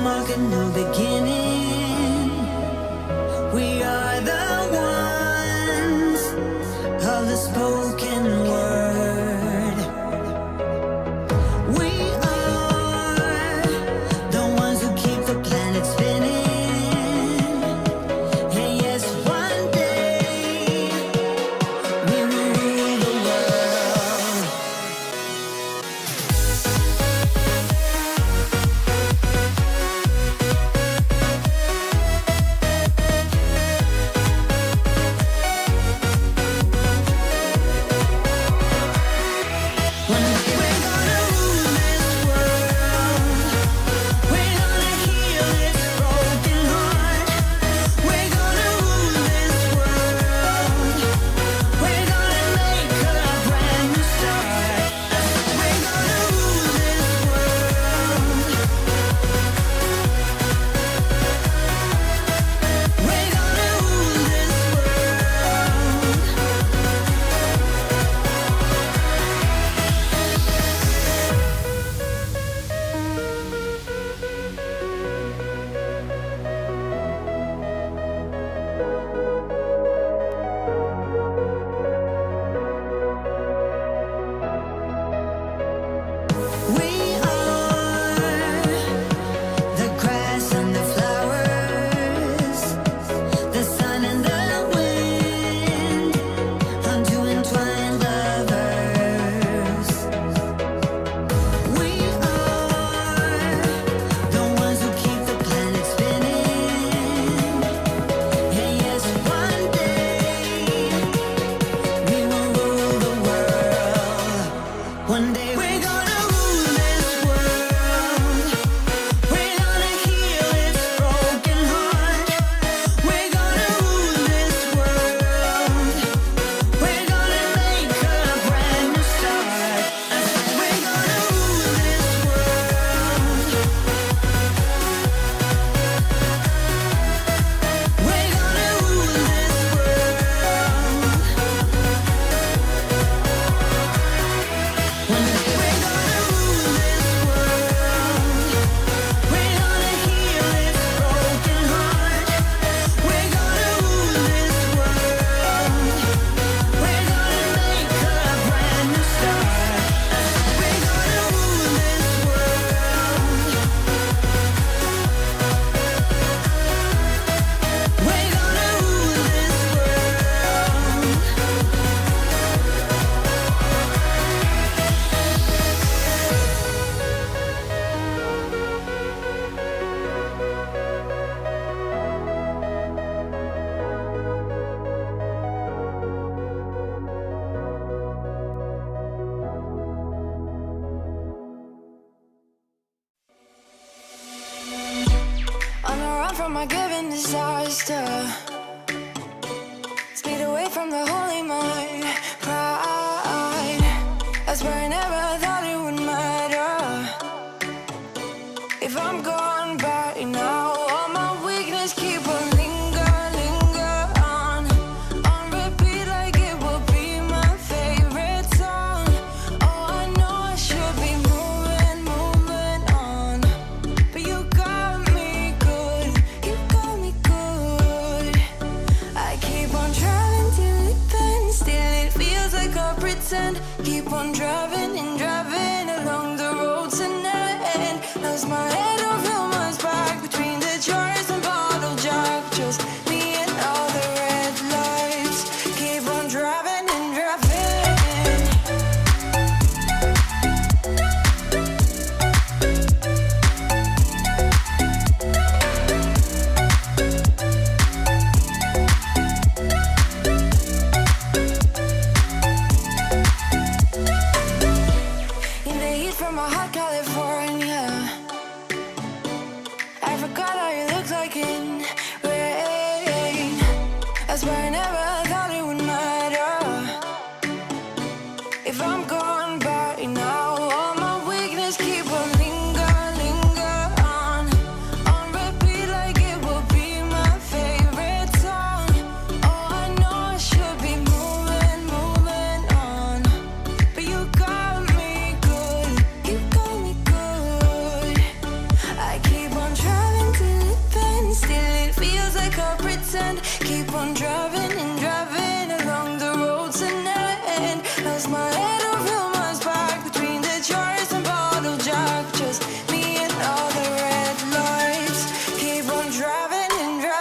mark a new beginning. We are the ones of the spoken word. We are the ones who keep the planet spinning. And yes, one day we will rule the world. One day we're gonna rule this world. We're gonna heal its broken heart. We're gonna rule this world. We're gonna make a brand new start. We're gonna rule this world. We're gonna rule this world. One day we're gonna rule this world. We're gonna heal its broken heart. We're gonna rule this world. We're gonna make a brand new start. We're gonna rule this world. We're gonna rule this On the run from my given disaster, speed away from the holy mind, pride. I swear I never thought it would matter if I'm gone by now. All my weakness keep on linger on repeat like it will be my favorite song. Oh, I know I should be moving on, but you got me good, you got me good. I keep on driving till it bends, still it feels like I pretend. Keep on driving and driving along the road tonight. Lost my head over my back between the jars and bottle jack. Just me and all the red lights. Keep on driving and driving. In the heat from my hot California, I forgot how you look like in rain. I swear I never thought it would matter if I'm gone by now. All my weakness keep on linger on repeat like it will be my favorite song. Oh, I know I should be moving on, but you got me good, you got me good. I keep on trying. pretend. Keep on driving and driving along the road tonight. Lost my head over my back between the jars and bottle jack. Just me and all the red lights. Keep on driving and driving.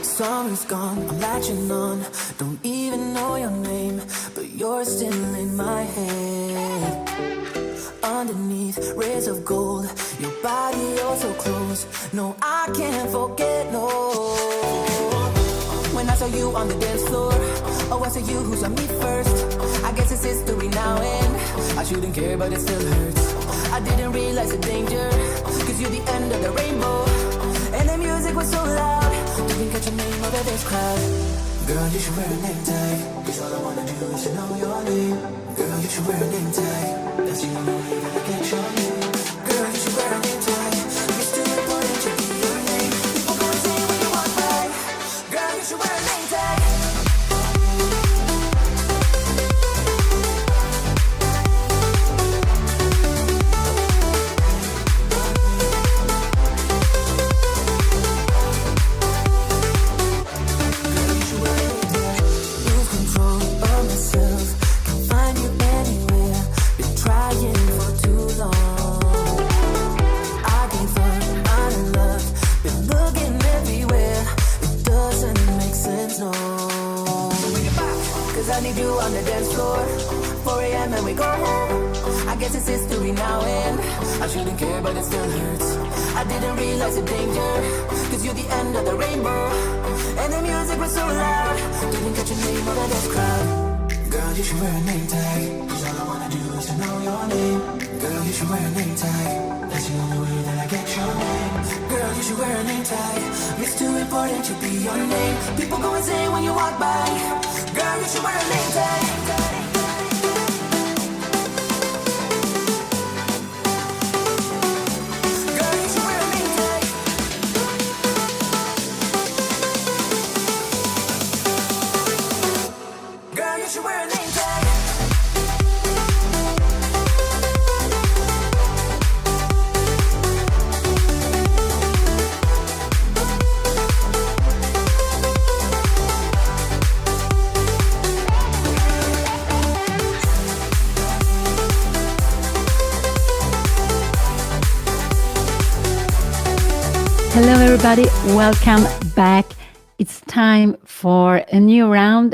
Summer's gone, I'm latching on. Don't even know your name, but you're still in my head. Underneath rays of gold, your body oh so close. No, I can't forget, no. When I saw you on the dance floor, oh, I saw you who saw me first. I guess it's history now and I shouldn't care, but it still hurts. I didn't realize the danger, cause you're the end of the rainbow. And the music was so loud, didn't catch your name over this crowd. Girl, you should wear a name tag, cause all I wanna do is to know your name. Girl, you should wear a name tag, that's the only way that I get your name. Girl, you should wear a name tag, it's too important to be your name. People gonna say when you walk by, girl, you should wear a name tag. I need you on the dance floor, 4 a.m. and we go home. I guess it's history now and I shouldn't care, but it still hurts. I didn't realize the danger, cause you're the end of the rainbow. And the music was so loud, didn't catch your name over this crowd. Girl, you should wear a name tag, cause all I wanna do is to know your name. Girl, you should wear a name tag, that's the only way that I get your name. Girl, you should wear a name tag, it's too important to be your name. People go insane when you walk by. Girl, you should wear a name tag. Girl, you should wear a name tag. Girl, you should wear a name tag. Hello everybody, welcome back. It's time for a new round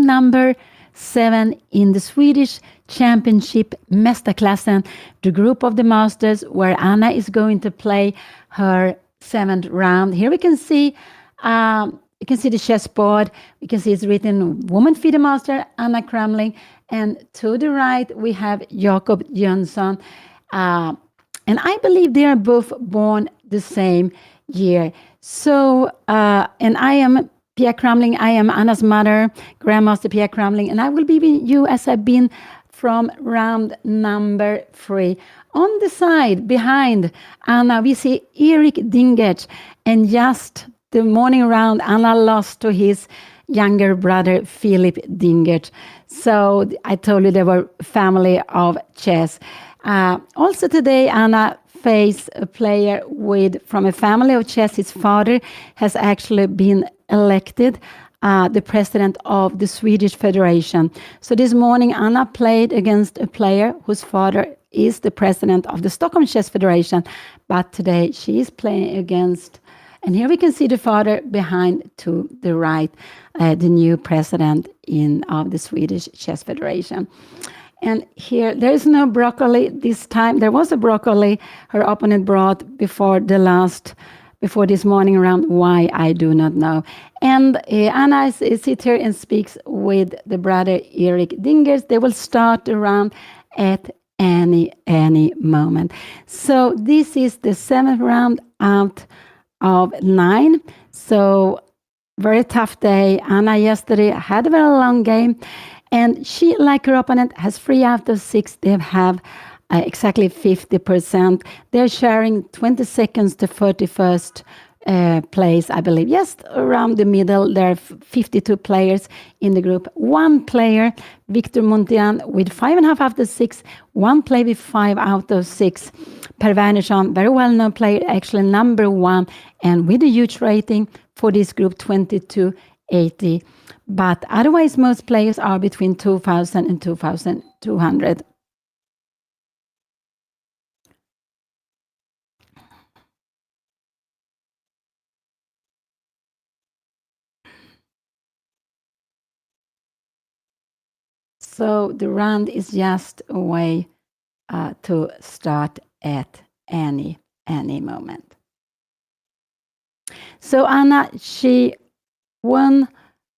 number 7 in the Swedish Championship Mästarklassen, the group of the Masters, where Anna is going to play her 7th round. Here we can see the chessboard. We can see it's written Woman FIDE Master Anna Cramling, and to the right we have Jakob Jönsson. And I believe they are both born the same year. So, and I am Pia Cramling. I am Anna's mother, Grandmaster Pia Cramling, and I will be with you as I've been from round number 3. On the side behind Anna, we see Erik Dingert, and just the morning round, Anna lost to his younger brother, Philip Dingert. So I told you they were family of chess. Also today, Anna faced a player from a family of chess. His father has actually been elected the president of the Swedish Federation. So this morning, Anna played against a player whose father is the president of the Stockholm Chess Federation. But today, she is playing against, and here we can see the father behind to the right, the new president of the Swedish Chess Federation. And here, there is no broccoli this time. There was a broccoli her opponent brought before this morning round. Why, I do not know. And Anna sits here and speaks with the brother Erik Dingers. They will start the round at any moment. So this is the 7th round out of 9. So very tough day. Anna yesterday had a very long game. And she, like her opponent, has 3 out of 6. They have exactly 50%. They're sharing 22nd to 31st place, I believe. Just around the middle. There are 52 players in the group. One player, Victor Montian, with 5.5 out of 6. One player with 5 out of 6. Per Wernersson, very well-known player, actually number 1, and with a huge rating for this group, 2280. But otherwise, most players are between 2,000 and 2,200. So the round is just a way to start at any moment. So Anna, she won.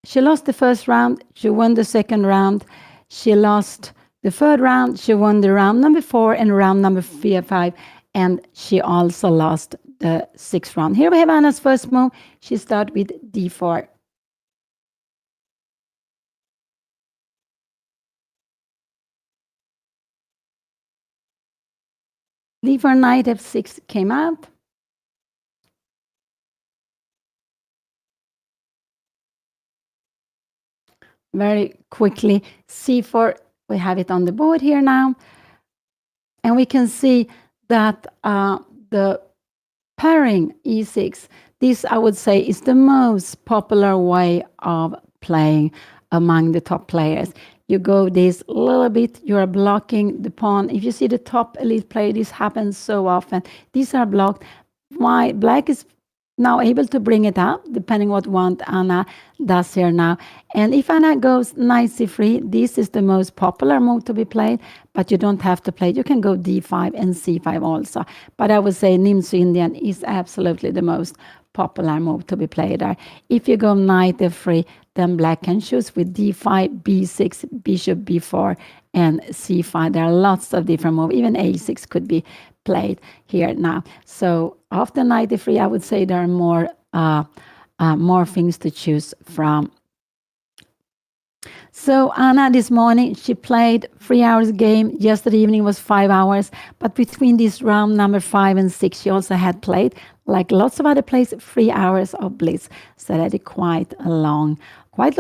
She lost the first round. She won the second round. She lost the third round. She won the round number 4 and round number 5. And she also lost the 6th round. Here we have Anna's first move. She started with d4. d4 knight f6 came out. Very quickly, c4, we have it on the board here now. And we can see that the pairing e6, this I would say is the most popular way of playing among the top players. You go this little bit, you are blocking the pawn. If you see the top elite player, this happens so often. These are blocked. Why? Black is now able to bring it up, depending what Anna does here now. And if Anna goes knight c3, this is the most popular move to be played, but you don't have to play it. You can go d5 and c5 also. But I would say Nimzo Indian is absolutely the most popular move to be played there. If you go knight f3, then black can choose with d5, b6, bishop b4, and c5. There are lots of different moves. Even a6 could be played here now. So after knight f3, I would say there are more things to choose from. So Anna this morning, she played 3 hours game. Yesterday evening was 5 hours. But between this round number 5 and 6, she also had played, like lots of other players, 3 hours of blitz. So that is quite a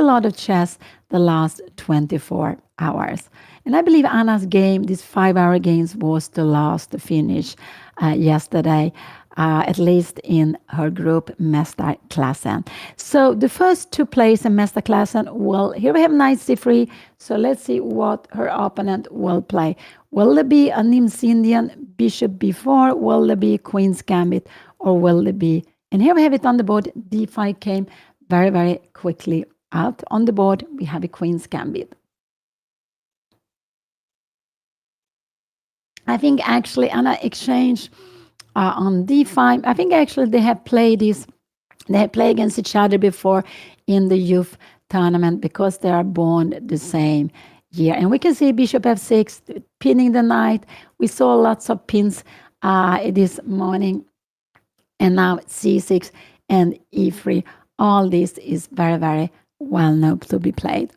lot of chess the last 24 hours. And I believe Anna's game, this 5-hour games, was the last to finish yesterday, at least in her group Mästarklassen. So the first 2 players in Mästarklassen will, here we have knight c3. So let's see what her opponent will play. Will there be a Nimzo Indian, bishop b4? Will there be queen's gambit? Or will there be, and here we have it on the board, d5 came very, very quickly out. On the board, we have a queen's gambit. I think actually Anna exchanged on d5. I think actually they have played against each other before in the youth tournament because they are born the same year. And we can see bishop f6, pinning the knight. We saw lots of pins this morning. And now c6. and e3. All this is very, very well known to be played.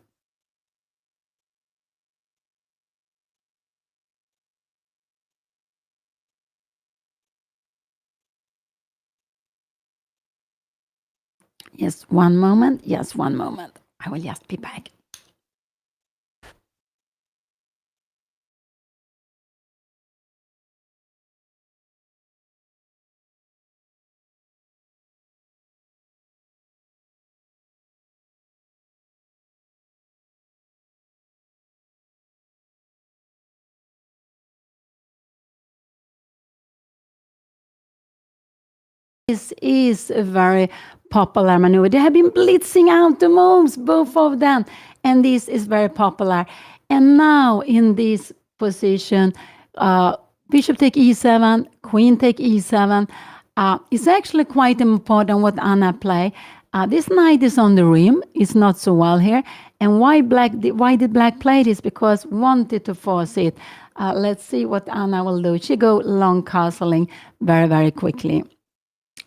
Yes, one moment. Yes, one moment. I will just be back. This is a very popular maneuver. They have been blitzing out the moves, both of them, and this is very popular. And now in this position, bishop take e7, queen take e7. It's actually quite important what Anna play. This knight is on the rim. It's not so well here. And why did black play this? Because wanted to force it. Let's see what Anna will do. She go long castling very, very quickly.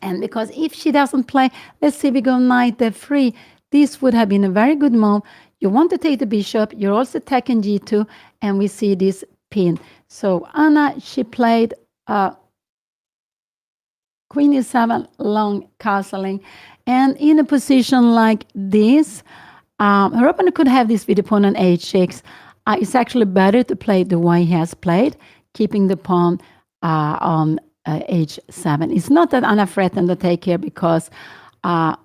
And because if she doesn't play, let's say we go knight f3, this would have been a very good move. You want to take the bishop, you're also attacking g2, and we see this pin. So Anna, she played queen e7, long castling. And in a position like this, her opponent could have this with the pawn on h6. It's actually better to play the way he has played, keeping the pawn on h7. It's not that Anna threatened to take here because the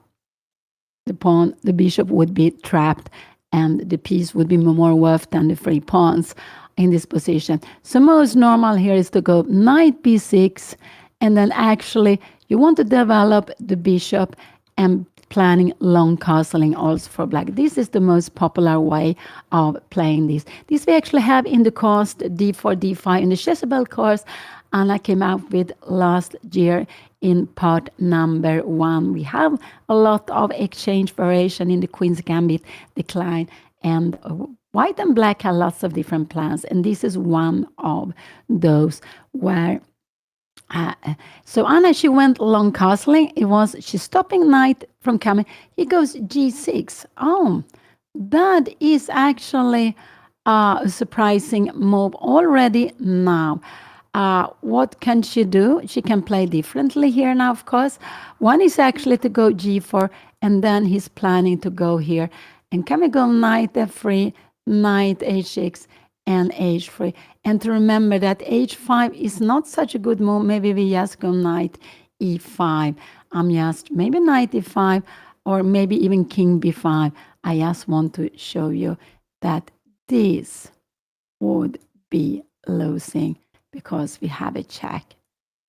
bishop would be trapped and the piece would be more worth than the three pawns in this position. So most normal here is to go knight b6, and then actually you want to develop the bishop and planning long castling also for black. This is the most popular way of playing this. This we actually have in the course d4, d5 in the Jezebel course. Anna came out with last year in part number 1. We have a lot of exchange variation in the Queen's Gambit decline, and white and black have lots of different plans, and this is one of those where so Anna, she went long castling. She's stopping knight from coming. He goes g6. Oh, that is actually a surprising move already now. What can she do? She can play differently here now, of course. One is actually to go g4, and then he's planning to go here. And can we go knight f3, knight h6, and h3? And to remember that h5 is not such a good move. Maybe we just go knight e5. Maybe knight e5, or maybe even king b5. I just want to show you that this would be losing, because we have a check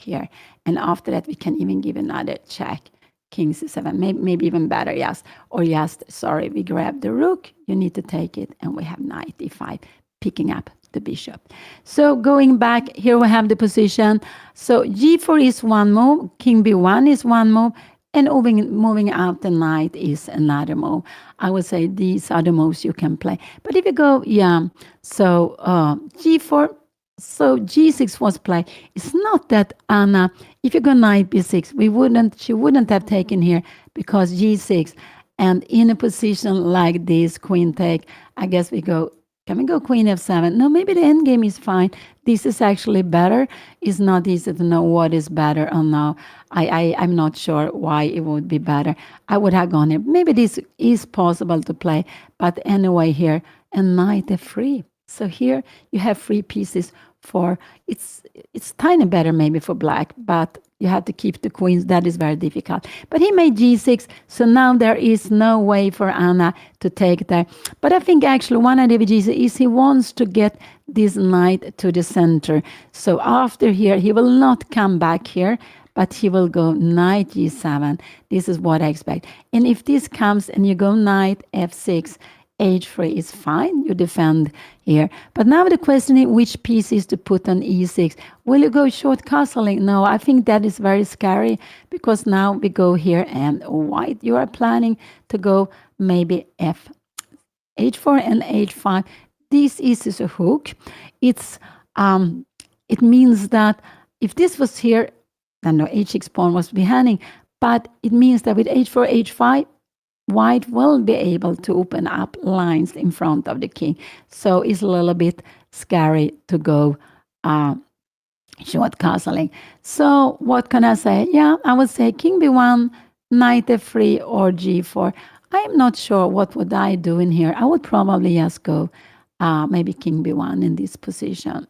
here. And after that, we can even give another check. King c7, maybe even better, yes. Or just, sorry, we grab the rook, you need to take it, and we have knight e5, picking up the bishop. So going back, here we have the position. So g4 is one move, king b1 is one move, and moving out the knight is another move. I would say these are the moves you can play. But if you go, so g4, so g6 was played. It's not that Anna, if you go knight b6, she wouldn't have taken here, because g6, and in a position like this, queen take, I guess can we go queen f7? No, maybe the endgame is fine. This is actually better. It's not easy to know what is better or no. I'm not sure why it would be better. I would have gone here. Maybe this is possible to play, but anyway here, and knight f3. So here you have 3 pieces for, it's tiny better maybe for black, but you have to keep the queens. That is very difficult. But he made g6, so now there is no way for Anna to take there. But I think actually one idea with g6 is he wants to get this knight to the center. So after here, he will not come back here, but he will go knight g7. This is what I expect. And if this comes and you go knight f6, h3 is fine, you defend here. But now the question is which piece is to put on e6. Will you go short castling? No, I think that is very scary, because now we go here, and white, you are planning to go maybe h4 and h5. This is a hook. It means that if this was here, then the h6 pawn was behind, But it means that with h4, h5, white will be able to open up lines in front of the king. So it's a little bit scary to go short castling. So what can I say? Yeah, I would say king b1, knight f3, or g4. I'm not sure what would I do in here. I would probably just go maybe king b1 in this position.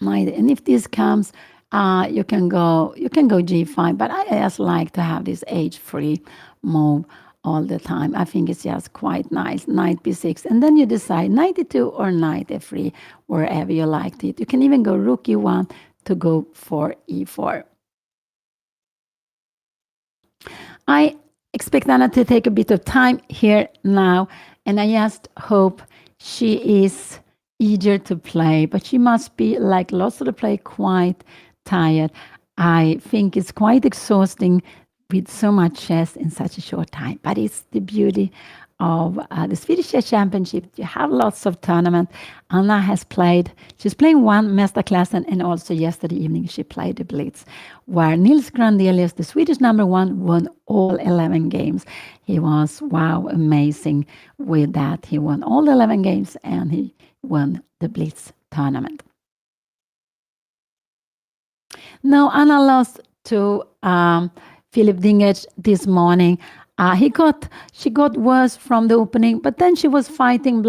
And if this comes, you can go g5. But I just like to have this h3 move all the time. I think it's just quite nice. Knight b6, and then you decide knight e2 or knight f3, wherever you liked it. You can even go rook e1 to go for e4. I expect Anna to take a bit of time here now, and I just hope she is eager to play, but she must be, like lots of the play, quite tired. I think it's quite exhausting with so much chess in such a short time, but it's the beauty of the Swedish Championship. You have lots of tournament. Anna has played, she's playing one Mästerklassen, and also yesterday evening she played the Blitz, where Nils Grandelius, the Swedish #1, won all 11 games. He was, wow, amazing with that. He won all 11 games and he won the Blitz tournament. No, Anna lost to Philip Dingage this morning. She got worse from the opening, but then she was fighting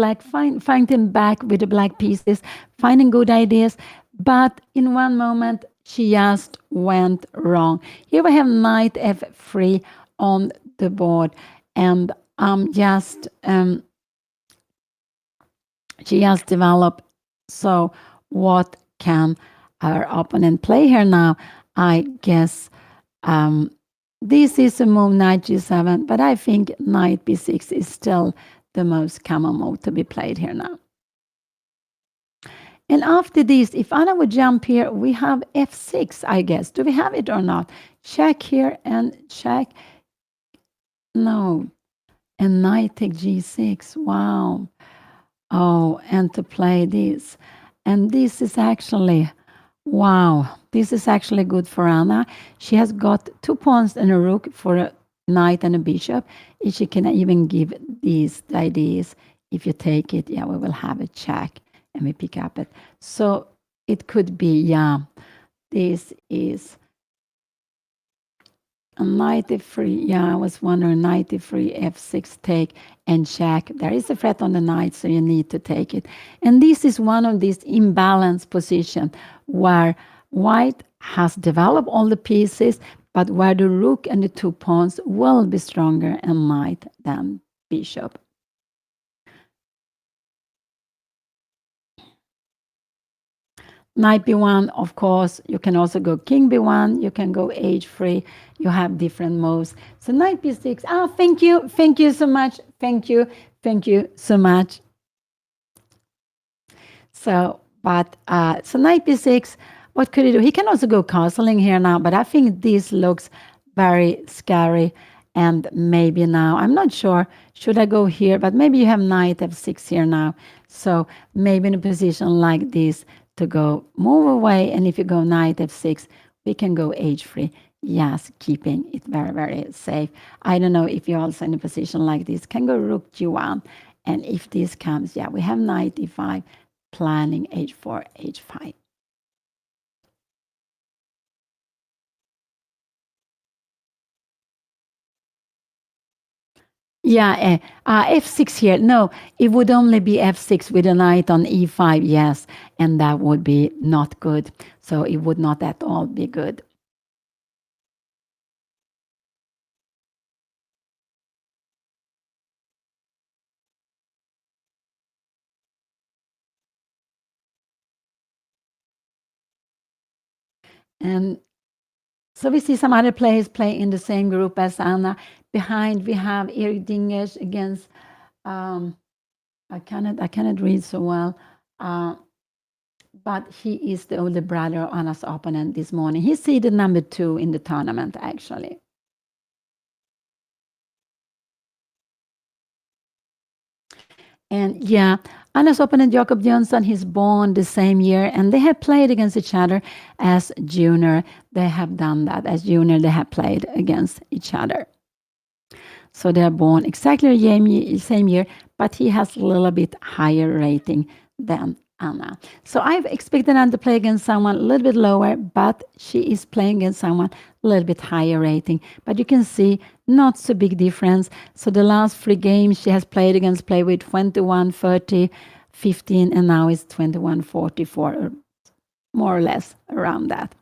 fighting back with the black pieces, finding good ideas. But in one moment, she just went wrong. Here we have knight f3 on the board, and she just developed. So what can our opponent play here now? I guess this is a move, knight g7, but I think knight b6 is still the most common move to be played here now. And after this, if Anna would jump here, we have f6, I guess. Do we have it or not? Check here and check. No. And knight take g6. Wow. Oh, and to play this. And this is actually, wow, this is actually good for Anna. She has got 2 pawns and a rook for a knight and a bishop. If she can even give these ideas, if you take it, yeah, we will have a check and we pick up it. So it could be, yeah, this is a knight f3. Yeah, I was wondering, knight f3, f6 take and check. There is a threat on the knight, so you need to take it. And this is one of these imbalanced positions where white has developed all the pieces, but where the rook and the 2 pawns will be stronger and knight than bishop. Knight b1, of course, you can also go king b1, you can go h3, you have different moves. So knight b6, thank you so much, thank you so much. So, so knight b6, what could he do? He can also go castling here now, but I think this looks very scary. And maybe now, I'm not sure, should I go here? But maybe you have knight f6 here now. So maybe in a position like this, to go move away, and if you go knight f6, we can go h3. Yes, keeping it very, very safe. I don't know if you're also in a position like this, can go rook g1, and if this comes, yeah, we have knight e5, planning h4, h5. Yeah, f6 here. No, it would only be f6 with a knight on e5, yes, and that would be not good. So it would not at all be good. And so we see some other players play in the same group as Anna. Behind we have Erik Dingers against I cannot read so well, but he is the older brother of Anna's opponent this morning. He's seeded number 2 in the tournament, actually. And yeah, Anna's opponent Jakob Jönsson, he's born the same year, and they have played against each other as junior. They have done that as junior. They have played against each other. So they are born exactly the same year, but he has a little bit higher rating than Anna. So I've expected Anna to play against someone a little bit lower, but she is playing against someone a little bit higher rating. But you can see not so big difference. So the last 3 games she has played against play with 21, 30, 15, and now it's 21, 44, more or less around that.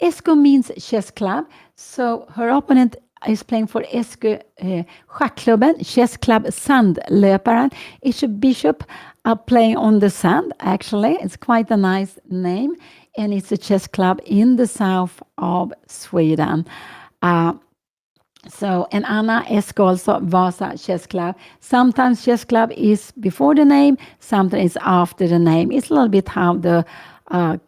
Esko means chess club. So her opponent is playing for Esko Schackklubben, chess club Sandlöparen. It's a bishop playing on the sand, actually. It's quite a nice name. And it's a chess club in the south of Sweden. And Anna Esko also Vasa Chess Club. Sometimes chess club is before the name, sometimes it's after the name. It's a little bit how the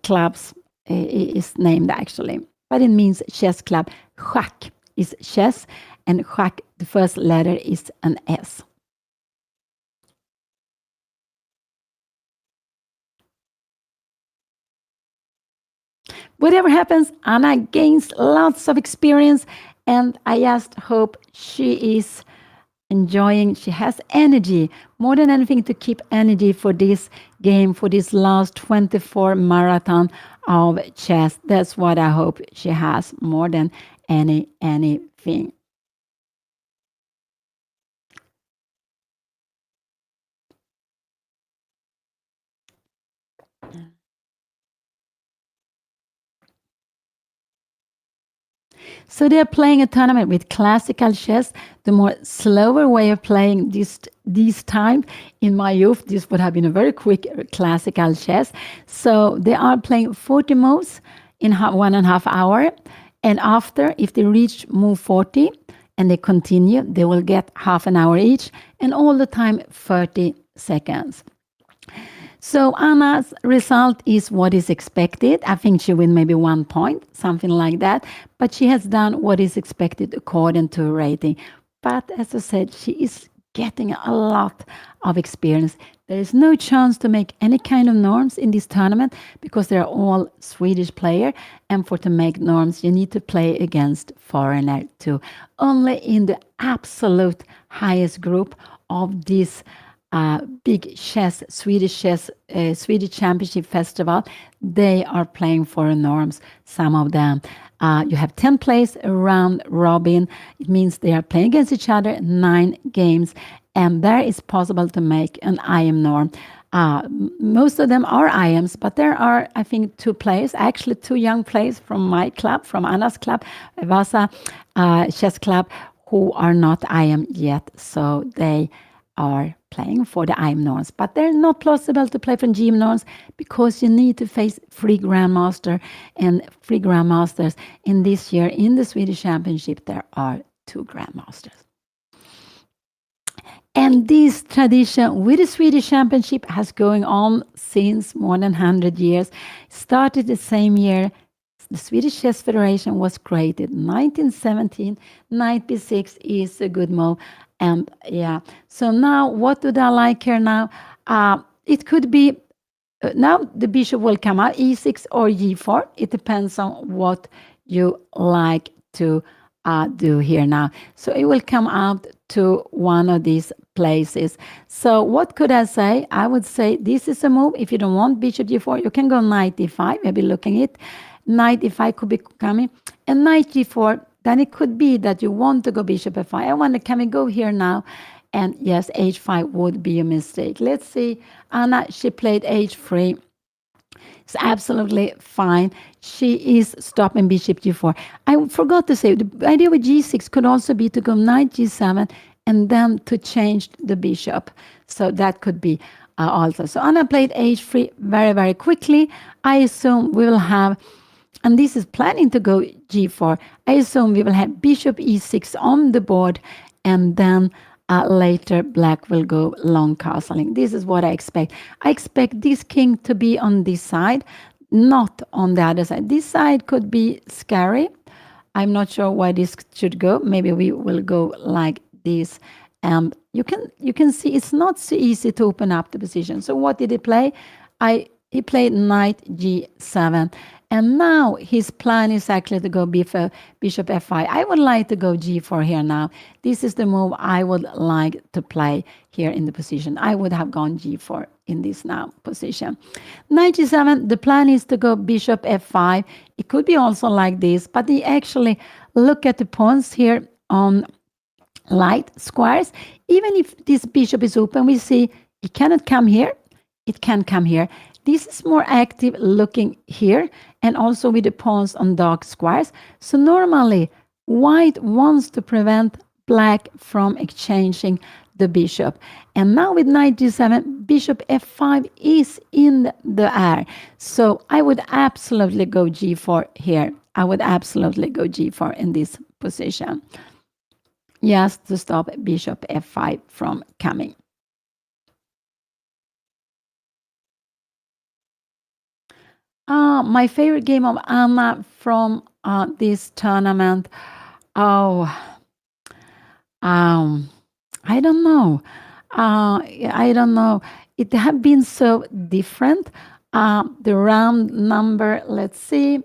clubs is named actually. But it means chess club. Schack is chess, and schack, the first letter is an S. Whatever happens, Anna gains lots of experience, and I just hope she is enjoying. She has energy, more than anything, to keep energy for this game, for this last 24 marathon of chess. That's what I hope she has more than anything. So they're playing a tournament with classical chess, the more slower way of playing this time. In my youth, this would have been a very quick classical chess. So they are playing 40 moves in 1.5 hours. And after, if they reach move 40 and they continue, they will get half an hour each, and all the time 30 seconds. So Anna's result is what is expected. I think she win maybe 1 point, something like that. But she has done what is expected according to her rating. But as I said, she is getting a lot of experience. There is no chance to make any kind of norms in this tournament because they're all Swedish players. And to make norms, you need to play against foreigner too. Only in the absolute highest group of this big chess, Swedish Championship Festival, they are playing for norms, some of them. You have 10 plays around robin. It means they are playing against each other 9 games, and there is possible to make an IM norm. Most of them are IMs, but there are, I think, 2 players, actually 2 young players from my club, from Anna's club, Vasa Chess Club, who are not IM yet, so they are playing for the IM norms, but they're not possible to play from GM norms because you need to face 3 grandmaster and 3 grandmasters. In this year, in the Swedish Championship, there are 2 grandmasters. And this tradition with the Swedish Championship has going on since more than 100 years. Started the same year the Swedish Chess Federation was created, 1917. 96 is a good move. And yeah, so now what do I like here now? It could be, now the bishop will come out, e6 or g4. It depends on what you like to do here now. So it will come out to one of these places. So what could I say? I would say this is a move. If you don't want bishop g4, you can go knight d5, maybe looking at knight d5 could be coming, and knight g4. Then it could be that you want to go bishop f5. I wonder, can we go here now? And yes, h5 would be a mistake. Let's see. Anna, she played h3. It's absolutely fine. She is stopping bishop g4. I forgot to say, the idea with g6 could also be to go knight g7 and then to change the bishop. So that could be also. So Anna played h3 very, very quickly. I assume we will have, and this is planning to go g4. I assume we will have bishop e6 on the board, and then later black will go long castling. This is what I expect. I expect this king to be on this side, not on the other side. This side could be scary. I'm not sure why this should go. Maybe we will go like this, And you can see it's not so easy to open up the position. So what did he play? He played knight g7. And now his plan is actually to go bishop f5. I would like to go g4 here now. This is the move I would like to play here in the position. I would have gone g4 in this now position. Knight g7, the plan is to go bishop f5. It could be also like this, but he actually look at the pawns here on light squares. Even if this bishop is open, we see it cannot come here. It can come here. This is more active looking here and also with the pawns on dark squares. So normally white wants to prevent black from exchanging the bishop. And now with knight g7, bishop f5 is in the air. So I would absolutely go g4 here. I would absolutely go g4 in this position. Just to stop bishop f5 from coming. My favorite game of Anna from this tournament. Oh, I don't know. I don't know. It have been so different. The round number, let's see.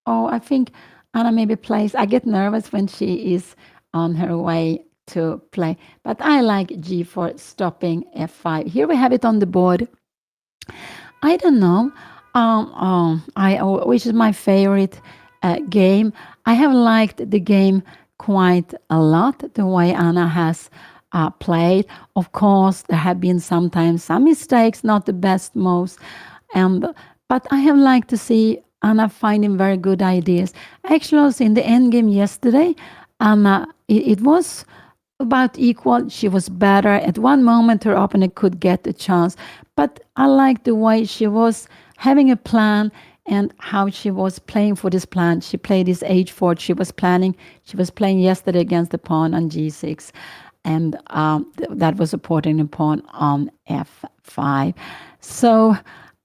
Oh, I think Anna maybe plays. I get nervous when she is on her way to play. But I like g4 stopping f5. Here we have it on the board. I don't know which is my favorite game. I have liked the game quite a lot, the way Anna has played. Of course, there have been sometimes some mistakes, not the best moves. But I have liked to see Anna finding very good ideas. Actually, also in the end game yesterday, Anna, it was about equal. She was better. At one moment, her opponent could get a chance. But I like the way she was having a plan and how she was playing for this plan. She played this h4. She was playing yesterday against the pawn on g6. And that was supporting the pawn on f5. So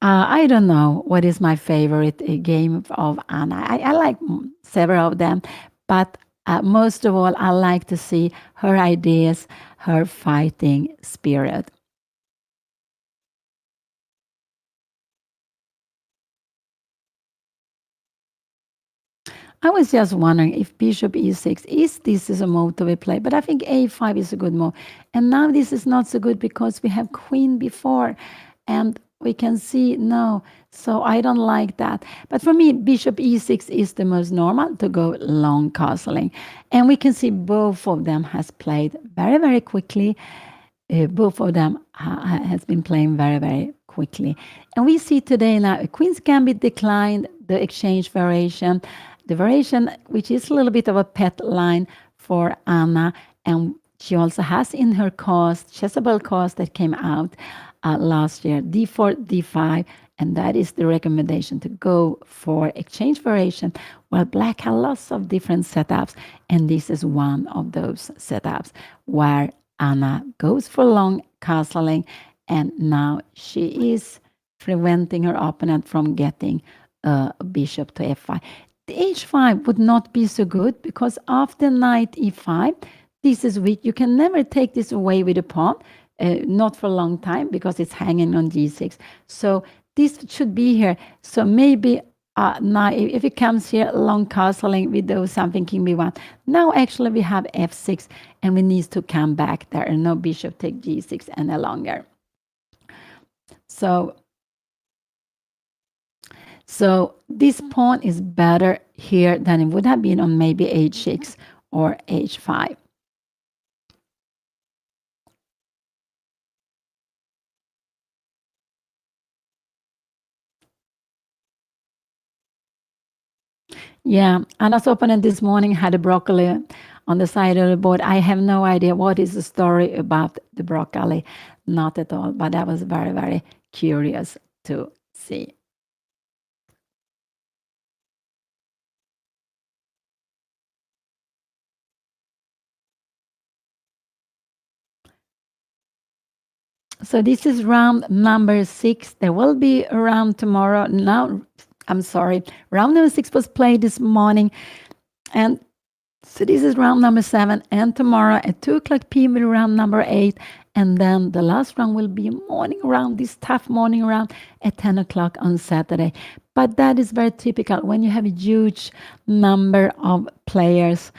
I don't know what is my favorite game of Anna. I like several of them. But most of all, I like to see her ideas, her fighting spirit. I was just wondering if bishop e6, this is a move to be played, but I think a5 is a good move. And now this is not so good because we have queen before, and we can see no, so I don't like that. But for me, bishop e6 is the most normal to go long castling. And we can see both of them has played very, very quickly. Both of them has been playing very, very quickly. And we see today now a queen's gambit declined, the exchange variation. The variation, which is a little bit of a pet line for Anna, and she also has in her course, chessable course that came out last year, d4, d5, and that is the recommendation to go for exchange variation. Well, black has lots of different setups, and this is one of those setups where Anna goes for long castling, and now she is preventing her opponent from getting a bishop to f5. The h5 would not be so good because after knight e5, this is weak. You can never take this away with a pawn, not for a long time because it's hanging on g6. So this should be here. So maybe now if it comes here, long castling, we do something king b1. Now actually we have f6 and we need to come back there and no bishop take g6 any longer. So this pawn is better here than it would have been on maybe h6 or h5. Yeah, Anna's opponent this morning had a broccoli on the side of the board. I have no idea what is the story about the broccoli. Not at all, but that was very, very curious to see. So this is round number 6. There will be a round tomorrow. Now, I'm sorry, round number 6 was played this morning. And So this is round number 7, and tomorrow at 2 o'clock p.m. will round number 8, and then the last round will be a morning round, this tough morning round at 10 o'clock on Saturday. But that is very typical when you have a huge number of players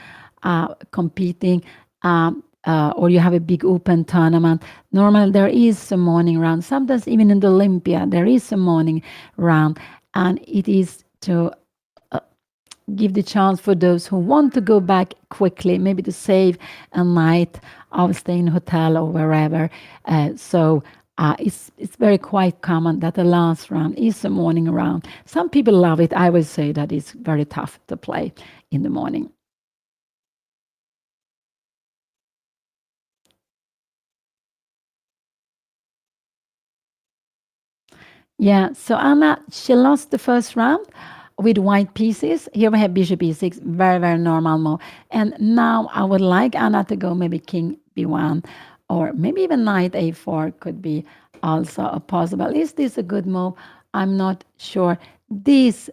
competing, or you have a big open tournament. Normally there is a morning round. Sometimes even in the Olympia there is a morning round, and it is to give the chance for those who want to go back quickly, maybe to save a night of staying in a hotel or wherever. It's very quite common that the last round is a morning round. Some people love it. I would say that it's very tough to play in the morning. Yeah, so Anna, she lost the first round with white pieces. Here we have bishop e6, very, very normal move. And now I would like Anna to go maybe king b1, or maybe even knight a4 could be also a possible. Is this a good move? I'm not sure. This,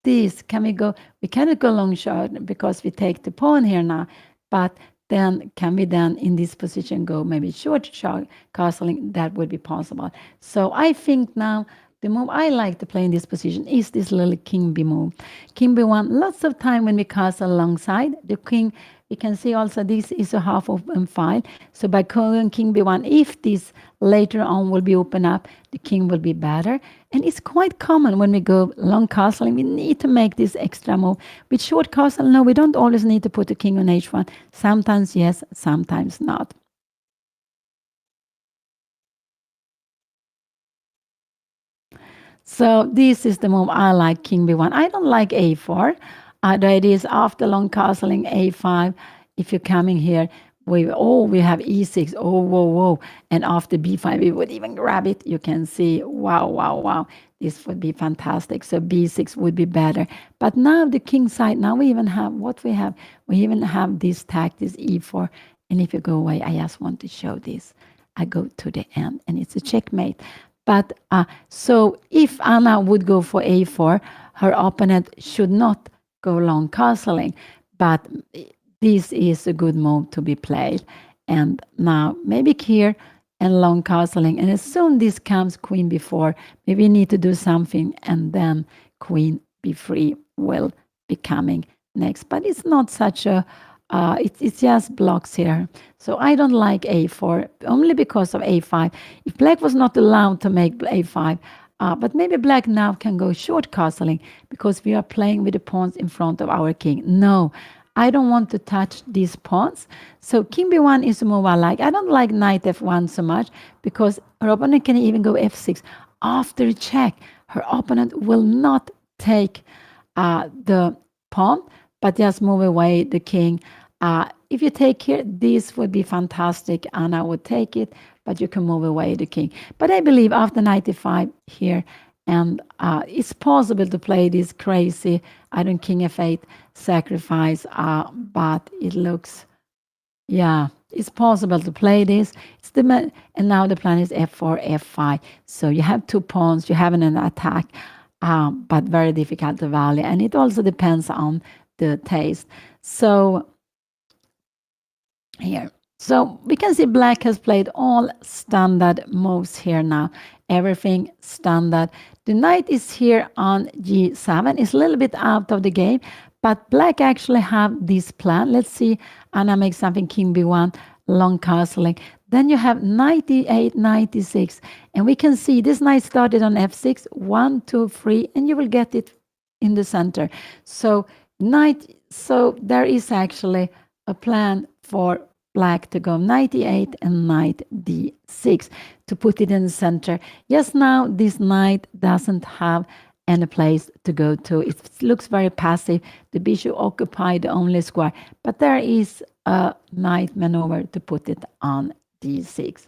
can we go? We cannot go long shot because we take the pawn here now, but then can we then in this position go maybe short shot castling? That would be possible. So I think now the move I like to play in this position is this little king b move. King b1, lots of time when we castle alongside the king. We can see also this is a half open file. So by going king b1, if this later on will be open up, the king will be better. And it's quite common when we go long castling, we need to make this extra move. With short castle, no, we don't always need to put the king on h1. Sometimes yes, sometimes not. So this is the move I like, king b1. I don't like a4. The idea is after long castling a5, if you're coming here, we have e6, oh, whoa, whoa. And after b5, we would even grab it. You can see, wow, wow, wow. This would be fantastic. So b6 would be better. But now the king side, now we even have what we have. We even have this tack, this e4. And if you go away, I just want to show this. I go to the end, and it's a checkmate. But so if Anna would go for a4, her opponent should not go long castling, but this is a good move to be played. And now maybe here and long castling, and as soon this comes queen b4, maybe we need to do something, and then queen b3 will be coming next. But it's not such a it's just blocks here. So I don't like a4 only because of a5. If black was not allowed to make a5, but maybe black now can go short castling because we are playing with the pawns in front of our king. No, I don't want to touch these pawns. So king b1 is a move I like. I don't like knight f1 so much because her opponent can even go f6. After a check, her opponent will not take the pawn, but just move away the king. If you take here, this would be fantastic, and I would take it, but you can move away the king. But I believe after 95 here, and it's possible to play this crazy, I don't king f8 sacrifice, but it looks, yeah, it's possible to play this. And now the plan is f4, f5. So you have 2 pawns, you have an attack, but very difficult to value. And it also depends on the taste. So here. So we can see black has played all standard moves here now. Everything standard. The knight is here on g7. It's a little bit out of the game, but black actually have this plan. Let's see. Anna makes something king b1, long castling. Then you have 98, 96. And we can see this knight started on f6, 1, 2, 3, and you will get it in the center. So there is actually a plan for black to go 98 and knight d6 to put it in the center. Yes, now this knight doesn't have any place to go to. It looks very passive. The bishop occupied the only square, but there is a knight maneuver to put it on d6.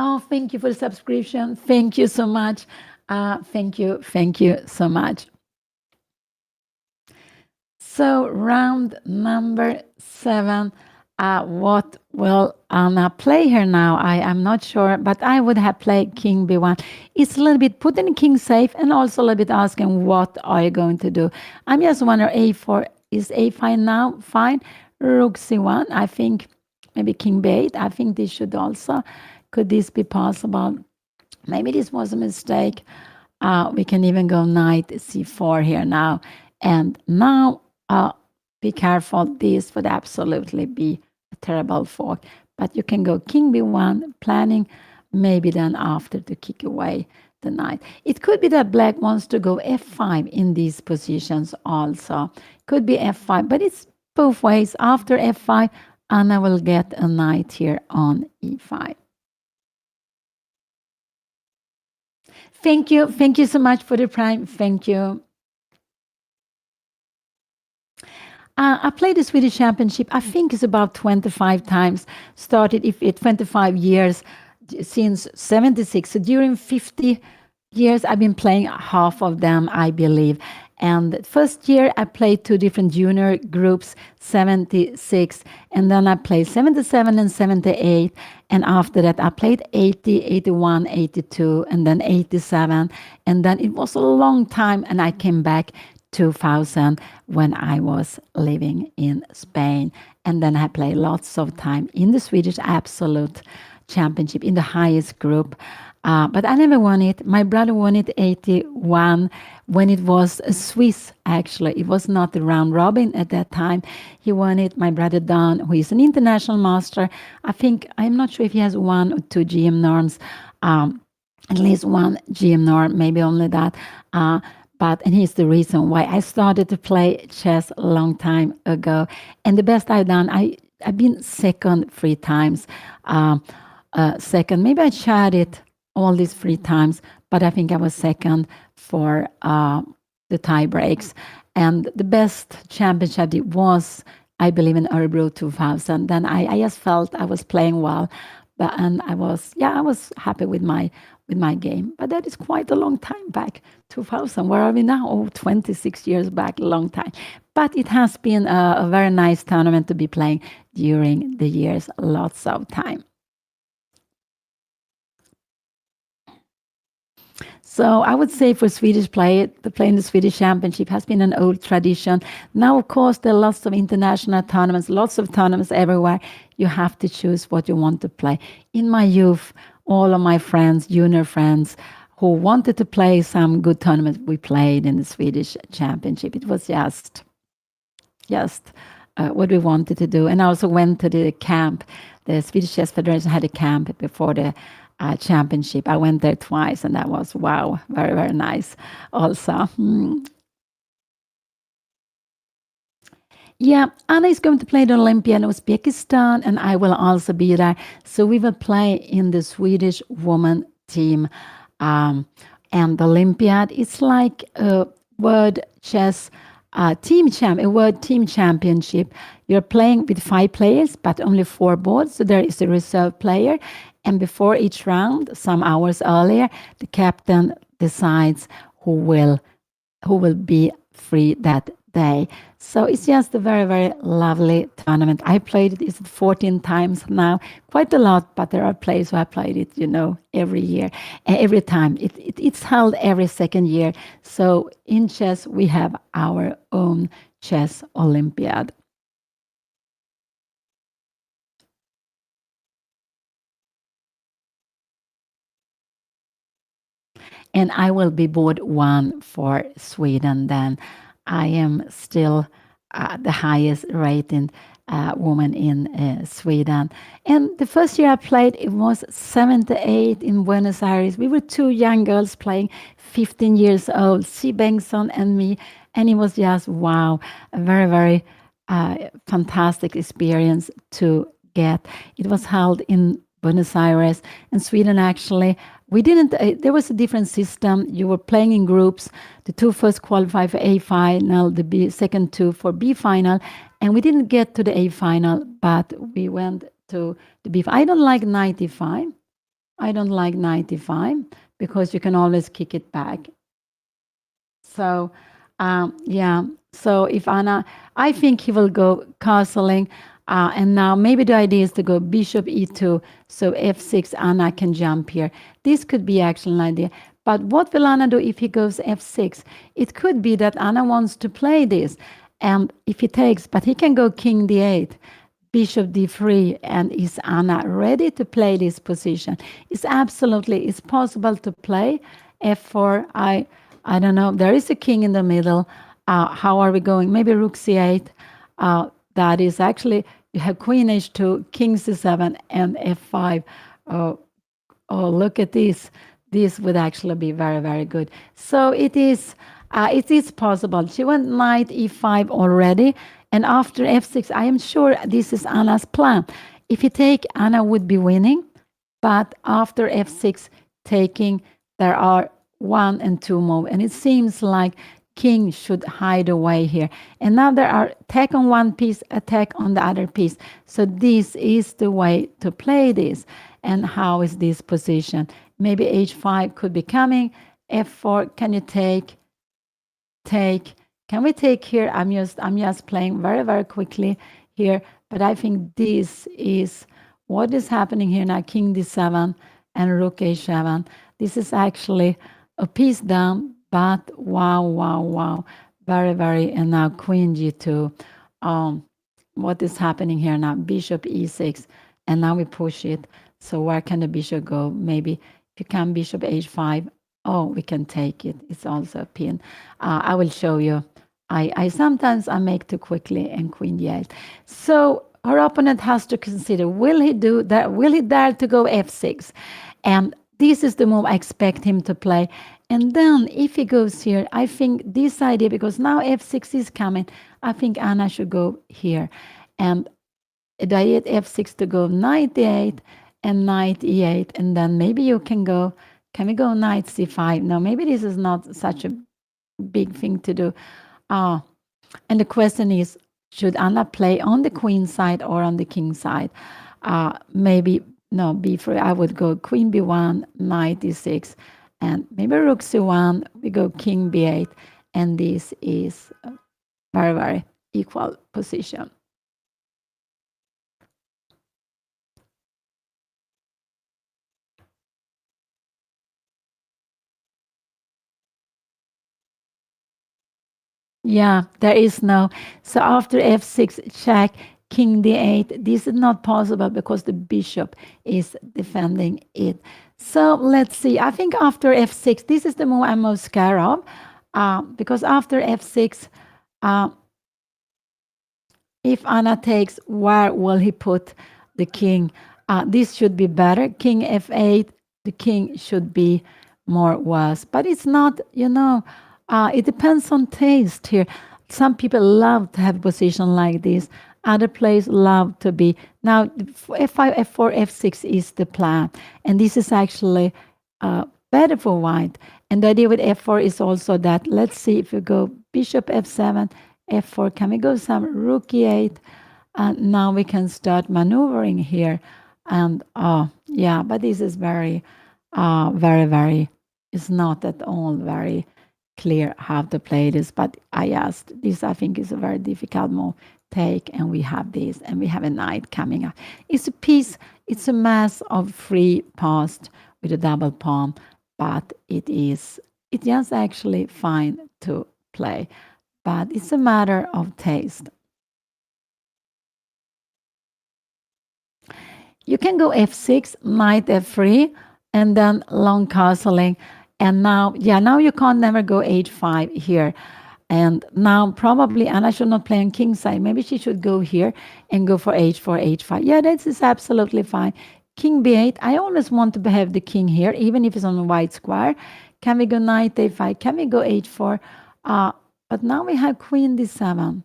Oh, thank you for the subscription. Thank you so much. Thank you so much. So round number 7, What will Anna play here now? I am not sure, but I would have played King B1. It's a little bit putting King safe and also a little bit asking, what are you going to do? I'm just wondering, A4, is A fine now? Fine. Rook C1, I think maybe King B8. I think this should also, could this be possible? Maybe this was a mistake. We can even go knight c4 here now. And now, be careful. This would absolutely be a terrible fork. But you can go king b1, planning maybe then after to kick away the knight. It could be that black wants to go f5 in these positions also. Could be f5, but it's both ways. After f5, Anna will get a knight here on e5. Thank you. Thank you so much for the prime. Thank you. I played the Swedish Championship, I think it's about 25 times. Started if it 25 years since 76. So during 50 years, I've been playing half of them, I believe. And first year, I played two different junior groups, 76, and then I played 77 and 78. And after that, I played 80, 81, 82, and then 87. And then it was a long time, and I came back 2000 when I was living in Spain. And then I played lots of time in the Swedish Absolute Championship in the highest group. But I never won it. My brother won it 81 when it was a Swiss, actually. It was not the round robin at that time. He won it. My brother Don, who is an international master. I think, I'm not sure if he has one or two GM norms, at least one GM norm, maybe only that. And he's the reason why I started to play chess a long time ago. And the best I've done, I've been second 3 times. Second, maybe I shared it all these 3 times, but I think I was second for the tie breaks. And the best championship I did was, I believe, in Örebro 2000. Then I just felt I was playing well, and I was happy with my game. But that is quite a long time back, 2000. Where are we now? Oh, 26 years back, a long time. But it has been a very nice tournament to be playing during the years, lots of time. So I would say for Swedish play, the playing the Swedish Championship has been an old tradition. Now, of course, there are lots of international tournaments, lots of tournaments everywhere. You have to choose what you want to play. In my youth, all of my friends, junior friends, who wanted to play some good tournaments, we played in the Swedish Championship. It was just what we wanted to do. And I also went to the camp. The Swedish Chess Federation had a camp before the championship. I went there twice, and that was, wow, very, very nice also. Yeah, Anna is going to play the Olympia in Uzbekistan, and I will also be there. So we will play in the Swedish woman team. And the Olympiad, it's like a world chess a world team championship. You're playing with 5 players, but only 4 boards. So there is a reserve player. And before each round, some hours earlier, the captain decides who will be free that day. So it's just a very, very lovely tournament. I played it 14 times now, quite a lot, but there are players who have played it, every year, every time. It's held every second year. So in chess, we have our own chess Olympiad. And I will be board 1 for Sweden then. I am still the highest rated woman in Sweden. And the first year I played, it was 78 in Buenos Aires. We were 2 young girls playing, 15 years old, C. Bengtsson and me. And it was just, wow, a very, very fantastic experience to get. It was held in Buenos Aires and Sweden, actually. We didn't, there was a different system. You were playing in groups. The 2 first qualified for A final, the second 2 for B final. And we didn't get to the A final, but we went to the B final. I don't like 95. I don't like 95 because you can always kick it back. So, yeah. So if Anna, I think he will go castling. And now maybe the idea is to go bishop e2, so f6, Anna can jump here. This could be actually an idea. But what will Anna do if he goes f6? It could be that Anna wants to play this. And if he takes, but he can go king d8, bishop d3, and is Anna ready to play this position? It's possible to play f4. I don't know. There is a king in the middle. How are we going? Maybe rook c8. That is actually, you have queen h2, king c7, and f5. Oh, look at this. This would actually be very, very good. So it is possible. She went knight e5 already. And after f6, I am sure this is Anna's plan. If you take, Anna would be winning. But after f6 taking, there are 1 and 2 moves. And it seems like king should hide away here. And now there are attack on one piece, attack on the other piece. So this is the way to play this. And how is this position? Maybe h5 could be coming. f4, can you take? Can we take here? I'm just playing very, very quickly here. But I think this is what is happening here now. King d7 and rook h7. This is actually a piece down. But wow. Very, very, and now queen g2. What is happening here now? Bishop e6. And now we push it. So where can the bishop go? Maybe if you can bishop h5. Oh, we can take it. It's also a pin. I will show you. I sometimes I make too quickly and queen d8. So her opponent has to consider, will he do that? Will he dare to go f6? And this is the move I expect him to play. And then if he goes here, I think this idea, because now f6 is coming, I think Anna should go here. And the idea at f6 to go knight d8 and knight e8. And then maybe you can go, can we go knight c5? No, maybe this is not such a big thing to do. And the question is, should Anna play on the queen side or on the king side? Maybe, no, b3, I would go queen b1, knight d6, and maybe rook c1, we go king b8, and this is a very, very equal position. Yeah, there is no. So after f6 check, king d8, this is not possible because the bishop is defending it. So let's see. I think after f6, this is the move I'm most scared of, because after f6, if Anna takes, where will he put the king? This should be better. King f8, the king should be more worse. But it's not, it depends on taste here. Some people love to have a position like this. Other players love to be. Now, f5, f4, f6 is the plan. And this is actually better for white. And the idea with f4 is also that, let's see if you go bishop f7, f4, can we go some rook e8? And now we can start maneuvering here. And yeah, but this is very, very, it's not at all very clear how to play this. But I asked, this I think is a very difficult move. Take, and we have this, and we have a knight coming up. It's a piece, it's a mass of free passed with a double pawn, but it's just actually fine to play. But it's a matter of taste. You can go f6, knight f3, and then long castling. And now, now you can't never go h5 here. And now probably Anna should not play on king side. Maybe she should go here and go for h4, h5. Yeah, that is absolutely fine. King b8. I always want to have the king here, even if it's on a white square. Can we go knight a5? Can we go h4? But now we have queen d7.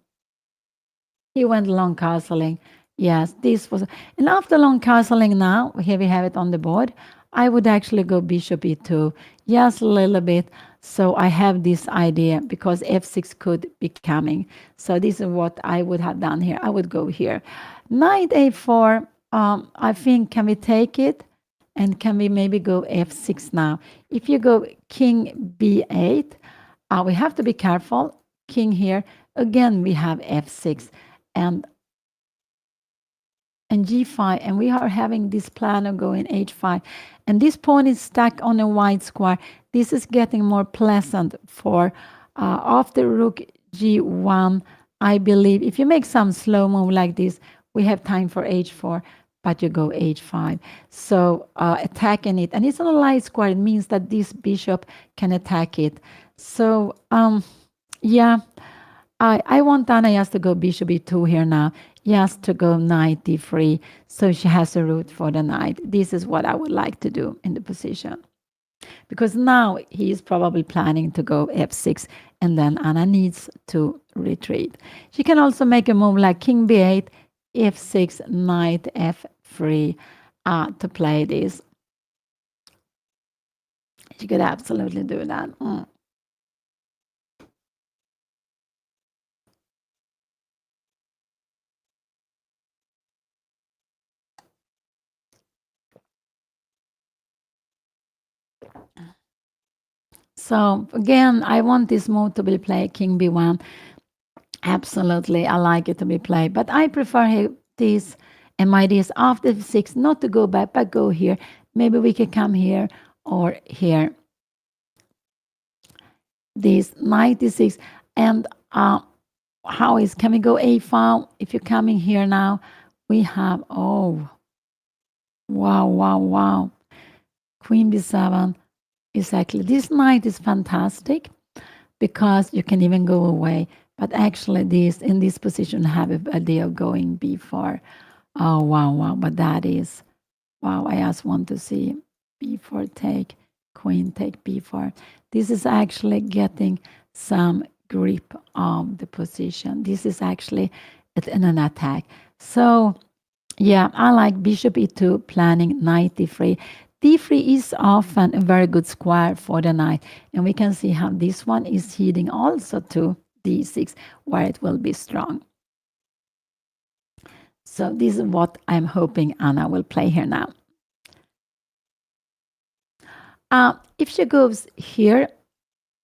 He went long castling. Yes, this was... And after long castling now, here we have it on the board, I would actually go bishop e2. Just a little bit. So I have this idea because f6 could be coming. So this is what I would have done here. I would go here. Knight a4, I think, can we take it? And can we maybe go f6 now? If you go king b8, we have to be careful. King here. Again, we have f6. And and g5, and we are having this plan of going h5, and this pawn is stuck on a white square. This is getting more pleasant for after rook g1. I believe if you make some slow move like this, we have time for h4, but you go h5. So attacking it, and it's on a light square. It means that this bishop can attack it. So yeah, I want Anna just to go bishop e2 here now, just to go knight d3, so she has a route for the knight. This is what I would like to do in the position. Because now he is probably planning to go f6, and then Anna needs to retreat. She can also make a move like king b8, f6, knight f3 to play this. She could absolutely do that. So again, I want this move to be played, king b1. Absolutely, I like it to be played, but I prefer this, and my idea is after f6, not to go back, but go here. Maybe we can come here or here. This knight d6, and can we go a5? If you're coming here now, we have, oh, wow. Queen b7. Exactly. This knight is fantastic because you can even go away. But actually, in this position, have an idea of going b4. Oh, wow. But that is, wow, I just want to see b4 take, queen take b4. This is actually getting some grip of the position. This is actually an attack. So, yeah, I like bishop e2, planning knight d3. d3 is often a very good square for the knight, and we can see how this one is heading also to d6, where it will be strong. So this is what I'm hoping Anna will play here now. If she goes here,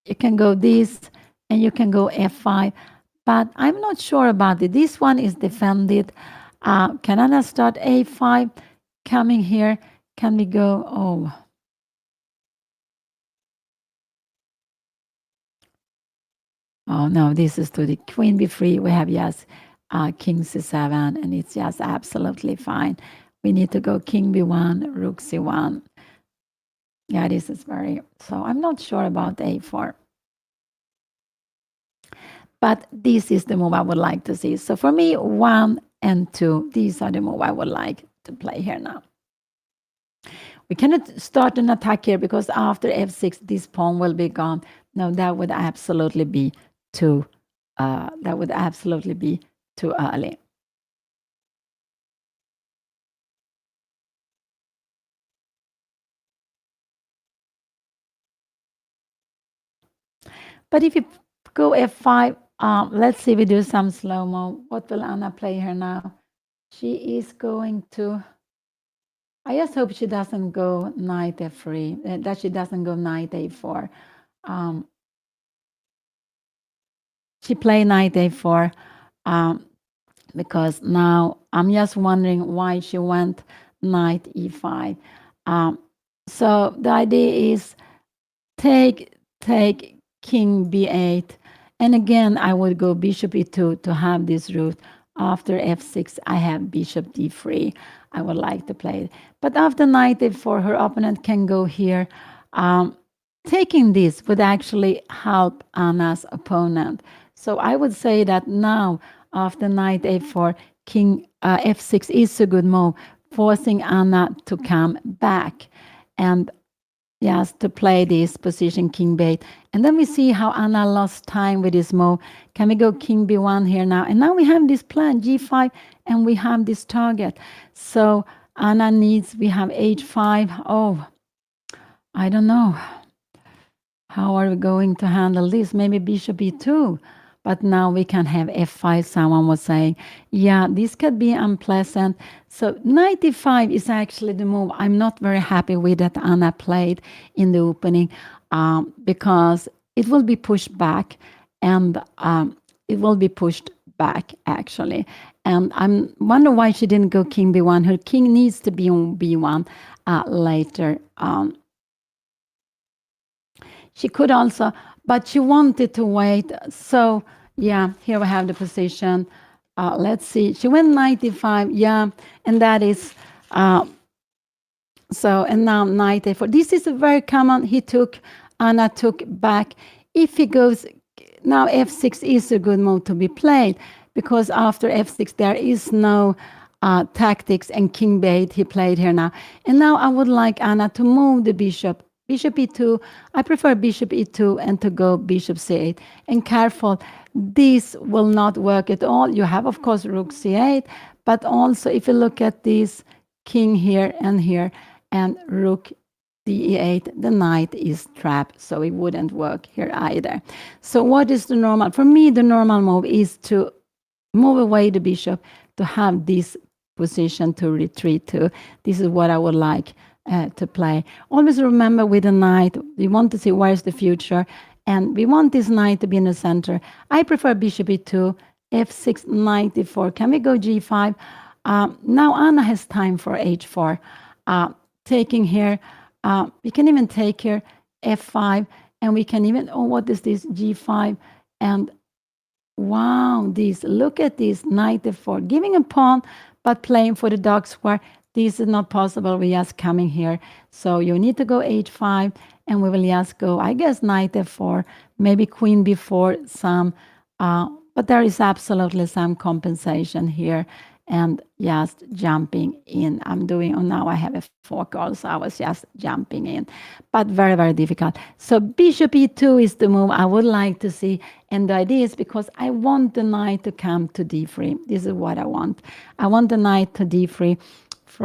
you can go this, and you can go f5, but I'm not sure about it. This one is defended. Can Anna start a5? Coming here, can we go? Oh no, this is to the queen b3. We have just king c7, and it's just absolutely fine. We need to go king b1, rook c1. Yeah, this is very, so I'm not sure about a4. But this is the move I would like to see. So for me, 1 and 2, these are the move I would like to play here now. We cannot start an attack here because after f6, this pawn will be gone. No, that would absolutely be too early. But if you go f5, let's see, we do some slow-mo. What will Anna play here now? She is going to, I just hope she doesn't go knight f3, that she doesn't go knight a4. She played knight a4 because now I'm just wondering why she went knight e5. So the idea is take king b8, and again I would go bishop e2 to have this route. After f6, I have bishop d3. I would like to play it, but after knight a4, her opponent can go here. Taking this would actually help Anna's opponent. So I would say that now, after knight a4, king f6 is a good move, forcing Anna to come back and just to play this position, king b8. And then we see how Anna lost time with this move. Can we go king b1 here now? And now we have this plan, g5, and we have this target. So Anna needs, we have h5. Oh, I don't know. How are we going to handle this? Maybe bishop e2. But now we can have f5. Someone was saying, yeah, this could be unpleasant. So knight e5 is actually the move I'm not very happy with that Anna played in the opening, because it will be pushed back, and it will be pushed back actually. And I'm wonder why she didn't go king b1. Her king needs to be on b1 later on. She could also, but she wanted to wait. So yeah, here we have the position. Let's see. She went 95. Yeah, and that is so. And now 94. This is a very common. Anna took back. If he goes now, f6 is a good move to be played because after f6 there is no tactics, and king b8 he played here now. And now I would like Anna to move the bishop. Bishop e2. I prefer bishop e2 and to go bishop c8. And careful, this will not work at all. You have, of course, rook c8, but also if you look at this king here and rook d8, the knight is trapped, so it wouldn't work here either. So what is the normal? For me, the normal move is to move away the bishop to have this position to retreat to. This is what I would like to play. Always remember with the knight, we want to see where's the future, and we want this knight to be in the center. I prefer bishop e2, f6, 94. Can we go g5? Now Anna has time for h4. Taking here, we can even take here f5, and we can even, oh, what is this, g5, and wow, this, look at this, knight f4, giving a pawn, but playing for the dark square. This is not possible. We're just coming here. So you need to go h5, and we will just go, I guess, knight f4, maybe queen b4, some, but there is absolutely some compensation here, and just jumping in. I'm doing, oh, now I have a fork also. I was just jumping in, but very, very difficult. So bishop e2 is the move I would like to see. And the idea is because I want the knight to come to d3. This is what I want. I want the knight to d3.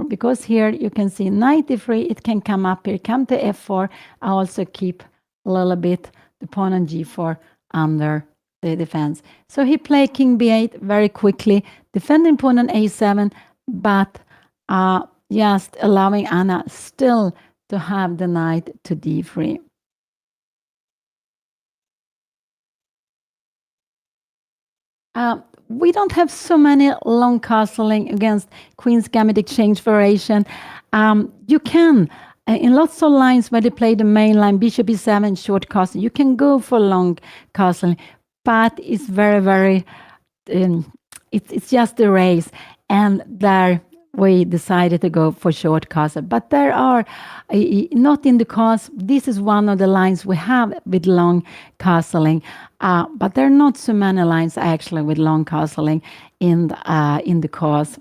Because here you can see knight d3, it can come up here, come to f4. I also keep a little bit the pawn on g4 under the defense. So he played king b8 very quickly, defending pawn on a7, but just allowing Anna still to have the knight to d3. We don't have so many long castling against Queen's Gambit exchange variation. You can, in lots of lines where they play the main line, bishop e7, short castle, you can go for long castling, but it's very, very, it's just a race. And there we decided to go for short castle. But there are, not in the cards, this is one of the lines we have with long castling. But there are not so many lines actually with long castling in the cards.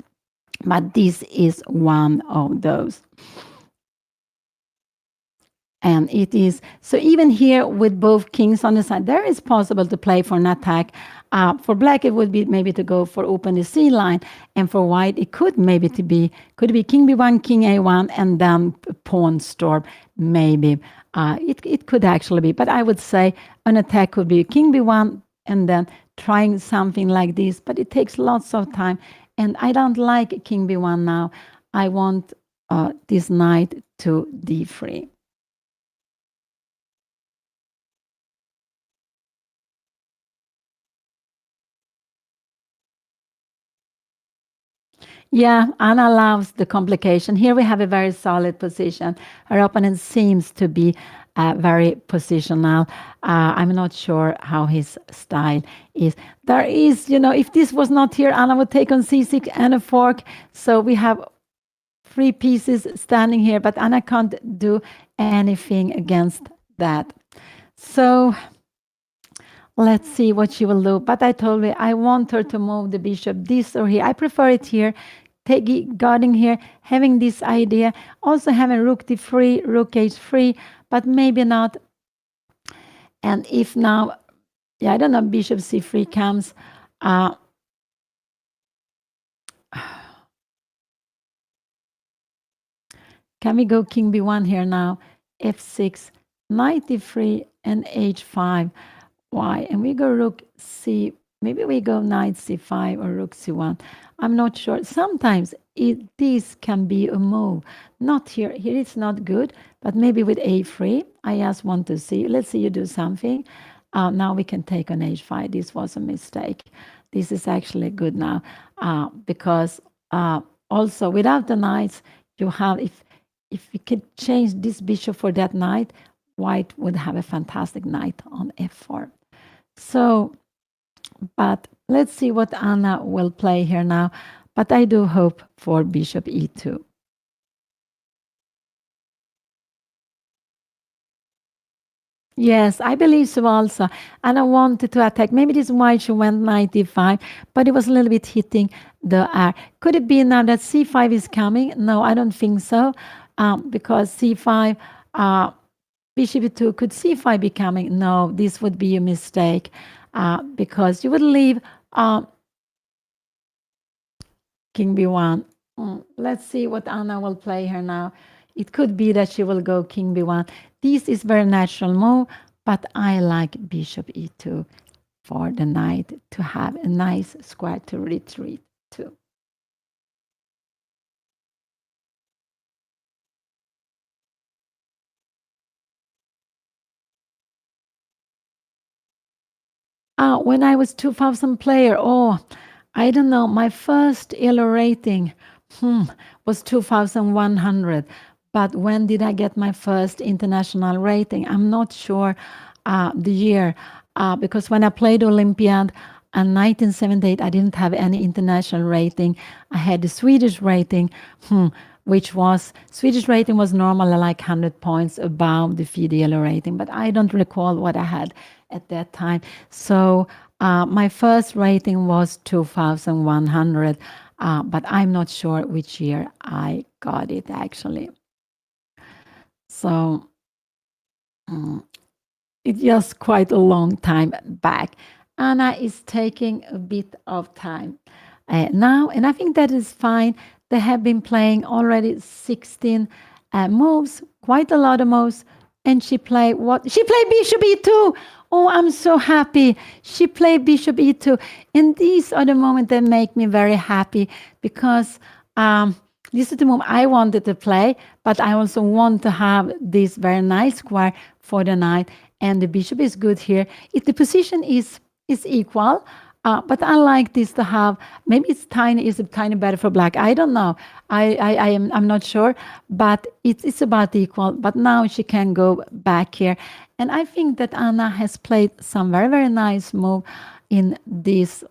But this is one of those. And it is, so even here with both kings on the side, there is possible to play for an attack. For black, it would be maybe to go for open the C line. And for white, it could maybe could be king b1, king a1, and then pawn storm, maybe. It could actually be. But I would say an attack could be king b1, and then trying something like this. But it takes lots of time. And I don't like king b1 now. I want this knight to d3. Yeah, Anna loves the complication. Here we have a very solid position. Her opponent seems to be very positional. I'm not sure how his style is. There is, if this was not here, Anna would take on c6 and a fork. So we have 3 pieces standing here, but Anna can't do anything against that. So let's see what she will do. But I told her I want her to move the bishop this or here. I prefer it here. Guarding here, having this idea, also having rook d3, rook h3, but maybe not. And if now, I don't know, bishop c3 comes. Can we go king b1 here now? f6, knight d3, and h5. Why? And we go rook c. Maybe we go knight c5 or rook c1. I'm not sure. Sometimes this can be a move. Not here. Here it's not good, but maybe with a3. I just want to see. Let's see you do something. Now we can take on h5. This was a mistake. This is actually good now because also without the knights, you have, if we could change this bishop for that knight, white would have a fantastic knight on f4. So, but let's see what Anna will play here now. But I do hope for bishop e2. Yes, I believe so also. And I wanted to attack. Maybe this white she went knight d5, but it was a little bit hitting the r. Could it be now that c5 is coming? No, I don't think so. Because c5, bishop e2, could c5 be coming? No, this would be a mistake because you would leave king b1. Let's see what Anna will play here now. It could be that she will go king b1. This is very natural move, but I like bishop e2 for the knight to have a nice square to retreat to. When I was 2000 player, I don't know, my first ELO rating was 2100. But when did I get my first international rating? I'm not sure the year because when I played Olympiad in 1978, I didn't have any international rating. I had the Swedish rating, which was, Swedish rating was normally like 100 points above the FIDE ELO rating, but I don't recall what I had at that time. So my first rating was 2100, but I'm not sure which year I got it actually. So it's just quite a long time back. Anna is taking a bit of time now, and I think that is fine. They have been playing already 16 moves, quite a lot of moves, and she played what? She played bishop e2. Oh, I'm so happy. She played bishop e2, and these are the moments that make me very happy because this is the move I wanted to play, but I also want to have this very nice square for the knight, and the bishop is good here. If the position is equal, but I like this to have, maybe it's tiny, is it tiny better for black? I don't know. I'm not sure, but it's about equal. But now she can go back here. And I think that Anna has played some very, very nice move in this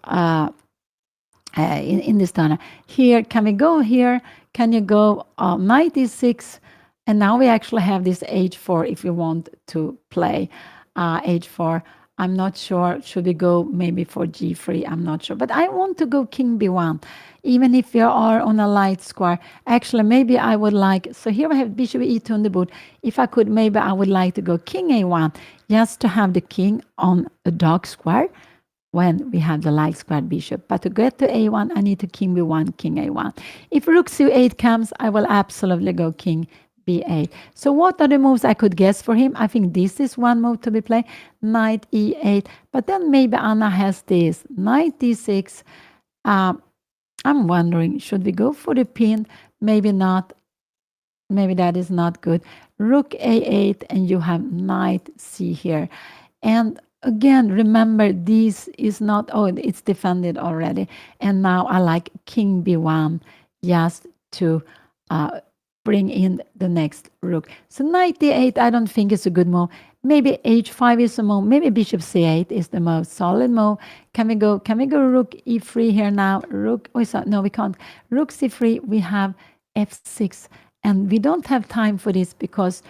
in this turn. Here, can we go here? Can you go knight e6? And now we actually have this h4 if you want to play h4. I'm not sure. Should we go maybe for g3? I'm not sure. But I want to go king b1, even if you are on a light square. Actually, maybe I would like, so here I have bishop e2 on the boot. If I could, maybe I would like to go king a1, just to have the king on a dark square when we have the light squared bishop. But to get to a1, I need to king b1, king a1. If rook c8 comes, I will absolutely go king b8. So what are the moves I could guess for him? I think this is one move to be played, knight e8. But then maybe Anna has this, knight d6. I'm wondering, should we go for the pin? Maybe not. Maybe that is not good. Rook a8, and you have knight c here. And again, remember, this is not, it's defended already. And now I like king b1 just to bring in the next rook. So knight d8, I don't think is a good move. Maybe h5 is a move. Maybe bishop c8 is the most solid move. Can we go rook e3 here now? Rook, no, we can't. Rook c3, we have f6. And we don't have time for this because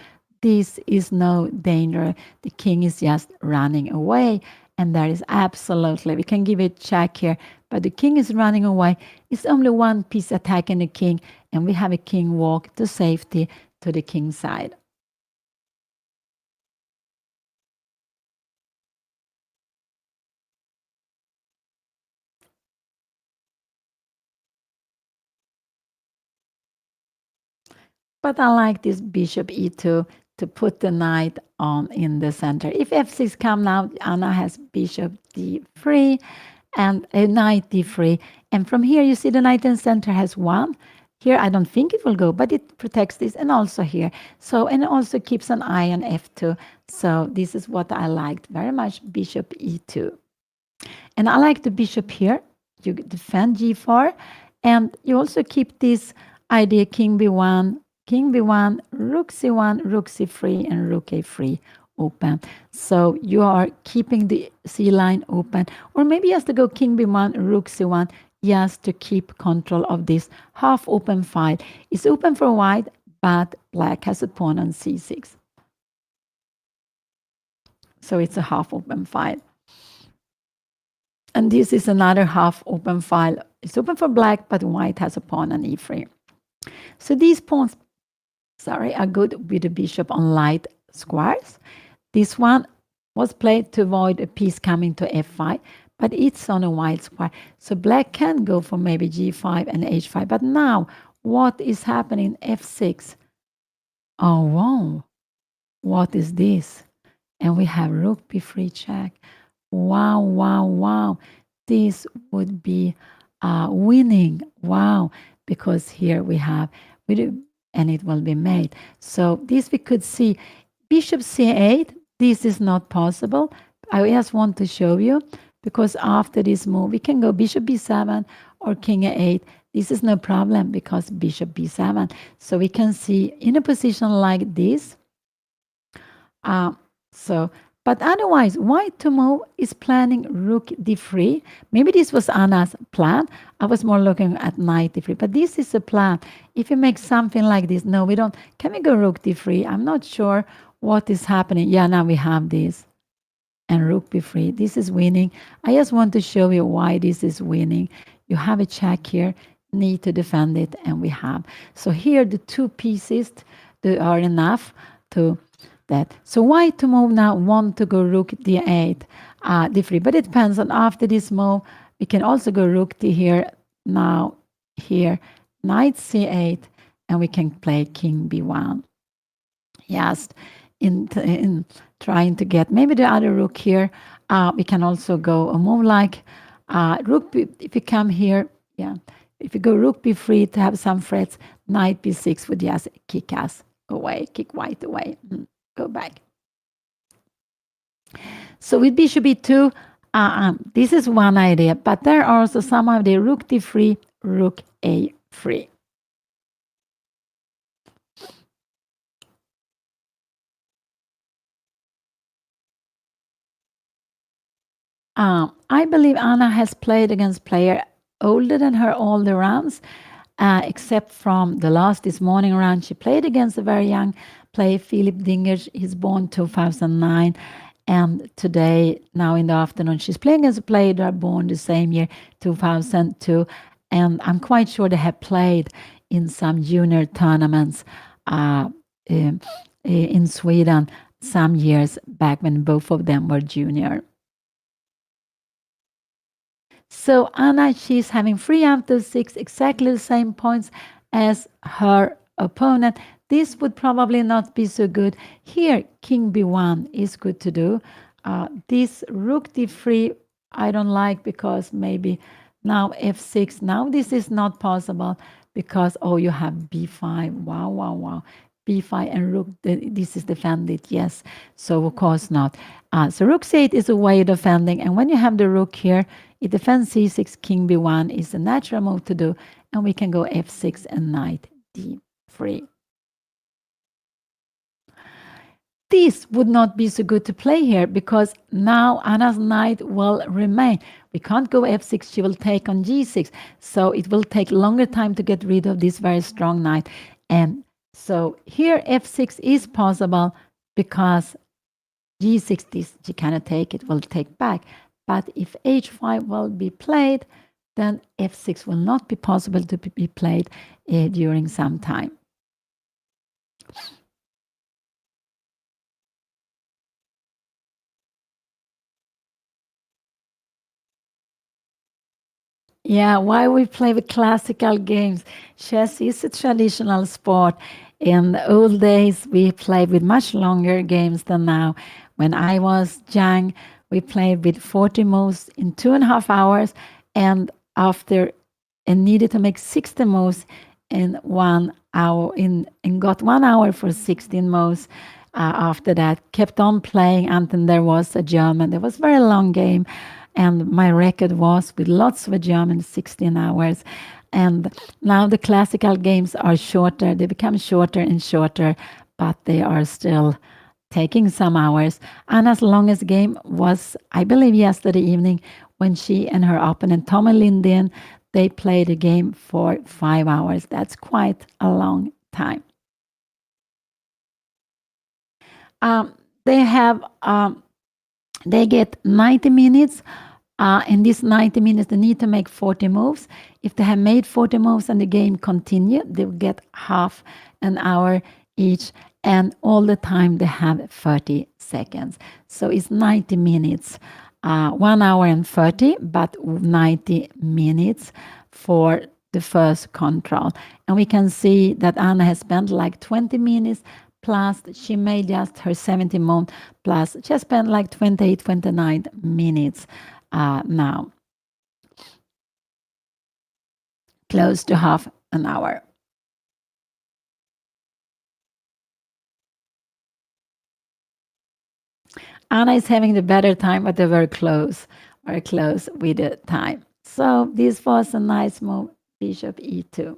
this is no danger. The king is just running away. And there is absolutely, we can give it a check here, but the king is running away. It's only one piece attacking the king, and we have a king walk to safety to the king side. But I like this bishop e2 to put the knight on in the center. If f6 come now, Anna has bishop d3 and a knight d3. And from here, you see the knight in center has 1. Here, I don't think it will go, but it protects this, and also here. So, and it also keeps an eye on f2. So this is what I liked very much, bishop e2. And I like the bishop here. You defend g4, and you also keep this idea king b1, rook c1, rook c3, and rook a3 open. So you are keeping the c line open, or maybe you have to go king b1, rook c1, just to keep control of this half open file. It's open for white, but black has a pawn on c6. So it's a half open file. And this is another half open file. It's open for black, but white has a pawn on e3. So these pawns, are good with the bishop on light squares. This one was played to avoid a piece coming to f5, but it's on a white square. So black can go for maybe g5 and h5. But now, what is happening? f6. Oh, wow. What is this? And we have rook b3 check. Wow, wow, wow. This would be winning. Wow. Because here we have, and it will be mate. So this we could see. Bishop c8, this is not possible. I just want to show you, because after this move, we can go bishop b7 or king a8. This is no problem because bishop b7. So we can see in a position like this. But otherwise, white to move is planning rook d3. Maybe this was Anna's plan. I was more looking at knight d3, but this is a plan. If you make something like this, no, we don't. Can we go rook d3? I'm not sure what is happening. Yeah, now we have this. And rook b3. This is winning. I just want to show you why this is winning. You have a check here, need to defend it, and we have. So here the two pieces are enough to that. So white to move now want to go rook d8, d3, but it depends on after this move. We can also go rook d here, now here, knight c8, and we can play king b1. Yes, in trying to get maybe the other rook here. We can also go a move like rook b, if you come here, yeah, if you go rook b3 to have some threats, knight b6 would just kick us away, kick white away. Go back. So with bishop e2, this is one idea, but there are also some of the rook d3, rook a3. I believe Anna has played against player older than her all the rounds, except from the last this morning round. She played against a very young player, Philip Dingers. He's born 2009. And today, now in the afternoon, she's playing against a player that are born the same year, 2002. And I'm quite sure they have played in some junior tournaments in Sweden some years back when both of them were junior. So Anna, she's having 3 out of 6, exactly the same points as her opponent. This would probably not be so good. Here, king b1 is good to do. This rook d3, I don't like, because maybe now f6. Now this is not possible because, oh, you have b5. Wow, wow, wow. b5 and rook, this is defended, yes. So of course not. So rook c8 is a way of defending. And when you have the rook here, it defends c6, king b1 is a natural move to do. And we can go f6 and knight d3. This would not be so good to play here because now Anna's knight will remain. We can't go f6, she will take on g6. So it will take longer time to get rid of this very strong knight. And so here f6 is possible because g6, this she cannot take, it will take back. But if h5 will be played, then f6 will not be possible to be played during some time. Yeah, why we play with classical games? Chess is a traditional sport. In the old days, we played with much longer games than now. When I was young, we played with 40 moves in 2.5 hours, and after and needed to make 60 moves in 1 hour and got 1 hour for 16 moves. After that, kept on playing until there was a German. There was a very long game, and my record was with lots of German 16 hours. And now the classical games are shorter. They become shorter and shorter, but they are still taking some hours. Anna's longest game was, I believe, yesterday evening when she and her opponent, Tommy Lindén, they played a game for 5 hours. That's quite a long time. They have they get 90 minutes. In these 90 minutes, they need to make 40 moves. If they have made 40 moves and the game continue, they will get half an hour each. And all the time they have 30 seconds. So it's 90 minutes, 1 hour and 30, but 90 minutes for the first control. And we can see that Anna has spent like 20 minutes plus she made just her 70 move plus she has spent like 28, 29 minutes now. Close to half an hour. Anna is having the better time, but they're very close with the time. So this was a nice move, bishop e2.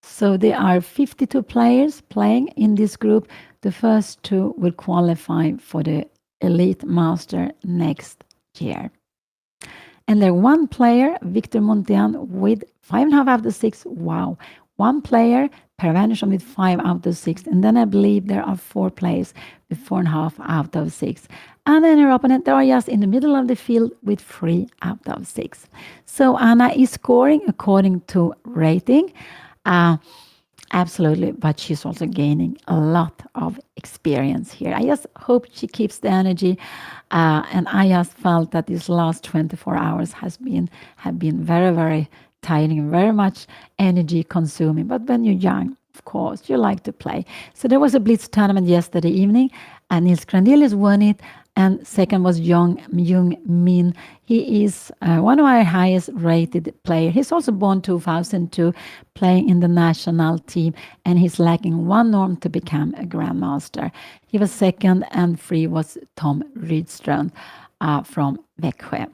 So there are 52 players playing in this group. The first two will qualify for the Elite Master next year. And there one player, Victor Montian, with 5.5 out of 6. Wow. One player, Per Wernersson, with 5 out of 6. And then I believe there are 4 players with 4.5 out of 6. And then her opponent, they are just in the middle of the field with 3 out of 6. So Anna is scoring according to rating. Absolutely, but she's also gaining a lot of experience here. I just hope she keeps the energy, and I just felt that these last 24 hours have been very, very tiring, very much energy consuming. But when you're young, of course, you like to play. So there was a blitz tournament yesterday evening, and Nils Grandelius won it. And second was Jung Min. He is one of our highest rated players. He's also born 2002, playing in the national team, and he's lacking one norm to become a grandmaster. He was second, and 3 was Tom Rydström from Växjö.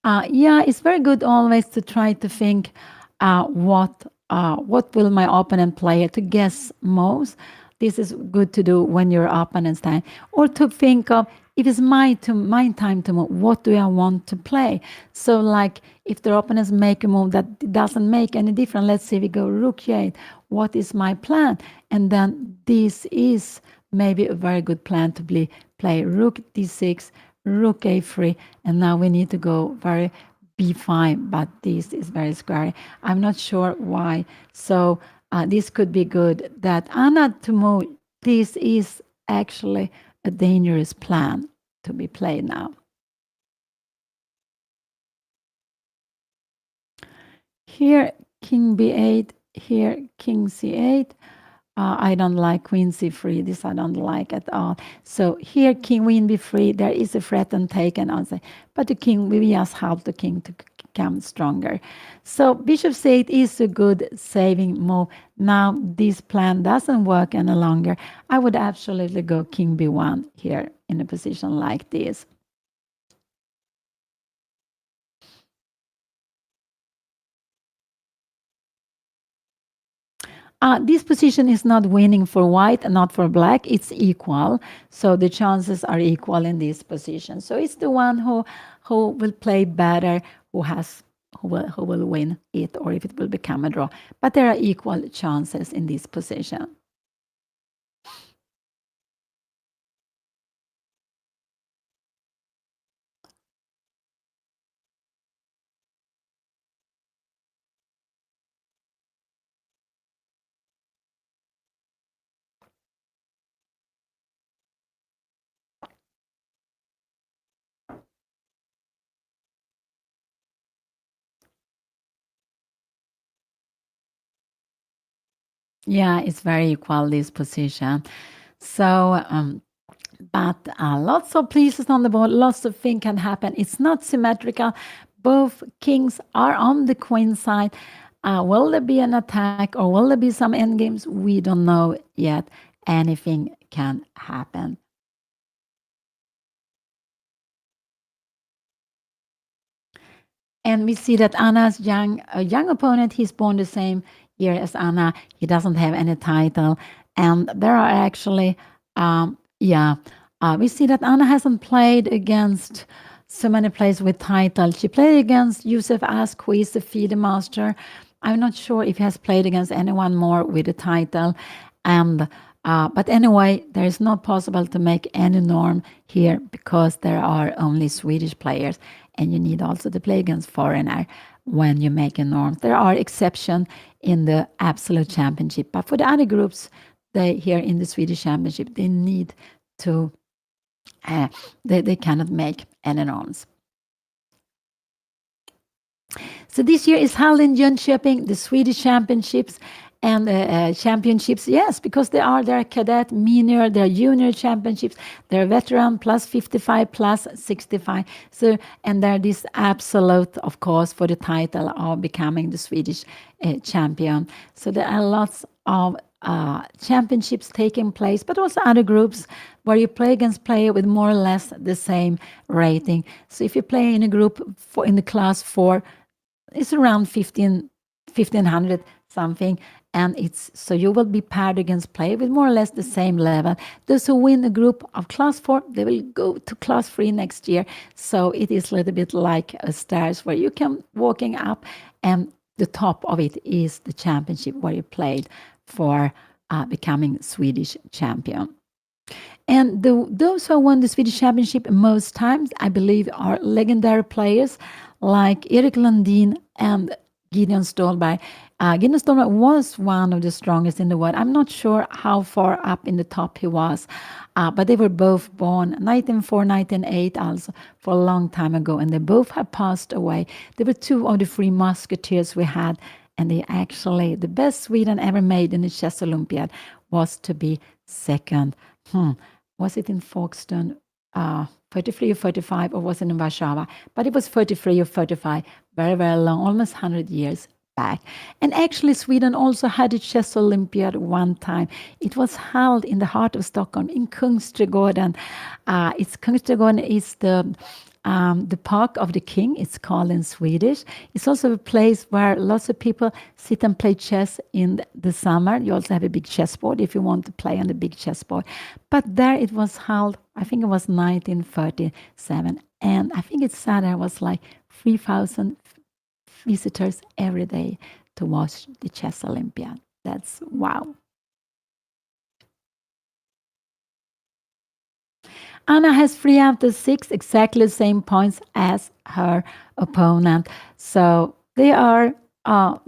Yeah, it's very good always to try to think what will my opponent play to guess most. This is good to do when your opponent's time, or to think of if it's my time to move. What do I want to play? So, like if the opponents make a move that doesn't make any difference, let's say we go rook e8. What is my plan? And then this is maybe a very good plan to play rook d6, rook a3, and now we need to go very b5, but this is very scary. I'm not sure why. So this could be good. That Anna to move, this is actually a dangerous plan to be played now. Here, king b8, here, king c8. I don't like queen c3. This I don't like at all. So here, king win b3. There is a threat and taken on, but the king, we just help the king to become stronger. So bishop c8 is a good saving move. Now this plan doesn't work any longer. I would absolutely go king b1 here in a position like this. This position is not winning for white and not for black. It's equal. So the chances are equal in this position. So it's the one who will play better, who will win it, or if it will become a draw. But there are equal chances in this position. Yeah, it's very equal, this position. So, but lots of pieces on the board, lots of things can happen. It's not symmetrical. Both kings are on the queen side. Will there be an attack or will there be some endgames? We don't know yet. Anything can happen. And we see that Anna's young opponent, he's born the same year as Anna. He doesn't have any title. And there are actually, we see that Anna hasn't played against so many players with title. She played against Yusuf Ask, who is the FIDE master. I'm not sure if he has played against anyone more with a title. And but anyway, there is not possible to make any norm here because there are only Swedish players, and you need also to play against foreigner when you make a norm. There are exceptions in the absolute championship, but for the other groups, they here in the Swedish Championship, they need to they cannot make any norms. So this year is held in Jönköping, the Swedish Championships and championships. Yes, because there are cadet, minor, there are junior championships, there are veteran plus 55 plus 65. So and there this absolute, of course, for the title of becoming the Swedish champion. So there are lots of championships taking place, but also other groups where you play against player with more or less the same rating. So if you play in a group in the class 4, it's around 1500 something, and it's so you will be paired against player with more or less the same level. Those who win a group of class 4, they will go to class 3 next year. So it is a little bit like a stairs where you can walking up, and the top of it is the championship where you played for becoming Swedish champion. And those who won the Swedish Championship most times, I believe, are legendary players like Erik Lundin and Gideon Ståhlberg. Gideon Ståhlberg was one of the strongest in the world. I'm not sure how far up in the top he was, but they were both born 1904, 1908, also for a long time ago, and they both have passed away. They were two of the three musketeers we had, and they actually, the best Sweden ever made in the Chess Olympiad was to be second. Was it in Folkestone? 33 or 35, or was it in Warszawa? But it was 33 or 35, very, very long, almost 100 years back. And actually, Sweden also had a chess Olympiad one time. It was held in the heart of Stockholm, in Kungsträdgården. Kungsträdgården is the park of the king, it's called in Swedish. It's also a place where lots of people sit and play chess in the summer. You also have a big chessboard if you want to play on the big chessboard. But there it was held, I think it was 1937. And I think it's sad there was like 3,000 visitors every day to watch the Chess Olympiad. That's wow. Anna has 3 out of 6, exactly the same points as her opponent. So they are.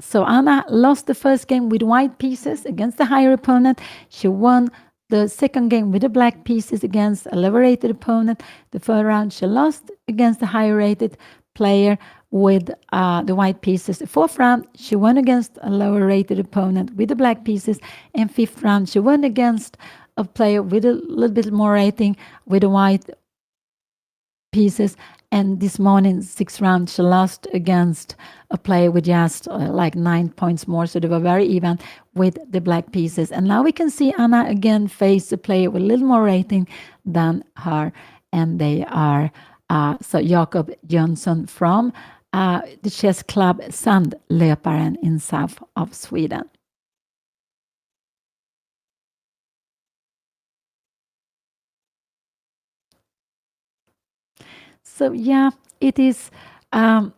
So Anna lost the first game with white pieces against the higher opponent. She won the second game with the black pieces against a lower rated opponent. The third round she lost against the higher rated player with the white pieces. The fourth round she won against a lower rated opponent with the black pieces. And fifth round she won against a player with a little bit more rating with the white pieces. And this morning, 6th round, she lost against a player with just like 9 points more. So they were very even with the black pieces. And now we can see Anna again face a player with a little more rating than her. And they are so Jakob Jönsson from the chess club Sandlöparen in south of Sweden. So yeah, it is. So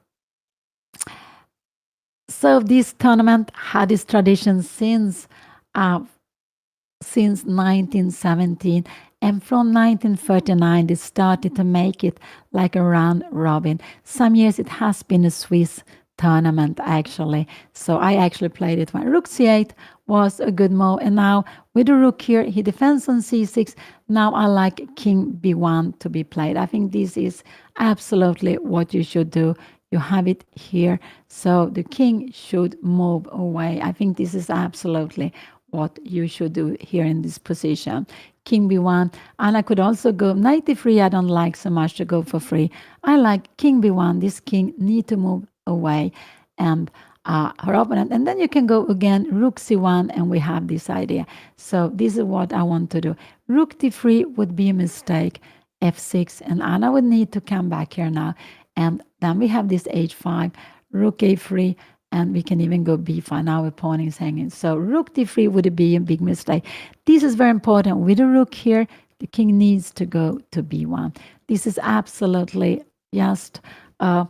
this tournament had its tradition since 1917, and from 1939 they started to make it like a round robin. Some years it has been a Swiss tournament actually. So I actually played it when Rook C8 was a good move, and now with the rook here, he defends on C6. Now I like King B1 to be played. I think this is absolutely what you should do. You have it here, so the king should move away. I think this is absolutely what you should do here in this position. King b1, and I could also go knight d3. I don't like so much to go for free. I like king b1. This king need to move away, and her opponent, and then you can go again rook c1, and we have this idea. So this is what I want to do. Rook d3 would be a mistake. f6, and Anna would need to come back here now, and then we have this h5, rook a3, and we can even go b5. Now our pawn is hanging. So rook d3 would be a big mistake. This is very important. With the rook here, the king needs to go to b1. This is absolutely just a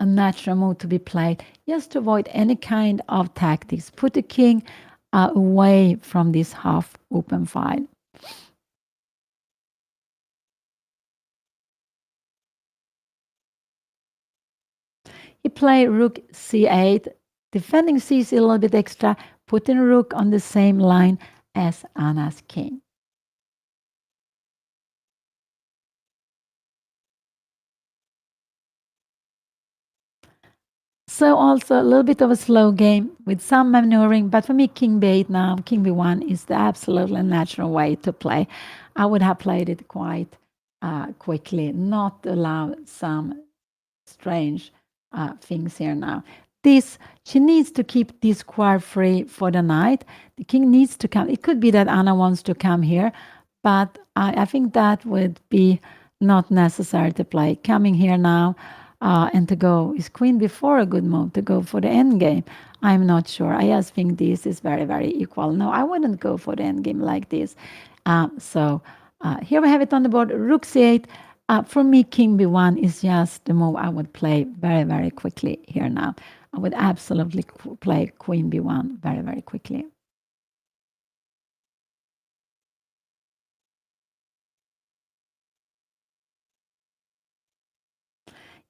natural move to be played, just to avoid any kind of tactics. Put the king away from this half open file. He played rook c8, defending c6 a little bit extra, putting rook on the same line as Anna's king. So also a little bit of a slow game with some maneuvering, but for me, king b8 now, king b1 is the absolutely natural way to play. I would have played it quite quickly, not allow some strange things here now. She needs to keep this square free for the knight. The king needs to come. It could be that Anna wants to come here, but I think that would be not necessary to play. Coming here now and to go, is queen b4 a good move to go for the end game? I'm not sure. I just think this is very, very equal. No, I wouldn't go for the end game like this. So here we have it on the board, rook c8. For me, king b1 is just the move I would play very, very quickly here now. I would absolutely play queen b1 very, very quickly.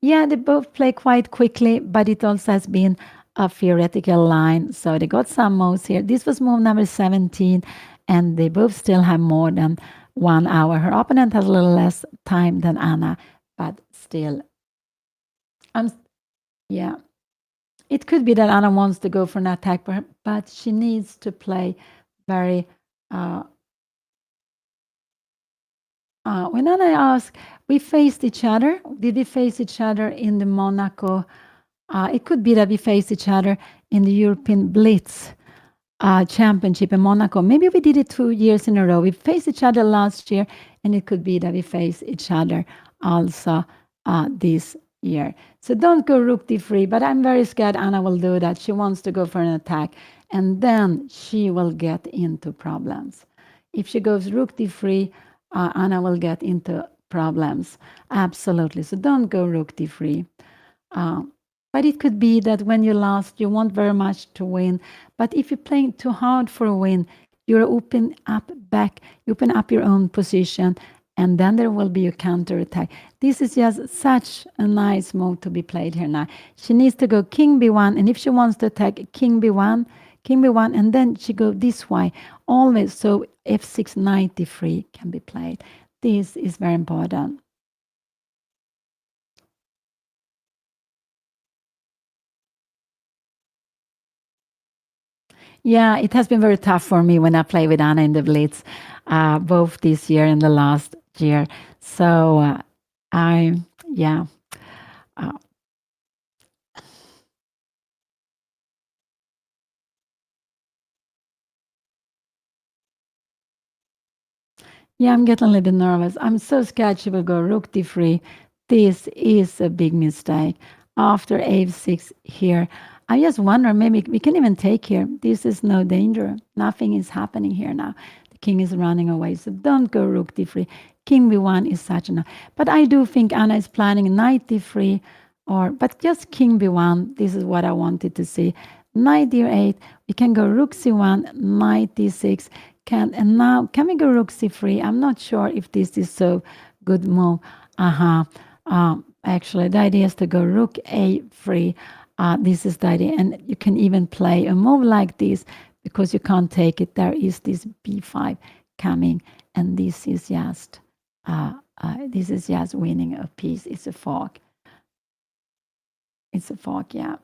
Yeah, they both play quite quickly, but it also has been a theoretical line. So they got some moves here. This was move number 17, and they both still have more than 1 hour. Her opponent has a little less time than Anna, but still. Yeah. It could be that Anna wants to go for an attack, but she needs to play very. When Anna asked, we faced each other. Did we face each other in the Monaco? It could be that we faced each other in the European Blitz Championship in Monaco. Maybe we did it 2 years in a row. We faced each other last year, and it could be that we faced each other also this year. So don't go rook d3, but I'm very scared Anna will do that. She wants to go for an attack, and then she will get into problems. If she goes rook d3, Anna will get into problems. Absolutely. So don't go rook d3. But it could be that when you lost, you want very much to win. But if you're playing too hard for a win, you're open up your own position, and then there will be a counter attack. This is just such a nice move to be played here now. She needs to go king b1, and if she wants to attack king b1, and then she go this way always. So f6, knight d3 can be played. This is very important. Yeah, it has been very tough for me when I play with Anna in the Blitz, both this year and the last year. So yeah. Yeah, I'm getting a little bit nervous. I'm so scared she will go rook d3. This is a big mistake. After a6 here, I just wonder, maybe we can even take here. This is no danger. Nothing is happening here now. The king is running away, so don't go rook d3. King b1 is such enough. But I do think Anna is planning knight d3, but just king b1. This is what I wanted to see. Knight d8. We can go rook c1, knight d6. And now, can we go rook c3? I'm not sure if this is so good move. Actually, the idea is to go rook a3. This is the idea. And you can even play a move like this because you can't take it. There is this b5 coming, and this is just winning a piece. It's a fork. It's a fork, yeah.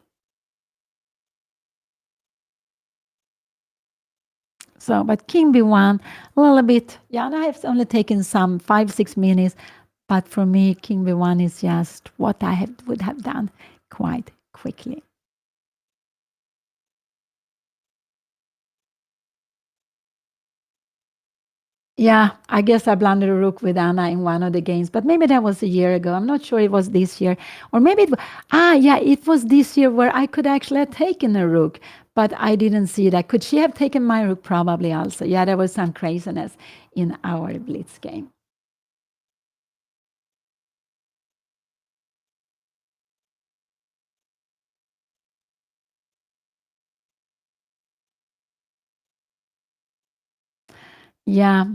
So, but king b1, a little bit, yeah, and I have only taken some 5-6 minutes, but for me, king b1 is just what would have done quite quickly. Yeah, I guess I blundered a rook with Anna in one of the games, but maybe that was a year ago. I'm not sure it was this year, or maybe yeah, it was this year where I could actually have taken a rook, but I didn't see that. Could she have taken my rook? Probably also. Yeah, there was some craziness in our blitz game. Yeah.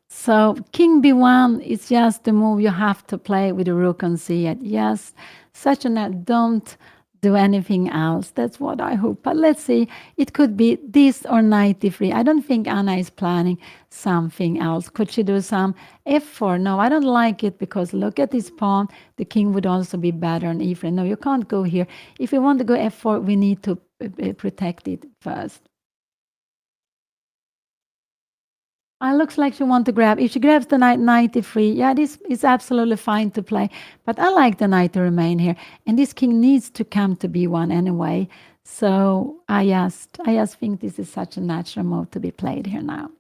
So king b1 is just the move you have to play with the rook on c8. Yes, such a net. Don't do anything else. That's what I hope. But let's see. It could be this or knight d3. I don't think Anna is planning something else. Could she do some f4? No, I don't like it because look at this pawn. The king would also be better on e3. No, you can't go here. If you want to go f4, we need to protect it first. Looks like she wants to grab. If she grabs the knight, knight d3, yeah, this is absolutely fine to play. But I like the knight to remain here. And this king needs to come to b1 anyway. So I just think this is such a natural move to be played here now.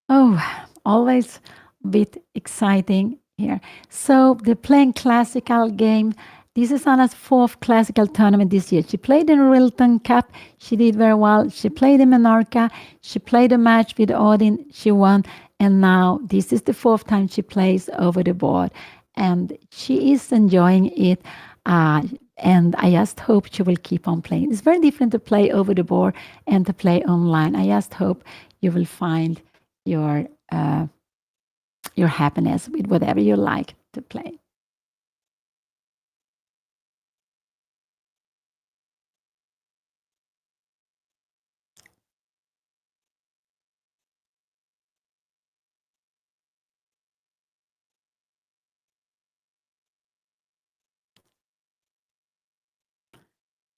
Oh, always a bit exciting here. So they're playing classical game. This is Anna's fourth classical tournament this year. She played in Wilton Cup. She did very well. She played in Menorca. She played a match with Odin. She won. And now this is the fourth time she plays over the board. And she is enjoying it. And I just hope she will keep on playing. It's very different to play over the board and to play online. I just hope you will find your happiness with whatever you like to play.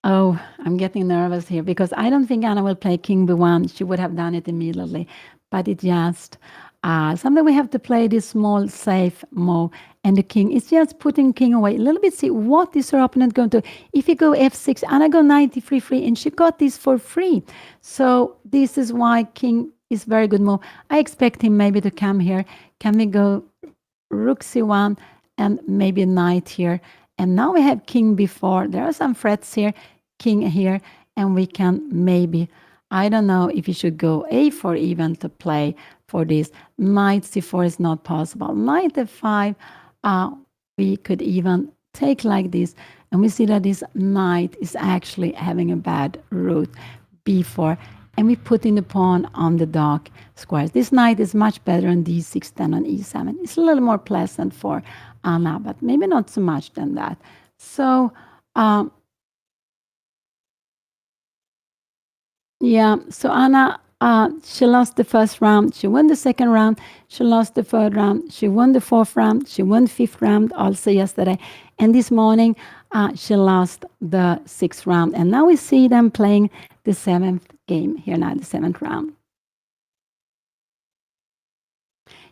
Oh, I'm getting nervous here because I don't think Anna will play king b1. She would have done it immediately, but it just something we have to play this small safe move, and the king is just putting king away a little bit. See what is her opponent going to? If you go f6, Anna go knight d3 free, and she got this for free. So this is why king is very good move. I expect him maybe to come here. Can we go rook c1 and maybe knight here? And now we have king b4. There are some threats here, king here, and we can maybe, I don't know if you should go a4 even to play for this. Knight c4 is not possible. Knight f5, we could even take like this, and we see that this knight is actually having a bad route, b4, and we put in the pawn on the dark squares. This knight is much better on d6 than on e7. It's a little more pleasant for Anna, but maybe not so much than that. So, yeah, so Anna, she lost the first round. She won the second round. She lost the third round. She won the fourth round. She won the fifth round also yesterday. And this morning, she lost the sixth round. And now we see them playing the seventh game here now, the seventh round.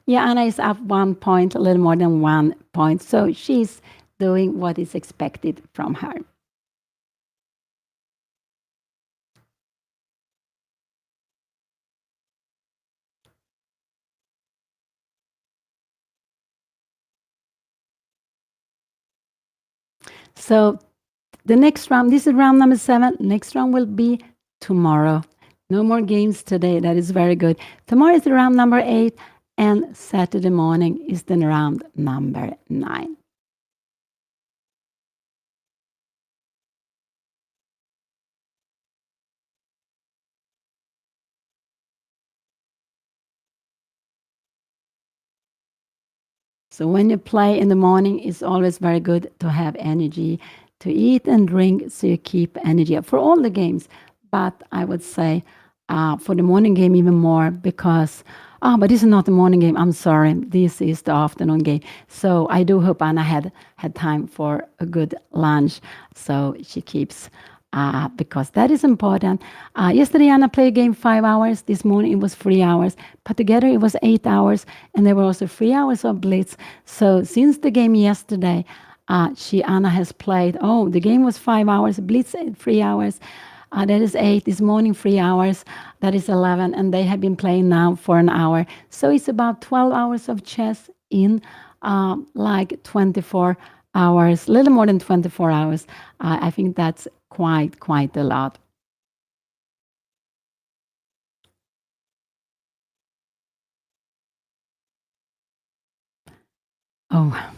Yeah, Anna is up 1 point, a little more than 1 point. So she's doing what is expected from her. So the next round, this is round number 7. Next round will be tomorrow. No more games today. That is very good. Tomorrow is the round number 8, and Saturday morning is the round number 9. So when you play in the morning, it's always very good to have energy to eat and drink so you keep energy up for all the games. But I would say for the morning game even more because but this is not the morning game. I'm sorry. This is the afternoon game. So I do hope Anna had time for a good lunch. So she keeps because that is important. Yesterday Anna played a game 5 hours. This morning it was 3 hours. But together it was 8 hours, and there were also 3 hours of blitz. So since the game yesterday, Anna has played. Oh, the game was 5 hours. Blitz 3 hours. That is 8. This morning, 3 hours. That is 11. And they have been playing now for an hour. So it's about 12 hours of chess in like 24 hours, a little more than 24 hours. I think that's quite a lot. Oh,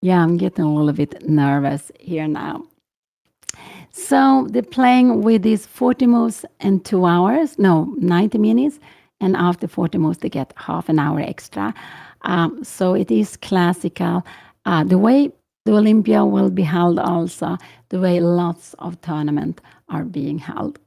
yeah, I'm getting a little bit nervous here now. So they're playing with these 40 moves in 2 hours, no, 90 minutes. And after 40 moves, they get half an hour extra. So it is classical. The way the Olympia will be held also, the way lots of tournaments are being held.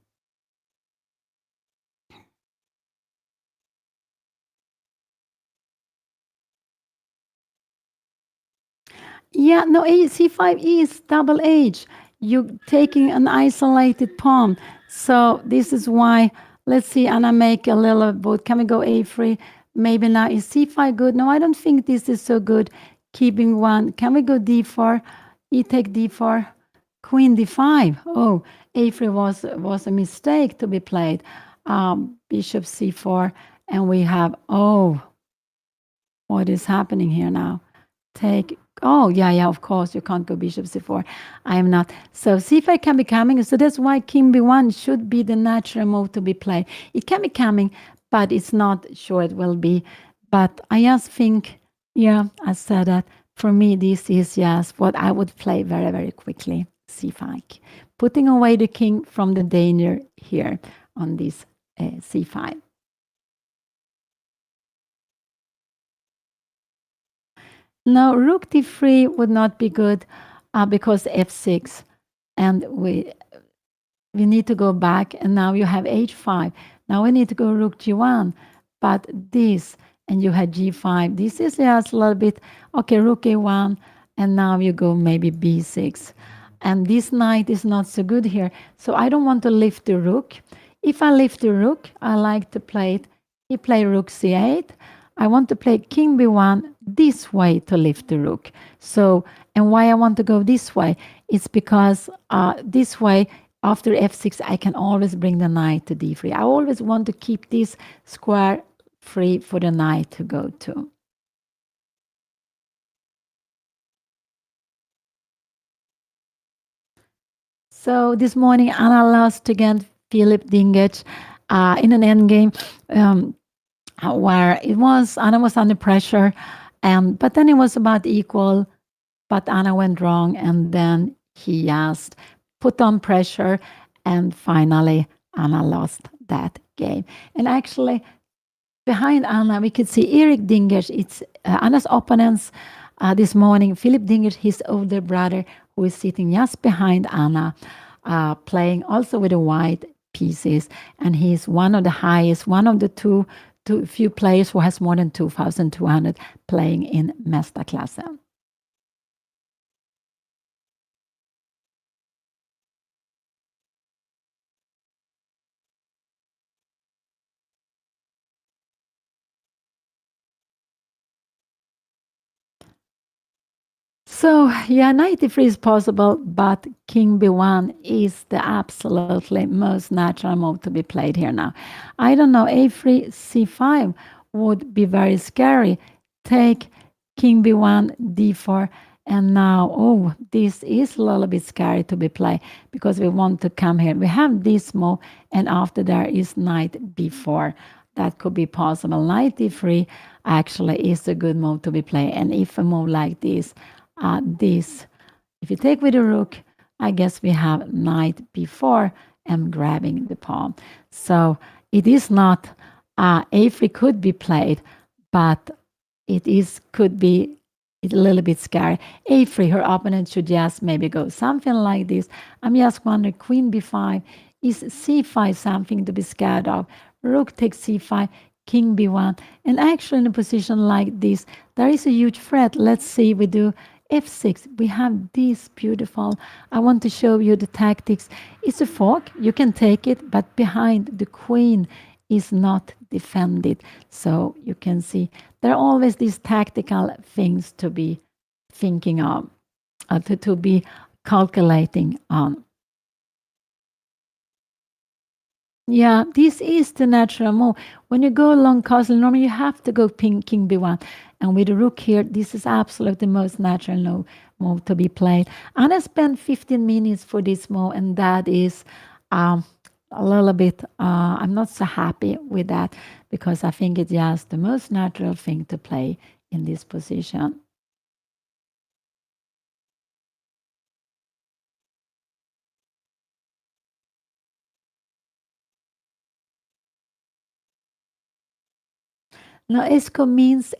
Yeah, no, C5 is double H. You're taking an isolated pawn. So this is why, let's see, Anna make a little boot. Can we go A3? Maybe now. Is C5 good? No, I don't think this is so good. Keeping one. Can we go D4? E take D4. Queen D5. Oh, A3 was a mistake to be played. Bishop C4. And we have, oh, what is happening here now? Take, oh, yeah, of course, you can't go bishop c4. I am not. So c5 can be coming. So that's why king b1 should be the natural move to be played. It can be coming, but it's not sure it will be. But I just think, yeah, I said that. For me, this is just what I would play very, very quickly, c5. Putting away the king from the danger here on this c5. No, rook d3 would not be good because f6, and we need to go back, and now you have h5. Now we need to go rook g1, but this, and you had g5. This is just a little bit, okay, rook a1, and now you go maybe b6. And this knight is not so good here, so I don't want to lift the rook. If I lift the rook, I like to play it. You play rook c8. I want to play king b1 this way to lift the rook. So, and why I want to go this way? It's because this way, after f6, I can always bring the knight to d3. I always want to keep this square free for the knight to go to. So this morning, Anna lost against Philip Dingich in an endgame. Where it was Anna was under pressure, but then it was about equal, but Anna went wrong, and then he just put on pressure, and finally Anna lost that game. And actually, behind Anna, we could see Erik Dingers. It's Anna's opponents this morning. Philip Dingers, his older brother, who is sitting just behind Anna, playing also with the white pieces, and he's one of the highest, one of the two few players who has more than 2,200 playing in Mästarklassen. So, yeah, knight e3 is possible, but king b1 is the absolutely most natural move to be played here now. I don't know, a3, c5 would be very scary. Take king b1, d4, and now, oh, this is a little bit scary to be played because we want to come here. We have this move, and after there is knight b4. That could be possible. Knight d3 actually is a good move to be played, and if a move like this, if you take with a rook, I guess we have knight b4 and grabbing the pawn. So it is not A3 could be played, but could be a little bit scary. A3, her opponent should just maybe go something like this. I'm just wondering, queen b5, is c5 something to be scared of? Rook takes c5, king b1, and actually in a position like this, there is a huge threat. Let's see, we do f6. We have this beautiful, I want to show you the tactics. It's a fork, you can take it, but behind the queen is not defended. So you can see there are always these tactical things to be thinking of, to be calculating on. Yeah, this is the natural move. When you go long castle, normally you have to go king b1. And with the rook here, this is absolutely the most natural move to be played. And I spent 15 minutes for this move, and that is a little bit, I'm not so happy with that because I think it's just the most natural thing to play in this position. Now, Esko means,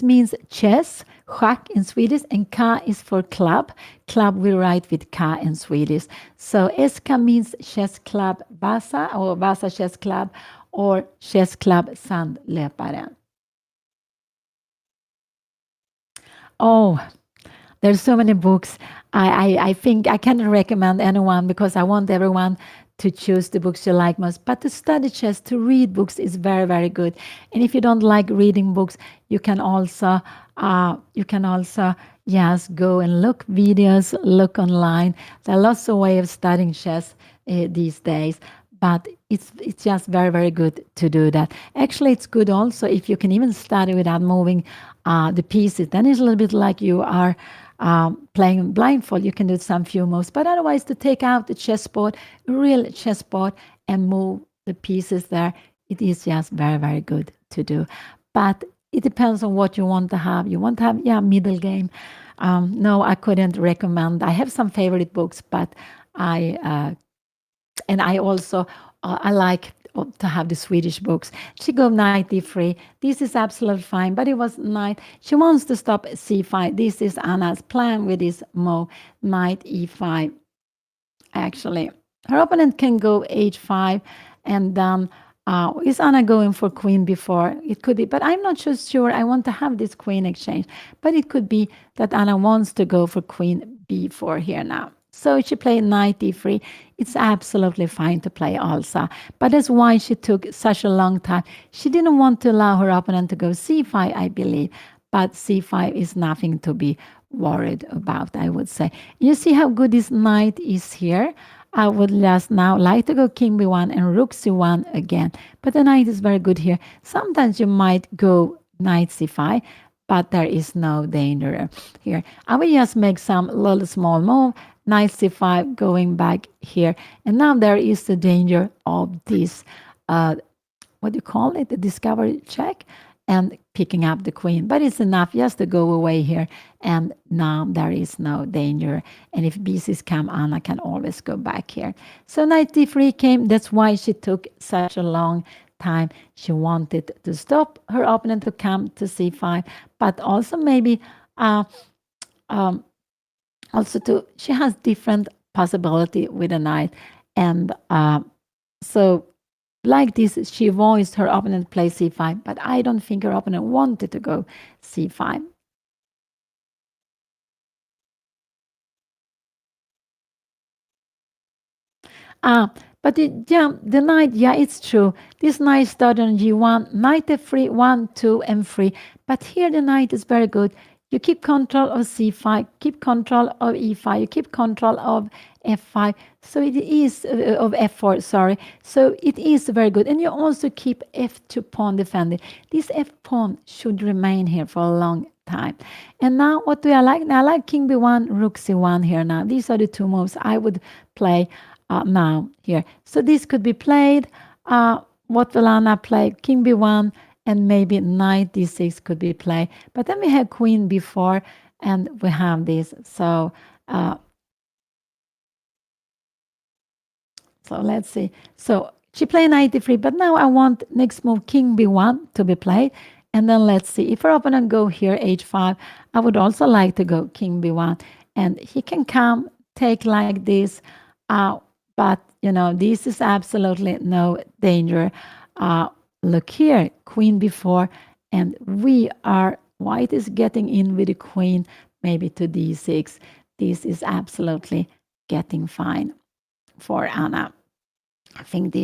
means chess, schack in Swedish, and K is for club. Club we write with K in Swedish. So Eska means chess club Vasa, or Vasa chess club, or chess club Sandlöparen. Oh, there's so many books. I think I cannot recommend anyone because I want everyone to choose the books you like most. But to study chess, to read books is very, very good. And if you don't like reading books, you can also yes, go and look videos, look online. There are lots of ways of studying chess these days. But it's just very, very good to do that. Actually, it's good also if you can even study without moving the pieces. Then it's a little bit like you are playing blindfold. You can do some few moves. But otherwise, to take out the chessboard, a real chessboard, and move the pieces there, it is just very, very good to do. But it depends on what you want to have. You want to have, middle game. No, I couldn't recommend. I have some favorite books, but I also I like to have the Swedish books. She go knight d3. This is absolutely fine, but it was knight. She wants to stop c5. This is Anna's plan with this move, knight e5. Actually, her opponent can go h5, and then is Anna going for queen before? It could be, but I'm not so sure. I want to have this queen exchange, but it could be that Anna wants to go for queen b4 here now. So she played knight d3. It's absolutely fine to play also. But that's why she took such a long time. She didn't want to allow her opponent to go c5, I believe. But c5 is nothing to be worried about, I would say. You see how good this knight is here? I would just now like to go king b1 and rook c1 again. But the knight is very good here. Sometimes you might go knight c5, but there is no danger here. I will just make some little small move. Knight c5 going back here. And now there is the danger of this, what do you call it? The discovery check and picking up the queen. But it's enough just to go away here. And now there is no danger. And if pieces come, Anna can always go back here. So knight d3 came. That's why she took such a long time. She wanted to stop her opponent to come to c5. But also maybe she has different possibility with a knight, and so like this she voiced her opponent play c5, but I don't think her opponent wanted to go c5. But the knight, it's true. This knight started on g1, knight f3, 1, 2, and 3. But here the knight is very good. You keep control of c5, keep control of e5, you keep control of f5. So it is of f4, sorry. So it is very good. And you also keep f2 pawn defended. This f pawn should remain here for a long time. And now what do I like? Now I like king b1, rook c1 here now. These are the two moves I would play now here. So this could be played. What will Anna play? King b1 and maybe knight d6 could be played. But then we have queen b4 and we have this. So let's see. So She played knight d3, but now I want next move king b1 to be played. And then let's see, if her opponent go here h5, I would also like to go king b1. And he can come, take like this, but this is absolutely no danger. Look here, queen b4, and white is getting in with the queen, maybe to d6. This is absolutely getting fine for Anna. I think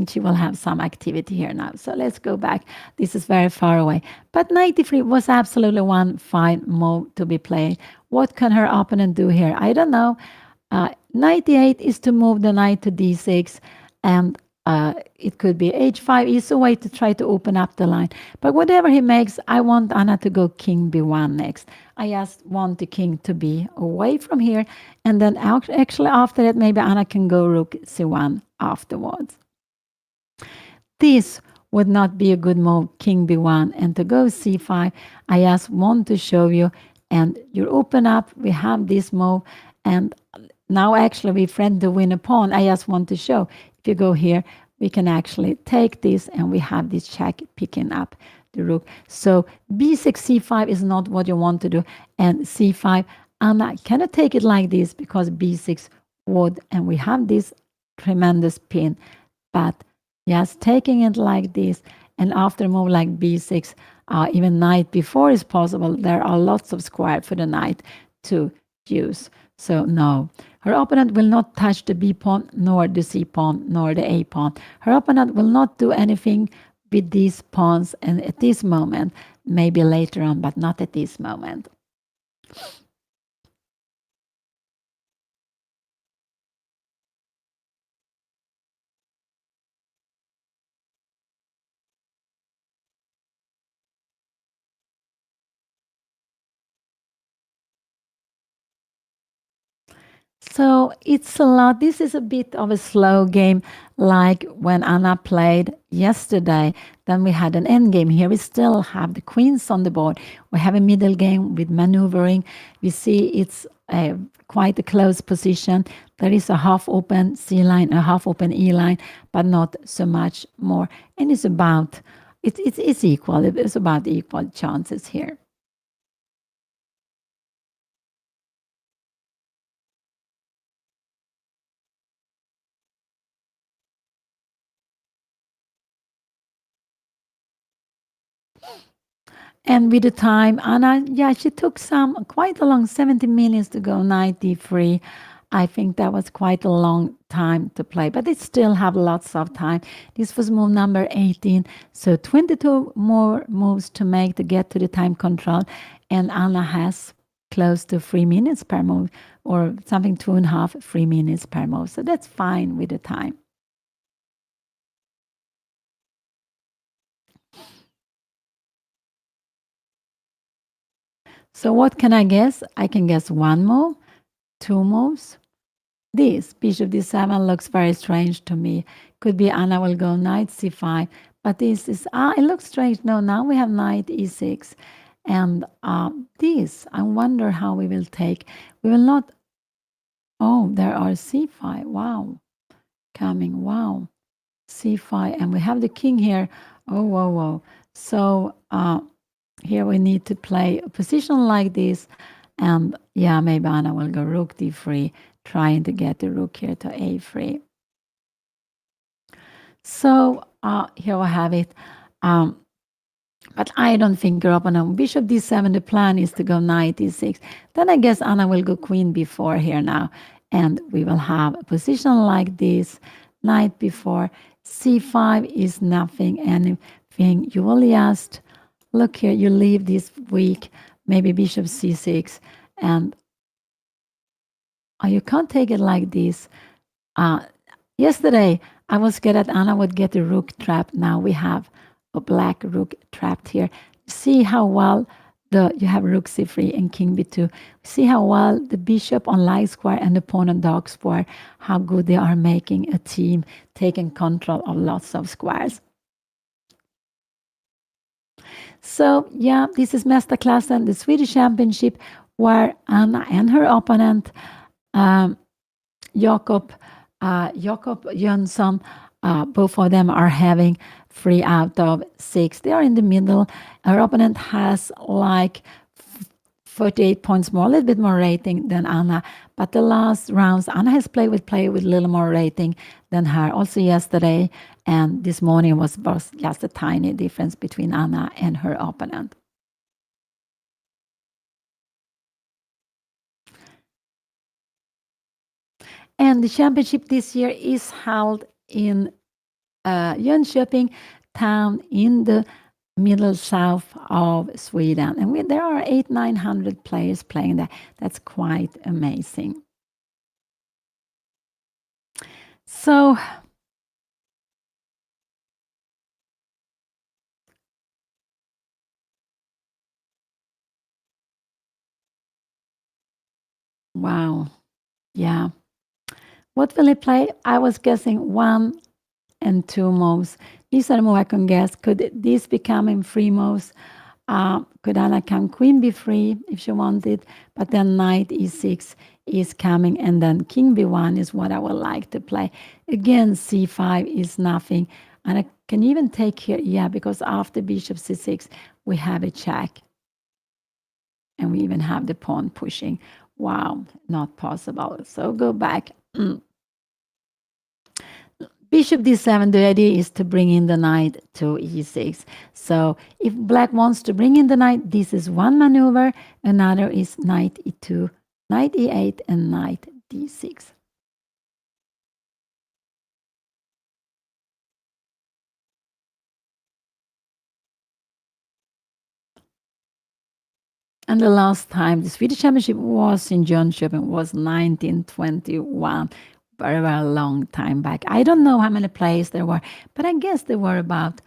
she will have some activity here now. So let's go back. This is very far away. But knight d3 was absolutely one fine move to be played. What can her opponent do here? I don't know. Knight d8 is to move the knight to d6, and it could be h5 is a way to try to open up the line. But whatever he makes, I want Anna to go king b1 next. I just want the king to be away from here, and then actually after that, maybe Anna can go rook c1 afterwards. This would not be a good move, king b1, and to go c5, I just want to show you, and you open up, we have this move, and now actually we threaten to win a pawn. I just want to show, if you go here, we can actually take this, and we have this check picking up the rook. So b6, c5 is not what you want to do, and c5, Anna cannot take it like this because b6 would, and we have this tremendous pin, but yes, taking it like this, and after a move like b6, even knight b4 is possible. There are lots of squares for the knight to use. So no, her opponent will not touch the b pawn, nor the c pawn, nor the a pawn. Her opponent will not do anything with these pawns, and at this moment, maybe later on, but not at this moment. So it's a lot. This is a bit of a slow game, like when Anna played yesterday. Then we had an end game here. We still have the queens on the board. We have a middle game with maneuvering. We see it's quite a close position. There is a half open C line, a half open E line, but not so much more. And it's about it's equal. It's about equal chances here. And with the time, Anna, she took quite a long 70 minutes to go knight d3. I think that was quite a long time to play, but they still have lots of time. This was move number 18, so 22 more moves to make to get to the time control, and Anna has close to 3 minutes per move, or something 2.5, 3 minutes per move. So that's fine with the time. So what can I guess? I can guess one move, two moves. This bishop d7 looks very strange to me. Could be Anna will go knight c5, but this is it looks strange. No, now we have knight e6, and this I wonder how we will take. We will not. Oh, there are c5. Wow, coming. Wow, c5, and we have the king here. Oh, whoa, whoa. So here we need to play a position like this, and maybe Anna will go rook d3, trying to get the rook here to a3. So here we have it. But I don't think her opponent. Bishop d7, the plan is to go knight d6. Then I guess Anna will go queen b4 here now, and we will have a position like this, knight b4. c5 is nothing, anything. You will just look here, you leave this weak, maybe bishop c6, and you can't take it like this. Yesterday, I was scared that Anna would get a rook trapped. Now we have a black rook trapped here. See how well you have rook c3 and king b2. See how well the bishop on light square and the pawn on dark square, how good they are making a team, taking control of lots of squares. So this is Mästerklassen and the Swedish Championship, where Anna and her opponent Jakob Jakob Jönsson, both of them are having 3 out of 6. They are in the middle. Our opponent has like 38 points more, a little bit more rating than Anna. But the last rounds, Anna has played with a little more rating than her. Also yesterday and this morning was just a tiny difference between Anna and her opponent. And the championship this year is held in Jönköping town in the middle south of Sweden. And there are 800-900 players playing there. That's quite amazing. So wow. Yeah. What will he play? I was guessing 1 and 2 moves. These are the moves I can guess. Could this become in 3 moves? Could Anna come queen b3 if she wanted? But then knight e6 is coming, and then king b1 is what I would like to play. Again, c5 is nothing. And I can even take here, yeah, because after bishop c6, we have a check. And we even have the pawn pushing. Wow, not possible. So go back. Bishop d7, the idea is to bring in the knight to e6. So if black wants to bring in the knight, this is one maneuver. Another is knight e2, knight e8, and knight d6. And the last time the Swedish Championship was in Jönköping was 1921. Very, very long time back. I don't know how many players there were, but I guess there were about,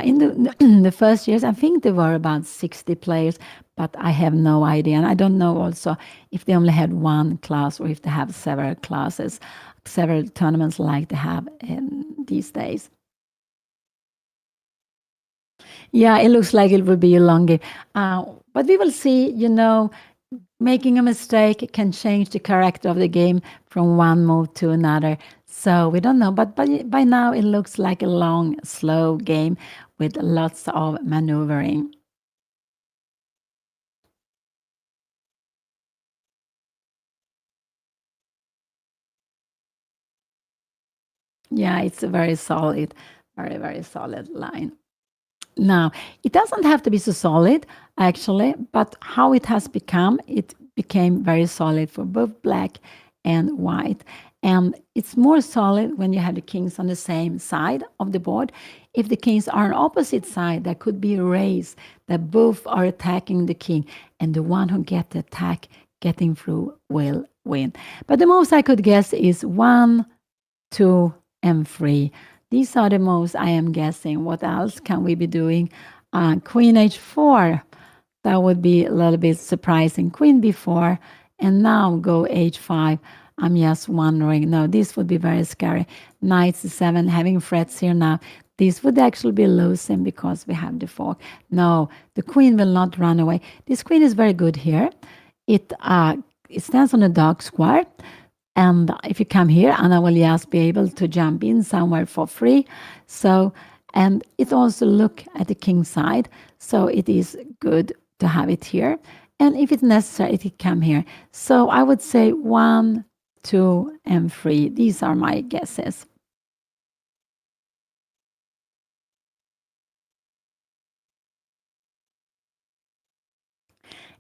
in the first years, I think there were about 60 players, but I have no idea. And I don't know also if they only had one class or if they have several classes, several tournaments like they have these days. Yeah, it looks like it will be a long game. But we will see, making a mistake can change the character of the game from one move to another. So we don't know. But by now, it looks like a long, slow game with lots of maneuvering. Yeah, it's a very solid, very, very solid line. Now, it doesn't have to be so solid, actually, but how it has become, it became very solid for both black and white. And it's more solid when you have the kings on the same side of the board. If the kings are on opposite side, there could be a race that both are attacking the king, and the one who gets the attack getting through will win. But the most I could guess is 1, 2, and 3. These are the moves I am guessing. What else can we be doing? Queen h4. That would be a little bit surprising. Queen b4. And now go h5. I'm just wondering. No, this would be very scary. Knight c7, having threats here now. This would actually be losing because we have the fork. No, the queen will not run away. This queen is very good here. It stands on a dark square. And if you come here, Anna will just be able to jump in somewhere for free. So, and it also look at the king side. So it is good to have it here. And if it's necessary, it can come here. So I would say 1, 2, and 3. These are my guesses.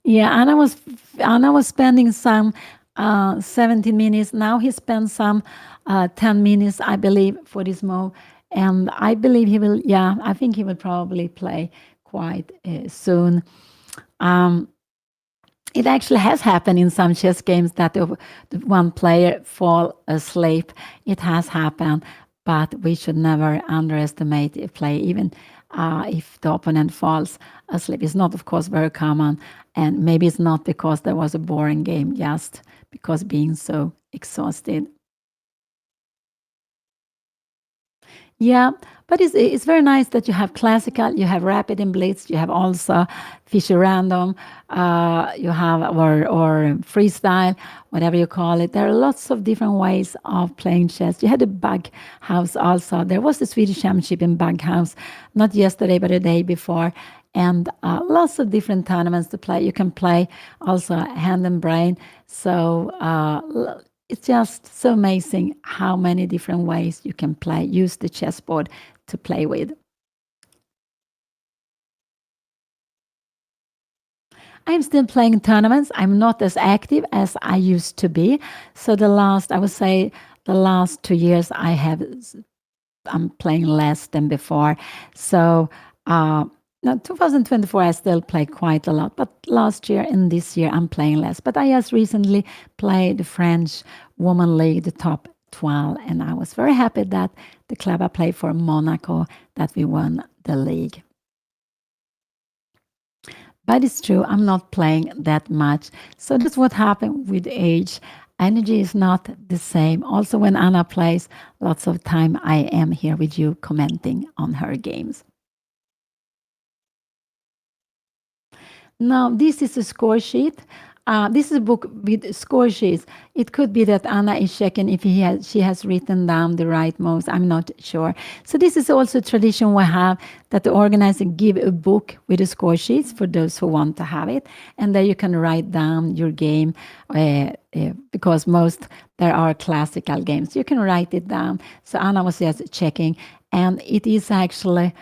Yeah, Anna was spending some 17 minutes. Now he spends some 10 minutes, I believe, for this move. And I believe he will, yeah, I think he will probably play quite soon. It actually has happened in some chess games that the one player fall asleep. It has happened, but we should never underestimate a play, even if the opponent falls asleep. It's not, of course, very common. And maybe it's not because there was a boring game, just because being so exhausted. Yeah, but it's very nice that you have classical, you have rapid and blitz, you have also Fisher random, you have or freestyle, whatever you call it. There are lots of different ways of playing chess. You had the bug house also. There was the Swedish Championship in bug house, not yesterday but the day before, and lots of different tournaments to play. You can play also hand and brain. So it's just so amazing how many different ways you can play, use the chessboard to play with. I'm still playing tournaments. I'm not as active as I used to be. So I would say the last 2 years, I'm playing less than before. So now 2024, I still play quite a lot, but last year and this year, I'm playing less. But I just recently played the French Women League, the top 12, and I was very happy that the club I played for, Monaco, that we won the league. But it's true, I'm not playing that much. So that's what happened with age. Energy is not the same. Also, when Anna plays, lots of time I am here with you commenting on her games. Now, this is a score sheet. This is a book with score sheets. It could be that Anna is checking if she has written down the right moves. I'm not sure. So this is also a tradition we have, that the organizer give a book with the score sheets for those who want to have it, and there you can write down your game because there are classical games. You can write it down. So Anna was just checking, and it is actually.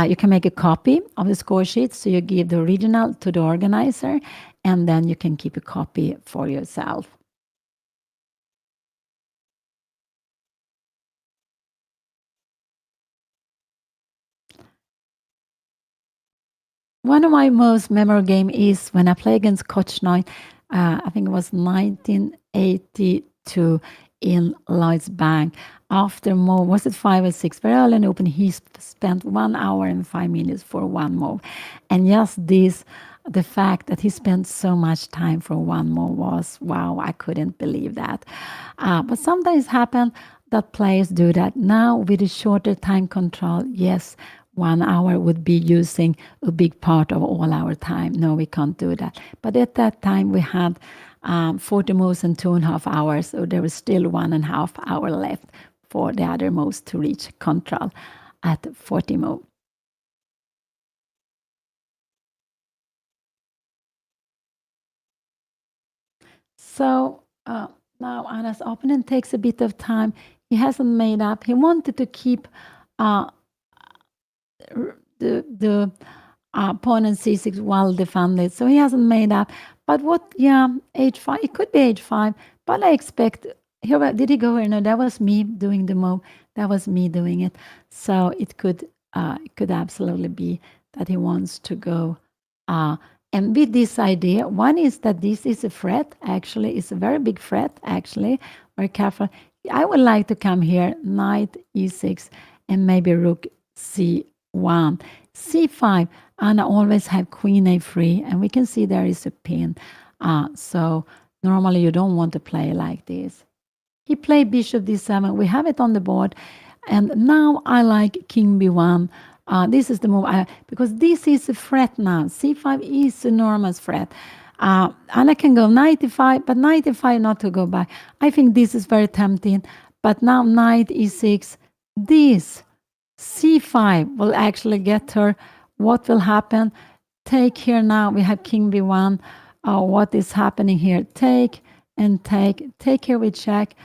You can make a copy of the score sheet, so you give the original to the organizer, and then you can keep a copy for yourself. One of my most memorable game is when I play against Coach Noy. I think it was 1982 in Lloyds Bank. After move, was it 5 or 6? Very early in open, he spent 1 hour and 5 minutes for one move. And just the fact that he spent so much time for one move was, wow, I couldn't believe that. But sometimes happen that players do that. Now with a shorter time control, yes, 1 hour would be using a big part of all our time. No, we can't do that. But at that time, we had 40 moves in 2.5 hours, so there was still 1.5 hour left for the other moves to reach control at 40 move. So now Anna's opponent takes a bit of time. He hasn't made up. He wanted to keep the opponent c6 well defended, so he hasn't made up. But h5, it could be h5, but I expect, did he go here? No, that was me doing the move. That was me doing it. So it could absolutely be that he wants to go. And with this idea, one is that this is a threat, actually. It's a very big threat, actually. Very careful. I would like to come here, knight e6, and maybe rook c1. c5, Anna always have queen a3, and we can see there is a pin. So normally you don't want to play like this. He played bishop d7. We have it on the board. And now I like king b1. This is the move, because this is a threat now. c5 is an enormous threat. Anna can go knight e5, but knight e5 not to go back. I think this is very tempting. But now knight e6, this c5 will actually get her. What will happen? Take here now. We have king b1. What is happening here? Take and take. Take here with check.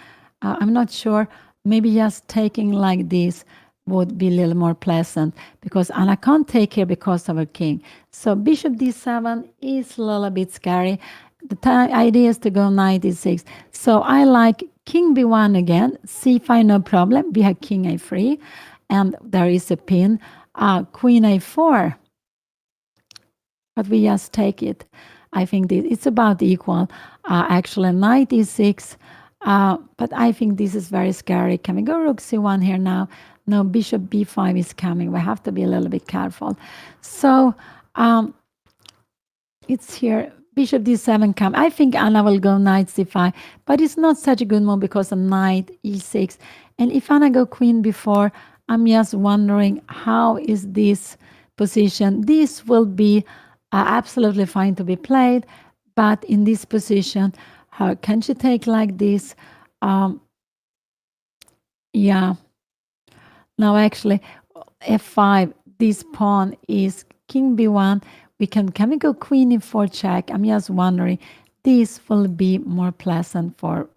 I'm not sure. Maybe just taking like this would be a little more pleasant, because Anna can't take here because of her king. So bishop d7 is a little bit scary. The idea is to go knight e6. So I like king b1 again. c5, no problem. We have king a3, and there is a pin. Queen a4. But we just take it. I think it's about equal. Actually, knight e6. But I think this is very scary. Can we go rook c1 here now? No, bishop b5 is coming. We have to be a little bit careful. So it's here. Bishop d7 come. I think Anna will go knight c5, but it's not such a good move because of knight e6. And if Anna go queen b4, I'm just wondering, how is this position? This will be absolutely fine to be played, but in this position, how can she take like this? Um, yeah. Now actually, f5. This pawn is king b1. Can we go queen e4 check? I'm just wondering. This will be more pleasant for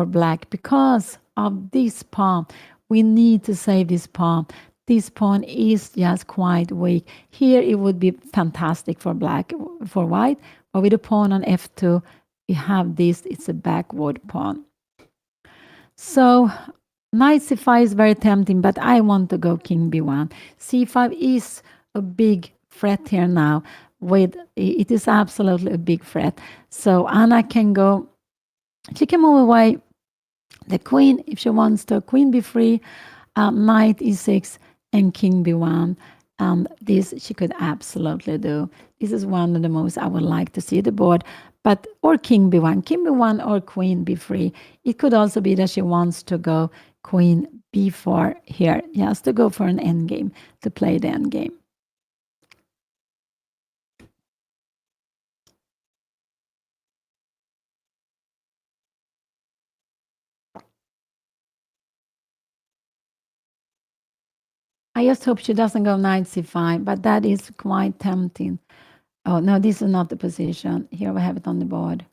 black because of this pawn. We need to save this pawn. This pawn is just quite weak. Here it would be fantastic for black, for white, but with a pawn on f2, we have this. It's a backward pawn. So knight c5 is very tempting, but I want to go king b1. c5 is a big threat here now. It is absolutely a big threat. So Anna can go. She can move away the queen if she wants to. Queen b3, knight e6, and king b1. This she could absolutely do. This is one of the most I would like to see the board. But or king b1 or queen b3. It could also be that she wants to go queen b4 here. Yes, to go for an endgame, to play the endgame. I just hope she doesn't go knight c5, but that is quite tempting. Oh, no, this is not the position. Here we have it on the board.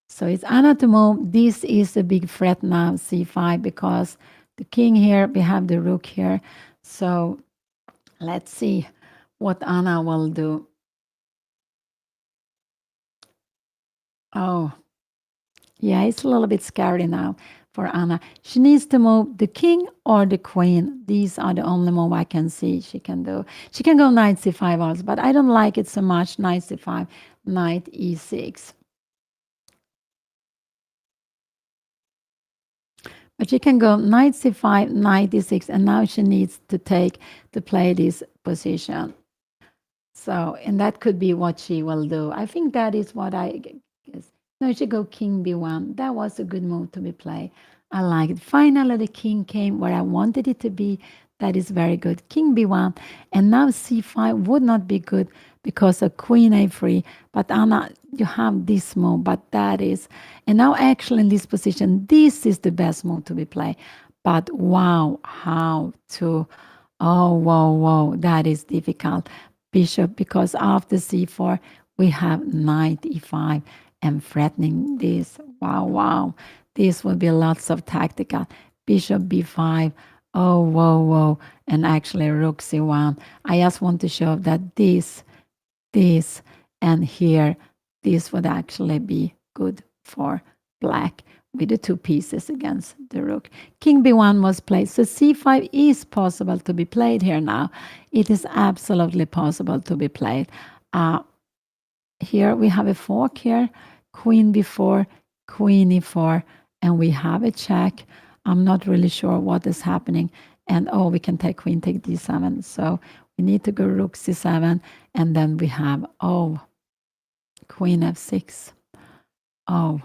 So it's Anna to move. This is a big threat now, c5, because the king here, we have the rook here. So let's see what Anna will do. Oh, yeah, it's a little bit scary now for Anna. She needs to move the king or the queen. These are the only move I can see she can do. She can go knight c5 also, but I don't like it so much. Knight c5, knight e6. But she can go knight c5, knight e6, and now she needs to play this position. So, and that could be what she will do. I think that is what I guess. No, she go king b1. That was a good move to be played. I like it. Finally, the king came where I wanted it to be. That is very good. King b1. And now c5 would not be good because of queen a3. But Anna, you have this move, but that is. And now actually in this position, this is the best move to be played. But wow, how to. Oh, whoa, that is difficult. Bishop, because after c4, we have knight e5 and threatening this. Wow. This will be lots of tactical. Bishop b5. Oh, whoa. And actually rook c1. I just want to show that this, and here, this would actually be good for black with the two pieces against the rook. King b1 was played. So c5 is possible to be played here now. It is absolutely possible to be played. Here we have a fork here. Queen b4, queen e4, and we have a check. I'm not really sure what is happening. And oh, we can take queen, take d7. So we need to go rook c7. And then we have, oh, queen f6. Oh,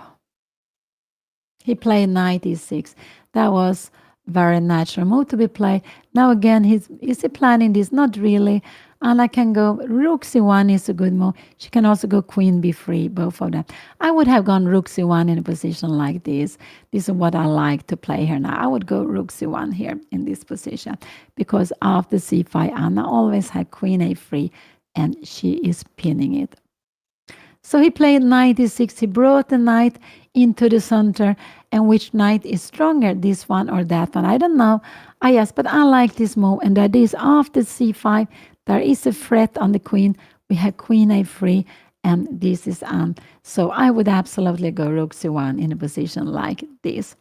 he played knight e6. That was very natural move to be played. Now again, is he planning this? Not really. Anna can go rook c1 is a good move. She can also go queen b3, both of them. I would have gone rook c1 in a position like this. This is what I like to play here now. I would go rook c1 here in this position because after c5, Anna always had queen a3 and she is pinning it. So he played knight e6. He brought the knight into the center. And which knight is stronger, this one or that one? I don't know. Yes, but I like this move. And that is after c5, there is a threat on the queen. We have queen a3, and this is on. So I would absolutely go rook c1 in a position like this.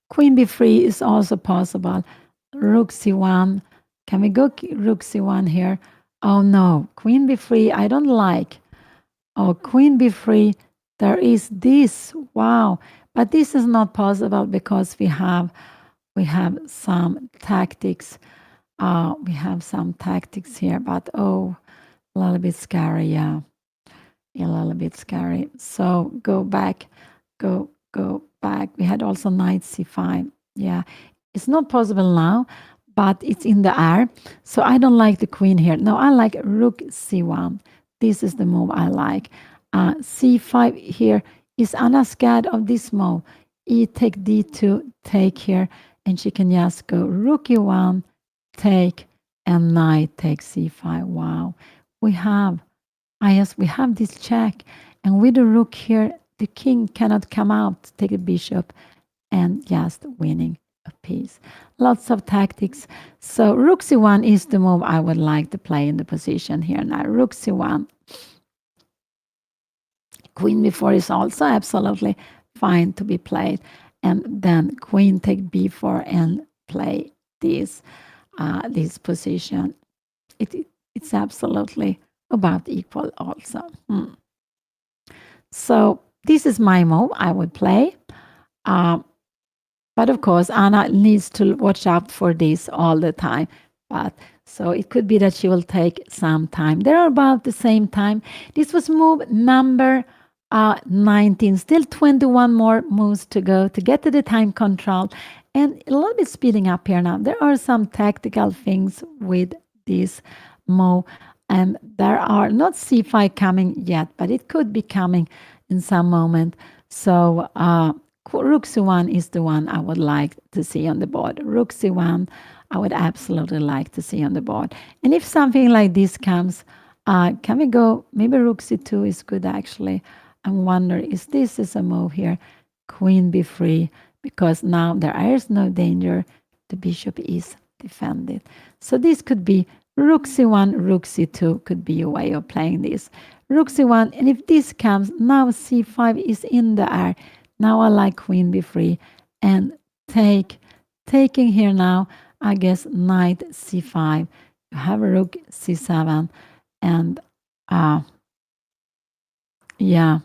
Queen b3 is also possible. Rook c1. Can we go rook c1 here? Oh no, queen b3, I don't like. Oh, queen b3, there is this. Wow. But this is not possible because we have some tactics. We have some tactics here, but oh, a little bit scary, yeah. a little bit scary. So go back, go back. We had also knight c5. Yeah, it's not possible now, but it's in the air. So I don't like the queen here. No, I like rook c1. This is the move I like. C5 here. Is Anna scared of this move? E take d2, take here, and she can just go rook e1, take, and knight takes c5. Wow, we have, yes, we have this check, and with the rook here, the king cannot come out, take a bishop, and just winning a piece. Lots of tactics. So rook c1 is the move I would like to play in the position here now. Rook c1. Queen b4 is also absolutely fine to be played. And then queen take b4 and play this position. It's absolutely about equal also. So this is my move I would play. But of course, Anna needs to watch out for this all the time. But so it could be that she will take some time. They're about the same time. This was move number 19. Still 21 more moves to go to get to the time control. And a little bit speeding up here now. There are some tactical things with this move. And there are not c5 coming yet, but it could be coming in some moment. So rook c1 is the one I would like to see on the board. Rook c1, I would absolutely like to see on the board. And if something like this comes, can we go, maybe rook c2 is good actually. I wonder, is a move here? Queen b3, because now there is no danger. The bishop is defended. So this could be rook c1, rook c2 could be a way of playing this. Rook c1, and if this comes, now c5 is in the air. Now I like queen b3 and taking here now, I guess knight c5. You have a rook c7 and yeah,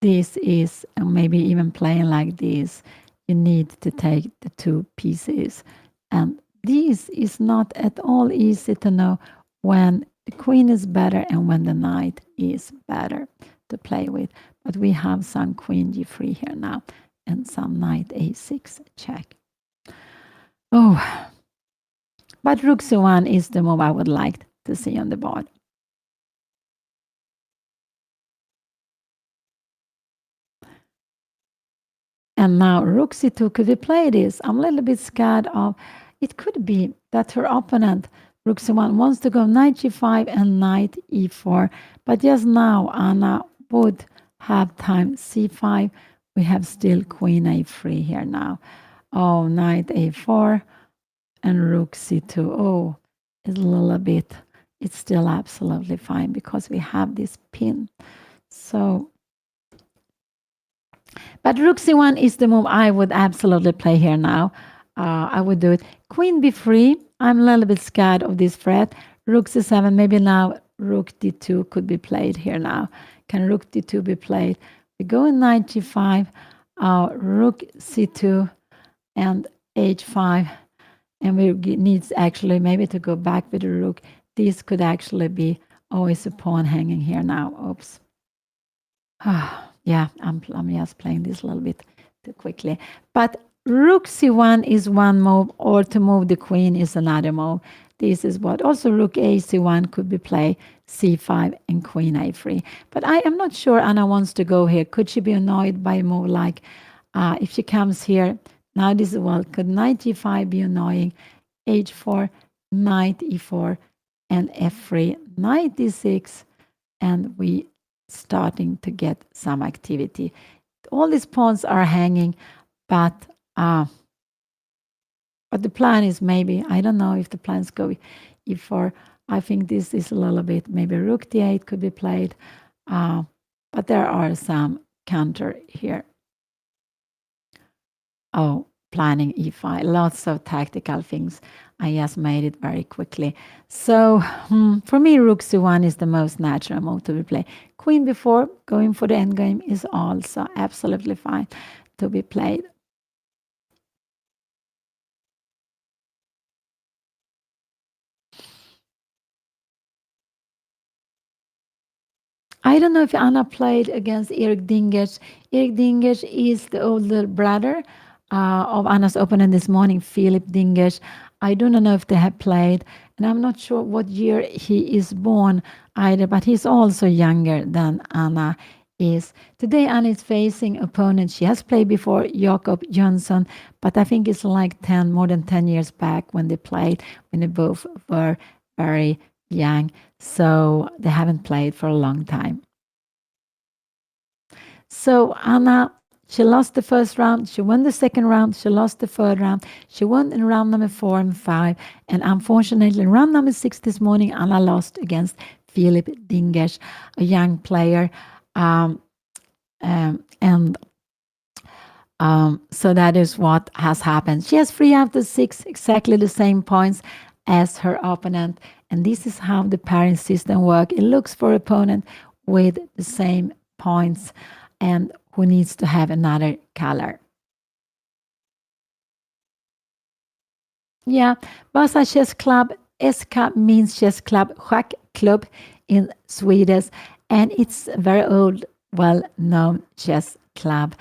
this is maybe even playing like this. You need to take the two pieces, and this is not at all easy to know when the queen is better and when the knight is better to play with. But we have some queen g3 here now and some knight a6 check. Oh, but rook c1 is the move I would like to see on the board. And now rook c2, could we play this? I'm a little bit scared of, it could be that her opponent, rook c1, wants to go knight g5 and knight e4. But just now, Anna would have time c5. We have still queen a3 here now. Oh, knight a4 and rook c2. Oh, it's a little bit, it's still absolutely fine because we have this pin. So, but rook c1 is the move I would absolutely play here now. I would do it. Queen b3. I'm a little bit scared of this threat. Rook c7. Maybe now rook d2 could be played here now. Can rook d2 be played? We go in knight g5, rook c2, and h5. And we need actually maybe to go back with the rook. This could actually be always a pawn hanging here now. Oops. Yeah, I'm just playing this a little bit too quickly. But rook c1 is one move, or to move the queen is another move. This is what also rook a c1 could be played, c5 and queen a3. But I am not sure Anna wants to go here. Could she be annoyed by a move like if she comes here? Now this is, well, could knight g5 be annoying? h4, knight e4, and f3, knight d6, and we starting to get some activity. All these pawns are hanging, but the plan is maybe, I don't know if the plans go e4. I think this is a little bit, maybe rook d8 could be played, but there are some counter here. Oh, planning e5, lots of tactical things. I just made it very quickly. So for me, rook c1 is the most natural move to be played. Queen b4, going for the endgame is also absolutely fine to be played. I don't know if Anna played against Erik Dingers. Erik Dingers is the older brother of Anna's opponent this morning, Philip Dingers. I do not know if they have played, and I'm not sure what year he is born either, but he's also younger than Anna is. Today, Anna is facing opponent. She has played before, Jakob Jönsson, but I think it's like more than 10 years back when they played, when they both were very young. So they haven't played for a long time. So Anna, she lost the first round, she won the second round, she lost the third round, she won in round number 4 and 5, and unfortunately in round number 6 this morning, Anna lost against Philip Dingers, a young player. And so that is what has happened. She has 3 out of 6, exactly the same points as her opponent. And this is how the pairing system works. It looks for opponent with the same points and who needs to have another color. Yeah, Vasa Chess Club, SK means chess club, schack club in Swedish, and it's a very old, well-known chess club.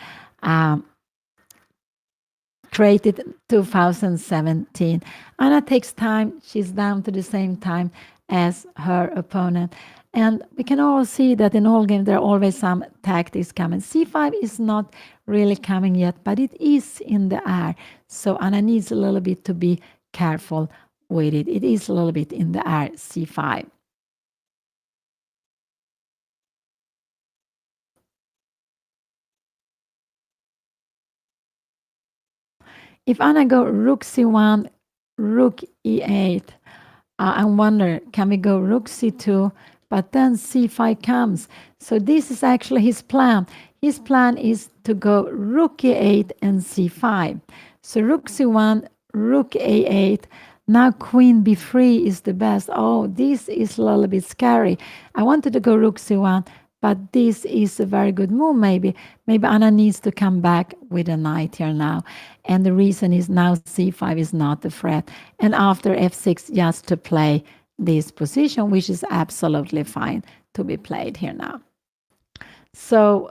Created 2017. Anna takes time. She's down to the same time as her opponent. And we can all see that in all games there are always some tactics coming. C5 is not really coming yet, but it is in the air. So Anna needs a little bit to be careful with it. It is a little bit in the air, C5. If Anna go rook c1, rook e8, I wonder, can we go rook c2? But then c5 comes. So this is actually his plan. His plan is to go rook e8 and c5. So rook c1, rook a8. Now queen b3 is the best. Oh, this is a little bit scary. I wanted to go rook c1, but this is a very good move maybe. Maybe Anna needs to come back with a knight here now. And the reason is now c5 is not a threat. And after f6, just to play this position, which is absolutely fine to be played here now. So,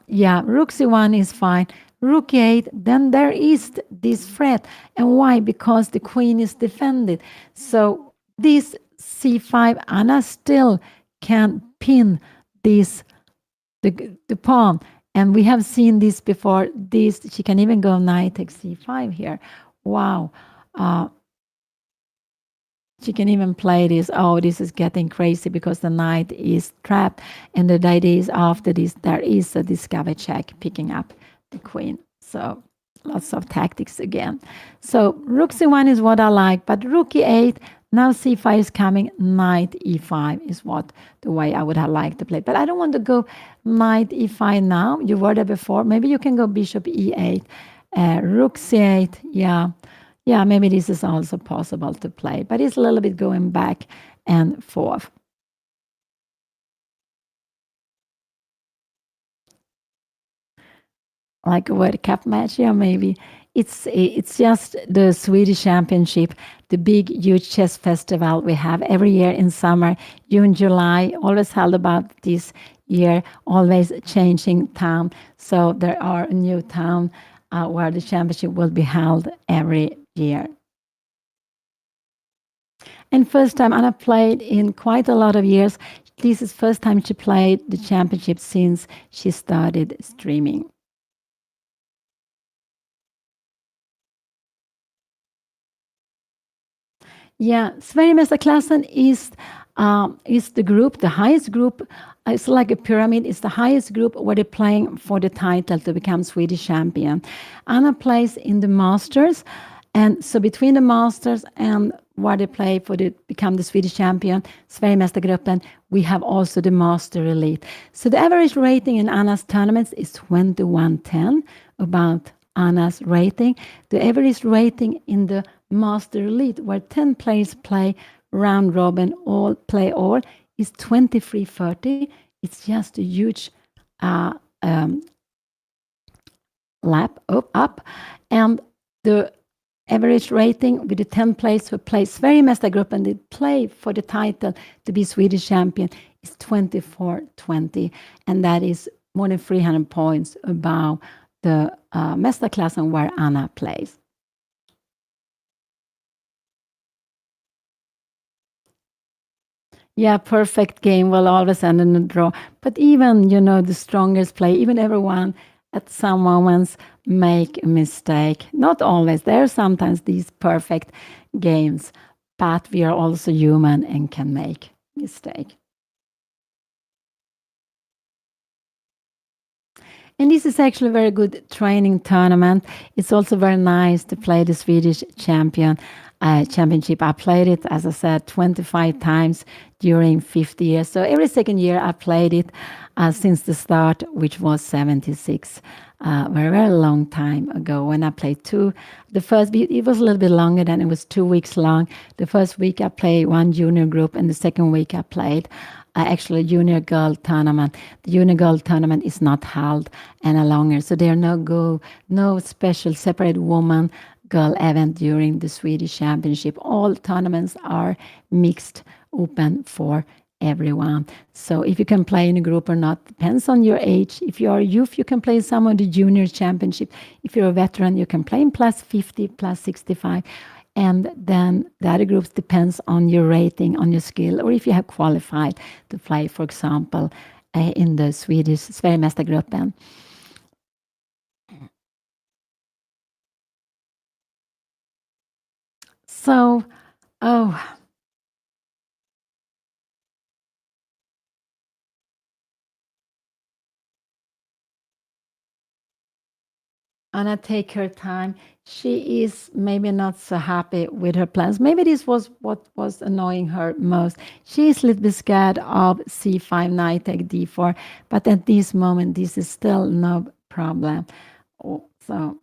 yeah, rook c1 is fine. Rook e8, then there is this threat. And why? Because the queen is defended. So this c5, Anna still can pin this, the pawn. And we have seen this before. This, she can even go knight takes c5 here. Wow. She can even play this. Oh, this is getting crazy because the knight is trapped. And the idea is after this, there is a discover check picking up the queen. So lots of tactics again. So rook c1 is what I like, but rook e8, now c5 is coming, knight e5 is what the way I would have liked to play. But I don't want to go knight e5 now. You were there before. Maybe you can go bishop e8, rook c8. Yeah, maybe this is also possible to play, but it's a little bit going back and forth. Like a World Cup match, yeah, maybe. It's just the Swedish Championship, the big, huge chess festival we have every year in summer, June, July, always held about this year, always changing town. So there are a new town where the championship will be held every year. And first time Anna played in quite a lot of years. This is first time she played the championship since she started streaming. Yeah, Sverigemästarklassen is the group, the highest group. It's like a pyramid. It's the highest group where they're playing for the title to become Swedish champion. Anna plays in the Masters, and so between the Masters and where they play for the become the Swedish champion, Sverigemästargruppen, we have also the Master Elite. So the average rating in Anna's tournaments is 2110, about Anna's rating. The average rating in the Master Elite, where 10 players play round robin, all play all, is 2330. It's just a huge lap up. And the average rating with the 10 players who play Sverigemästargruppen, they play for the title to be Swedish champion, is 24-20, and that is more than 300 points above the Mästerklassen where Anna plays. Yeah, perfect game will always end in a draw. But even, the strongest play, even everyone at some moments make a mistake. Not always. There are sometimes these perfect games, but we are also human and can make mistake. And this is actually a very good training tournament. It's also very nice to play the Swedish Championship. I played it, as I said, 25 times during 50 years. So every second year I played it since the start, which was 76. Very, very long time ago when I played two. The first week, it was a little bit longer than it was 2 weeks long. The first week I played one junior group, and the second week I played actually a junior girl tournament. The junior girl tournament is not held any longer, so there are no special separate woman girl event during the Swedish Championship. All tournaments are mixed, open for everyone. So if you can play in a group or not depends on your age. If you are a youth, you can play some of the junior championship. If you're a veteran, you can play in plus 50, plus 65. And then the other groups depends on your rating, on your skill, or if you have qualified to play, for example, in the Swedish Sverigemästargruppen. So, oh, Anna, take her time. She is maybe not so happy with her plans. Maybe this was what was annoying her most. She is a little bit scared of c5, knight take d4, but at this moment, this is still no problem. So,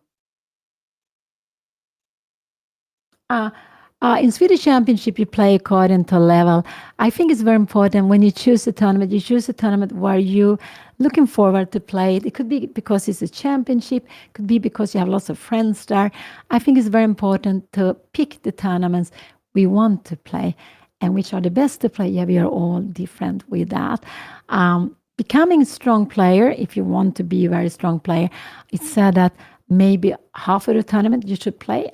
in Swedish Championship, you play according to level. I think it's very important when you choose a tournament, you choose a tournament where you looking forward to play it. It could be because it's a championship, could be because you have lots of friends there. I think it's very important to pick the tournaments we want to play and which are the best to play. Yeah, we are all different with that. Becoming a strong player, if you want to be a very strong player, it's said that maybe half of the tournament you should play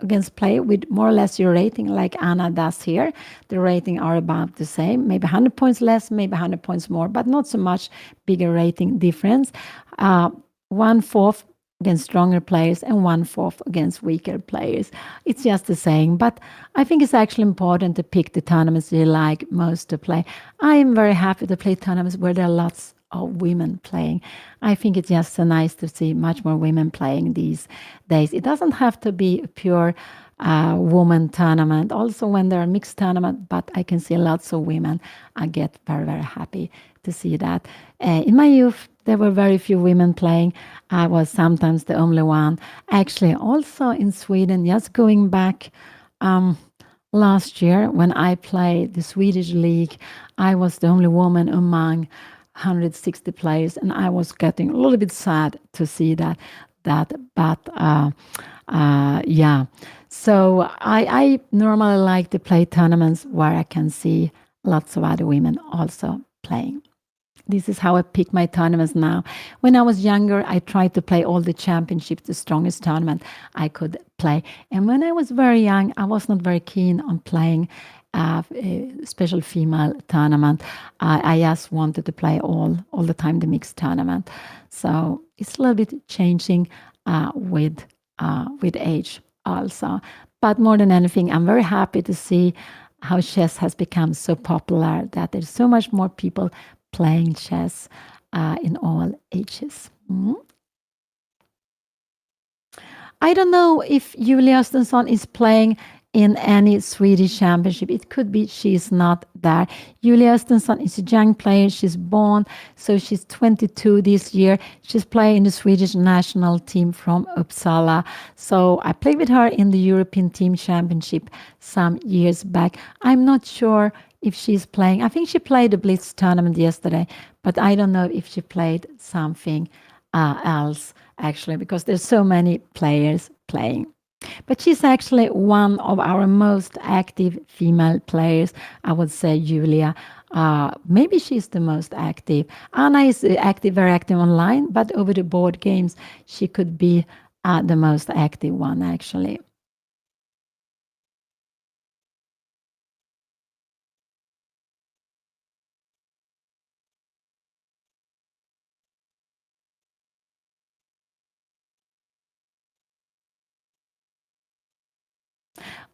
with more or less your rating, like Anna does here. The rating are about the same, maybe 100 points less, maybe 100 points more, but not so much bigger rating difference. 1/4 against stronger players and 1/4 against weaker players. It's just the same, but I think it's actually important to pick the tournaments you like most to play. I am very happy to play tournaments where there are lots of women playing. I think it's just so nice to see much more women playing these days. It doesn't have to be a pure woman tournament. Also when there are mixed tournament, but I can see lots of women. I get very, very happy to see that. In my youth, there were very few women playing. I was sometimes the only one. Actually, also in Sweden, just going back last year when I played the Swedish league, I was the only woman among 160 players, and I was getting a little bit sad to see that. But yeah. So I normally like to play tournaments where I can see lots of other women also playing. This is how I pick my tournaments now. When I was younger, I tried to play all the championships, the strongest tournament I could play. And when I was very young, I was not very keen on playing a special female tournament. I just wanted to play all the time the mixed tournament. So it's a little bit changing with age also. But more than anything, I'm very happy to see how chess has become so popular, that there's so much more people playing chess in all ages. I don't know if Julia Östensson is playing in any Swedish championship. It could be she's not there. Julia Östensson is a young player. She's born, so she's 22 this year. She's playing in the Swedish national team from Uppsala. So I played with her in the European Team Championship some years back. I'm not sure if she's playing. I think she played the Blitz tournament yesterday, but I don't know if she played something else, actually, because there's so many players playing. But she's actually one of our most active female players, I would say, Julia. maybe she's the most active. Anna is very active online, but over the board games, she could be the most active one, actually.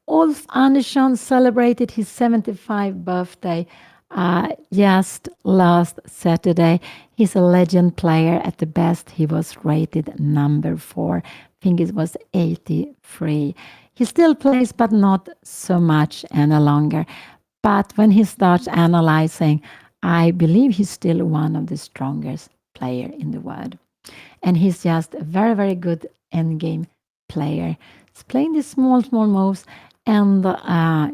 Ulf Andersson celebrated his 75th birthday just last Saturday. He's a legend player. At the best, he was rated number 4. I think it was 83. He still plays, but not so much any longer. But when he starts analyzing, I believe he's still one of the strongest player in the world. And he's just a very, very good endgame player. He's playing these small, small moves. And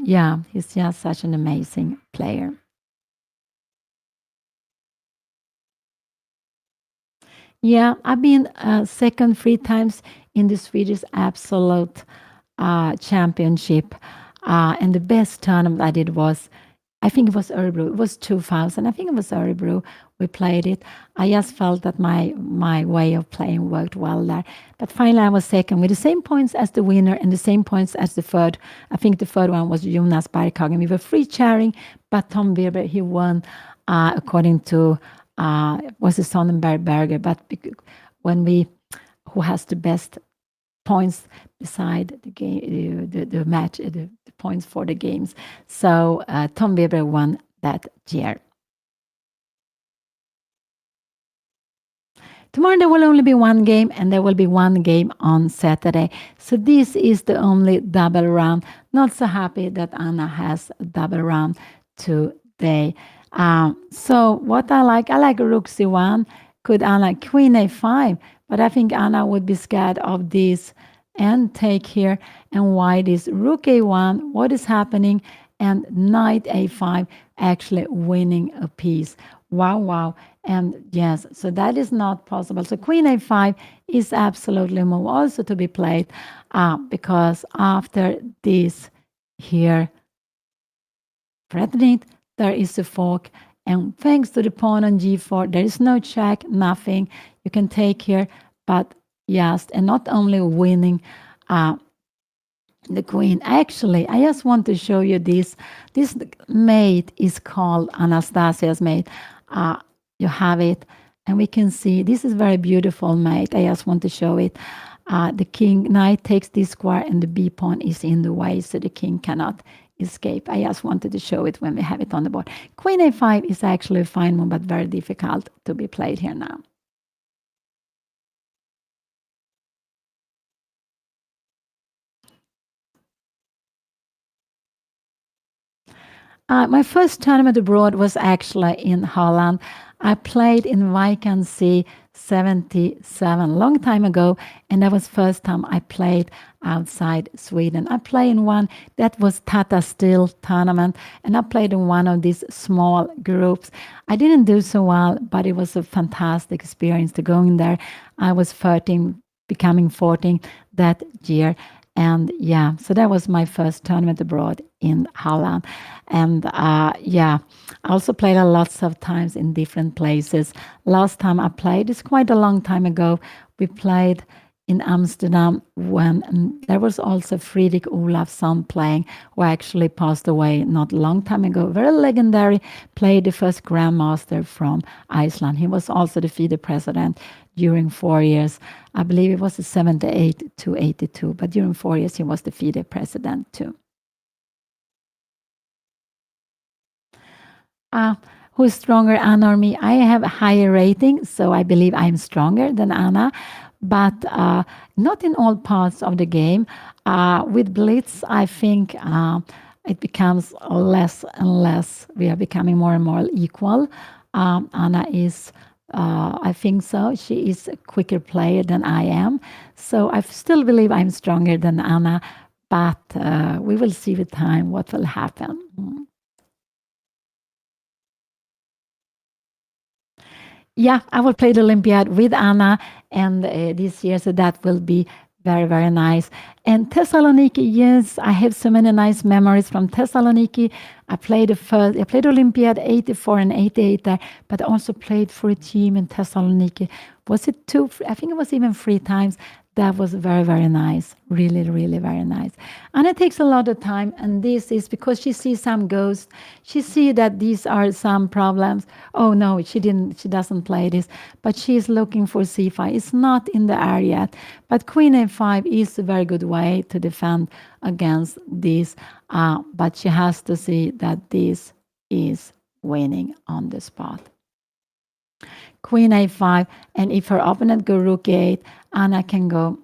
yeah, he's just such an amazing player. Yeah, I've been second 3 times in the Swedish Absolute Championship. And the best tournament I did was, I think it was Örebro. It was 2000. I think it was Örebro. We played it. I just felt that my way of playing worked well there. But finally, I was second with the same points as the winner and the same points as the third. I think the third one was Jonas Berghagen. We were free chairing, but Tom Weber, he won according to, was it Sonnenberg Berger. But when who has the best points beside the game, the match, the points for the games. So Tom Weber won that year. Tomorrow there will only be one game, and there will be one game on Saturday. So this is the only double round. Not so happy that Anna has a double round today. So what I like Rook C1. Could Anna Queen A5? But I think Anna would be scared of this and take here. And white is Rook A1. What is happening? And Knight A5 actually winning a piece. Wow, wow. And yes, so that is not possible. So Queen A5 is absolutely a move also to be played because after this here, threatening, there is a fork. And thanks to the pawn on G4, there is no check, nothing. You can take here, but yes, and not only winning the queen. Actually, I just want to show you this. This mate is called Anastasia's mate. You have it, and we can see this is very beautiful mate. I just want to show it. The king knight takes this square, and the b pawn is in the way, so the king cannot escape. I just wanted to show it when we have it on the board. Queen a5 is actually a fine move, but very difficult to be played here now. My first tournament abroad was actually in Holland. I played in Vacancy 77 long time ago, and that was first time I played outside Sweden. I played in one that was Tata Steel tournament, and I played in one of these small groups. I didn't do so well, but it was a fantastic experience to go in there. I was 13, becoming 14 that year. And yeah, so that was my first tournament abroad in Holland. And yeah, I also played a lots of times in different places. Last time I played is quite a long time ago. We played in Amsterdam when there was also Fredrik Olafsson playing, who actually passed away not a long time ago. Very legendary, played the first grandmaster from Iceland. He was also the FIDE president during 4 years. I believe it was 78 to 82, but during 4 years he was the FIDE president too. Who is stronger, Anna or me? I have a higher rating, so I believe I'm stronger than Anna, but not in all parts of the game. With Blitz, I think it becomes less and less. We are becoming more and more equal. Anna is, I think so. She is a quicker player than I am. So I still believe I'm stronger than Anna, but we will see with time what will happen. Yeah, I will play the Olympiad with Anna and this year, so that will be Very, very nice. And Thessaloniki, yes, I have so many nice memories from Thessaloniki. I played Olympiad 84 and 88 there, but I also played for a team in Thessaloniki. Was it two? I think it was even 3 times. That was very, very nice. Really, really very nice. And it takes a lot of time. And this is because she sees some ghosts. She see that these are some problems. Oh no, she didn't. She doesn't play this, but she is looking for c5. It's not in the air yet. But Queen a5 is a very good way to defend against this. But she has to see that this is winning on the spot. Queen a5, and if her opponent go rook a8, Anna can go,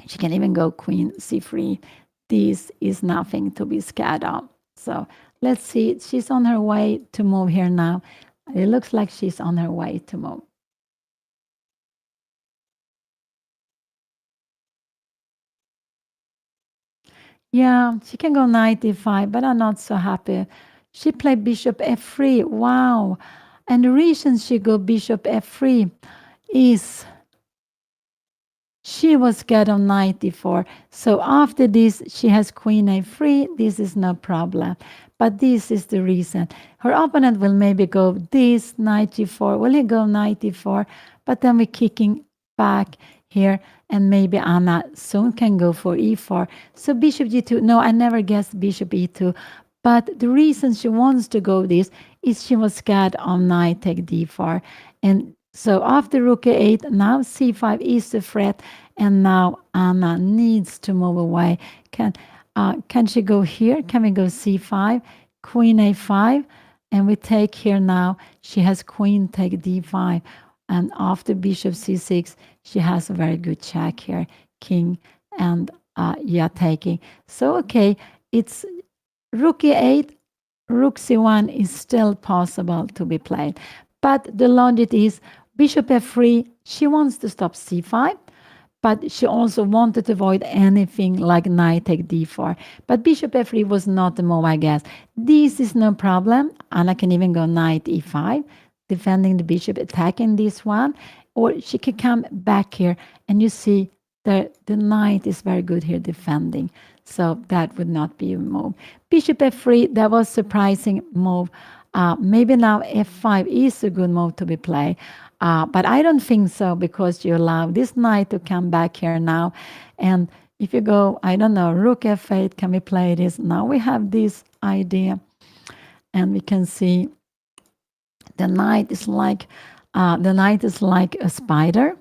she can even go queen c3. This is nothing to be scared of. So let's see, she's on her way to move here now. It looks like she's on her way to move. Yeah, she can go knight e5, but I'm not so happy. She played bishop f3. Wow. And the reason she go bishop f3 is she was scared of knight e4. So after this, she has queen a3. This is no problem. But this is the reason. Her opponent will maybe go this, knight g4. Will he go knight e4? But then we're kicking back here, and maybe Anna soon can go for e4. So bishop g2. No, I never guessed bishop e2. But the reason she wants to go this is she was scared of knight take d4. And so after rook a8, now c5 is the threat, and now Anna needs to move away. Can she go here? Can we go c5, queen a5, and we take here now. She has queen take d5, and after bishop c6, she has a very good check here, king and taking. So okay, it's rook e8, rook c1 is still possible to be played, but the logic is bishop f3. She wants to stop c5, but she also wanted to avoid anything like knight take d4. But bishop f3 was not the move, I guess. This is no problem. Anna can even go knight e5, defending the bishop, attacking this one. Or she can come back here, and you see the knight is very good here defending. So that would not be a move. Bishop f3, that was surprising move. Maybe now f5 is a good move to be played. But I don't think so, because you allow this knight to come back here now. And if you go, I don't know, rook f8, can we play this? Now we have this idea, and we can see the knight is like a spider.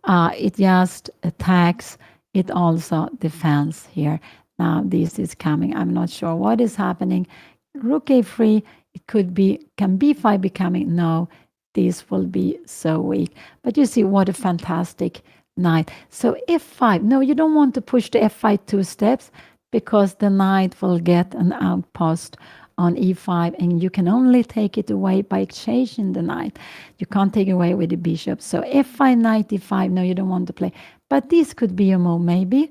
It just attacks. It also defends here. Now this is coming. I'm not sure what is happening. Rook a3. It could be, can b5 be coming? No, this will be so weak. But you see what a fantastic knight. So f5. No, you don't want to push the f5 2 steps, because the knight will get an outpost on e5, and you can only take it away by exchanging the knight. You can't take it away with the bishop. So f5, knight e5. No, you don't want to play. But this could be a move maybe.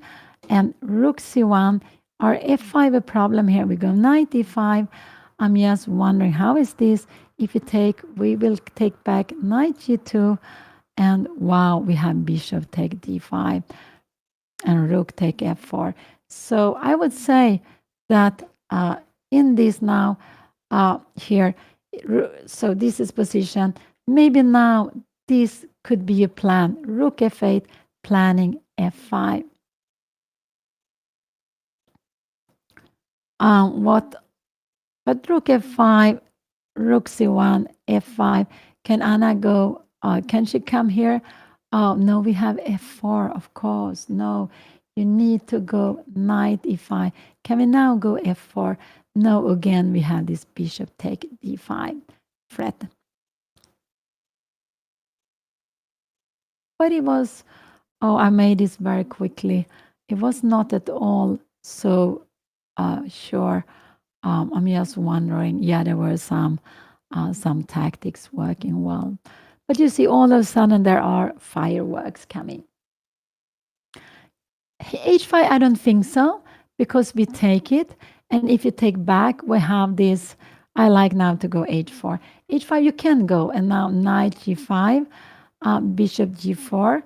And rook c1, or f5 a problem here. We go knight e5. I'm just wondering, how is this? If you take, we will take back knight g2, and wow, we have bishop take d5 and rook take f4. So I would say that in this now, here, so this is position. Maybe now this could be a plan. Rook f8, planning f5. But rook f5, rook c1, f5. Can Anna go? Can she come here? Oh, no, we have f4, of course. No, you need to go knight e5. Can we now go f4? No, again, we have this bishop take d5 threat. But it was, oh, I made this very quickly. It was not at all so sure. I'm just wondering. Yeah, there were some tactics working well. But you see, all of a sudden, there are fireworks coming. h5, I don't think so, because we take it. And if you take back, we have this. I like now to go h4. h5, you can go. And now knight g5, bishop g4.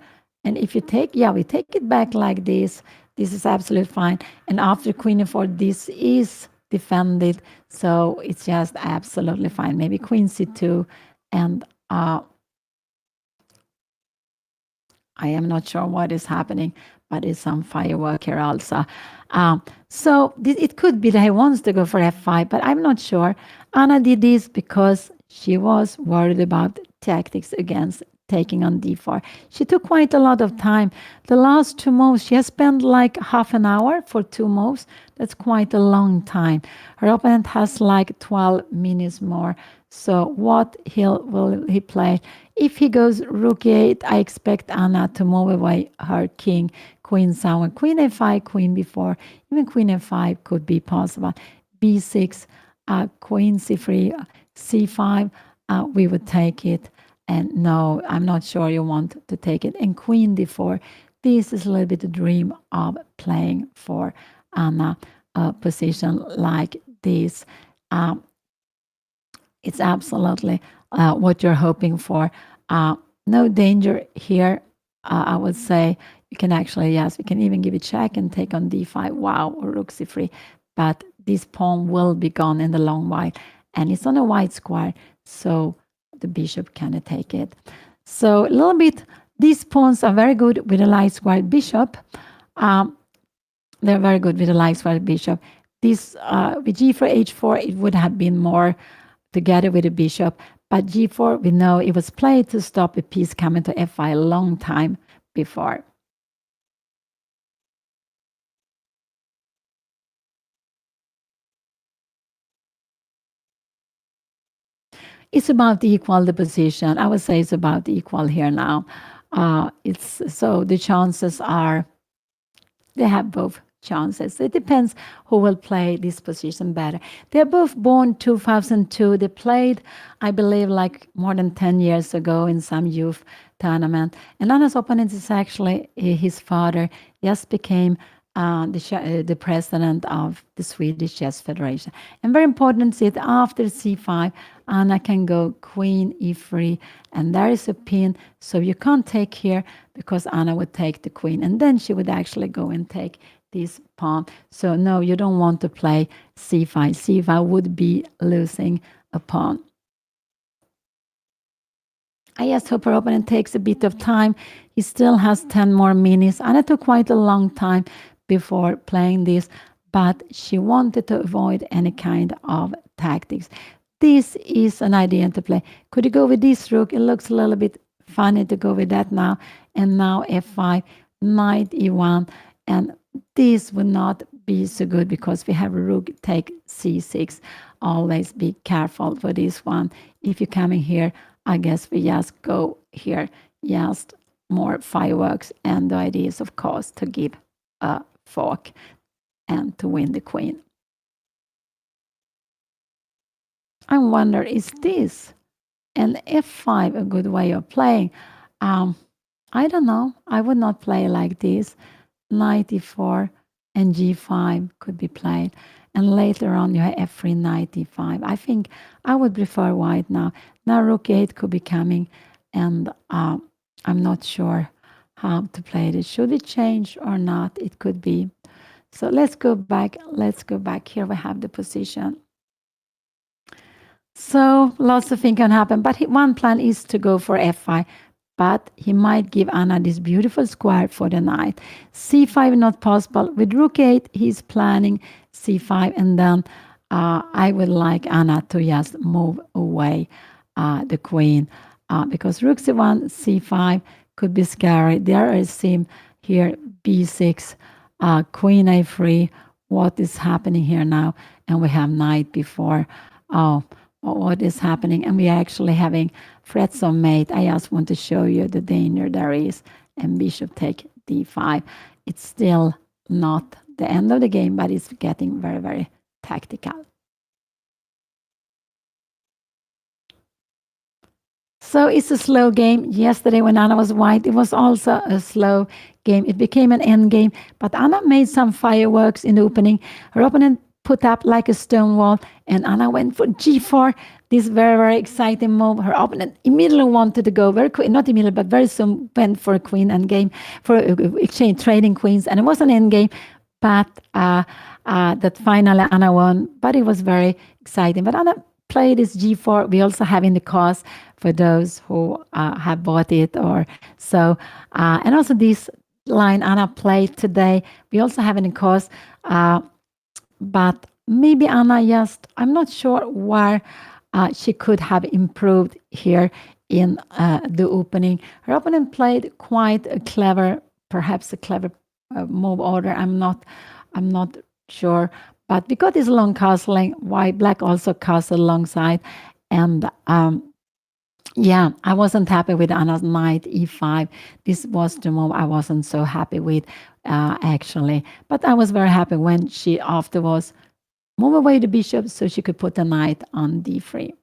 And if you take, yeah, we take it back like this. This is absolutely fine. And after queen e4, this is defended. So it's just absolutely fine. Maybe queen c2. And I am not sure what is happening, but it's some firework here also. So it could be that he wants to go for f5, but I'm not sure. Anna did this because she was worried about tactics against taking on d4. She took quite a lot of time. The last two moves, she has spent like half an hour for two moves. That's quite a long time. Her opponent has like 12 minutes more. So what will he play? If he goes rook e8, I expect Anna to move away her king, queen somewhere, queen a5, queen b4, even queen a5 could be possible. b6, queen c3, c5, we would take it. And no, I'm not sure you want to take it. And queen d4, this is a little bit a dream of playing for Anna, a position like this. It's absolutely what you're hoping for. No danger here. I would say you can actually, yes, we can even give it check and take on d5. Wow, or rook c3. But this pawn will be gone in the long while. And it's on a white square. So the bishop cannot take it. So a little bit, these pawns are very good with a light square bishop. They're very good with a light square bishop. This with g4, h4, it would have been more together with the bishop. But g4, we know it was played to stop a piece coming to f5 a long time before. It's about equal the position. I would say it's about equal here now. It's so the chances are they have both chances. It depends who will play this position better. They're both born 2002. They played, I believe, like more than 10 years ago in some youth tournament. And Anna's opponent is actually his father. Just became the president of the Swedish Chess Federation. And very important is that after c5, Anna can go queen e3, and there is a pin, so you can't take here because Anna would take the queen, and then she would actually go and take this pawn. So no, you don't want to play c5. c5 would be losing a pawn. I just hope her opponent takes a bit of time. He still has 10 more minutes. Anna took quite a long time before playing this, but she wanted to avoid any kind of tactics. This is an idea to play. Could you go with this rook? It looks a little bit funny to go with that now. And now f5, knight e1. And this would not be so good because we have a rook take c6. Always be careful for this one. If you're coming here, I guess we just go here. Just more fireworks. And the idea is, of course, to give a fork and to win the queen. I wonder, is this an f5 a good way of playing? I don't know. I would not play like this. Knight e4 and g5 could be played. And later on, you have f3, knight e5. I think I would prefer white now. Now rook 8 could be coming, and I'm not sure how to play it. Should it change or not? It could be. So let's go back. Let's go back. Here we have the position. So lots of things can happen. But one plan is to go for f5. But he might give Anna this beautiful square for the knight. c5 not possible. With rook 8, he's planning c5. And then I would like Anna to just move away the queen. Because rook c1, c5 could be scary. There is him here, b6, queen a3. What is happening here now? And we have knight before. Oh, what is happening? And we are actually having threats of mate. I just want to show you the danger there is. And bishop take d5. It's still not the end of the game, but it's getting very, very tactical. So it's a slow game. Yesterday when Anna was white, it was also a slow game. It became an end game, but Anna made some fireworks in the opening. Her opponent put up like a stone wall, and Anna went for g4. This very, very exciting move. Her opponent immediately wanted to go very quick, not immediately, but very soon went for a queen endgame, for exchange trading queens, and it was an endgame, but that finally Anna won. But it was very exciting. But Anna played this g4. We also have in the course for those who have bought it or so, and also this line Anna played today. We also have in the course, but maybe Anna just, I'm not sure where she could have improved here in the opening. Her opponent played quite a clever, perhaps a clever move order. I'm not sure, but because it's long castling, white black also castled alongside, and yeah, I wasn't happy with Anna's knight e5. This was the move I wasn't so happy with, actually. But I was very happy when she afterwards moved away the bishop so she could put the knight on d3.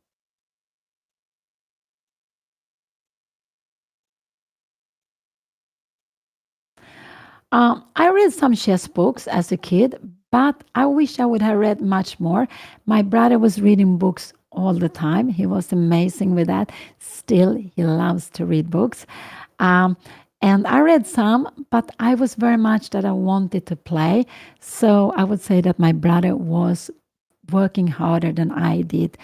I read some chess books as a kid, but I wish I would have read much more. My brother was reading books all the time. He was amazing with that. Still, he loves to read books. And I read some, but I was very much that I wanted to play. So I would say that my brother was working harder than I did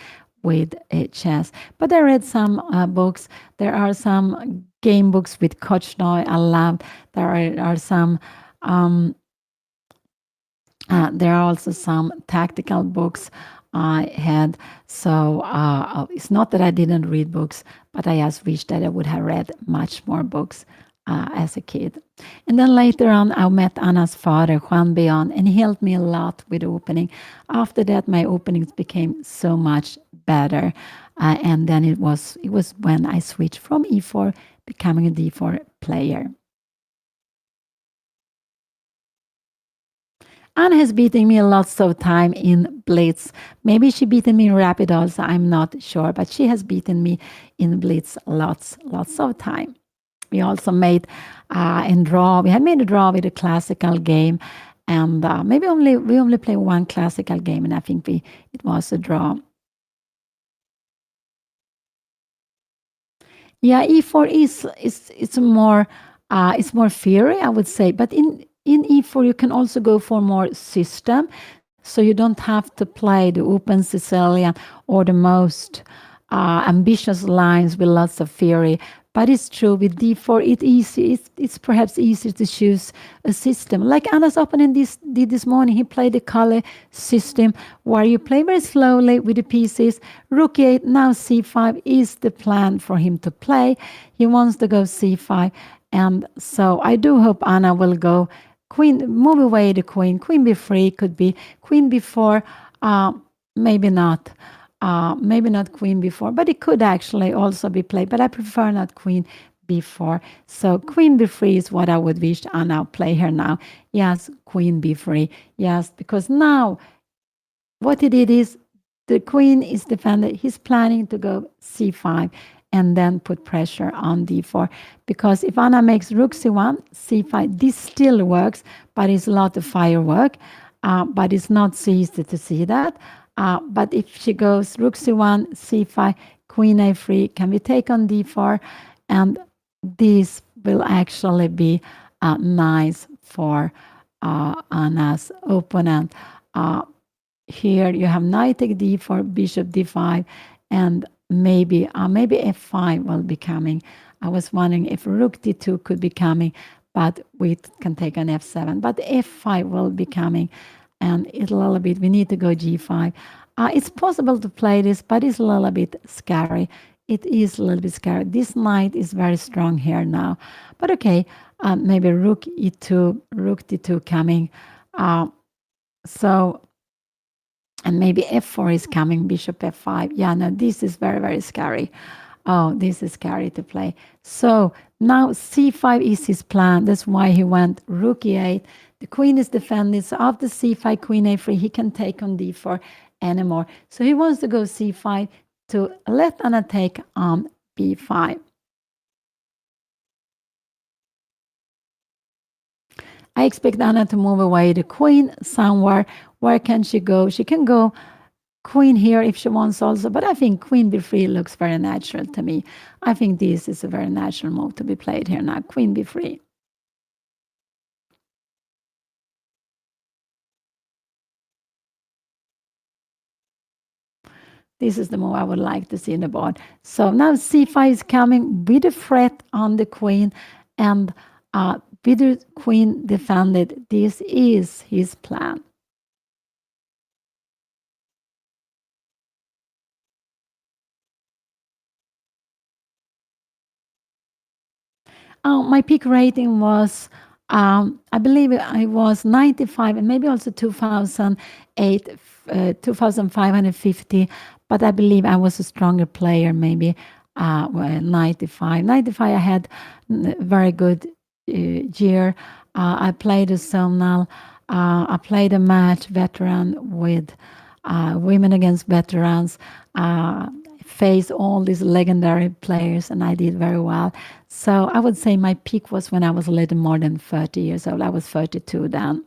with chess. But I read some books. There are some game books with Kochnoy I loved. There are some. There are also some tactical books I had. So it's not that I didn't read books, but I just wish that I would have read much more books as a kid. And then later on, I met Anna's father, Juan Beon, and he helped me a lot with opening. After that, my openings became so much better. And then it was when I switched from e4, becoming a d4 player. Anna has beaten me lots of time in blitz. Maybe she beaten me in rapid also, I'm not sure, but she has beaten me in blitz lots of time. We also made in draw. We had made a draw with a classical game, and maybe we only play one classical game, and I think it was a draw. Yeah, e4 is more it's more theory, I would say, but in e4 you can also go for more system, so you don't have to play the open Sicilian or the most ambitious lines with lots of theory. But it's true with d4, it's perhaps easier to choose a system. Like Anna's opponent did this morning, he played the Kalle system where you play very slowly with the pieces. Rook e8, now c5 is the plan for him to play. He wants to go c5. And so I do hope Anna will go queen, move away the queen. Queen b3 could be queen b4, maybe not. Maybe not queen b4, but it could actually also be played. But I prefer not queen b4. So queen b3 is what I would wish Anna play here now. Yes, queen b3. Yes, because now what he did is the queen is defended. He's planning to go c5 and then put pressure on d4. Because if Anna makes rook c1, c5, this still works, but it's a lot of firework. But it's not so easy to see that. But if she goes rook c1, c5, queen a3, can we take on d4? And this will actually be nice for Anna's opponent. Here you have knight take d4, bishop d5, and maybe f5 will be coming. I was wondering if rook d2 could be coming, but we can take on f7. But f5 will be coming. And it's a little bit, we need to go g5. It's possible to play this, but it's a little bit scary. It is a little bit scary. This knight is very strong here now. But okay, maybe rook e2, rook d2 coming. So, and maybe f4 is coming, bishop f5. Yeah, no, this is very, very scary. Oh, this is scary to play. So now c5 is his plan. That's why he went rook e8. The queen is defended, so after c5, queen a3, he can take on d4 anymore. So he wants to go c5 to let Anna take on b5. I expect Anna to move away the queen somewhere Where can she go? She can go queen here if she wants also, but I think queen b3 looks very natural to me. I think this is a very natural move to be played here now. Queen b3. This is the move I would like to see in the board. So now c5 is coming with a threat on the queen, and with the queen defended. This is his plan. My peak rating was, I believe I was 95 and maybe also 2008, 2550. But I believe I was a stronger player, maybe 95. 95, I had a very good year. I played a zonal. I played a match veteran with women against veterans. Face all these legendary players, and I did very well. So I would say my peak was when I was a little more than 30 years old. I was 32 then.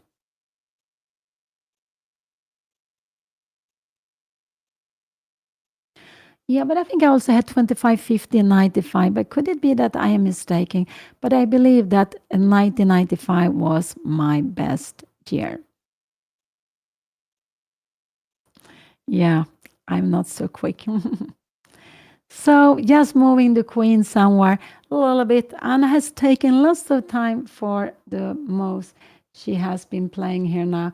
Yeah, but I think I also had 25, 50, and 95. But could it be that I am mistaken? But I believe that 1995 was my best year. Yeah, I'm not so quick. So just moving the queen somewhere a little bit. Anna has taken lots of time for the moves she has been playing here now.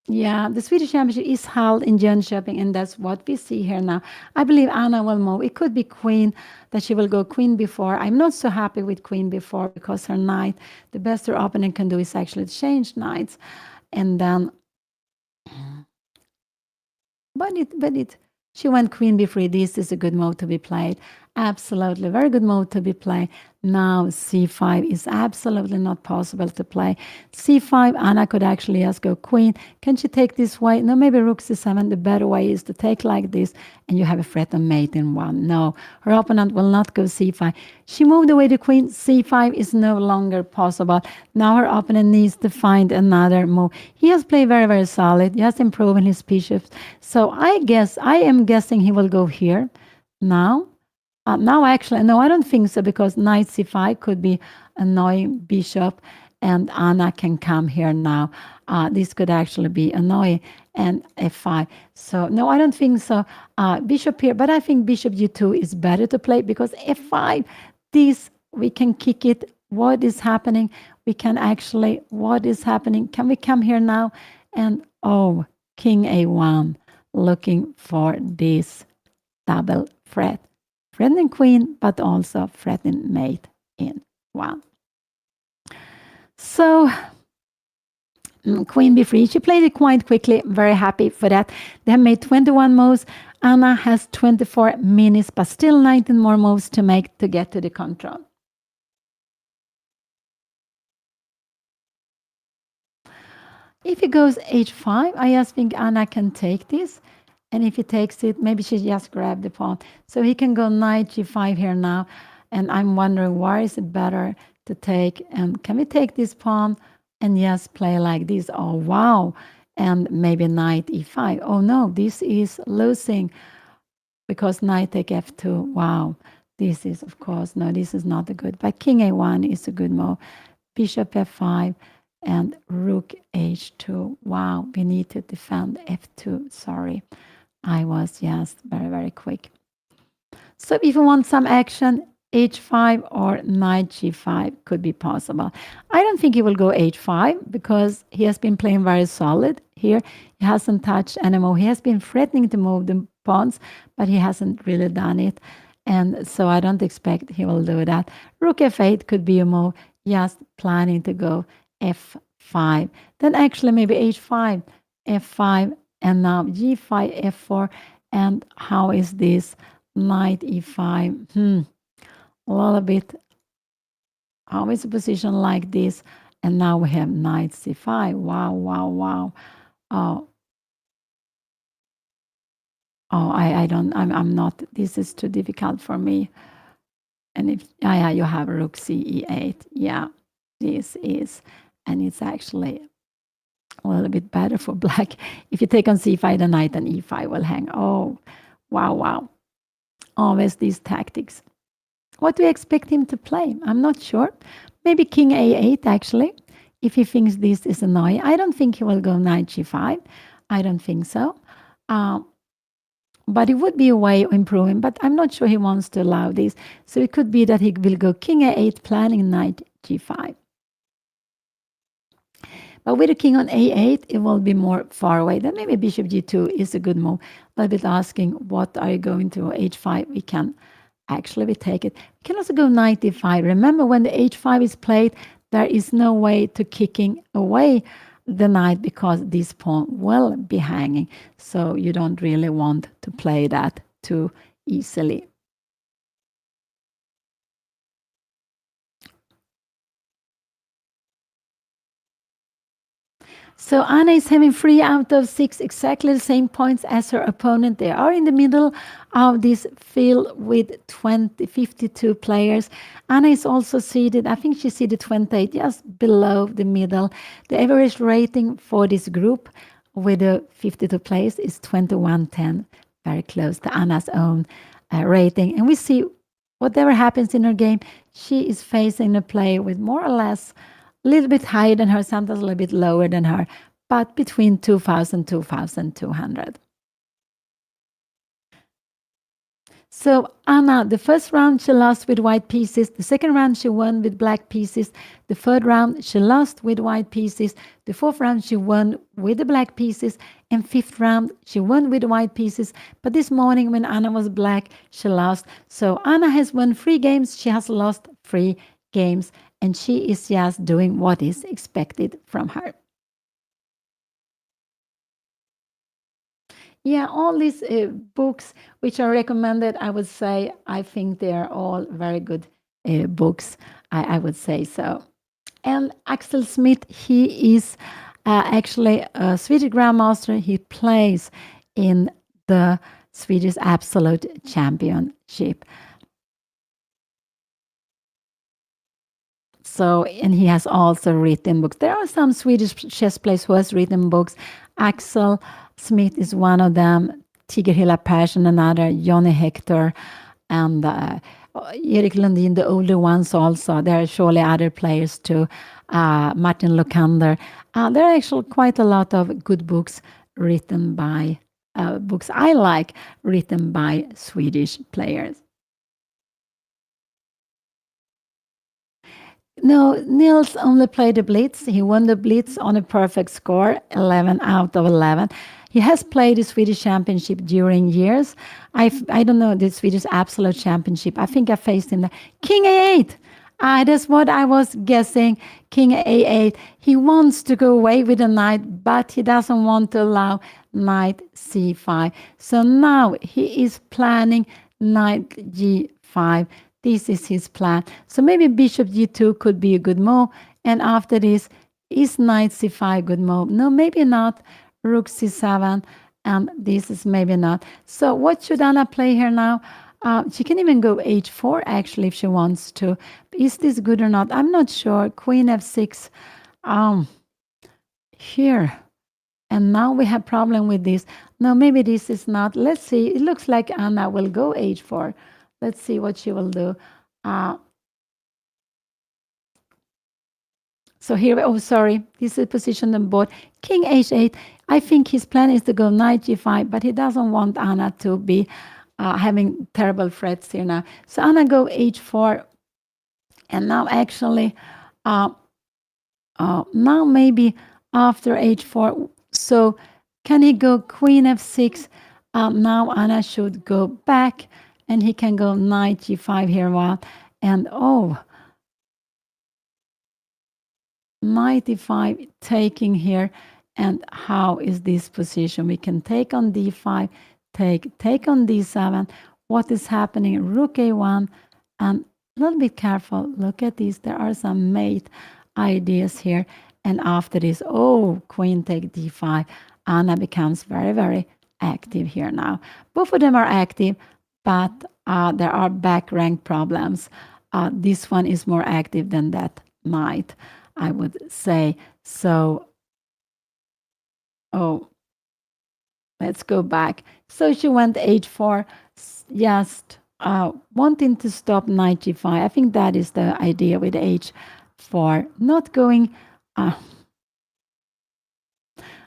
Yeah, the Swedish Championship is held in Jönköping, and that's what we see here now. I believe Anna will move. It could be queen, that she will go queen b4. I'm not so happy with queen b4 because her knight, the best her opponent can do is actually change knights. And then she went queen b3. This is a good move to be played. Absolutely, very good move to be played. Now c5 is absolutely not possible to play. c5, Anna could actually just go queen. Can she take this way? No, maybe rook c7. The better way is to take like this, and you have a threat on mate in one. No, her opponent will not go c5. She moved away the queen. c5 is no longer possible. Now her opponent needs to find another move. He has played very, very solid. He has improved his bishops. So I am guessing he will go here now. Now, actually, no, I don't think so, because knight c5 could be annoying bishop, and Anna can come here now. This could actually be annoying, and f5. So, no, I don't think so. Bishop here, but I think bishop g2 is better to play, because f5, this, we can kick it. What is happening? We can actually, what is happening? Can we come here now? And, oh, king a1, looking for this double threat. Threatening queen, but also threatening mate in one. So, queen b3, she played it quite quickly. Very happy for that. They have made 21 moves. Anna has 24 minutes, but still 19 more moves to make to get to the control. If he goes h5, I just think Anna can take this. And if he takes it, maybe she just grabbed the pawn. So he can go knight g5 here now. And I'm wondering, why is it better to take? And can we take this pawn and just play like this? Oh, wow. And maybe knight e5. Oh, no, this is losing because knight take f2. Wow. This is, of course, no, this is not a good. But king a1 is a good move. Bishop f5 and rook h2. Wow, we need to defend f2. Sorry. I was just very, very quick. So if you want some action, h5 or knight g5 could be possible. I don't think he will go h5 because he has been playing very solid here. He hasn't touched any move. He has been threatening to move the pawns, but he hasn't really done it. And so I don't expect he will do that. Rook f8 could be a move, just planning to go f5. Then actually maybe h5, f5, and now g5, f4, and how is this? Knight e5. A little bit. How is a position like this? And now we have knight c5. Wow, wow, wow. Oh, I'm not. This is too difficult for me. And if, yeah, you have rook c e8. Yeah, this is. and it's actually a little bit better for black. If you take on c5, the knight and e5 will hang. Oh, wow. Always these tactics. What do you expect him to play? I'm not sure. Maybe king a8, actually, if he thinks this is annoying. I don't think he will go knight g5. I don't think so. But it would be a way of improving, but I'm not sure he wants to allow this. So it could be that he will go king a8, planning knight g5. But with the king on a8, it will be more far away. Then maybe bishop g2 is a good move. A little bit asking, what are you going to h5? We can actually take it. We can also go knight d5. Remember, when the h5 is played, there is no way to kicking away the knight because this pawn will be hanging. So you don't really want to play that too easily. So Anna is having 3 out of 6, exactly the same points as her opponent. They are in the middle of this field with 52 players. Anna is also seated, I think she's seated 28, just below the middle. The average rating for this group with the 52 players is 2110, very close to Anna's own rating. And we see whatever happens in her game, she is facing a player with more or less a little bit higher than her, sometimes a little bit lower than her, but between 2,000 and 2,200. So Anna, the first round she lost with white pieces. The second round she won with black pieces. The third round she lost with white pieces. The fourth round she won with the black pieces. And fifth round she won with the white pieces. But this morning when Anna was black, she lost. So Anna has won 3 games. She has lost 3 games. And she is just doing what is expected from her. Yeah, all these books which are recommended, I would say, I think they are all very good books. I would say so. And Axel Smith, he is actually a Swedish grandmaster. He plays in the Swedish Absolute Championship. So, and he has also written books. There are some Swedish chess players who has written books. Axel Smith is one of them. Tigerhilla Persson, another. Johnny Hector, and Erik Lundin, the older ones also. There are surely other players too. Martin Lokander. There are actually quite a lot of good books written by books I like, written by Swedish players. No, Nils only played the Blitz. He won the Blitz on a perfect score, 11 out of 11. He has played the Swedish Championship during years. I don't know, the Swedish Absolute Championship. I think I faced him there. King A8. That's what I was guessing. King A8. He wants to go away with the knight, but he doesn't want to allow knight C5. So now he is planning knight G5. This is his plan. So maybe bishop g2 could be a good move. And after this, is knight c5 good move? No, maybe not. Rook c7. And this is maybe not. So what should Anna play here now? She can even go h4 actually if she wants to. Is this good or not? I'm not sure. Queen f6. Here. And now we have problem with this. No, maybe this is not. Let's see. It looks like Anna will go h4. Let's see what she will do. So here, oh, sorry, this is position on board. King h8. I think his plan is to go knight g5, but he doesn't want Anna to be having terrible threats here now. So Anna go h4. And now actually, now maybe after h4. So can he go queen f6? Now Anna should go back. And he can go knight g5 here while, and oh, knight e5 taking here. And how is this position? We can take on d5, take on d7. What is happening? Rook a1, and a little bit careful. Look at this. There are some mate ideas here. And after this, oh, queen take d5. Anna becomes very, very active here now. Both of them are active. But there are back rank problems. This one is more active than that knight. I would say. So, oh, let's go back. So she went h4, just wanting to stop knight g5. I think that is the idea with h4, not going. Uh,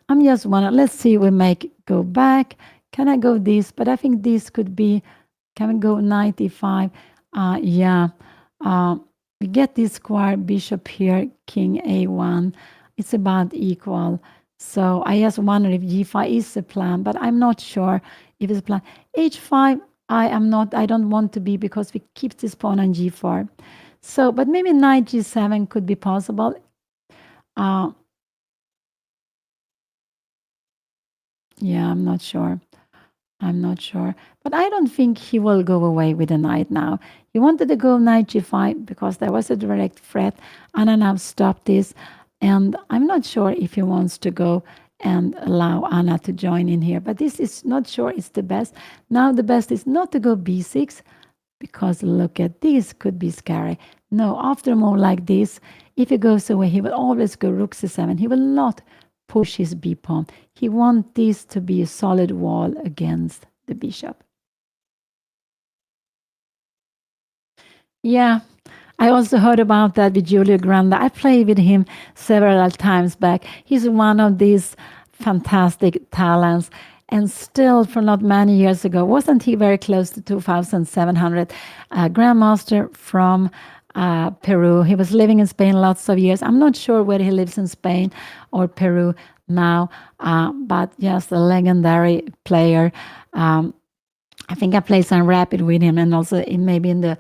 I'm just wondering, let's see, we make go back. Can I go this? But I think this could be, can we go knight e5? Yeah. Uh, we get this square bishop here, king a1. It's about equal. So I just wonder if g5 is a plan, but I'm not sure if it's a plan. h5, I don't want to be because we keep this pawn on g4. So, but maybe knight g7 could be possible. Uh, yeah, I'm not sure. I'm not sure. But I don't think he will go away with the knight now. He wanted to go knight g5 because there was a direct threat. Anna now stopped this. And I'm not sure if he wants to go and allow Anna to join in here. But this is not sure it's the best. Now the best is not to go b6 because look at this, could be scary. No, after a move like this, if he goes away, he will always go rook c7. He will not push his b pawn. He wants this to be a solid wall against the bishop. Yeah, I also heard about that with Giulio Granda. I played with him several times back. He's one of these fantastic talents. And still, for not many years ago, wasn't he very close to 2,700 grandmaster from Peru? He was living in Spain lots of years. I'm not sure whether he lives in Spain or Peru now, but just a legendary player. I think I played some rapid with him, and also maybe in the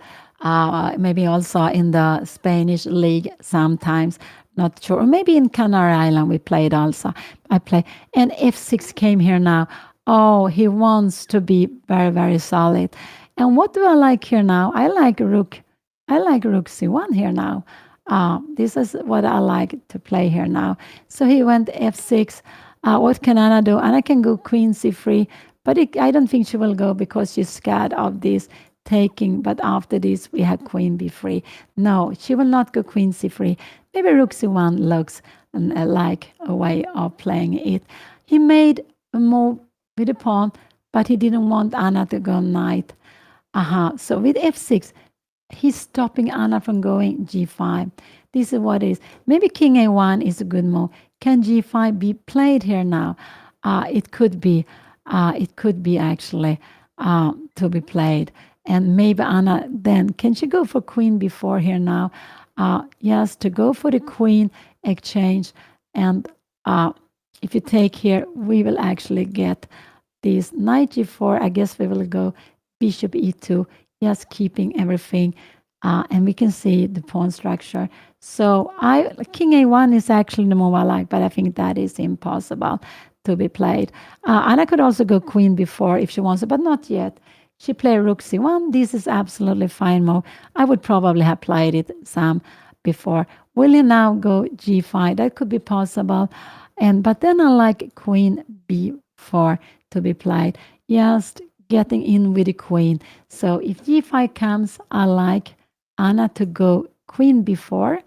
maybe also in the Spanish league sometimes. Not sure. Or maybe in Canary Island we played also. I play. And f6 came here now. Oh, he wants to be very, very solid. And what do I like here now? I like rook. I like rook c1 here now. This is what I like to play here now. So he went f6. What can Anna do? Anna can go queen c3. But I don't think she will go because she's scared of this taking. But after this, we have queen b3. No, she will not go queen c3. Maybe rook c1 looks like a way of playing it. He made a move with the pawn, but he didn't want Anna to go knight. So with f6, he's stopping Anna from going g5. This is what it is. Maybe king a1 is a good move. Can g5 be played here now? It could be. It could be actually to be played. And maybe Anna then, can she go for queen before here now? Yes, to go for the queen exchange. And if you take here, we will actually get this knight g4. I guess we will go bishop e2, just keeping everything. And we can see the pawn structure. So king a1 is actually the move I like, but I think that is impossible to be played. Anna could also go queen before if she wants to, but not yet. She played rook c1. This is absolutely fine move. I would probably have played it some before. Will you now go g5? That could be possible. But then I like queen b4 to be played. Just getting in with the queen. So if g5 comes, I like Anna to go queen b4.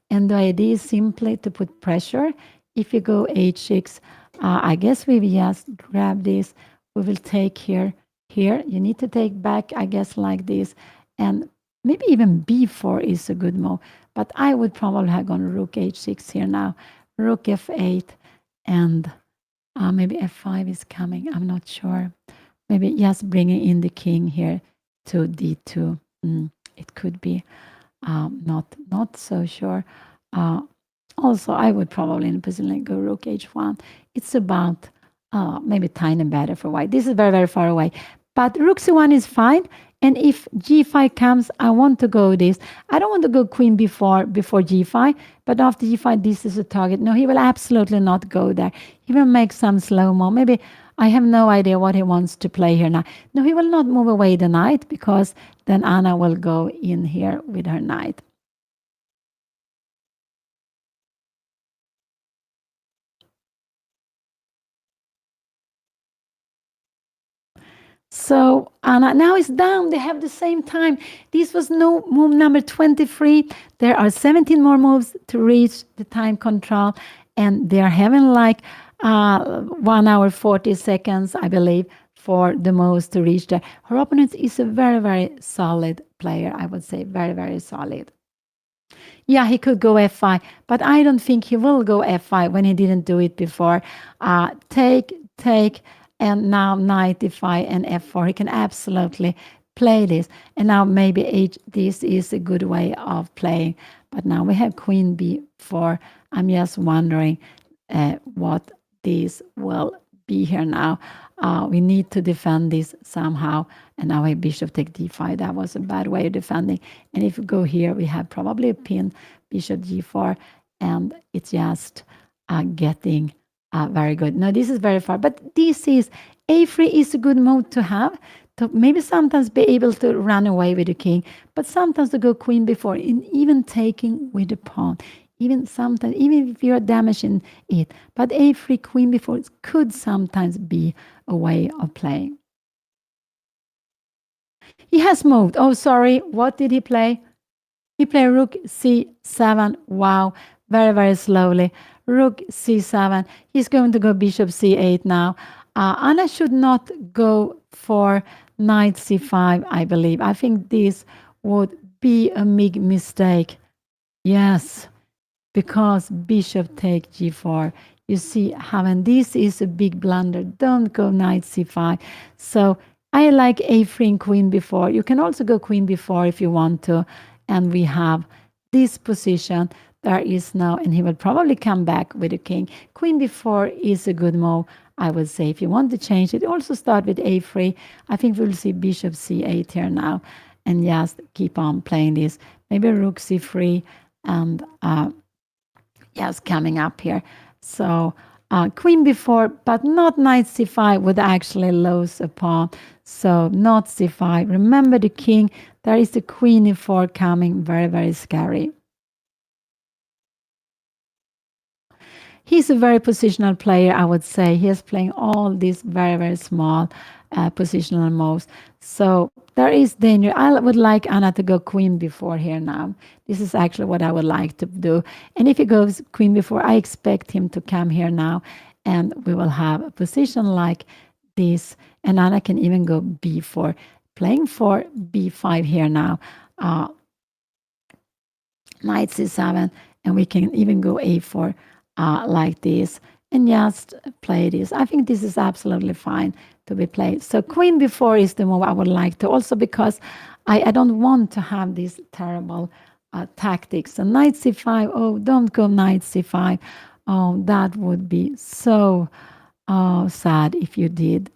And the idea is simply to put pressure. If you go h6, I guess we will just grab this. We will take here. Here, you need to take back, I guess, like this. And maybe even b4 is a good move. But I would probably have gone rook h6 here now. Rook f8. And maybe f5 is coming. I'm not sure. Maybe just bringing in the king here to d2. It could be. Not so sure. Also, I would probably in a position go rook h1. It's about maybe tiny better for white. This is very, very far away. But rook c1 is fine. And if g5 comes, I want to go this. I don't want to go queen before g5. But after g5, this is a target. No, he will absolutely not go there. He will make some slow-mo. Maybe I have no idea what he wants to play here now. No, he will not move away the knight because then Anna will go in here with her knight. So Anna now is down. They have the same time. This was no move number 23. There are 17 more moves to reach the time control, and they are having like 1 hour 40 seconds, I believe, for the moves to reach there. Her opponent is a very, very solid player. I would say very, very solid. Yeah, he could go f5, but I don't think he will go f5 when he didn't do it before. Take, and now knight e5 and f4. He can absolutely play this. And now maybe this is a good way of playing. But now we have queen b4. I'm just wondering what this will be here now. We need to defend this somehow. And now a bishop take d5. That was a bad way of defending. And if we go here, we have probably a pin, bishop g4. And it's just getting very good. No, this is very far. But this is, a3 is a good move to have. To maybe sometimes be able to run away with the king. But sometimes to go queen before, in even taking with the pawn. Even sometimes, even if you're damaging it. But a3 queen before could sometimes be a way of playing. He has moved. Oh, sorry. What did he play? He played rook c7. Wow. Very, very slowly. Rook c7. He's going to go bishop c8 now. Anna should not go for knight c5, I believe. I think this would be a big mistake. Yes. Because bishop take g4. You see, having this is a big blunder. Don't go knight c5. So I like a3 and queen before. You can also go queen before if you want to. And we have this position. There is now, and he will probably come back with a king. Queen before is a good move, I would say. If you want to change it, also start with a3. I think we'll see bishop c8 here now. And just keep on playing this. Maybe rook c3 and yes, coming up here. So queen before, but not knight c5 would actually lose a pawn. So not c5. Remember the king. There is the queen e4 coming. Very, very scary. He's a very positional player, I would say. He is playing all these very, very small positional moves. So there is danger. I would like Anna to go queen before here now. This is actually what I would like to do. And if he goes queen before, I expect him to come here now. And we will have a position like this. And Anna can even go b4. Playing for b5 here now. Knight c7. And we can even go a4 like this. And just play this. I think this is absolutely fine to be played. So queen before is the move I would like to. Also because I don't want to have these terrible tactics. So knight c5. Oh, don't go knight c5. Oh, that would be so sad if you did.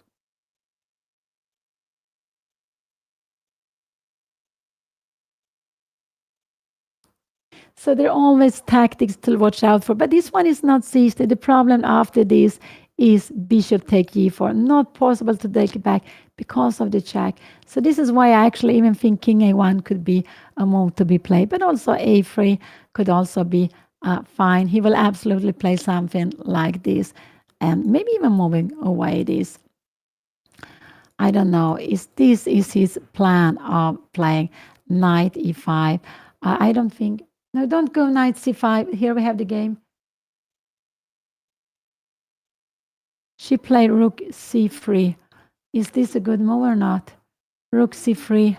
So there are always tactics to watch out for. But this one is not seized. The problem after this is bishop take e4. Not possible to take it back because of the check. So this is why I actually even think king a1 could be a move to be played. But also a3 could also be fine. He will absolutely play something like this. And maybe even moving away this. I don't know. This is his plan of playing knight e5. I don't think... No, don't go knight c5. Here we have the game. She played rook c3. Is this a good move or not? Rook c3.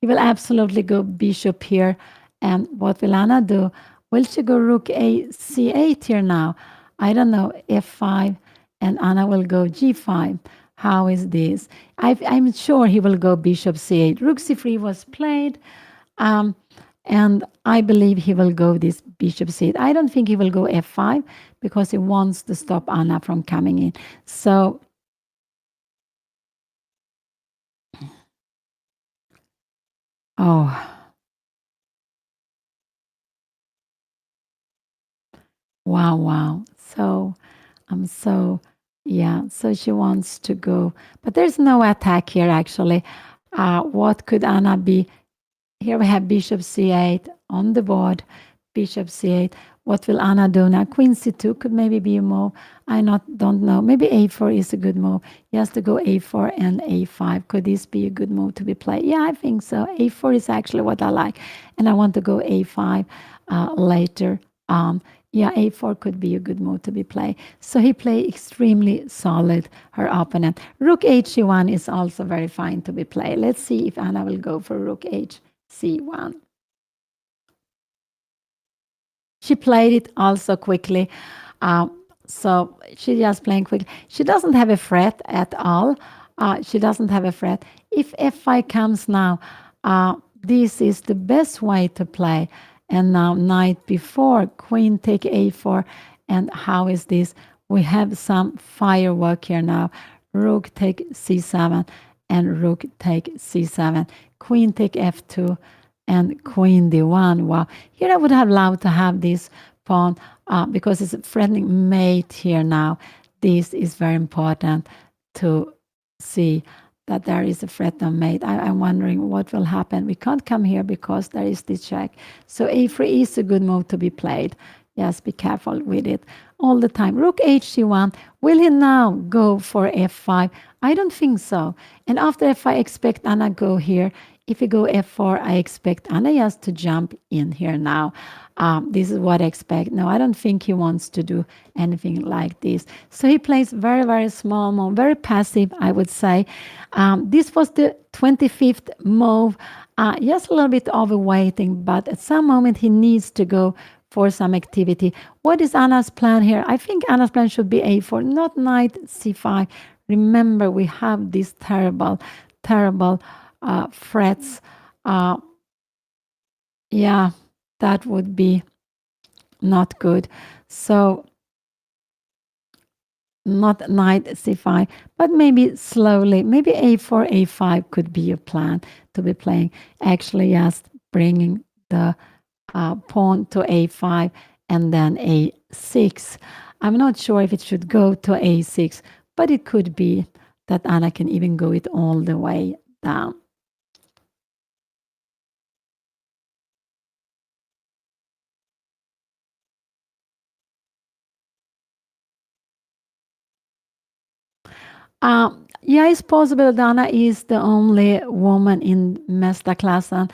He will absolutely go bishop here. And what will Anna do? Will she go rook c8 here now? I don't know. f5. And Anna will go g5. How is this? I'm sure he will go bishop c8. Rook c3 was played. And I believe he will go this bishop c8. I don't think he will go f5 because he wants to stop Anna from coming in. So, wow. So, yeah, so she wants to go. But there's no attack here, actually. What could Anna be? Here we have bishop c8 on the board. Bishop c8. What will Anna do now? Queen c2 could maybe be a move. Don't know. Maybe a4 is a good move. He has to go a4 and a5. Could this be a good move to be played? Yeah, I think so. a4 is actually what I like. And I want to go a5 later on. Yeah, a4 could be a good move to be played. So he played extremely solid, her opponent. Rook hc1 is also very fine to be played. Let's see if Anna will go for rook hc1. She played it also quickly. So she just playing quickly. She doesn't have a threat at all. She doesn't have a threat. If f5 comes now, this is the best way to play. And now knight before, queen take a4. And how is this? We have some firework here now. Rook take c7 and rook take c7. Queen take f2 and queen d1. Wow. Here I would have loved to have this pawn because it's a threatening mate here now. This is very important to see that there is a threatened mate. I'm wondering what will happen. We can't come here because there is this check. So a3 is a good move to be played. Yes, be careful with it all the time. Rook hc1. Will he now go for f5? I don't think so. And after f5, I expect Anna go here. If you go f4, I expect Anna just to jump in here now. This is what I expect. No, I don't think he wants to do anything like this. So he plays very, very small move, very passive, I would say. This was the 25th move. Just a little bit overweighting, but at some moment he needs to go for some activity. What is Anna's plan here? I think Anna's plan should be a4, not knight c5. Remember, we have these terrible, terrible threats. Yeah, that would be not good. So not knight c5, but maybe slowly, maybe a4, a5 could be a plan to be playing. Actually, yes, bringing the pawn to a5 and then a6. I'm not sure if it should go to a6, but it could be that Anna can even go it all the way down. Yeah, it's possible Dana is the only woman in Mästerklassen.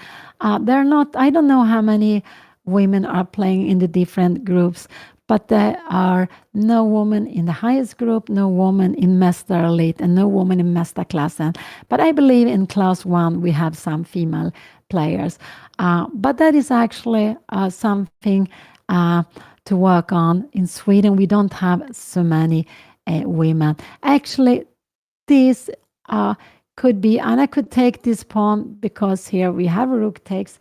They're not, I don't know how many women are playing in the different groups, but there are no women in the highest group, no woman in Mäster Elite, and no woman in Mästerklassen. But I believe in class 1 we have some female players. But that is actually something to work on. In Sweden, we don't have so many women. Actually, this could be, Anna could take this pawn because here we have a rook takes,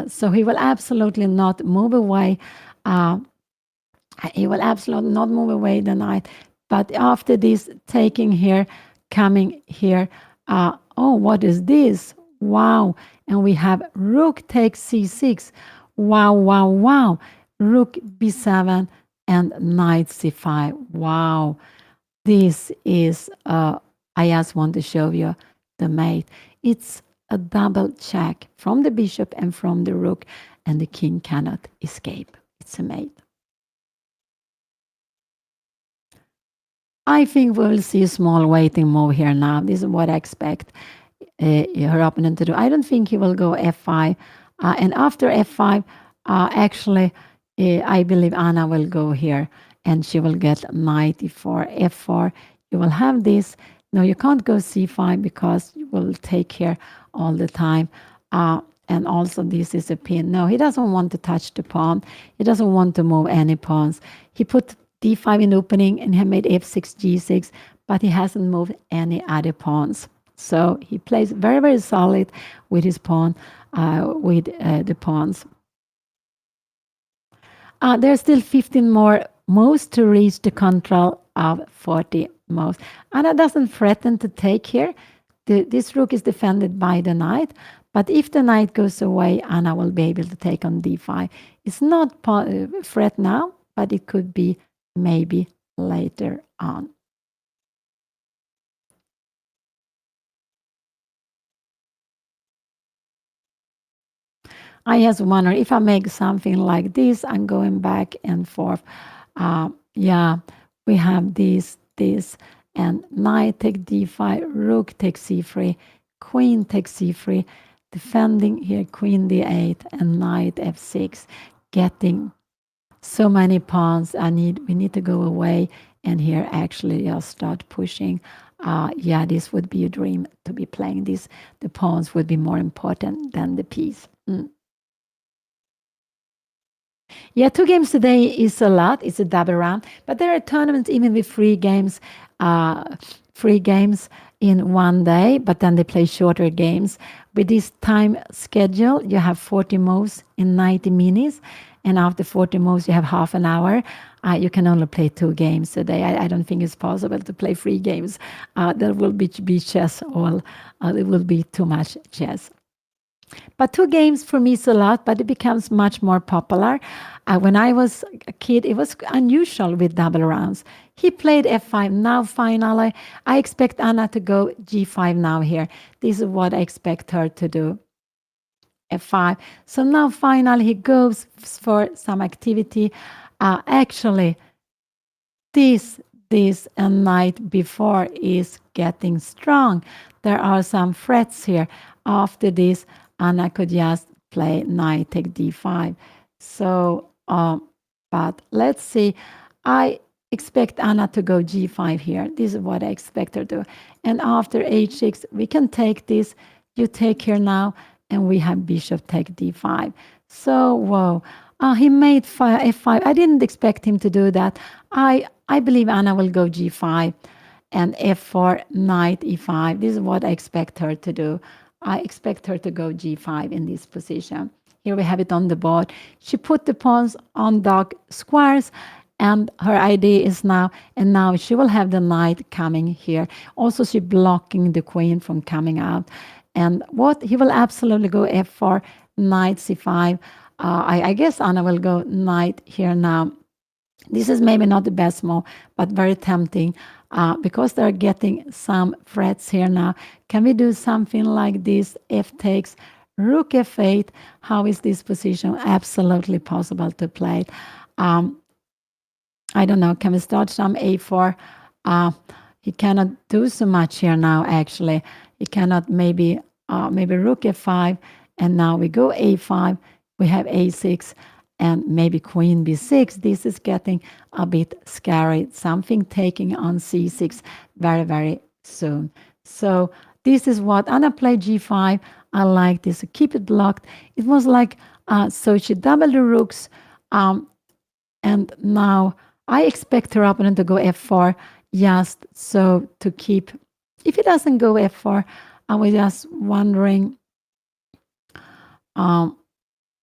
so he will absolutely not move away. He will absolutely not move away the knight. But after this taking here, coming here, oh, what is this? Wow. And we have rook takes c6. Wow, wow, wow. Rook b7 and knight c5. Wow. This is, I just want to show you the mate. It's a double check from the bishop and from the rook, and the king cannot escape. It's a mate. I think we will see a small waiting move here now. This is what I expect her opponent to do. I don't think he will go f5. And after f5, actually, I believe Anna will go here and she will get knight e4, f4. You will have this. No, you can't go c5 because you will take here all the time. And also this is a pin. No, he doesn't want to touch the pawn. He doesn't want to move any pawns. He put d5 in opening and he made f6, g6, but he hasn't moved any other pawns. So he plays very, very solid with his pawn, with the pawns. There's still 15 more moves to reach the control of 40 moves. Anna doesn't threaten to take here. This rook is defended by the knight, but if the knight goes away, Anna will be able to take on d5. It's not threat now, but it could be maybe later on. I just wonder if I make something like this, I'm going back and forth. Yeah, we have this, and knight take d5, rook takes c3, queen takes c3, defending here, queen d8, and knight f6, getting so many pawns. We need to go away, and here actually just start pushing. Yeah, this would be a dream to be playing this. The pawns would be more important than the piece. Yeah, 2 games today is a lot. It's a double round, but there are tournaments even with 3 games, 3 games in one day. But then they play shorter games. With this time schedule, you have 40 moves in 90 minutes, and after 40 moves, you have half an hour. You can only play 2 games a day. I don't think it's possible to play 3 games. There will be chess all. It will be too much chess. But 2 games for me is a lot, but it becomes much more popular. When I was a kid, it was unusual with double rounds. He played f5. Now, finally, I expect Anna to go g5 now here. This is what I expect her to do. f5. So now, finally, he goes for some activity. Actually, this and knight before is getting strong. There are some threats here. After this, Anna could just play knight take d5. So, but let's see. I expect Anna to go g5 here. This is what I expect her to do. And after h6, we can take this. You take here now, and we have bishop take d5. So, whoa. He made f5. I didn't expect him to do that. I believe Anna will go g5 and f4, knight e5. This is what I expect her to do. I expect her to go g5 in this position. Here we have it on the board. She put the pawns on dark squares, and her idea is now, and now she will have the knight coming here. Also, she's blocking the queen from coming out. And what he will absolutely go f4, knight c5. I guess Anna will go knight here now. This is maybe not the best move, but very tempting because they're getting some threats here now. Can we do something like this? F takes, rook f8. How is this position? Absolutely possible to play it. I don't know. Can we start some a4? He cannot do so much here now, actually. He cannot maybe rook f5, and now we go a5. We have a6 and maybe queen b6. This is getting a bit scary. Something taking on c6 very, very soon. So this is what Anna played g5. I like this. Keep it blocked. It was like, so she doubled the rooks. And now I expect her opponent to go f4 just so to keep. If it doesn't go f4, I was just wondering.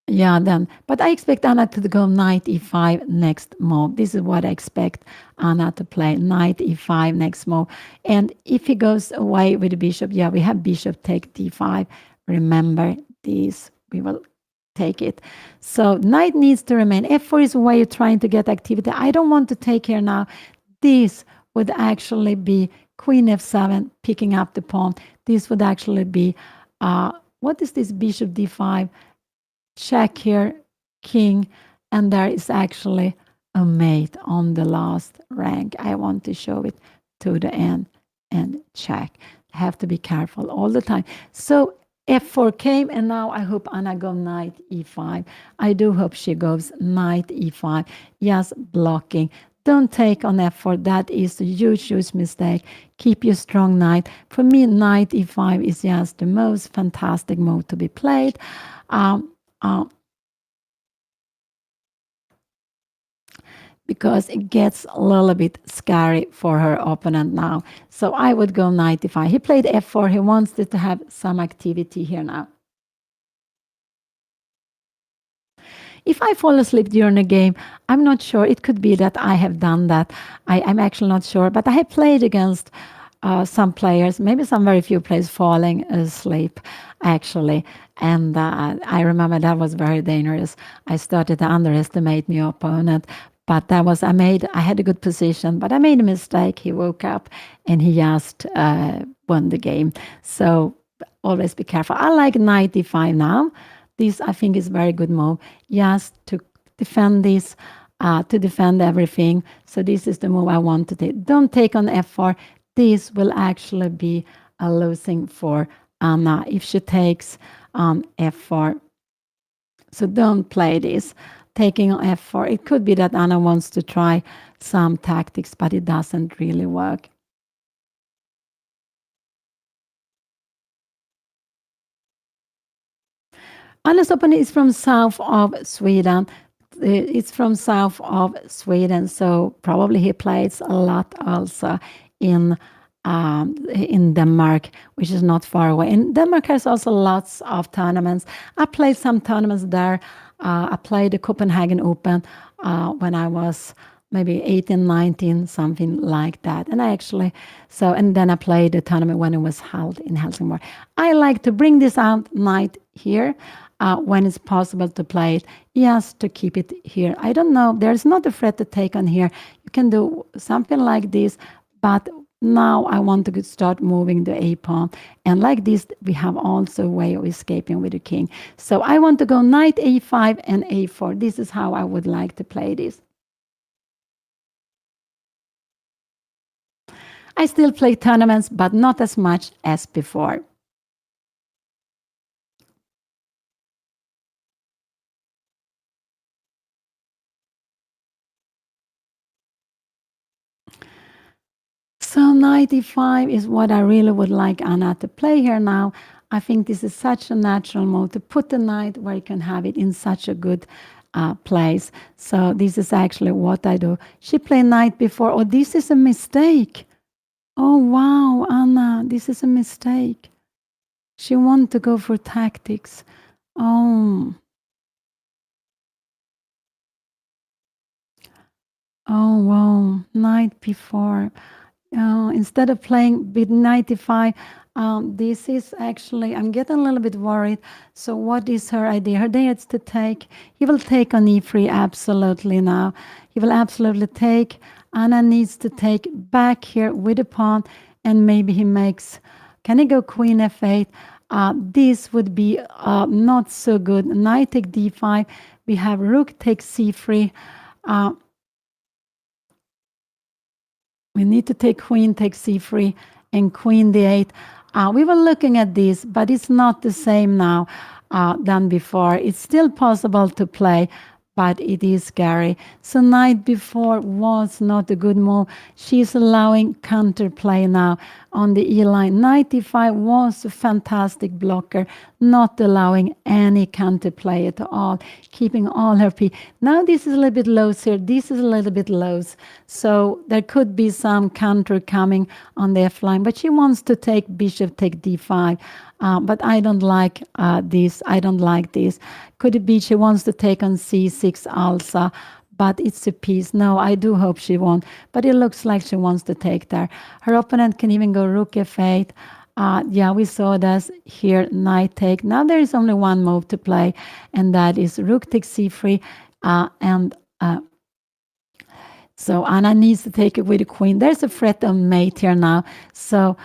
Yeah, then. But I expect Anna to go knight e5 next move. This is what I expect Anna to play. Knight e5 next move. And if he goes away with the bishop, yeah, we have bishop take d5. Remember this. We will take it. So knight needs to remain. f4 is a way of trying to get activity. I don't want to take here now. This would actually be queen f7, picking up the pawn. This would actually be, what is this, bishop d5? Check here, king, and there is actually a mate on the last rank. I want to show it to the end and check. Have to be careful all the time. So f4 came, and now I hope Anna goes knight e5. I do hope she goes knight e5. Yes, blocking. Don't take on f4. That is a huge, huge mistake. Keep your strong knight. For me, knight e5 is just the most fantastic move to be played. Because it gets a little bit scary for her opponent now. So I would go knight e5. He played f4. He wants to have some activity here now. If I fall asleep during a game, I'm not sure. It could be that I have done that. I'm actually not sure. But I have played against some players, maybe some very few players falling asleep, actually. And I remember that was very dangerous. I started to underestimate my opponent. But that was, I had a good position, but I made a mistake. He woke up and he just won the game. So always be careful. I like knight e5 now. This, I think, is very good move. Yes, to defend this, to defend everything. So this is the move I want to take. Don't take on f4. This will actually be a losing for Anna if she takes on f4. So don't play this. Taking on f4. It could be that Anna wants to try some tactics, but it doesn't really work. Anna's opponent is from south of Sweden. It's from south of Sweden, so probably he plays a lot also in Denmark, which is not far away. And Denmark has also lots of tournaments. I played some tournaments there. I played the Copenhagen Open when I was maybe 18, 19, something like that. And and then I played the tournament when it was held in Helsingborg. I like to bring this out knight here when it's possible to play it, just to keep it here. I don't know, there's not a threat to take on here. You can do something like this, but now I want to start moving the a pawn. And like this, we have also a way of escaping with the king. So I want to go knight a5 and a4. This is how I would like to play this. I still play tournaments, but not as much as before. So knight e5 is what I really would like Anna to play here now. I think this is such a natural move to put the knight where you can have it in such a good place. So this is actually what I do. She played knight before. Oh, this is a mistake. Oh, wow, Anna, this is a mistake. She wanted to go for tactics. Oh. Oh, wow, knight b4. Instead of playing with knight e5, this is actually, I'm getting a little bit worried. So what is her idea? Her idea is to take, he will take on e3 absolutely now. He will absolutely take. Anna needs to take back here with a pawn, and maybe he makes, can he go queen f8? This would be not so good. Knight take d5. We have rook takes c3. We need to take queen takes c3 and queen d8. We were looking at this, but it's not the same now than before. It's still possible to play, but it is scary. So knight b4 was not a good move. She's allowing counterplay now on the e line. Knight e5 was a fantastic blocker, not allowing any counterplay at all, keeping all her p. Now this is a little bit loose here. This is a little bit loose. So there could be some counter coming on the f line, but she wants to take bishop, take d5. But I don't like this. I don't like this. Could it be she wants to take on c6 also? But it's a piece. No, I do hope she won't. But it looks like she wants to take there. Her opponent can even go rook f8. Yeah, we saw this here, knight take. Now there is only one move to play, and that is rook takes c3. So Anna needs to take it with the queen. There's a threat of mate here now. So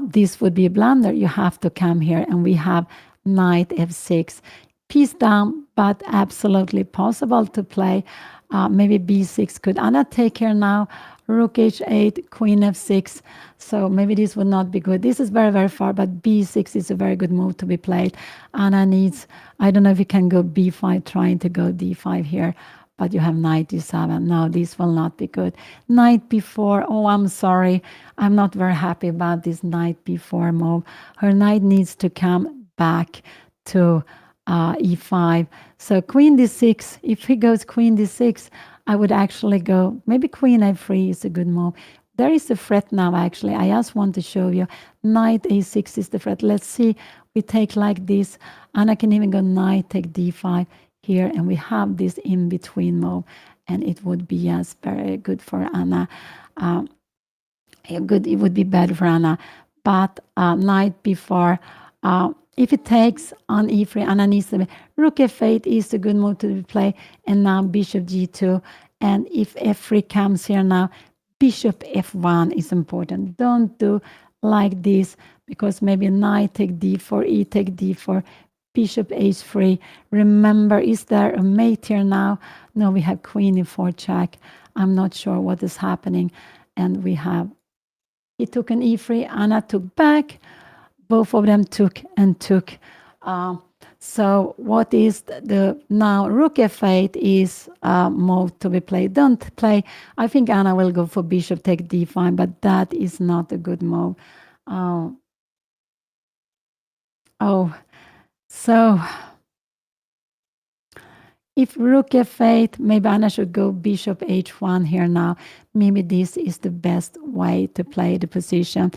this would be a blunder. You have to come here, and we have knight f6. Piece down, but absolutely possible to play. Maybe b6. Could Anna take here now? Rook h8, queen f6. So maybe this would not be good. This is very, very far, but b6 is a very good move to be played. Anna needs, I don't know if you can go b5, trying to go d5 here. But you have knight d7. No, this will not be good. Knight b4. Oh, I'm sorry. I'm not very happy about this knight b4 move. Her knight needs to come back to e5. So queen d6. If he goes queen d6, I would actually go, maybe queen a3 is a good move. There is a threat now, actually. I just want to show you. Knight a6 is the threat. Let's see. We take like this. And I can even go knight take d5 here, and we have this in-between move, and it would be, yes, very good for Anna. It would be bad for Anna. But knight b4, if it takes on e3, Anna needs to be, rook f8 is a good move to play, and now bishop g2. And if f3 comes here now, bishop f1 is important. Don't do like this, because maybe knight take d4, e take d4, bishop h3. Remember, is there a mate here now? No, we have queen e4 check. I'm not sure what is happening. And we have, he took an e3, Anna took back. Both of them took and took. So what is the now rook f8 is move to be played. Don't play. I think Anna will go for bishop take d5, but that is not a good move. So if rook f8, maybe Anna should go bishop h1 here now. Maybe this is the best way to play the position.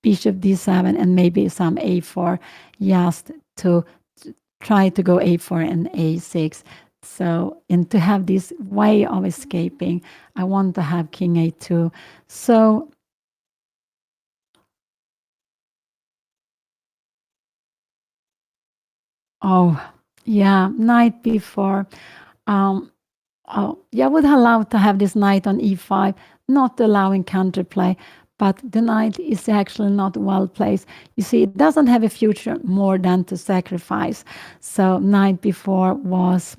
Bishop d7 and maybe some a4 just to try to go a4 and a6. So, and to have this way of escaping, I want to have king a2. So, knight b4. I would allow to have this knight on e5, not allowing counterplay, but the knight is actually not well placed. You see, it doesn't have a future more than to sacrifice. So knight b4 was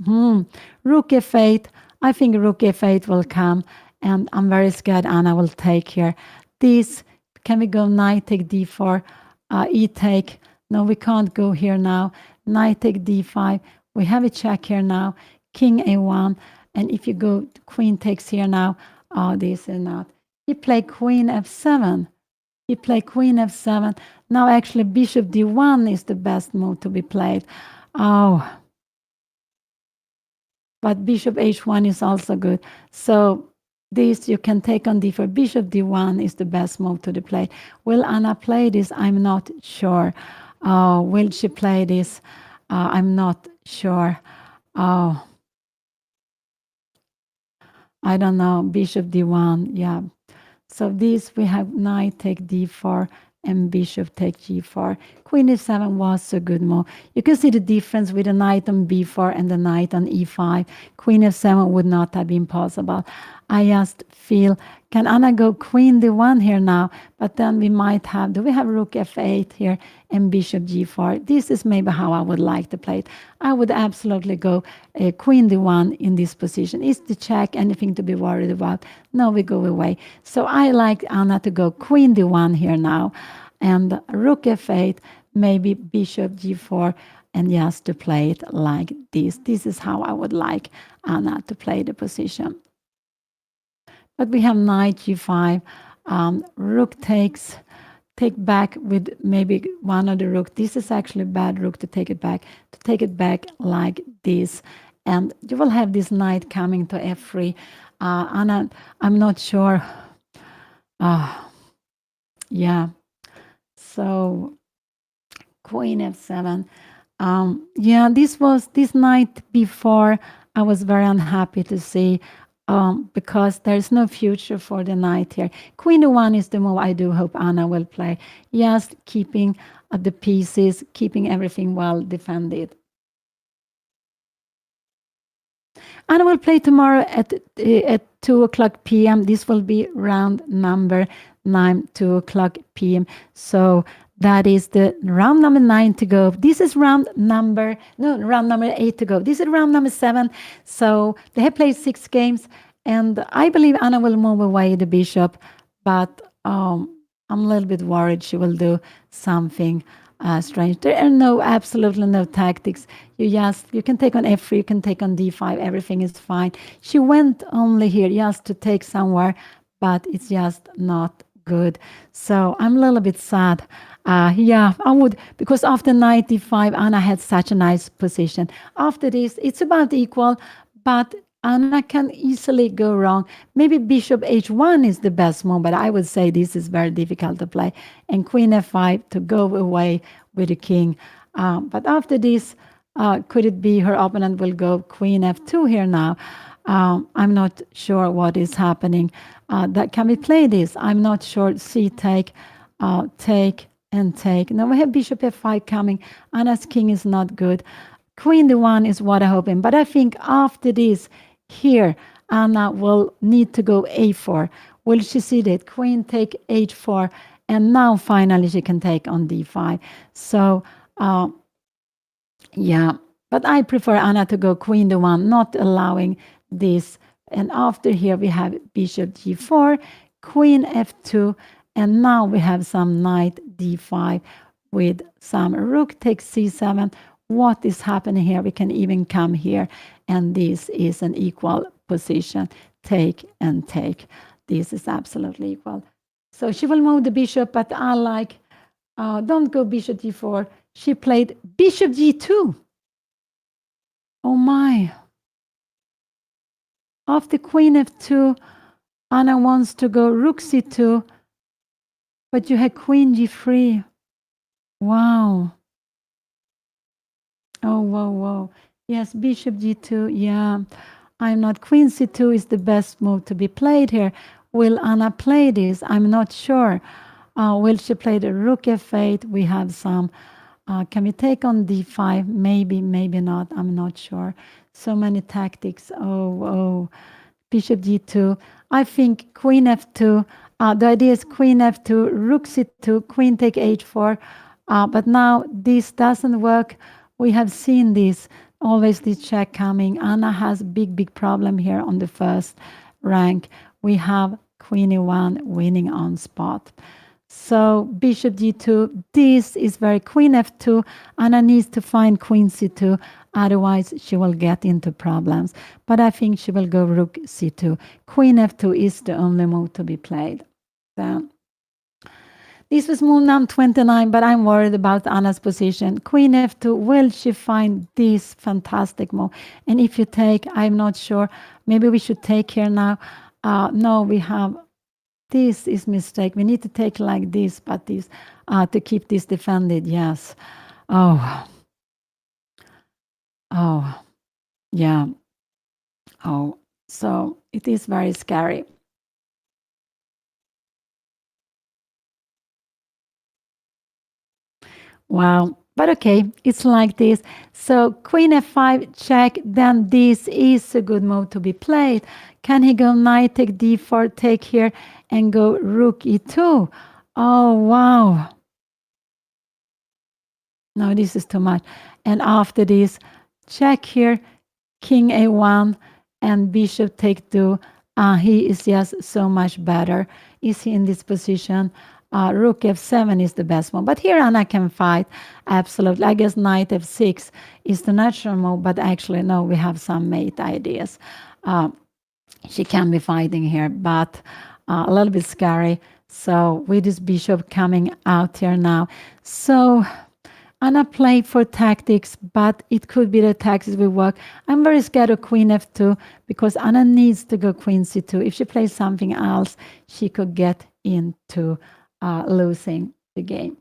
rook f8. I think rook f8 will come, and I'm very scared Anna will take here. This, can we go knight take d4, e take? No, we can't go here now. Knight take d5. We have a check here now. King a1. And if you go, queen takes here now. This is not. He played queen f7. He played queen f7. Now actually bishop d1 is the best move to be played. But bishop h1 is also good. So this you can take on d4. Bishop d1 is the best move to be played. Will Anna play this? I'm not sure. Will she play this? I'm not sure. I don't know. Bishop d1. Yeah. So this we have knight take d4 and bishop take g4. Queen e7 was a good move. You can see the difference with the knight on b4 and the knight on e5. Queen f7 would not have been possible. I just feel, can Anna go queen d1 here now? But then we might have, do we have rook f8 here and bishop g4? This is maybe how I would like to play it. I would absolutely go queen d1 in this position. Is the check anything to be worried about? No, we go away. So I like Anna to go queen d1 here now. And rook f8, maybe bishop g4, and just to play it like this. This is how I would like Anna to play the position. But we have knight g5, rook takes, take back with maybe one of the rook. This is actually a bad rook to take it back like this. And you will have this knight coming to f3. Anna, I'm not sure. Yeah. So queen f7. This night before, I was very unhappy to see because there's no future for the knight here. Queen e1 is the move I do hope Anna will play. Just keeping the pieces, keeping everything well defended. Anna will play tomorrow at 2 o'clock p.m. This will be round number 9, 2 o'clock p.m. So that is the round number 9 to go. This is round number 8 to go. This is round number 7. So they have played 6 games, and I believe Anna will move away the bishop, but I'm a little bit worried she will do something strange. There are absolutely no tactics. You can take on f3, you can take on d5, everything is fine. She went only here just to take somewhere, but it's just not good. So I'm a little bit sad. I would, because after knight d5, Anna had such a nice position. After this, it's about equal, but Anna can easily go wrong. Maybe bishop h1 is the best move, but I would say this is very difficult to play. And queen f5 to go away with the king. But after this, could it be her opponent will go queen f2 here now? I'm not sure what is happening. Can we play this? I'm not sure. C take, take and take. Now we have bishop f5 coming. Anna's king is not good. Queen d1 is what I'm hoping. But I think after this, here, Anna will need to go a4. Will she see that? Queen take h4. And now finally she can take on d5. So Yeah, but I prefer Anna to go queen d1, not allowing this. And after here we have bishop g4, queen f2, and now we have some knight d5 with some rook takes c7. What is happening here? We can even come here, and this is an equal position. Take and take. This is absolutely equal. So she will move the bishop, but I like, don't go bishop g4. She played bishop g2. Oh my. After queen f2, Anna wants to go rook c2, but you had queen g3. Wow. Oh, whoa, whoa. Yes, bishop g2, yeah. I'm not. Queen c2 is the best move to be played here. Will Anna play this? I'm not sure. Will she play the rook f8? We have some. Can we take on d5? Maybe, maybe not. I'm not sure. So many tactics. Oh, bishop g2. I think queen f2. The idea is queen f2, rook c2, queen take h4. But now this doesn't work. We have seen this, always this check coming. Anna has big problem here on the first rank. We have queen e1 winning on spot. So bishop g2, this is very, queen f2. Anna needs to find queen c2, otherwise she will get into problems. But I think she will go rook c2. Queen f2 is the only move to be played. So this was move number 29, but I'm worried about Anna's position. Queen f2, will she find this fantastic move? And if you take, I'm not sure. Maybe we should take here now. No, we have, this is mistake. We need to take like this, but this, to keep this defended, yes. Oh, yeah. Oh, so it is very scary. Wow. But okay, it's like this. So queen f5 check, then this is a good move to be played. Can he go knight take d4, take here, and go rook e2? Oh, wow. No, this is too much. And after this, check here, king a1, and bishop take 2. He is just so much better. Is he in this position? Rook f7 is the best one. But here Anna can fight. Absolutely. I guess knight f6 is the natural move, but actually, no, we have some mate ideas. She can be fighting here, but a little bit scary. So with this bishop coming out here now. So Anna played for tactics, but it could be the tactics will work. I'm very scared of queen f2 because Anna needs to go queen c2. If she plays something else, she could get into losing the game.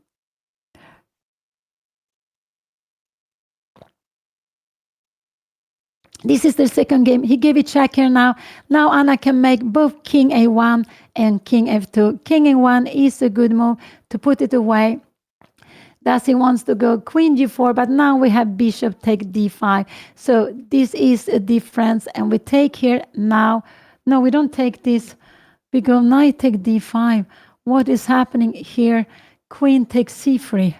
This is the second game. He gave a check here now. Now Anna can make both king a1 and king f2. King a1 is a good move to put it away. Thus he wants to go queen g4, but now we have bishop take d5. So this is a difference, and we take here now. No, we don't take this. We go knight take d5. What is happening here? Queen takes c3.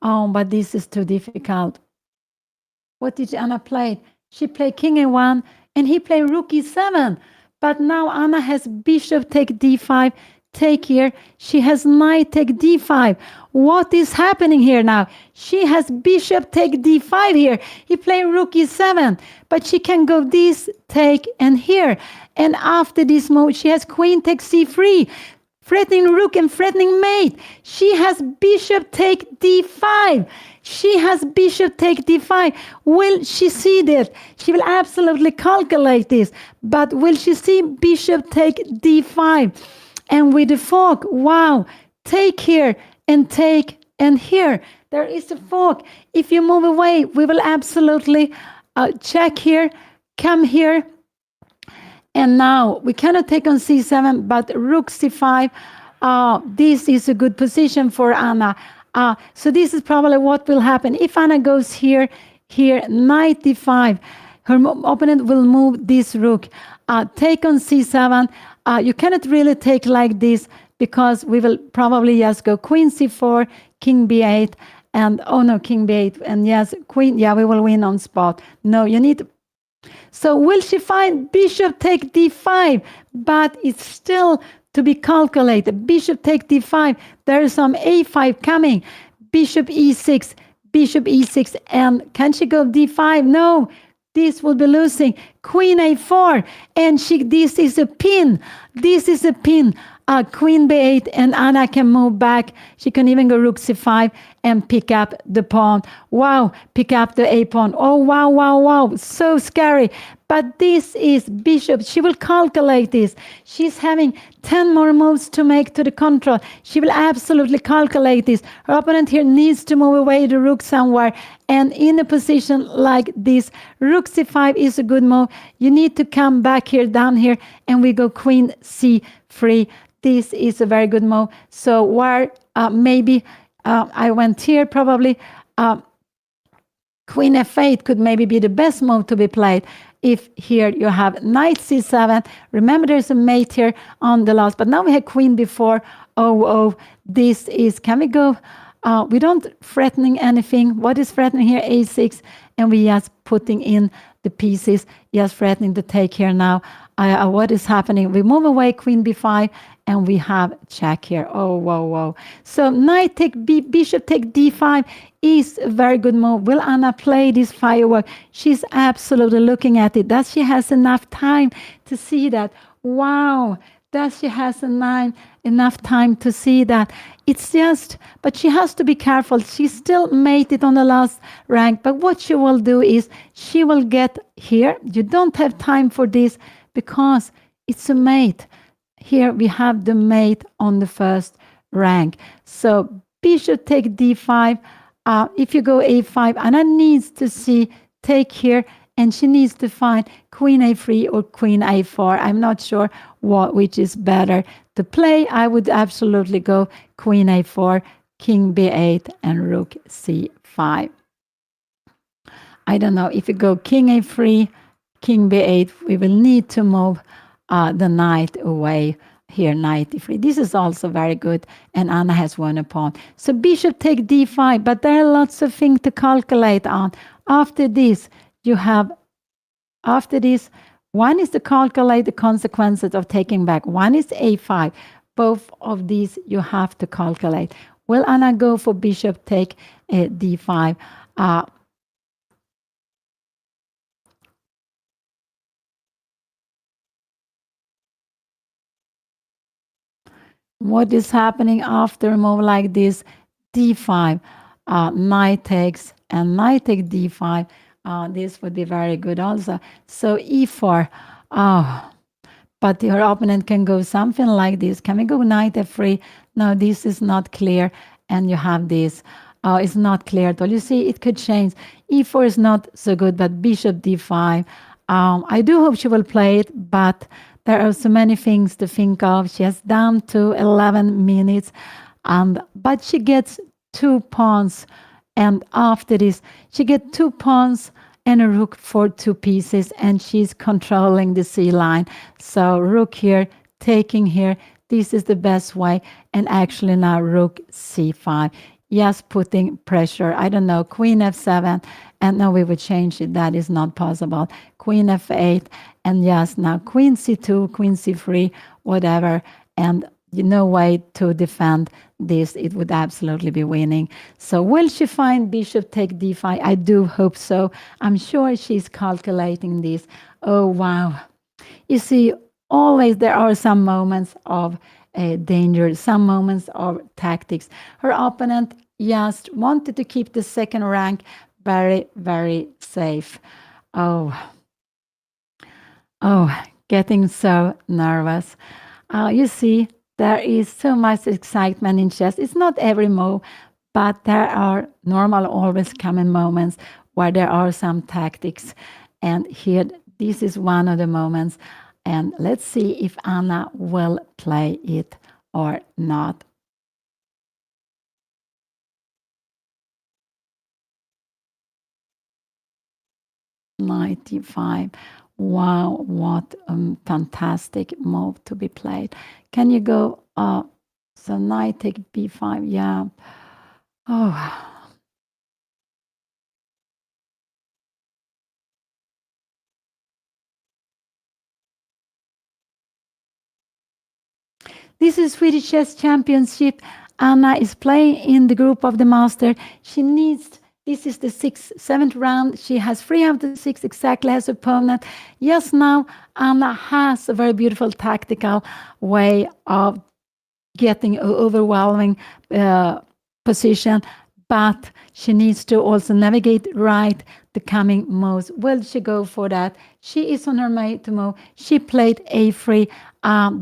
Oh, but this is too difficult. What did Anna play? She played king a1, and he played rook e7. But now Anna has bishop take d5, take here. She has knight take d5. What is happening here now? She has bishop take d5 here. He played rook e7, but she can go this, take, and here. And after this move, she has queen take c3. Threatening rook and threatening mate. She has bishop take d5. She has bishop take d5. Will she see that? She will absolutely calculate this. But will she see bishop take d5? And with the fork, wow, take here and take and here. There is a fork. If you move away, we will absolutely check here, come here. And now we cannot take on c7, but rook c5. This is a good position for Anna. So this is probably what will happen. If Anna goes here, knight d5, her opponent will move this rook. Take on c7. You cannot really take like this because we will probably just go queen c4, king b8, And oh no, king b8. And yes, queen. Yeah, we will win on spot. No, you need. So will she find bishop take d5? But it's still to be calculated. Bishop take d5. There is some a5 coming. Bishop e6. Bishop e6. And can she go d5? No. This will be losing. Queen a4. And this is a pin. This is a pin. Queen b8, and Anna can move back. She can even go rook c5 and pick up the pawn. Wow, pick up the a pawn. Oh, wow, wow, wow. So scary. But this is bishop. She will calculate this. She's having 10 more moves to make to the control. She will absolutely calculate this. Her opponent here needs to move away the rook somewhere. And in a position like this, rook c5 is a good move. You need to come back here, down here, and we go queen c3. This is a very good move. So where maybe I went here, probably queen f8 could maybe be the best move to be played. If here you have knight c7. Remember, there's a mate here on the last, but now we have queen b4. Oh, this is, can we go? We don't threatening anything. What is threatening here? a6, and we just putting in the pieces, just threatening to take here now. What is happening? We move away queen b5, and we have check here. Oh, whoa. So knight take bishop take d5 is a very good move. Will Anna play this firework? She's absolutely looking at it. Does she has enough time to see that? Wow. Does she has enough time to see that? It's just, but she has to be careful. She still made it on the last rank. But what she will do is she will get here. You don't have time for this because it's a mate. Here we have the mate on the first rank. So bishop take d5. If you go a5, Anna needs to see take here, and she needs to find queen a3 or queen a4. I'm not sure which is better to play. I would absolutely go queen a4, king b8, and rook c5. I don't know. If you go king a3, king b8, we will need to move the knight away here, knight e3. This is also very good, and Anna has won a pawn. So bishop take d5, but there are lots of things to calculate on. After this, one is to calculate the consequences of taking back. One is a5. Both of these you have to calculate. Will Anna go for bishop take d5? What is happening after a move like this? d5, knight takes, and knight take d5. This would be very good also. So e4. But your opponent can go something like this. Can we go knight f3? No, this is not clear. And you have this. It's not clear at all. You see, it could change. e4 is not so good, but bishop d5. I do hope she will play it, but there are so many things to think of. She has down to 11 minutes, but she gets 2 pawns. And after this, she gets 2 pawns and a rook for 2 pieces, and she's controlling the c line. So rook here, taking here. This is the best way. And actually now rook c5. Yes, putting pressure. I don't know, queen f7. And now we would change it. That is not possible. Queen f8. And yes, now queen c2, queen c3, whatever. And no way to defend this. It would absolutely be winning. So will she find bishop take d5? I do hope so. I'm sure she's calculating this. Oh, wow. You see, always there are some moments of danger, some moments of tactics. Her opponent just wanted to keep the second rank very, very safe. Oh, getting so nervous. You see, there is so much excitement in chess. It's not every move, but there are normal, always coming moments where there are some tactics. And here, this is one of the moments. And let's see if Anna will play it or not. Knight d5. Wow, what a fantastic move to be played. Can you go, so knight take b5, yeah. Oh, This is Swedish Chess Championship. Anna is playing in the group of the master. She needs, this is the seventh round. She has 3 out of 6 exactly as opponent. Yes, now Anna has a very beautiful tactical way of getting overwhelming position, but she needs to also navigate right the coming moves. Will she go for that? She is on her way to move. She played a3.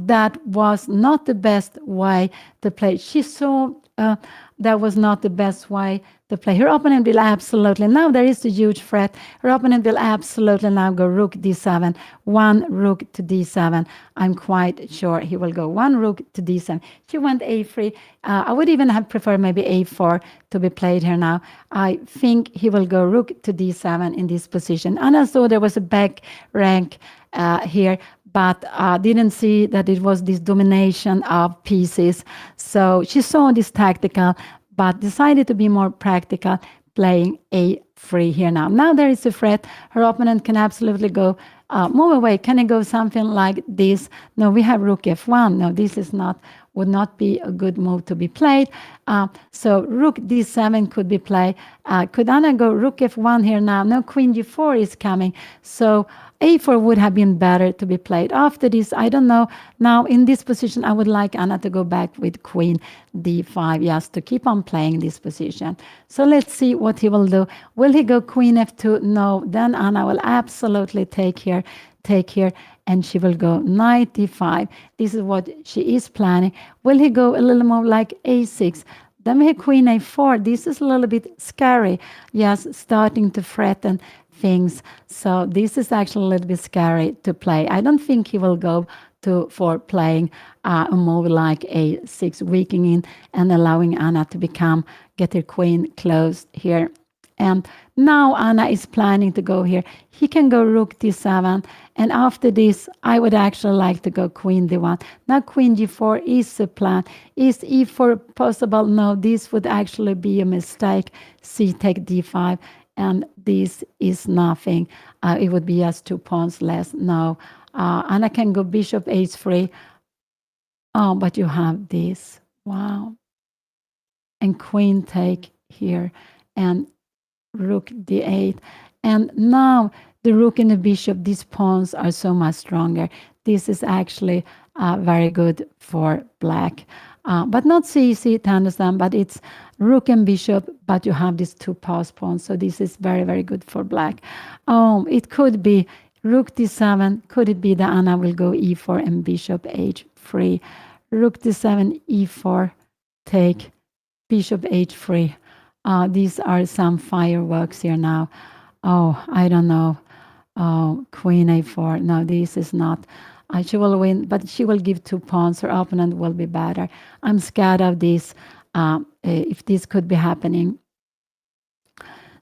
That was not the best way to play. She saw that was not the best way to play. Her opponent will absolutely, now there is a huge threat. Her opponent will absolutely now go rook d7, 1 rook to d7. I'm quite sure he will go 1 rook to d7. She went a3. I would even have preferred maybe a4 to be played here now. I think he will go rook to d7 in this position. And I saw there was a back rank here, but didn't see that it was this domination of pieces. So she saw this tactical, but decided to be more practical, playing a3 here now. Now there is a threat. Her opponent can absolutely go move away. Can it go something like this? No, we have rook f1. No, this is not, would not be a good move to be played. So rook d7 could be played. Could Anna go rook f1 here now? No, queen g4 is coming. So a4 would have been better to be played. After this, I don't know. Now, in this position, I would like Anna to go back with queen d5, yes, to keep on playing this position. So let's see what he will do. Will he go queen f2? No. Then Anna will absolutely take here, and she will go knight d5. This is what she is planning. Will he go a little more like a6? Then we have queen a4. This is a little bit scary. Yes, starting to threaten things. So this is actually a little bit scary to play. I don't think he will go for playing a move like a6, weakening and allowing Anna to get her queen closed here. And now Anna is planning to go here. He can go rook d7. And after this, I would actually like to go queen d1. Now queen g4 is the plan. Is e4 possible? No, this would actually be a mistake. C take d5. And this is nothing. It would be just 2 pawns less. No. Anna can go bishop h3. Oh, but you have this. Wow. And queen take here. And rook d8. And now the rook and the bishop, these pawns are so much stronger. This is actually very good for black. But not so easy to understand, but it's rook and bishop, but you have these 2 pass pawns. So this is very, very good for black. It could be rook d7. Could it be that Anna will go e4 and bishop h3? Rook d7, e4, take, bishop h3. These are some fireworks here now. Oh, I don't know. Queen a4. No, this is not. She will win, but she will give 2 pawns. Her opponent will be better. I'm scared of this, if this could be happening.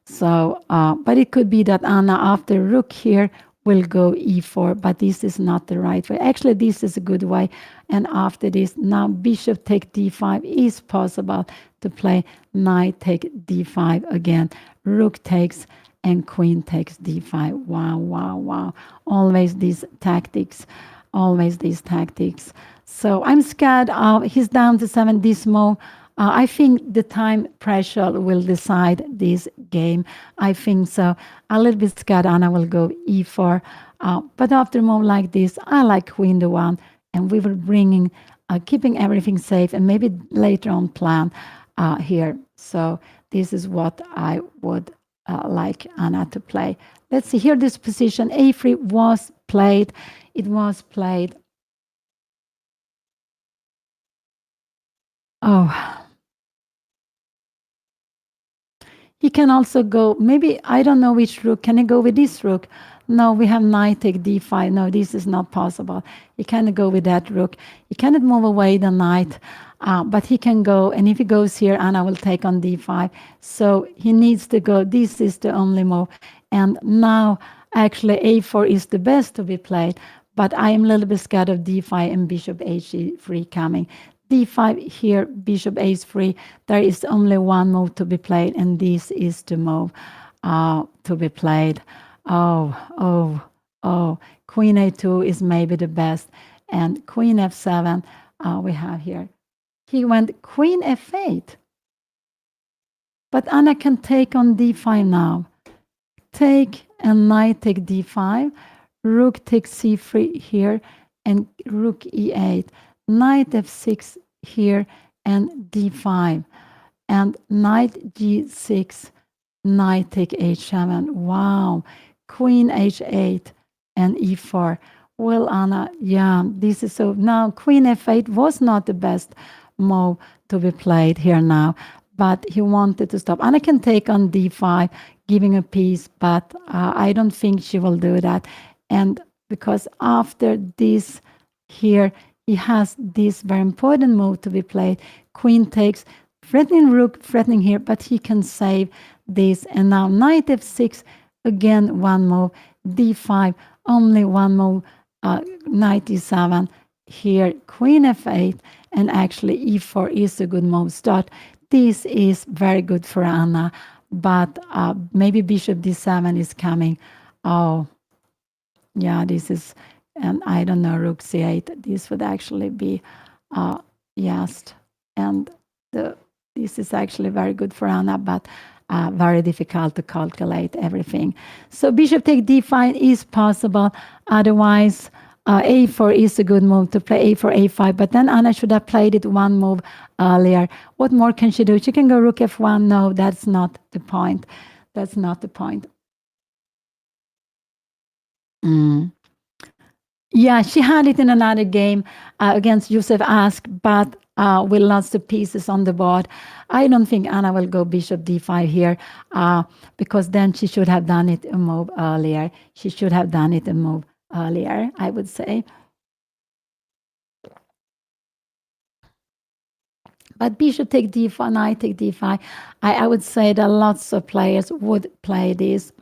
So, but it could be that Anna, after rook here, will go e4, but this is not the right way. Actually, this is a good way. And after this, now bishop take d5 is possible to play knight take d5 again. Rook takes and queen takes d5. Wow, wow, wow. Always these tactics. Always these tactics. So I'm scared of he's down to 7 this move. I think the time pressure will decide this game. I think so. A little bit scared Anna will go e4. But after a move like this, I like queen d1. And we were keeping everything safe and maybe later on plan here. So this is what I would like Anna to play. Let's see here, this position a3 was played. It was played. Oh. He can also go, maybe, I don't know which rook. Can he go with this rook? No, we have knight take d5. No, this is not possible. He cannot go with that rook. He cannot move away the knight, but he can go. And if he goes here, Anna will take on d5. So he needs to go. This is the only move. And now, actually, a4 is the best to be played. But I am a little bit scared of d5 and bishop h3 coming. d5 here, bishop h3. There is only one move to be played, and this is the move to be played. Oh. Queen a2 is maybe the best. And queen f7. we have here. He went queen f8. But Anna can take on d5 now. Take and knight take d5. Rook takes c3 here and rook e8. Knight f6 here and d5. And knight g6, knight take h7. Wow. Queen h8 and e4. Well, Anna, yeah, this is so. Now, queen f8 was not the best move to be played here now, but he wanted to stop. Anna can take on d5, giving a piece, but I don't think she will do that. And because after this here, he has this very important move to be played. Queen takes, threatening rook, threatening here, but he can save this. And now knight f6, again, one move, d5, only one move, knight e7, here queen f8, and actually e4 is a good move start. This is very good for Anna, but maybe bishop d7 is coming. Oh, yeah, this is, and I don't know, rook c8. This would actually be, yes, and this is actually very good for Anna, but very difficult to calculate everything. So bishop take d5 is possible. Otherwise, a4 is a good move to play, a4, a5. But then Anna should have played it one move earlier. What more can she do? She can go rook f1. No, that's not the point. That's not the point. Yeah, she had it in another game against Josef Ask, but with lots of pieces on the board. I don't think Anna will go bishop d5 here because then she should have done it a move earlier. She should have done it a move earlier, I would say. But bishop take d5, knight take d5. I would say that lots of players would play this.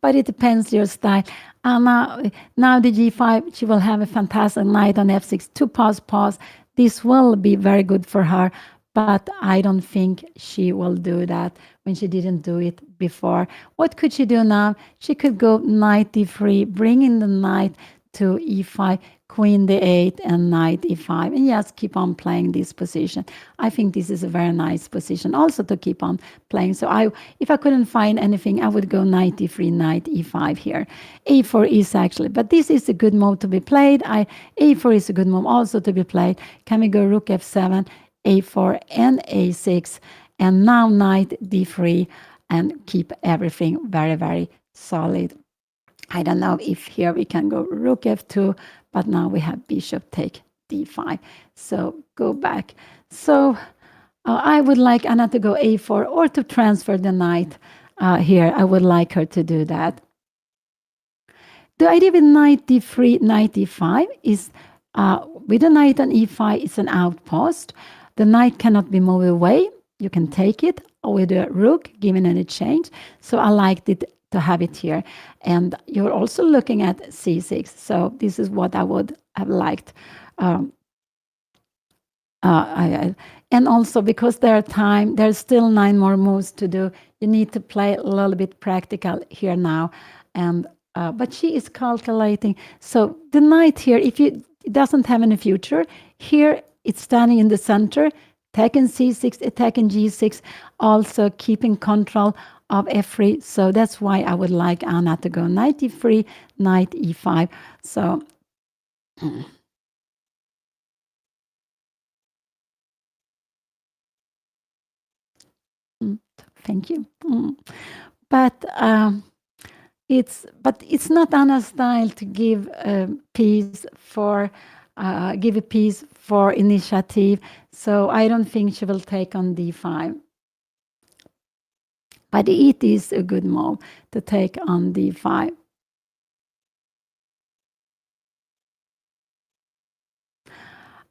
But it depends your style. Anna, now the g5, she will have a fantastic knight on f6. Two pause. This will be very good for her, but I don't think she will do that when she didn't do it before. What could she do now? She could go knight d3, bring in the knight to e5, queen d8, and knight e5, and just keep on playing this position. I think this is a very nice position also to keep on playing. So if I couldn't find anything, I would go knight e3, knight e5 here. a4 is actually, but this is a good move to be played. a4 is a good move also to be played. Can we go rook f7, a4, and a6, and now knight d3, and keep everything very, very solid. I don't know if here we can go rook f2, but now we have bishop take d5. So go back. So I would like Anna to go a4 or to transfer the knight here. I would like her to do that. The idea with knight d3, knight d5 is with the knight on e5, it's an outpost. The knight cannot be moved away. You can take it with the rook, given any change. So I liked it to have it here. And you're also looking at c6. So this is what I would have liked. And also because there's still 9 more moves to do. You need to play a little bit practical here now. And but she is calculating. So the knight here, if it doesn't have any future, here it's standing in the center, attacking c6, attacking g6, also keeping control of f3. So that's why I would like Anna to go knight e3, knight e5. So thank you. But it's not Anna's style to give a piece for initiative. So I don't think she will take on d5. But it is a good move to take on d5.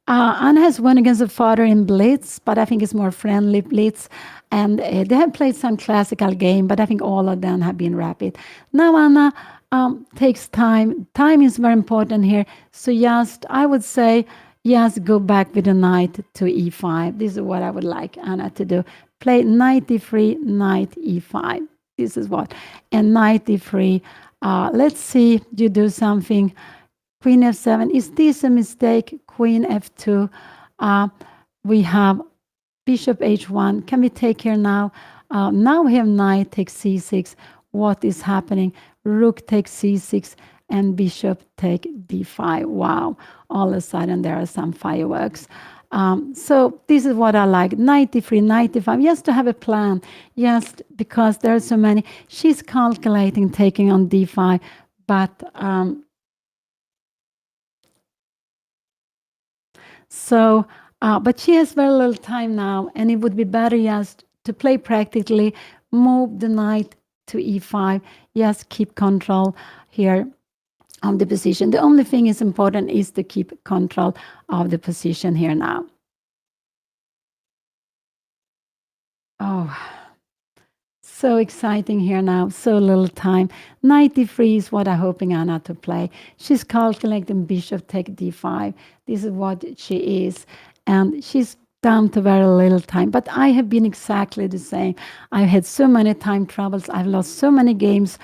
Anna has won against her father in blitz, but I think it's more friendly blitz. And they have played some classical game, but I think all of them have been rapid. Now Anna takes time. Time is very important here. So just, I would say, just go back with the knight to e5. This is what I would like Anna to do. Play knight e3, knight e5. This is what. And knight d3. Let's see, you do something. Queen f7. Is this a mistake? Queen f2. We have bishop h1. Can we take here now? Now we have knight takes c6. What is happening? Rook takes c6 and bishop take d5. Wow. All of a sudden there are some fireworks. So this is what I like. Knight d3, knight d5. Yes, to have a plan. Yes, because there are so many. She's calculating taking on d5, but but she has very little time now, and it would be better just to play practically, move the knight to e5. Yes, keep control here of the position. The only thing is important is to keep control of the position here now. Oh, so exciting here now. So little time. Knight d3 is what I'm hoping Anna to play. She's calculating bishop take d5. This is what she is. And she's down to very little time. But I have been exactly the same. I've had so many time troubles. I've lost so many games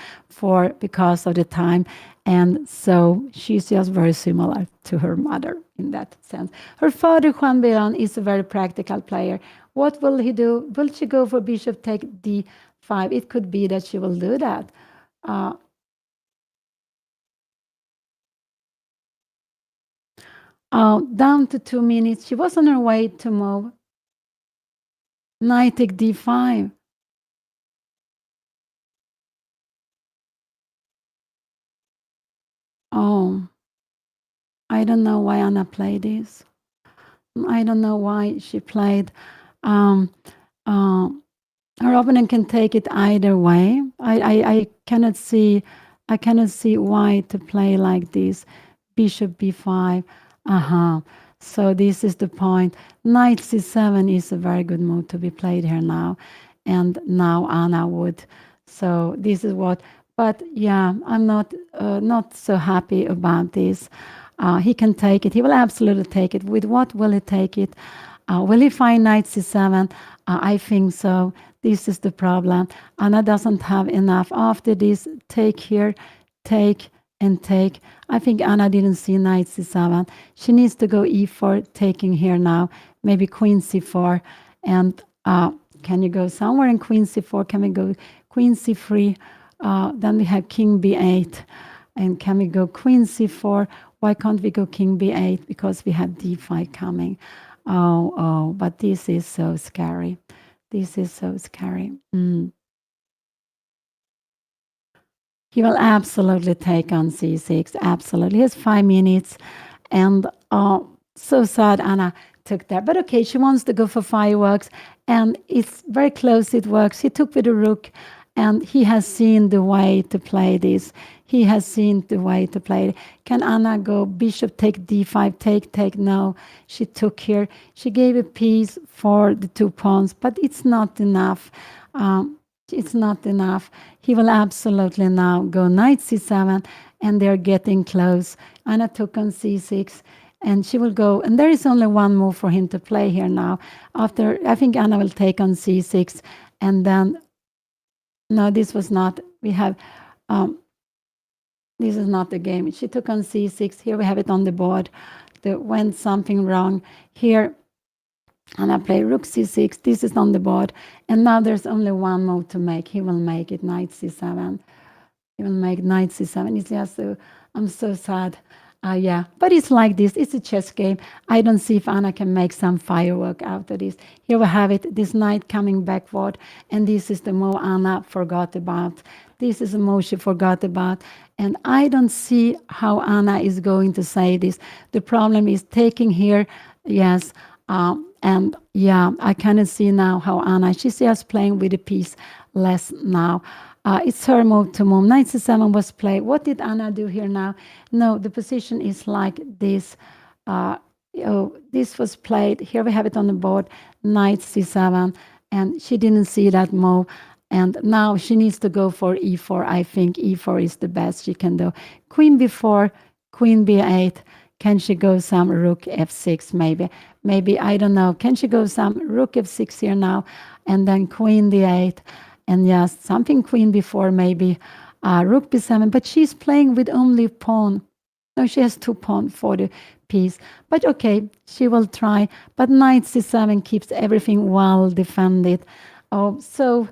because of the time. And so she's just very similar to her mother in that sense. Her father, Juan Beran, is a very practical player. What will he do? Will she go for bishop take d5? It could be that she will do that. Down to 2 minutes. She was on her way to move. Knight take d5. Oh, I don't know why Anna played this. I don't know why she played. Her opponent can take it either way. I cannot see. I cannot see why to play like this. Bishop b5. So this is the point. Knight c7 is a very good move to be played here now. And now Anna would. So this is what. But yeah, I'm not so happy about this. He can take it. He will absolutely take it. With what will he take it? Will he find knight c7? I think so. This is the problem. Anna doesn't have enough. After this, take here, take and take. I think Anna didn't see knight c7. She needs to go e4, taking here now. Maybe queen c4. And can you go somewhere in queen c4? Can we go queen c3? Then we have king b8. And can we go queen c4? Why can't we go king b8? Because we have d5 coming. Oh, but this is so scary. This is so scary. He will absolutely take on c6. Absolutely. He has 5 minutes. And so sad Anna took that. But okay, she wants to go for fireworks. And it's very close. It works. He took with the rook. And he has seen the way to play this. He has seen the way to play it. Can Anna go bishop take d5, take? No, she took here. She gave a piece for the 2 pawns, but it's not enough. It's not enough. He will absolutely now go knight c7, and they're getting close. Anna took on c6, and she will go. And there is only one move for him to play here now. After, I think Anna will take on c6, and then no, this was not. We have, this is not the game. She took on c6. Here we have it on the board. There went something wrong. Here, and I play rook c6. This is on the board. And now there's only one move to make. He will make it knight c7. He will make knight c7. It's just so, I'm so sad. Yeah, but it's like this. It's a chess game. I don't see if Anna can make some firework out of this. Here we have it, this knight coming backward, and this is the move Anna forgot about. This is a move she forgot about, and I don't see how Anna is going to say this. The problem is taking here, yes, and yeah, I cannot see now how Anna, she's just playing with a piece less now. It's her move to move. Knight c7 was played. What did Anna do here now? No, the position is like this. This was played. Here we have it on the board. Knight c7. And she didn't see that move. And now she needs to go for e4. I think e4 is the best she can do. Queen b4, queen b8. Can she go some rook f6 maybe? Maybe, I don't know. Can she go some rook f6 here now? And then queen d8. and yes, something queen before maybe rook b7, but she's playing with only pawn. No, she has 2 pawns for the piece. But okay, she will try. But knight c7 keeps everything well defended. Oh, so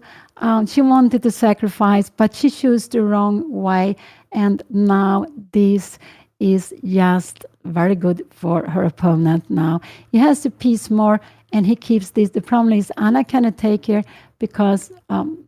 she wanted to sacrifice, but she chose the wrong way. And now this is just very good for her opponent now. He has a piece more, and he keeps this. The problem is Anna cannot take here because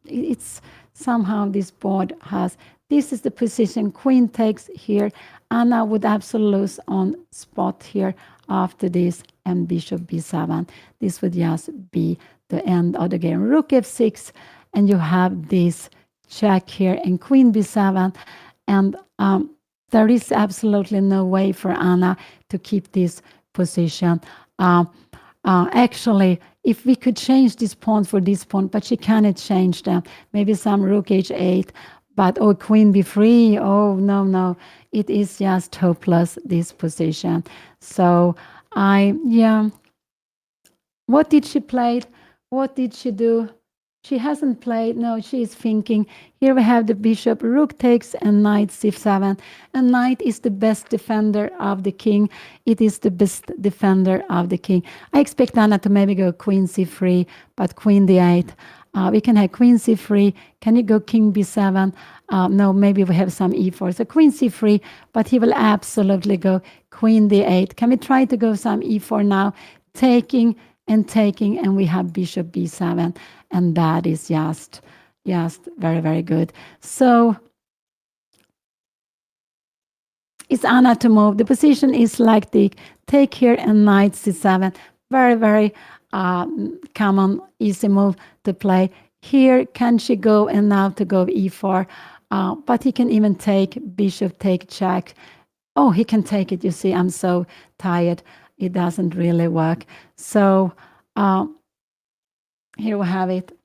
it's somehow this board has. This is the position. Queen takes here. Anna would absolutely lose on spot here after this, and bishop b7. This would just be the end of the game. Rook f6, and you have this check here, and queen b7. And there is absolutely no way for Anna to keep this position. Actually, if we could change this pawn for this pawn, but she cannot change them. Maybe some rook h8, but oh, queen b3. Oh, no. It is just hopeless, this position. So what did she play? What did she do? She hasn't played. No, she is thinking. Here we have the bishop. Rook takes and knight c7. And knight is the best defender of the king. It is the best defender of the king. I expect Anna to maybe go queen c3, but queen d8. We can have queen c3. Can you go king b7? No, maybe we have some e4. So queen c3, but he will absolutely go queen d8. Can we try to go some e4 now? Taking, and we have bishop b7. And that is just very, very good. So it's Anna to move. The position is like the take here and knight c7. Very, very common, easy move to play. Here, can she go and now to go e4? But he can even take bishop, take check. Oh, he can take it. You see, I'm so tired. It doesn't really work. So here we have it.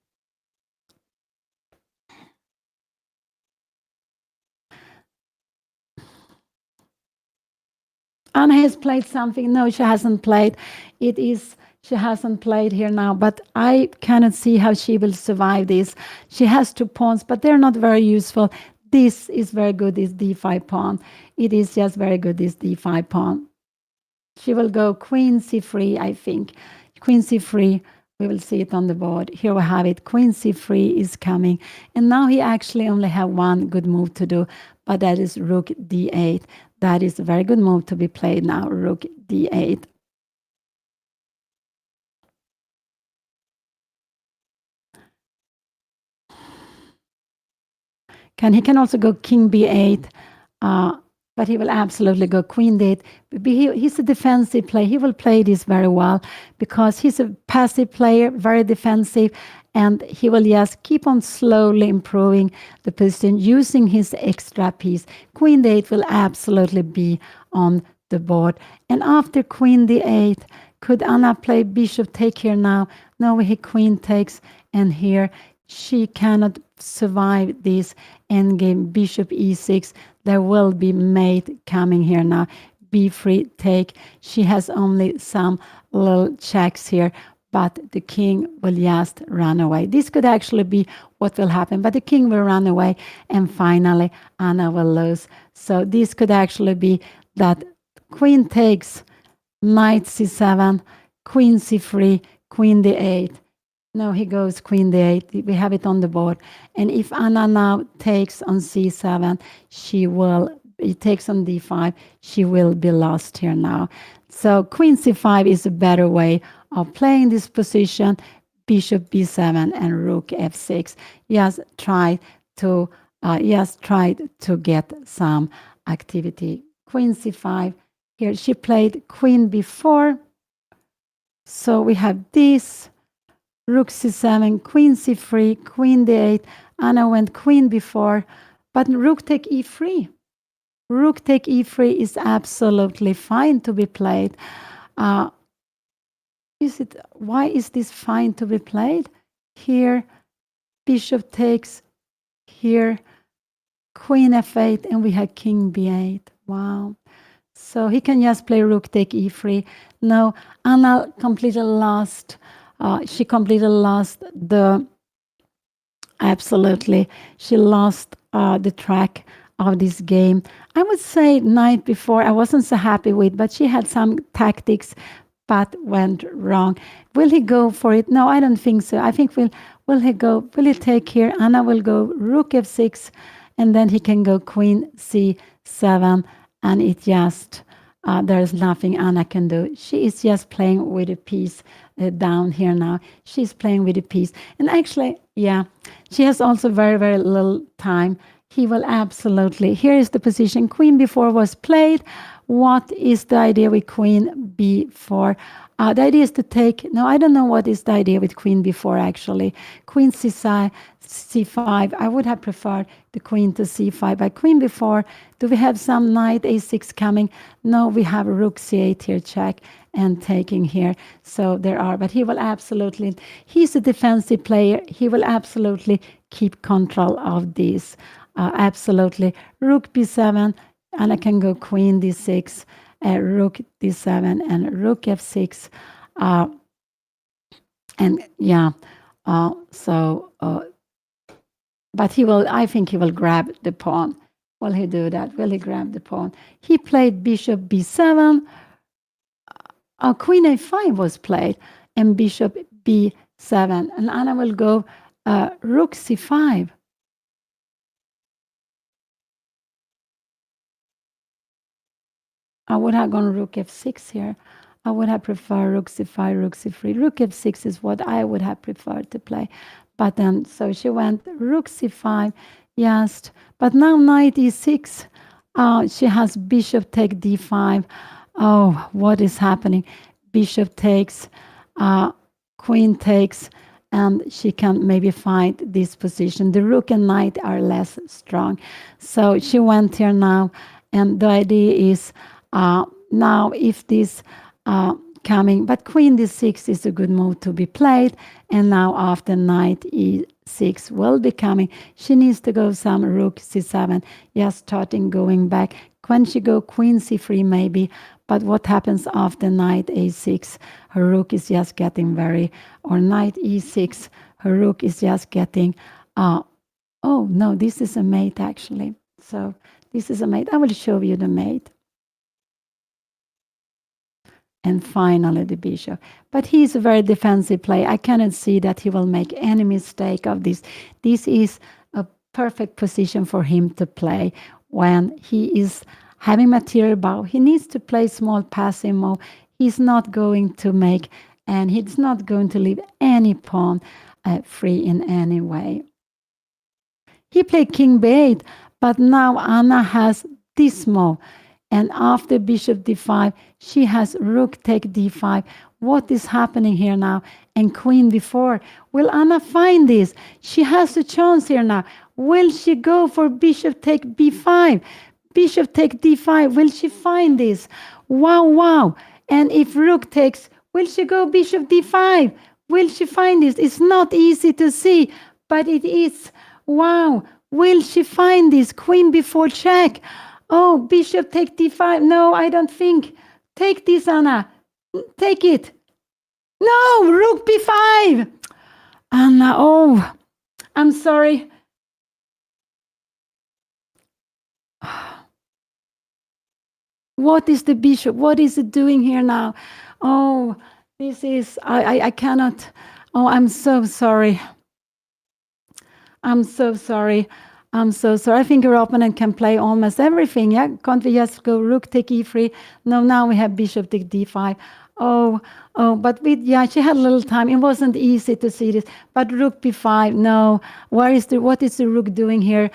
Anna has played something. No, she hasn't played. She hasn't played here now, but I cannot see how she will survive this. She has 2 pawns, but they're not very useful. This is very good, this d5 pawn. It is just very good, this d5 pawn. She will go queen c3, I think. Queen c3, we will see it on the board. Here we have it. Queen c3 is coming. And now he actually only have one good move to do, but that is rook d8. That is a very good move to be played now, rook d8. He can also go king b8, but he will absolutely go queen d8. He's a defensive player. He will play this very well because he's a passive player, very defensive, and he will just keep on slowly improving the position using his extra piece. Queen d8 will absolutely be on the board. And after queen d8, could Anna play bishop take here now? No, he queen takes, and here she cannot survive this endgame. Bishop e6. There will be mate coming here now. b3 take. She has only some little checks here, but the king will just run away. This could actually be what will happen, but the king will run away, and finally Anna will lose. So this could actually be that queen takes, knight c7, queen c3, queen d8. No, he goes queen d8. We have it on the board. And if Anna now takes on c7, he takes on d5, she will be lost here now. So queen c5 is a better way of playing this position. Bishop b7 and rook f6. Just try to get some activity. Queen c5. Here she played queen b4. So we have this. Rook c7, queen c3, queen d8. Anna went queen b4, but rook take e3. Rook take e3 is absolutely fine to be played. Why is this fine to be played? Here, bishop takes. Here, queen f8, and we have king b8. Wow. So he can just play rook take e3. No, Anna completely lost. She completely lost the Absolutely. She lost the track of this game. I would say night before I wasn't so happy with, but she had some tactics but went wrong. Will he go for it? No, I don't think so. I think will he go? Will he take here? Anna will go rook f6, and then he can go queen c7, and it just there's nothing Anna can do. She is just playing with a piece down here now. She's playing with a piece, and actually, yeah, she has also very very little time. He will absolutely. Here is the position. Queen b4 was played. What is the idea with queen b4? The idea is to take. No, I don't know what is the idea with queen b4 actually. Queen c5. I would have preferred the queen to c5. But queen b4. Do we have some knight a6 coming? No, we have rook c8 here. Check and taking here. So there are. But he will absolutely. He's a defensive player. He will absolutely keep control of this. Absolutely. Rook b7, and I can go queen d6, rook d7, and rook f6. And yeah, but he will, I think he will grab the pawn. Will he do that? Will he grab the pawn? He played bishop b7. Queen a5 was played, and bishop b7. And Anna will go rook c5. I would have gone rook f6 here. I would have preferred rook c5, rook c3. Rook f6 is what I would have preferred to play. But then, so she went rook c5, yes. But now knight e6. She has bishop take d5. Oh, what is happening? Bishop takes, queen takes, and she can maybe fight this position. The rook and knight are less strong. So she went here now, and the idea is now if this coming, but queen d6 is a good move to be played, and now after knight e6 will be coming, she needs to go some rook c7, just starting going back. When she go queen c3 maybe, but what happens after knight a6? Her rook is just getting very, or knight e6, her rook is just getting, oh no, this is a mate actually. So this is a mate. I will show you the mate. And finally the bishop. But he's a very defensive player. I cannot see that he will make any mistake of this. This is a perfect position for him to play when he is having material bow. He needs to play small passive move. He's not going to make, and he's not going to leave any pawn free in any way. He played king b8, but now Anna has this move. And after bishop d5, she has rook take d5. What is happening here now? And queen b4. Will Anna find this? She has a chance here now. Will she go for bishop take b5? Bishop take d5. Will she find this? Wow, wow. And if rook takes, will she go bishop d5? Will she find this? It's not easy to see, but it is. Wow. Will she find this? Queen b4 check. Oh, bishop take d5. No, I don't think. Take this, Anna. Take it. No, rook b5. Anna, oh, I'm sorry. What is the bishop? What is it doing here now? Oh, this is, I cannot. Oh, I'm so sorry. I'm so sorry. I'm so sorry. I think your opponent can play almost everything. Yeah, can't we just go rook take e3? No, now we have bishop take d5. Oh, but she had a little time. It wasn't easy to see this. But rook b5, no. What is the rook doing here?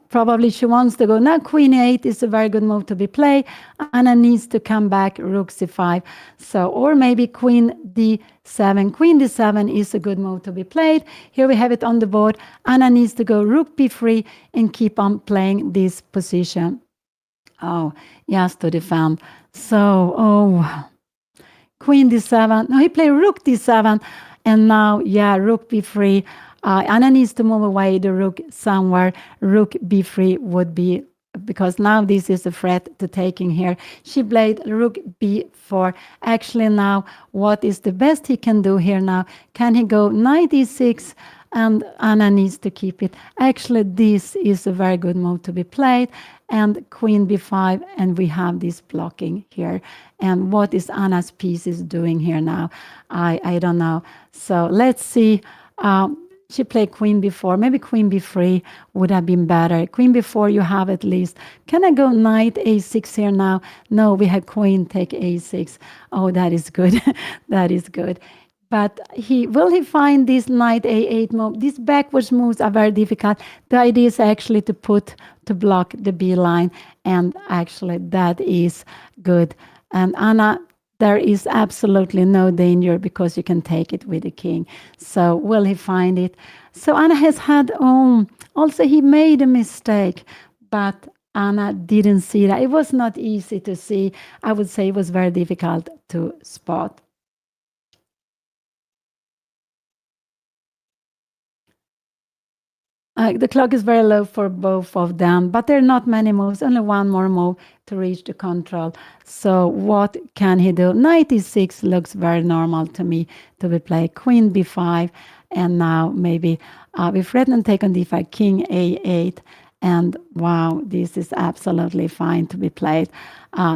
Probably she wants to go. Now queen 8 is a very good move to be played. Anna needs to come back rook c5. So, or maybe queen d7. Queen d7 is a good move to be played. Here we have it on the board. Anna needs to go rook b3 and keep on playing this position. Oh, yes, to defend. So, oh, queen d7. No, he played rook d7. And now, yeah, rook b3. Anna needs to move away the rook somewhere. Rook b3 would be, because now this is a threat to taking here. She played rook b4. Actually now, what is the best he can do here now? Can he go knight e6? and Anna needs to keep it. Actually, this is a very good move to be played, and queen b5, and we have this blocking here. And what is Anna's piece is doing here now? I don't know. So let's see. She played queen b4. Maybe queen b3 would have been better. Queen b4, you have at least. Can I go knight a6 here now? No, we have queen take a6. Oh, that is good. That is good. But will he find this knight a8 move? These backwards moves are very difficult. The idea is actually to block the b line, and actually that is good. And Anna, there is absolutely no danger because you can take it with the king. So will he find it? So Anna has had, also he made a mistake, but Anna didn't see that. It was not easy to see. I would say it was very difficult to spot. The clock is very low for both of them, but there are not many moves, only one more move to reach the control. So what can he do? Knight e6 looks very normal to me to be played. Queen b5, and now maybe we threaten take on d5, king a8, and wow, this is absolutely fine to be played.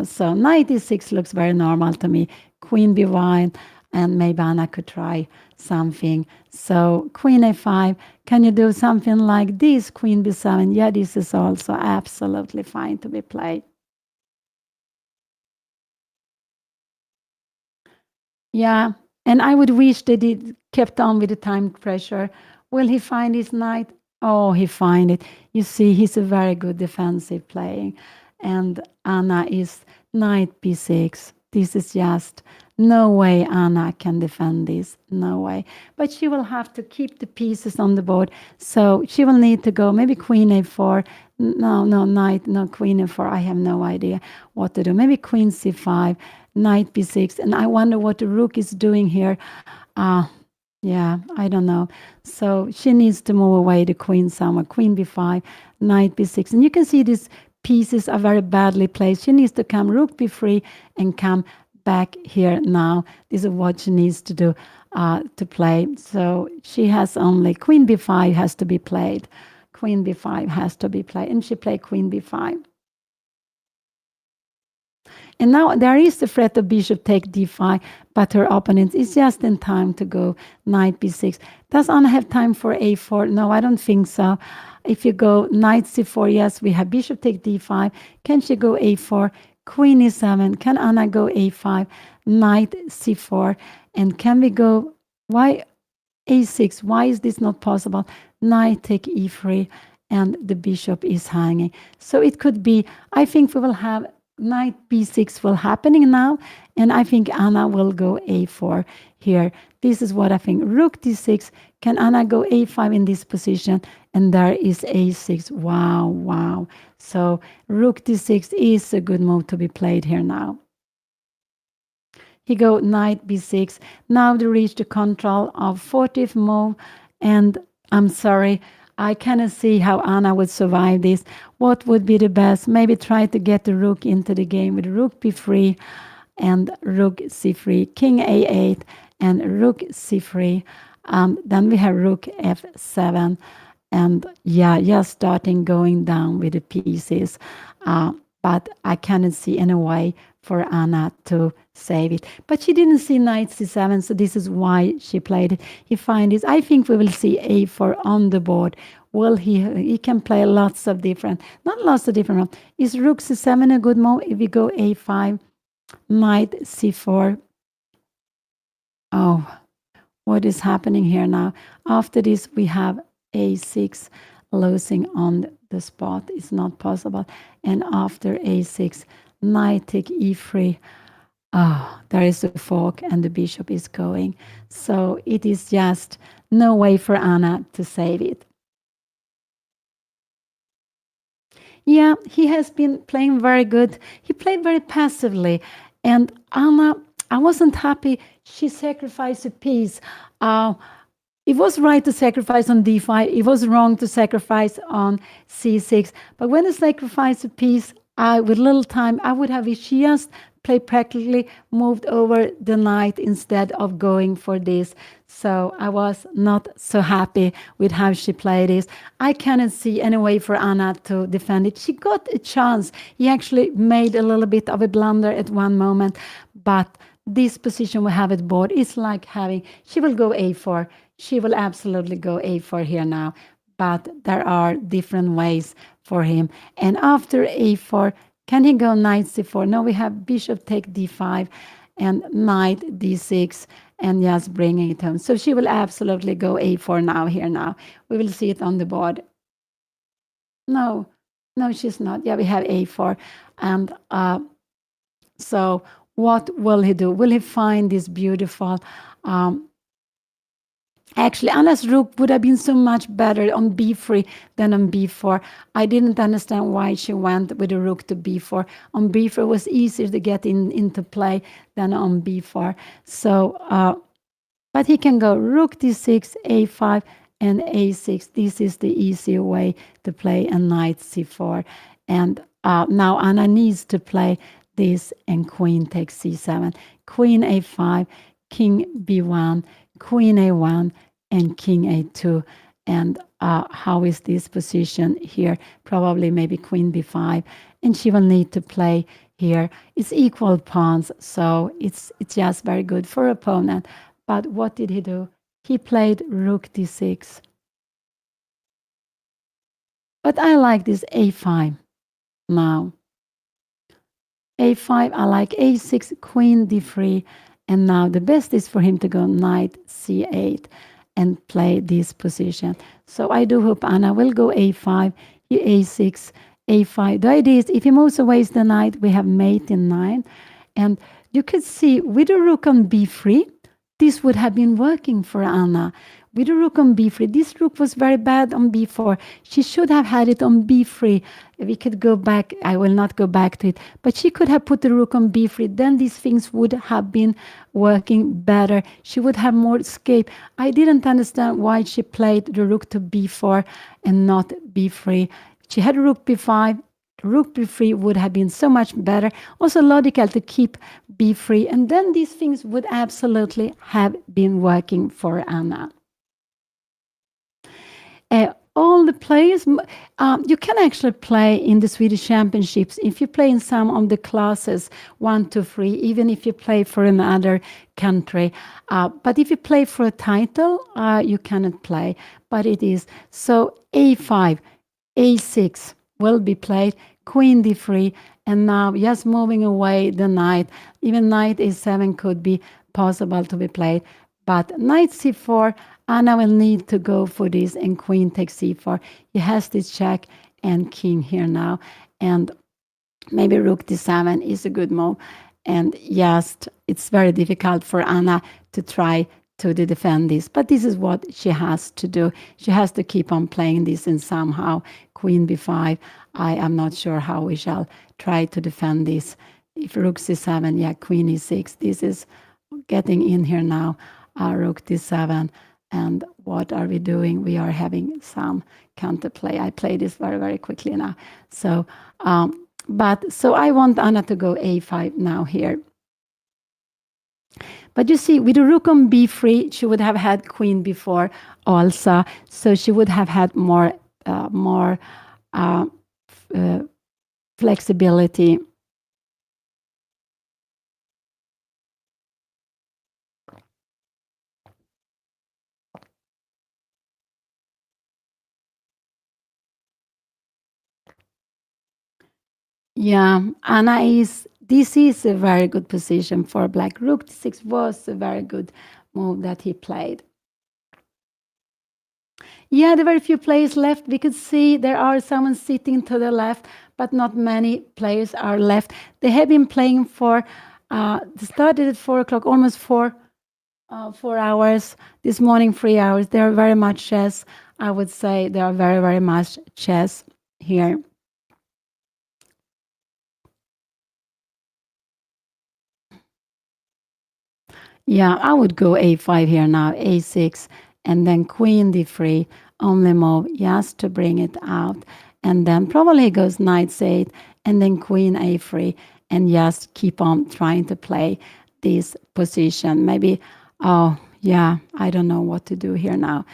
So knight e6 looks very normal to me. Queen b1, and maybe Anna could try something. So queen a5, can you do something like this? Queen b7, yeah, this is also absolutely fine to be played. Yeah, and I would wish that it kept on with the time pressure. Will he find his knight? Oh, he find it. You see, he's a very good defensive playing. And Anna is knight b6. This is just no way Anna can defend this. No way. But she will have to keep the pieces on the board. So she will need to go maybe queen a4. No, knight, no, queen a4. I have no idea what to do. Maybe queen c5, knight b6. And I wonder what the rook is doing here. Yeah, I don't know. So she needs to move away the queen somewhere. Queen b5, knight b6. And you can see these pieces are very badly placed. She needs to come rook b3 and come back here now. This is what she needs to do to play. So she has only queen b5 has to be played. Queen b5 has to be played. And she played queen b5. And now there is the threat of bishop take d5, but her opponent is just in time to go knight b6. Does Anna have time for a4? No, I don't think so. If you go knight c4, yes, we have bishop take d5. Can she go a4? Queen e7. Can Anna go a5? Knight c4. And can we go, why a6? Why is this not possible? Knight take e3, and the bishop is hanging. So it could be, I think we will have knight b6 will happening now, and I think Anna will go a4 here. This is what I think. Rook d6. Can Anna go a5 in this position? And there is a6. Wow. So rook d6 is a good move to be played here now. He go knight b6. Now to reach the control of 40th move, and I'm sorry, I cannot see how Anna would survive this. What would be the best? Maybe try to get the rook into the game with rook b3 and rook c3, king a8 and rook c3. Then we have rook f7. And yeah, just starting going down with the pieces. But I cannot see any way for Anna to save it. But she didn't see knight c7, so this is why she played it. He finds it. I think we will see a4 on the board. Well, he can play lots of different, not lots of different moves. Is rook c7 a good move? If we go a5, knight c4. Oh, what is happening here now? After this, we have a6 losing on the spot is not possible. And after a6, knight take e3. Oh, there is a fork and the bishop is going. So it is just no way for Anna to save it. Yeah, he has been playing very good. He played very passively. And Anna, I wasn't happy. She sacrificed a piece. It was right to sacrifice on d5. It was wrong to sacrifice on c6. But when I sacrificed a piece, with little time, I would have just play practically moved over the knight instead of going for this. So I was not so happy with how she played this. I cannot see any way for Anna to defend it. She got a chance. He actually made a little bit of a blunder at one moment, but this position we have at board is like having, she will go a4. She will absolutely go a4 here now, but there are different ways for him. And after a4, can he go knight c4? No, we have bishop take d5 and knight d6 and just bringing it home. So she will absolutely go a4 now here now. We will see it on the board. No, she's not. Yeah, we have a4. And so what will he do? Will he find this beautiful... Actually, Anna's rook would have been so much better on b3 than on b4. I didn't understand why she went with the rook to b4. On b4 it was easier to get into play than on b4. So, but he can go rook d6, a5, and a6. This is the easier way to play a knight c4. And now Anna needs to play this, and queen takes c7. Queen a5, king b1, queen a1, and king a2. And how is this position here? Probably maybe queen b5. And she will need to play here. It's equal pawns, so it's just very good for opponent. But what did he do? He played rook d6. But I like this a5 now. a5, I like a6, queen d3. And now the best is for him to go knight c8 and play this position. So I do hope Anna will go a5, a6, a5. The idea is if he moves away the knight, we have mate in 9. And you could see with a rook on b3, this would have been working for Anna. With a rook on b3, this rook was very bad on b4. She should have had it on b3. We could go back. I will not go back to it. But she could have put the rook on b3. Then these things would have been working better. She would have more escape. I didn't understand why she played the rook to b4 and not b3. She had rook b5. Rook b3 would have been so much better. Also logical to keep b3. And then these things would absolutely have been working for Anna. All the players, you can actually play in the Swedish Championships if you play in some of the classes 1 to 3, even if you play for another country. But if you play for a title, you cannot play. But it is. So a5, a6 will be played, queen d3, and now just moving away the knight. Even knight a7 could be possible to be played. But knight c4, Anna will need to go for this, and queen takes c4. He has this check and king here now. And maybe rook d7 is a good move. And yes, it's very difficult for Anna to try to defend this. But this is what she has to do. She has to keep on playing this, and somehow queen b5. I am not sure how we shall try to defend this. If rook c7, yeah, queen e6. This is getting in here now. Rook d7. And what are we doing? We are having some counterplay. I play this very, very quickly now. So, so I want Anna to go a5 now here. But you see, with the rook on b3, she would have had queen b4 also. So she would have had more flexibility. Yeah, Anna this is a very good position for black. Rook d6 was a very good move that he played. Yeah, there were very few players left. We could see there are someone sitting to the left, but not many players are left. They have been playing for, they started at 4 o'clock, almost 4 hours. This morning, 3 hours. There are very much chess. I would say there are very, very much chess here. Yeah, I would go a5 here now, a6, and then queen d3, only move just to bring it out. And then probably goes knight c8, and then queen a3. and just keep on trying to play this position. Maybe, I don't know what to do here now.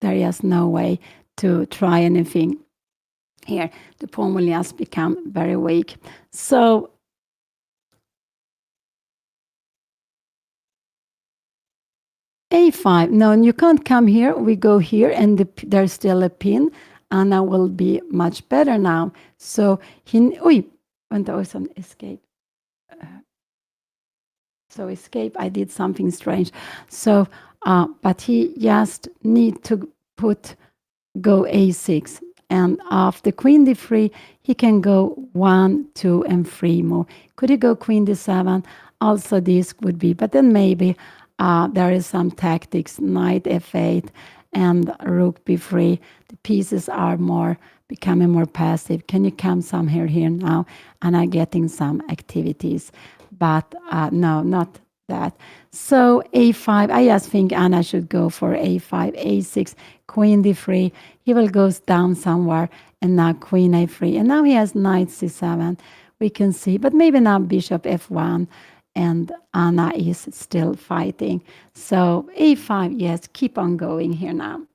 There is no way to try anything here. The pawn will just become very weak. So A5. No, you can't come here. We go here, and there's still a pin. Anna will be much better now. So vänta, escape. So escape. I did something strange. So, but he just need to go A6, and after Queen D3, he can go 1, 2, and 3 more. Could he go Queen D7? Also, this would be, but then maybe. There is some tactics, Knight F8 and Rook B3. The pieces are becoming more passive. Can you come some here now? And I'm getting some activities, but no, not that. So A5, I just think Anna should go for A5, A6, Queen D3. He will go down somewhere, and now Queen A3. And now he has Knight C7. We can see, but maybe now Bishop F1. And Anna is still fighting. So A5, yes, keep on going here now.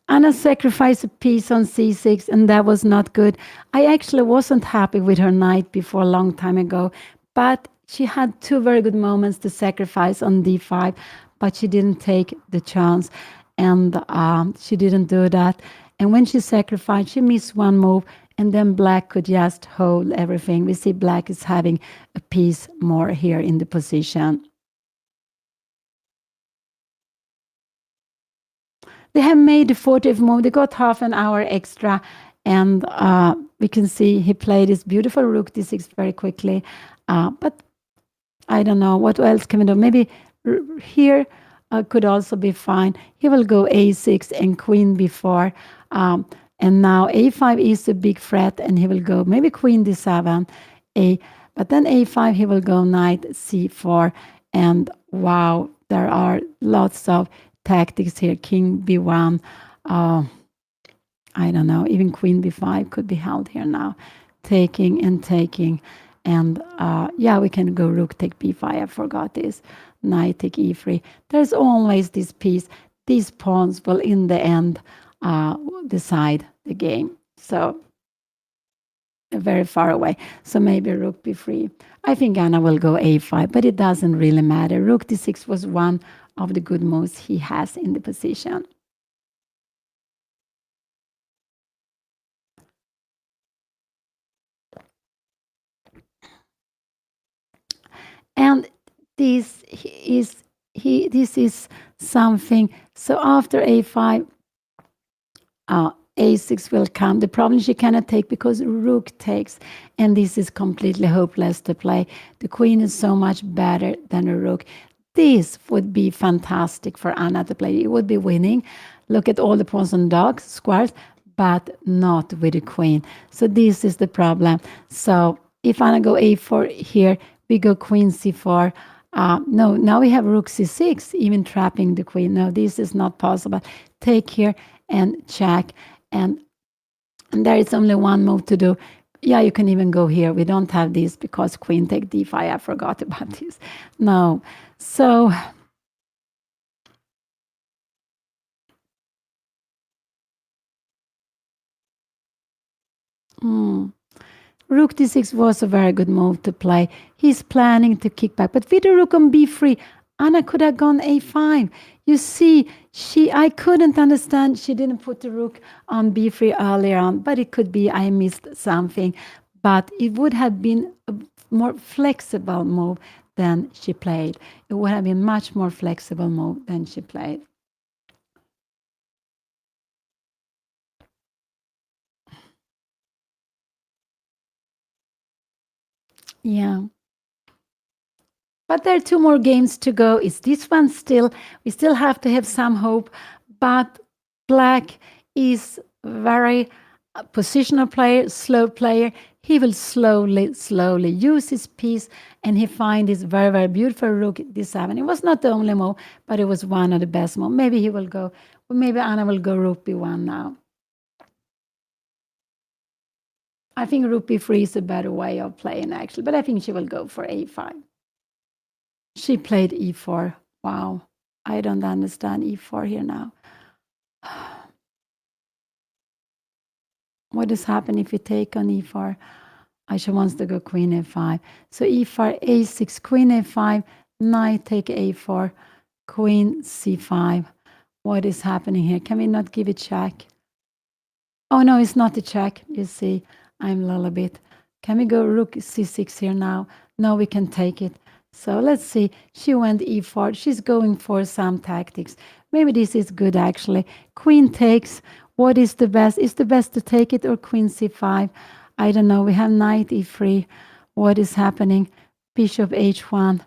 Anna sacrificed a piece on C6, and that was not good. I actually wasn't happy with her knight before a long time ago, but she had 2 very good moments to sacrifice on D5, but she didn't take the chance, and she didn't do that. And when she sacrificed, she missed one move, and then Black could just hold everything. We see Black is having a piece more here in the position. They have made the 40th move. They got half an hour extra, and we can see he played his beautiful Rook D6 very quickly. But I don't know, what else can we do? Maybe here could also be fine. He will go A6 and Queen B4. And now A5 is a big threat, and he will go maybe Queen D7, but then A5 he will go Knight C4, and wow, there are lots of tactics here. King B1, I don't know, even Queen B5 could be held here now, taking, and we can go Rook take B5. I forgot this. Knight take E3. There's always this piece. These pawns will in the end decide the game. So very far away. So maybe Rook B3. I think Anna will go A5, but it doesn't really matter. Rook D6 was one of the good moves he has in the position. And this is something. So after A5, A6 will come. The problem she cannot take because Rook takes, and this is completely hopeless to play. The Queen is so much better than a Rook. This would be fantastic for Anna to play. It would be winning. Look at all the pawns on dogs, squares, but not with the Queen. So this is the problem. So if Anna go A4 here, we go Queen C4. No, now we have Rook C6, even trapping the Queen. No, this is not possible. Take here and check, and there is only one move to do. Yeah, you can even go here. We don't have this because Queen take D5. I forgot about this. No, so Rook D6 was a very good move to play. He's planning to kick back, but with the Rook on B3, Anna could have gone A5. You see, I couldn't understand. She didn't put the Rook on B3 earlier on, but it could be I missed something. But it would have been a more flexible move than she played. It would have been much more flexible move than she played. Yeah. But there are 2 more games to go. Is this one still? We still have to have some hope. But Black is very positional player, slow player. he will slowly use his piece, and he find this very, very beautiful rook d7. It was not the only move, but it was one of the best moves. Maybe he will go, maybe Anna will go rook b1 now. I think rook b3 is a better way of playing, actually, but I think she will go for a5. She played e4. Wow. I don't understand e4 here now. What is happening if we take on e4? Aisha wants to go queen a5. So e4, a6, queen a5, knight take a4, queen c5. What is happening here? Can we not give it check? Oh, no, it's not a check. You see, I'm a little bit. Can we go rook c6 here now? No, we can take it. So let's see. She went e4. She's going for some tactics. Maybe this is good, actually. Queen takes. What is the best? Is the best to take it or queen c5? I don't know. We have knight e3. What is happening? Bishop h1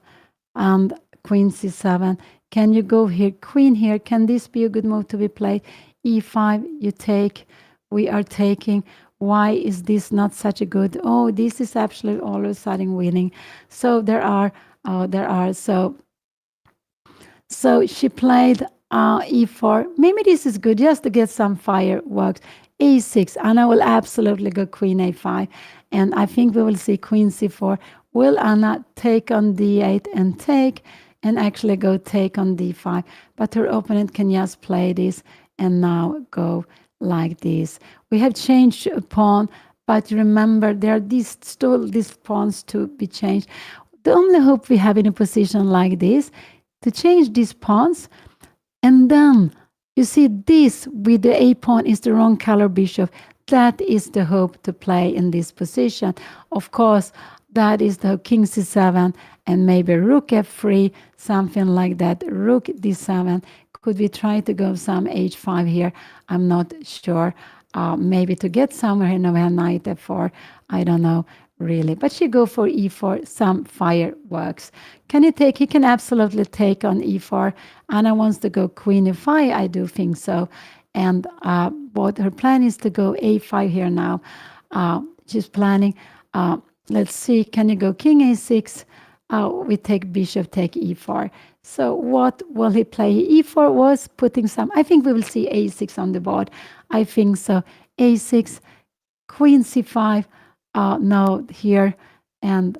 and queen c7. Can you go here? Queen here. Can this be a good move to be played? e5, you take. We are taking. Why is this not such a good? Oh, this is actually all of a sudden winning. So there are. So she played e4. Maybe this is good just to get some fireworks. a6. Anna will absolutely go queen a5. And I think we will see queen c4. Will Anna take on d8 and take and actually go take on d5? But her opponent can just play this and now go like this. We have changed a pawn, but remember there are still these pawns to be changed. The only hope we have in a position like this to change these pawns, and then you see this with the a pawn is the wrong color bishop. That is the hope to play in this position. Of course, that is the king c7 and maybe rook f3, something like that. Rook d7. Could we try to go some h5 here? I'm not sure. Maybe to get somewhere here. No, we have knight f4. I don't know really. But she go for e4, some fireworks. Can he take? He can absolutely take on e4. Anna wants to go queen e5. I do think so. And what her plan is to go a5 here now. She's planning. Let's see. Can you go king a6? We take bishop, take e4. So what will he play? e4 was putting some. I think we will see a6 on the board. I think so. a6, queen c5. No, here, and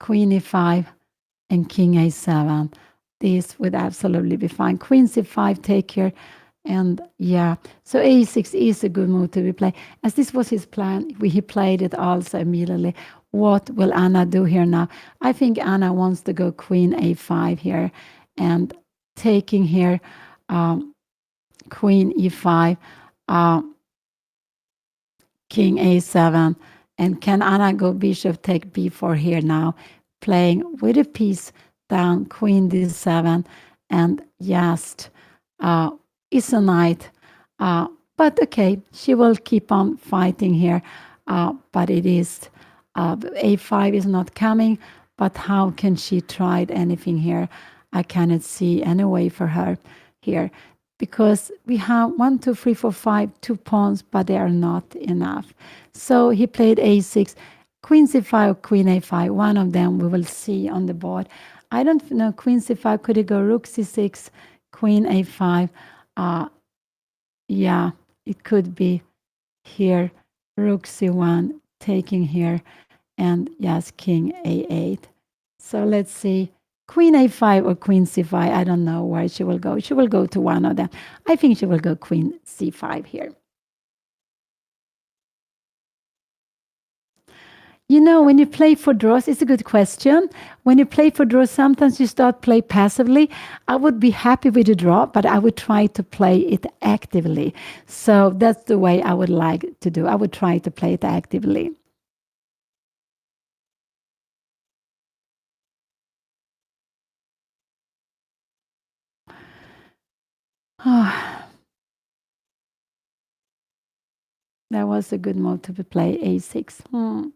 queen e5 and king a7. This would absolutely be fine. Queen c5 take here. And yeah, so a6 is a good move to be played. As this was his plan, he played it also immediately. What will Anna do here now? I think Anna wants to go queen a5 here and taking here queen e5, king a7. And can Anna go bishop take b4 here now, playing with a piece down, queen d7, and just is a knight. But okay, she will keep on fighting here. But it is a5 is not coming. But how can she try anything here? I cannot see any way for her here. Because we have 1, 2, 3, 4, 5, 2 pawns, but they are not enough. So he played a6, queen c5, queen a5. One of them we will see on the board. I don't know, queen c5, could he go rook c6, queen a5? Yeah, it could be here, rook c1, taking here, and yes, king a8. So let's see. Queen a5 or queen c5, I don't know where she will go. She will go to one of them. I think she will go queen c5 here. You know, when you play for draws, it's a good question. When you play for draws, sometimes you start play passively. I would be happy with a draw, but I would try to play it actively. So that's the way I would like to do. I would try to play it actively. Oh, that was a good move to play a6.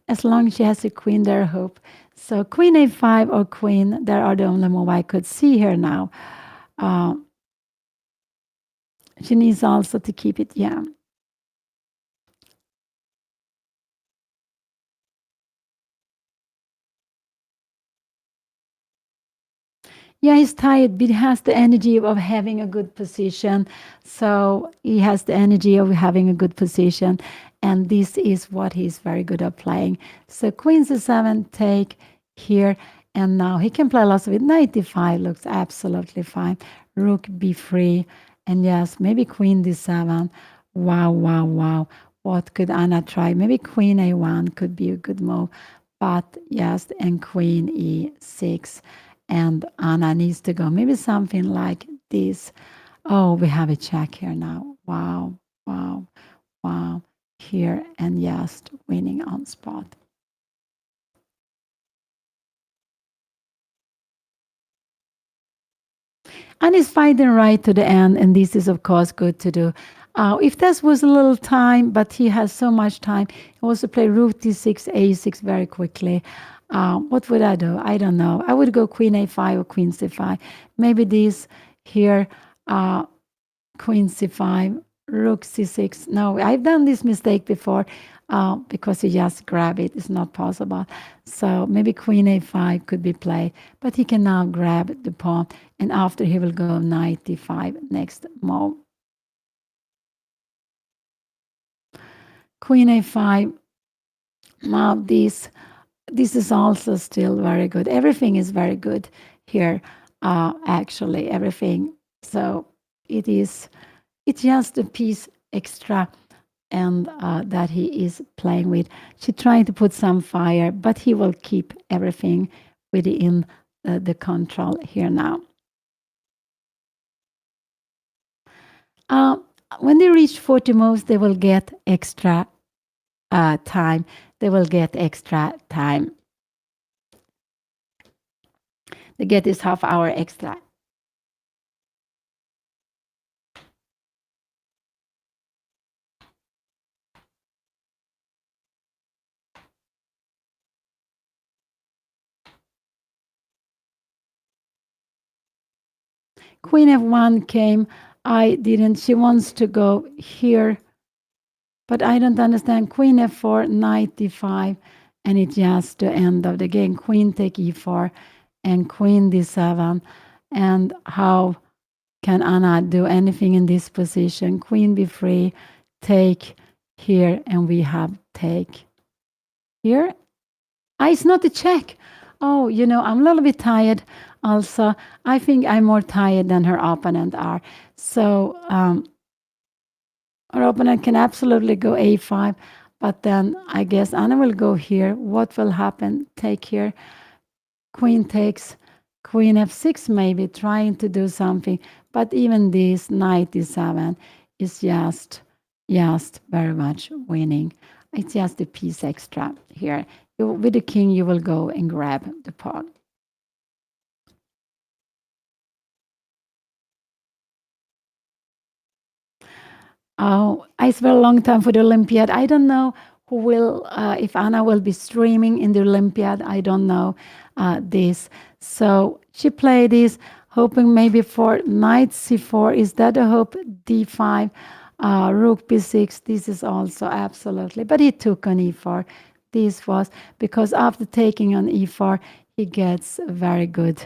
As long as she has a queen, there hope. So queen a5 or queen, there are the only move I could see here now. She needs also to keep it, yeah. Yeah, he's tired, but he has the energy of having a good position. So he has the energy of having a good position. And this is what he's very good at playing. So Queen C7, take here. And now he can play lots of it. 95 looks absolutely fine. Rook B3. And yes, maybe Queen D7. Wow, wow, wow. What could Anna try? Maybe Queen A1 could be a good move. But yes, and Queen E6. And Anna needs to go. Maybe something like this. Oh, we have a check here now. Wow, wow, wow. Here and just winning on spot. And he's fighting right to the end, and this is, of course, good to do. If this was a little time, but he has so much time, he wants to play rook d6, a6 very quickly. What would I do? I don't know. I would go queen a5 or queen c5. Maybe this here, queen c5, rook c6. No, I've done this mistake before because you just grab it. It's not possible. So maybe queen a5 could be played, but he can now grab the pawn, and after he will go knight d5 next move. Queen a5. Now this is also still very good. Everything is very good here. Actually, everything. So it's just a piece extra, and that he is playing with. She's trying to put some fire, but he will keep everything within the control here now. When they reach 40 moves, they will get extra time. They will get extra time. They get this half hour extra. Queen f1 came. I didn't. She wants to go here, but I don't understand. Queen f4, knight d5, and it's just the end of the game. Queen take e4 and queen d7. And how can Anna do anything in this position? Queen b3, take here, and we have take here. It's not a check. Oh, I'm a little bit tired also. I think I'm more tired than her opponent are. So her opponent can absolutely go a5, but then I guess Anna will go here. What will happen? Take here. Queen takes, queen f6 maybe, trying to do something. But even this knight d7 is just very much winning. It's just a piece extra here. With the king, you will go and grab the pawn. Oh, it's been a long time for the Olympiad. I don't know who will, if Anna will be streaming in the Olympiad. I don't know this. So she played this, hoping maybe for knight c4. Is that a hope? d5, rook b6. This is also absolutely. But he took on e4. This was because after taking on e4, he gets a very good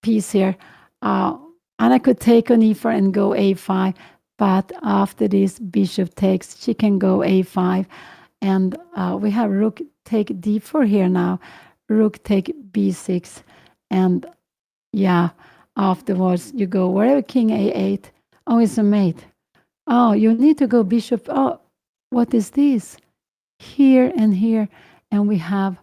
piece here. Anna could take on e4 and go a5, but after this bishop takes, she can go a5, and we have rook take d4 here now, rook take b6, and yeah, afterwards you go wherever, king a8. Oh, it's a mate. Oh, you need to go bishop. Oh, what is this? Here and here, and we have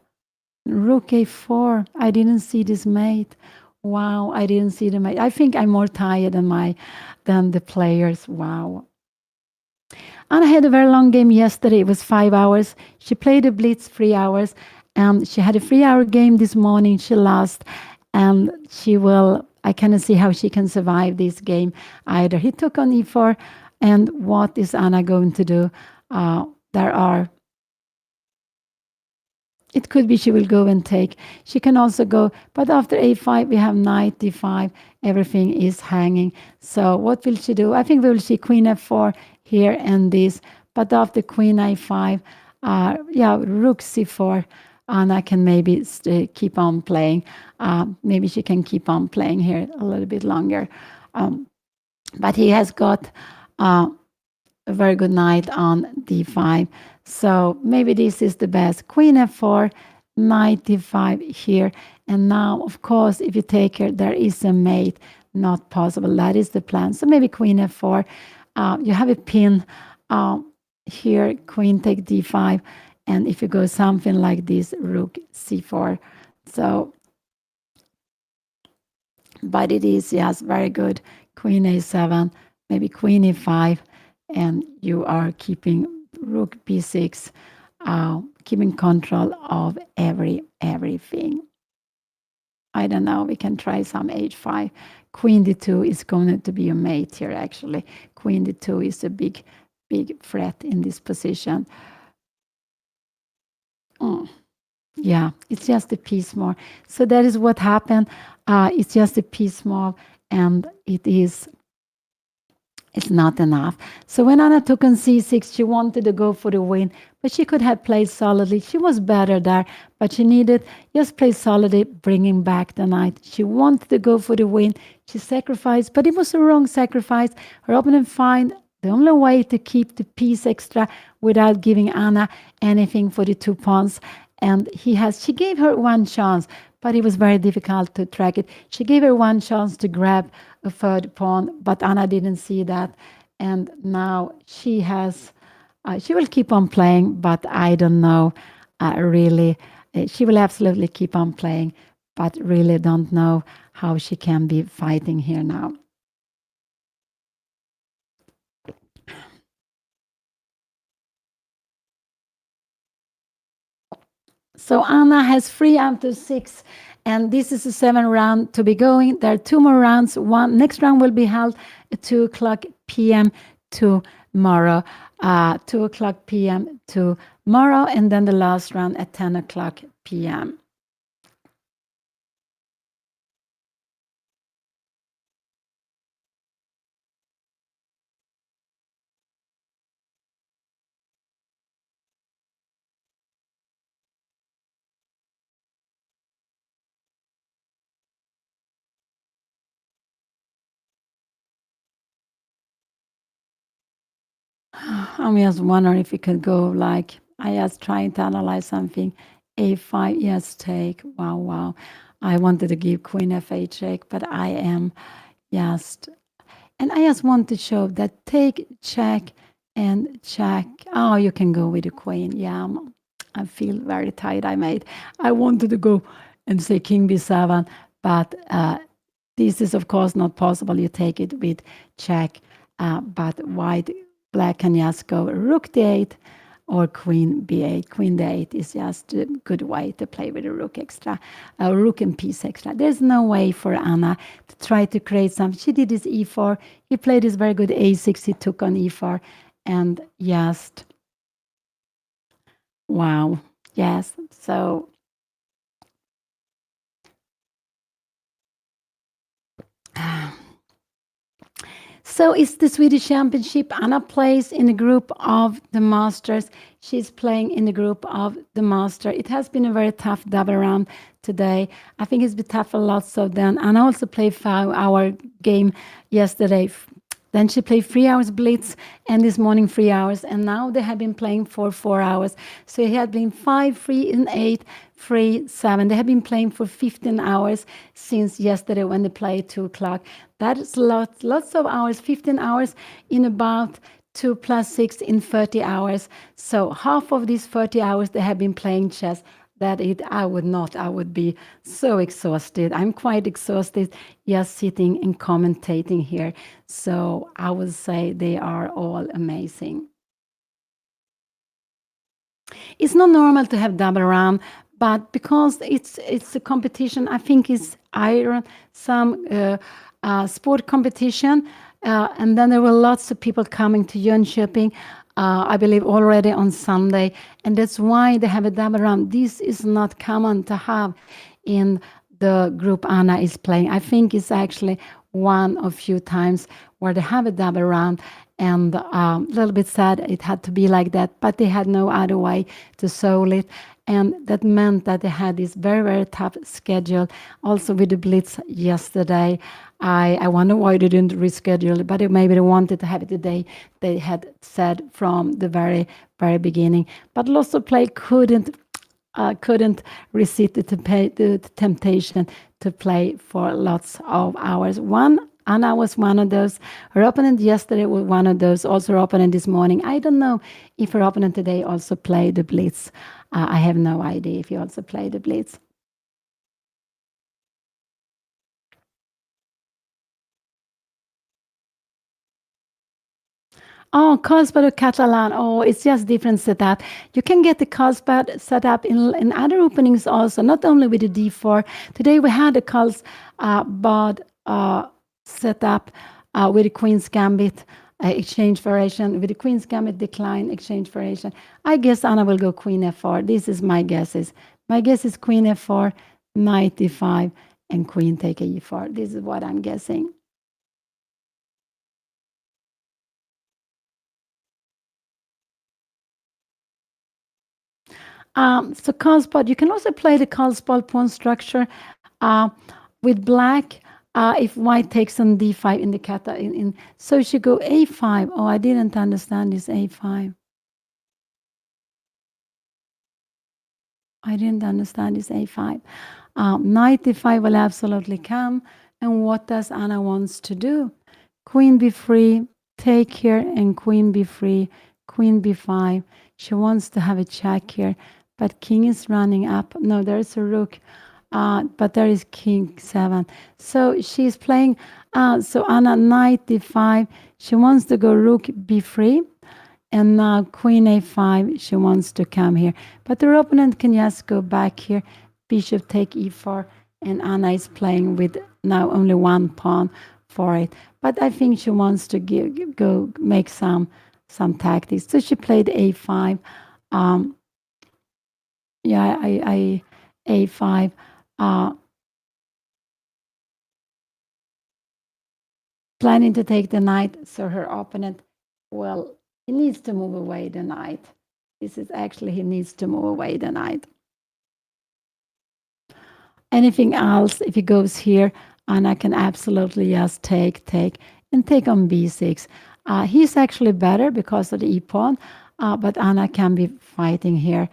rook a4. I didn't see this mate. Wow, I didn't see the mate. I think I'm more tired than the players. Wow. Anna had a very long game yesterday. It was 5 hours. She played a blitz 3 hours, and she had a 3-hour game this morning. She lost, and I cannot see how she can survive this game either. He took on e4, and what is Anna going to do? There are it could be she will go and take. She can also go, but after a5, we have knight d5. Everything is hanging. So what will she do? I think we will see queen f4 here and this. But after queen a5, rook c4. Anna can maybe keep on playing. Maybe she can keep on playing here a little bit longer. But he has got a very good knight on d5. So maybe this is the best. Queen f4, knight d5 here. And now, of course, if you take her, there is a mate. Not possible. That is the plan. So maybe queen f4. You have a pin here. Queen take d5. And if you go something like this, rook c4. So, but it is, yes, very good. Queen a7, maybe queen e5. And you are keeping rook b6, keeping control of everything. I don't know, we can try some h5. Queen d2 is going to be a mate here, actually. Queen d2 is a big threat in this position. Yeah, it's just a piece more. So that is what happened. It's just a piece more, and it's not enough. So when Anna took on c6, she wanted to go for the win, but she could have played solidly. She was better there, but she needed just play solidly, bringing back the knight. She wanted to go for the win. She sacrificed, but it was a wrong sacrifice. Her opponent found the only way to keep the piece extra without giving Anna anything for the 2 pawns. And she gave her one chance, but it was very difficult to track it. She gave her one chance to grab a third pawn, but Anna didn't see that. And now she will keep on playing, but I don't know really. She will absolutely keep on playing, but really don't know how she can be fighting here now. So Anna has 3 after 6, and this is the 7th round to be going. There are 2 more rounds. Next round will be held at 2 o'clock p.m. tomorrow. 2 o'clock p.m. tomorrow, and then the last round at 10 o'clock p.m. I'm just wondering if we could go like, I just trying to analyze something. A5, yes, take. Wow. I wanted to give queen f8 check, but I am just, and I just want to show that take, check, and check. Oh, you can go with the queen. Yeah, I feel very tired. I wanted to go and say king b7, but this is of course not possible. You take it with check, but black can just go rook d8 or queen b8. Queen d8 is just a good way to play with a rook extra, a rook and piece extra. There's no way for Anna to try to create something. She did his e4. He played his very good a6. He took on e4, and just wow, yes. So So it's the Swedish Championship. Anna plays in the group of the Masters. She's playing in the group of the Master. It has been a very tough double round today. I think it's been tough for lots of them. Anna also played 5-hour game yesterday. Then she played 3 hours blitz, and this morning 3 hours. And now they have been playing for 4 hours. So it had been 5, 3, and 8, 3, 7. They have been playing for 15 hours since yesterday when they played 2 o'clock. That is lots of hours, 15 hours in about 2 plus 6 in 30 hours. So half of these 30 hours they have been playing chess. I would be so exhausted. I'm quite exhausted just sitting and commentating here. So I would say they are all amazing. It's not normal to have double round, but because it's a competition, I think it's some sport competition. And then there were lots of people coming to Jönköping. I believe already on Sunday, and that's why they have a double round. This is not common to have in the group Anna is playing. I think it's actually one of few times where they have a double round, and a little bit sad it had to be like that, but they had no other way to solve it. And that meant that they had this very, very tough schedule. Also with the Blitz yesterday, I wonder why they didn't reschedule it, but maybe they wanted to have it the day they had said from the very, very beginning. But lots of play couldn't resist the temptation to play for lots of hours. Anna was one of those. Her opponent yesterday was one of those. Also, her opponent this morning. I don't know if her opponent today also played the Blitz. I have no idea if he also played the Blitz. Oh, Carlsbad or Catalan. Oh, it's just different setup. You can get the Carlsbad setup in other openings also, not only with the D4. Today we had the Carlsbad setup with the Queen's Gambit exchange variation, with the Queen's Gambit decline exchange variation. I guess Anna will go Queen F4. This is my guesses. My guess is Queen F4, Knight E5, and Queen take a E4. This is what I'm guessing. So Carlsbad, you can also play the Carlsbad pawn structure with black. If white takes on d5 in the kata, so she go a5. Oh, I didn't understand this a5. I didn't understand this a5. Knight e5 will absolutely come. And what does Anna wants to do? Queen b3, take here, and queen b3, queen b5. She wants to have a check here, but king is running up. No, there's a rook, but there is king 7. So she's playing, so Anna, knight d5. She wants to go rook b3. And now queen a5, she wants to come here. But her opponent can just go back here, bishop take e4, and Anna is playing with now only one pawn for it. But I think she wants to go make some tactics. So she played a5. Yeah, I a5. Planning to take the knight, so her opponent, well, he needs to move away the knight. This is actually, he needs to move away the knight. Anything else, if he goes here, Anna can absolutely just take on b6. He's actually better because of the e-pawn, but Anna can be fighting here.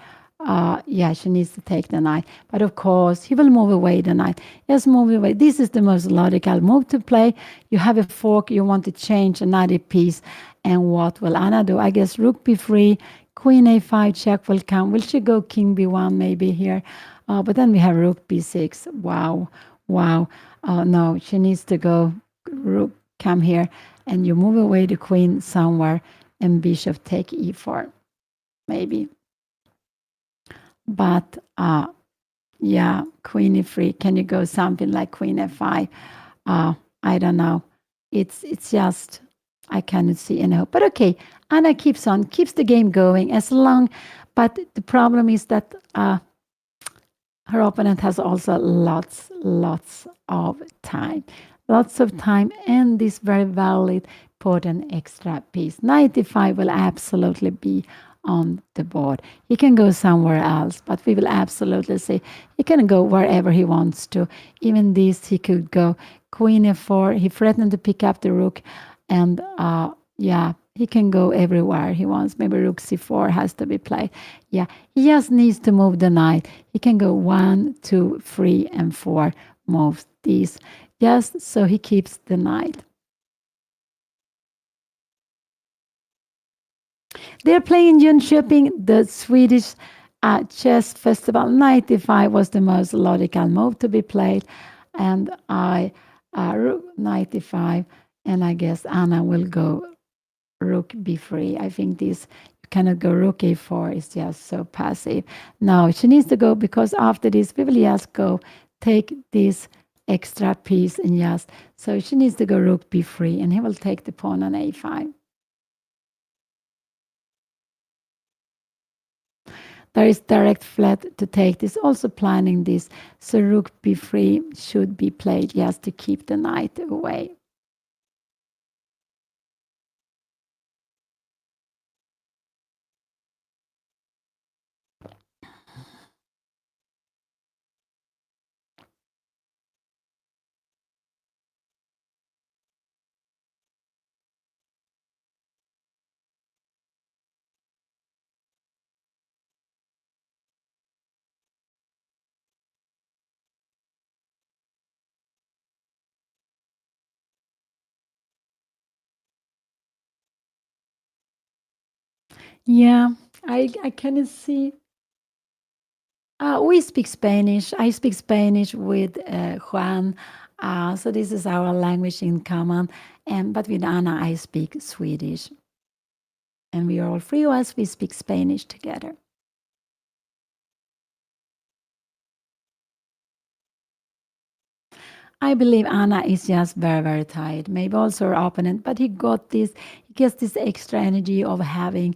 Yeah, she needs to take the knight. But of course, he will move away the knight. Yes, move away. This is the most logical move to play. You have a fork, you want to change another piece. And what will Anna do? I guess rook b3, queen a5 check will come. Will she go king b1 maybe here? But then we have rook b6. Wow. No, she needs to go rook, come here, and you move away the queen somewhere, and bishop take e4, maybe. But yeah, queen e3. Can you go something like queen f5? I don't know. It's just, I cannot see any hope. But okay, Anna keeps the game going as long. But the problem is that her opponent has also lots of time. Lots of time, and this very valid put an extra piece. Knight e5 will absolutely be on the board. He can go somewhere else, but we will absolutely see. He can go wherever he wants to. Even this, he could go queen f4. He threatened to pick up the rook, and yeah, he can go everywhere he wants. Maybe rook c4 has to be played. Yeah, he just needs to move the knight. He can go 1, 2, 3, and 4 moves these, just so he keeps the knight. They're playing Jönköping, the Swedish chess festival. Knight e5 was the most logical move to be played, and rook knight e5, and I guess Anna will go rook b3. I think this, you cannot go rook a4, it's just so passive. No, she needs to go, because after this we will just go take this extra piece, and just, so she needs to go rook b3, and he will take the pawn on a5. There is direct flat to take this, also planning this. So rook b3 should be played just to keep the knight away. Yeah, I can see. We speak Spanish. I speak Spanish with Juan. So this is our language in common. But with Anna, I speak Swedish. And we are all three of us, we speak Spanish together. I believe Anna is just very, very tired. Maybe also her opponent, but he gets this extra energy of having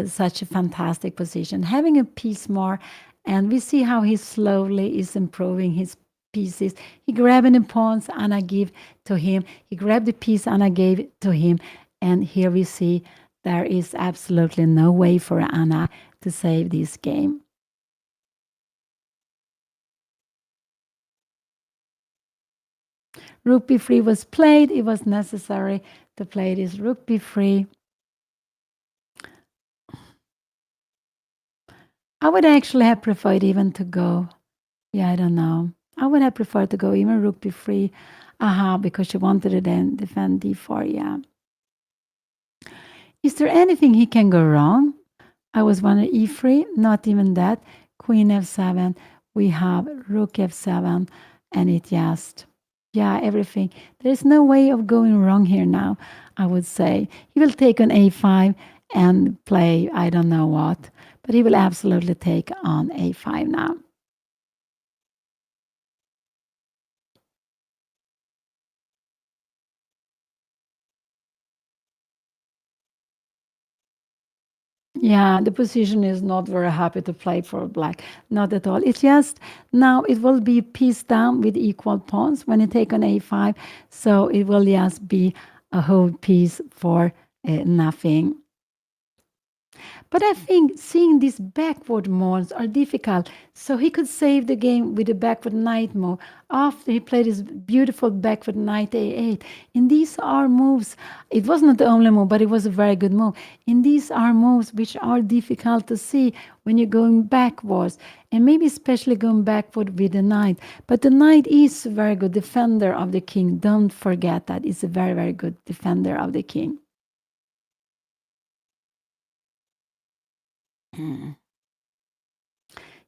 such a fantastic position, having a piece more. And we see how he slowly is improving his pieces. He grabbed the pawns Anna gave to him. He grabbed the piece Anna gave to him. And here we see there is absolutely no way for Anna to save this game. Rook b3 was played. It was necessary to play this rook b3. I would actually have preferred even to go. Yeah, I don't know. I would have preferred to go even rook b3. Because she wanted to then defend d4. Yeah. Is there anything he can go wrong? I was wondering e3. Not even that. Queen f7. We have rook f7, and it just. Yeah, everything. There's no way of going wrong here now, I would say. He will take on a5 and play I don't know what, but he will absolutely take on a5 now. Yeah, the position is not very happy to play for black. Not at all. It's just now it will be piece down with equal pawns when you take on a5. So it will just be a whole piece for nothing. But I think seeing these backward moves are difficult. So he could save the game with a backward knight move after he played his beautiful backward knight a8. And these are moves. It was not the only move, but it was a very good move. And these are moves which are difficult to see when you're going backwards. And maybe especially going backward with the knight. But the knight is a very good defender of the king. Don't forget that. It's a very, very good defender of the king.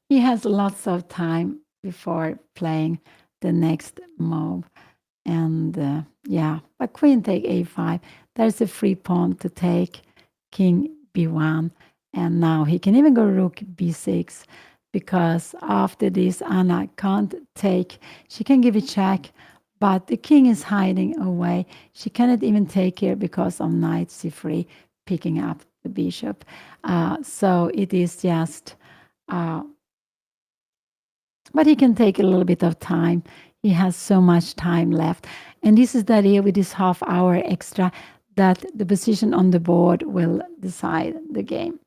He has lots of time before playing the next move. And yeah, but queen take a5. There's a free pawn to take, king b1. And now he can even go rook b6 because after this, Anna can't take. She can give a check, but the king is hiding away. She cannot even take here because of knight c3 picking up the bishop. So it is just, but he can take a little bit of time. He has so much time left. And this is the idea with this half hour extra that the position on the board will decide the game.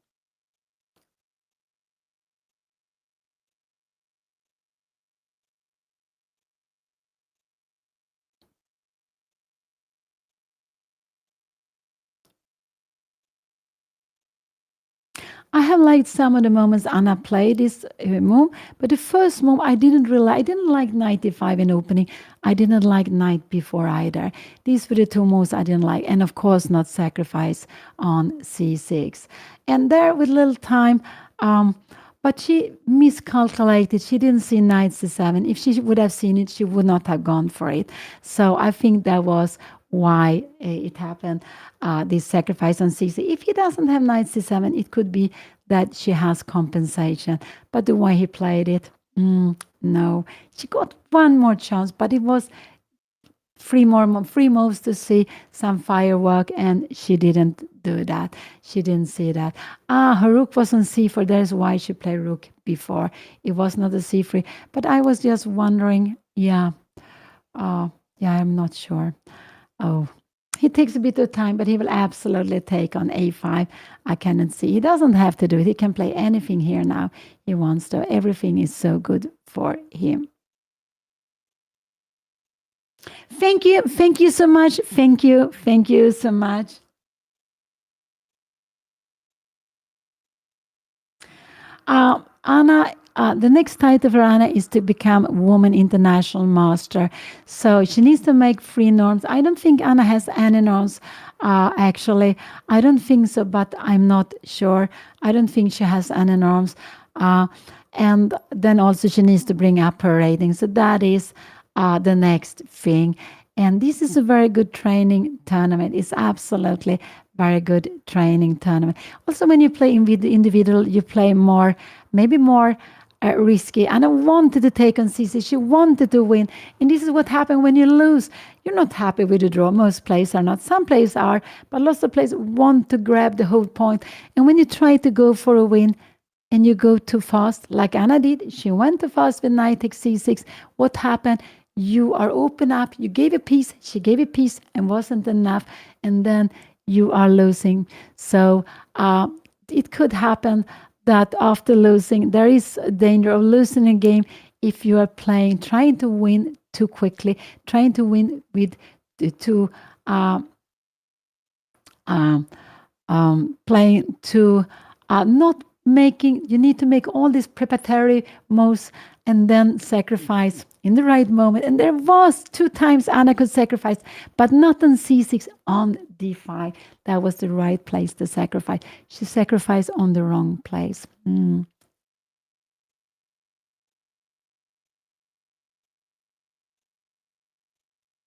I have liked some of the moments Anna played this move, but the first move I didn't like knight d5 in opening. I didn't like knight b4 either. These were the two moves I didn't like, and of course not sacrifice on c6. And there with little time, but she miscalculated. She didn't see knight c7. If she would have seen it, she would not have gone for it. So I think that was why it happened, this sacrifice on c6. If he doesn't have knight c7, it could be that she has compensation. But the way he played it, no. She got one more chance, but it was free moves to see some firework, and she didn't do that. She didn't see that. Her rook was on c4. That's why she played rook before. It was not a c3. But I was just wondering, yeah, I'm not sure. Oh, he takes a bit of time, but he will absolutely take on a5. I cannot see. He doesn't have to do it. He can play anything here now he wants to. Everything is so good for him. Thank you. Thank you so much. Thank you. Thank you so much. Anna, the next title for Anna is to become Woman International Master. So she needs to make 3 norms. I don't think Anna has any norms, actually. I don't think so, but I'm not sure. I don't think she has any norms. And then also she needs to bring up her rating. So that is the next thing. And this is a very good training tournament. It's absolutely very good training tournament. Also, when you play individual, you play more, maybe more risky. Anna wanted to take on c6. She wanted to win. And this is what happened when you lose. You're not happy with the draw. Most players are not. Some players are, but lots of players want to grab the whole point. And when you try to go for a win and you go too fast, like Anna did, she went too fast with knight takes c6. What happened? You are open up. You gave a piece. She gave a piece and wasn't enough. And then you are losing. So it could happen that after losing, there is a danger of losing a game if you are trying to win too quickly, trying to win with too playing to not making. You need to make all these preparatory moves and then sacrifice in the right moment. And there was 2 times Anna could sacrifice, but not on c6, on d5. That was the right place to sacrifice. She sacrificed on the wrong place.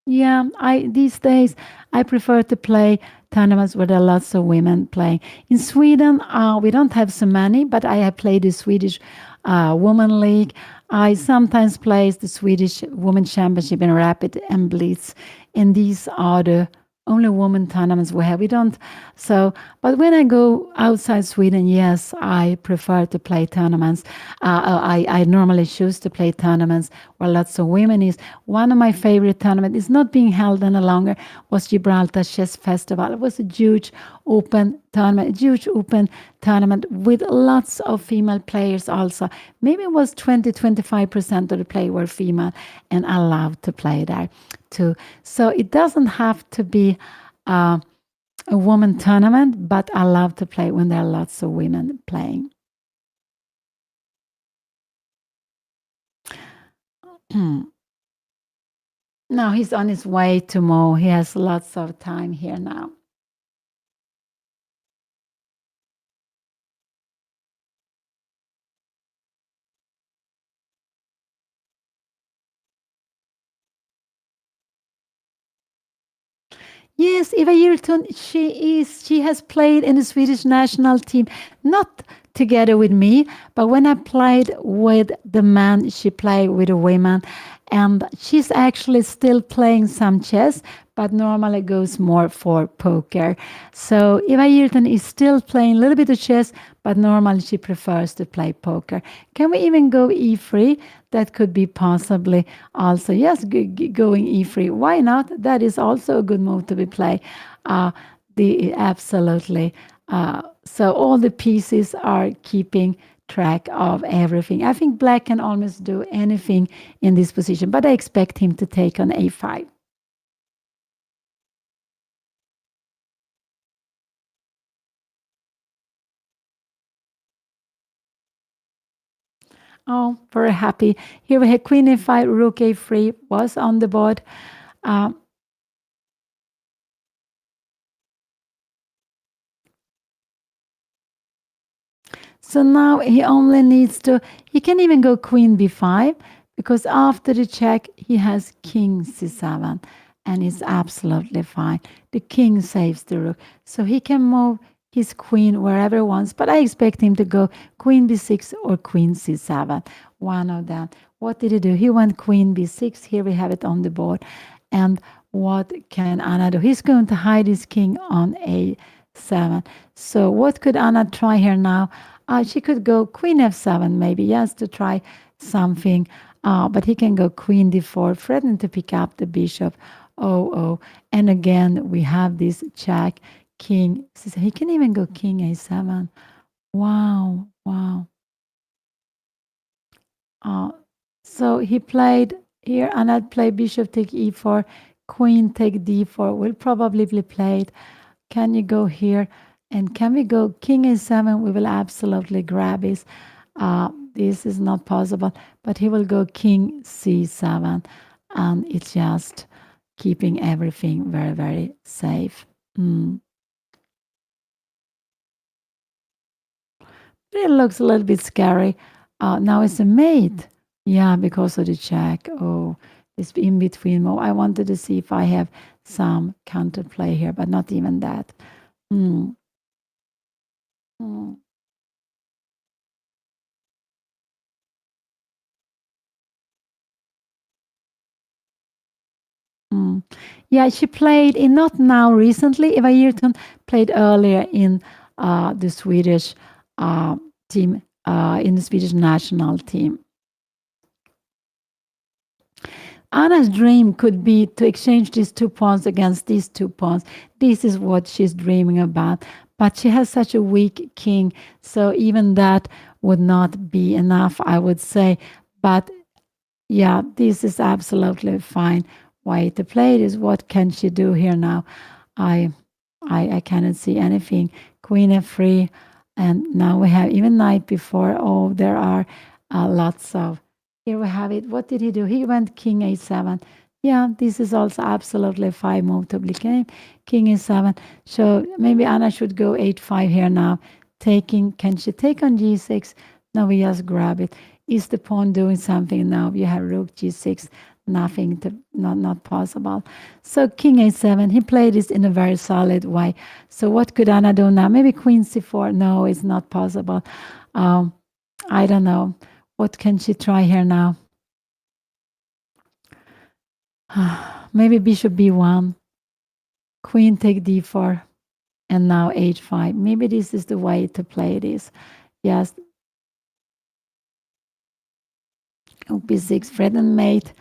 Yeah, these days I prefer to play tournaments where there are lots of women playing. In Sweden, we don't have so many, but I have played the Swedish Women League. I sometimes play the Swedish Women's Championship in Rapid and Blitz, and these are the only women tournaments we have. We don't. So, but when I go outside Sweden, yes, I prefer to play tournaments. I normally choose to play tournaments where lots of women is. One of my favorite tournaments is not being held any longer. Was Gibraltar Chess Festival. It was a huge open tournament with lots of female players also. Maybe it was 20-25% of the players were female, and I love to play there too. So it doesn't have to be a woman tournament, but I love to play when there are lots of women playing. Now he's on his way to Mo. He has lots of time here now. Yes, Eva Hjortun, she has played in the Swedish national team, not together with me, but when I played with the man, she played with the women. And she's actually still playing some chess, but normally goes more for poker. So Eva Hjortun is still playing a little bit of chess, but normally she prefers to play poker. Can we even go e3? That could be possibly also, yes, going e3. Why not? That is also a good move to be played. Absolutely. So all the pieces are keeping track of everything. I think black can almost do anything in this position, but I expect him to take on a5. Oh, very happy. Here we have queen a5, rook a3 was on the board. So now he only needs to, he can even go queen b5, because after the check, he has king c7, and it's absolutely fine. The king saves the rook, so he can move his queen wherever he wants, but I expect him to go queen b6 or queen c7, one of them. What did he do? He went queen b6. Here we have it on the board. And what can Anna do? He's going to hide his king on a7. So what could Anna try here now? She could go queen f7 maybe, yes, to try something. But he can go queen d4, threatening to pick up the bishop. Oh, oh. And again, we have this check, king. He can even go king a7. Wow, wow. So he played here, Anna played bishop take e4, queen take d4. Will probably be played. Can you go here? And can we go king a7? We will absolutely grab this. This is not possible, but he will go king c7, and it's just keeping everything very, very safe. It looks a little bit scary. Now it's a mate. Yeah, because of the check. Oh, it's in between. Oh, I wanted to see if I have some counterplay here, but not even that. Mm. Mm. Mm. Yeah, she played in not now recently. Eva Ayrton played earlier in the Swedish team, in the Swedish national team. Anna's dream could be to exchange these 2 pawns against these 2 pawns. This is what she's dreaming about. But she has such a weak king, so even that would not be enough, I would say. But yeah, this is absolutely fine way to play it. Is what can she do here now? I cannot see anything. Queen f3, and now we have even knight before. Oh, there are lots of. Here we have it. What did he do? He went king a7. Yeah, this is also absolutely fine move to play king a7. So maybe Anna should go h5 here now. Taking, can she take on g6? No, we just grab it. Is the pawn doing something now? You have rook g6. Nothing, to, not possible. So king a7, he played this in a very solid way. So what could Anna do now? Maybe queen c4. No, it's not possible. I don't know. What can she try here now? Maybe bishop b1, queen take d4, and now h5. Maybe this is the way to play this. Yes. b6, threatened mate,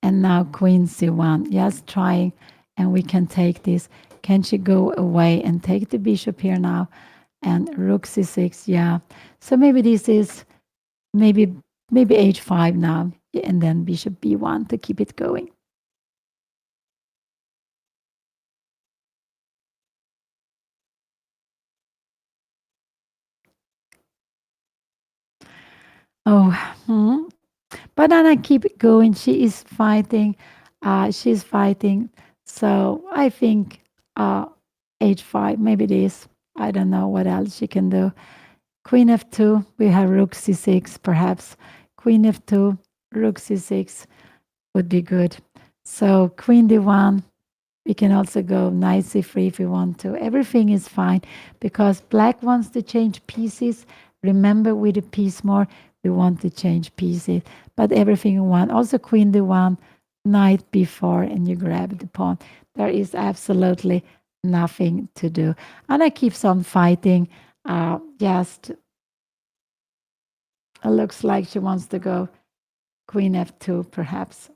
and now queen c1. Yes, trying, and we can take this. Can she go away and take the bishop here now? And rook c6, yeah. So maybe this is maybe h5 now, and then bishop b1 to keep it going. Oh, but Anna keep going. She is fighting. She's fighting. So I think h5, maybe this. I don't know what else she can do. Queen f2, we have rook c6, perhaps. Queen f2, rook c6 would be good. So queen d1, we can also go knight c3 if we want to. Everything is fine because black wants to change pieces. Remember, with the piece more, we want to change pieces. But everything you want. Also queen d1, knight b4, and you grab the pawn. There is absolutely nothing to do. Anna keeps on fighting. Just it looks like she wants to go queen f2, perhaps.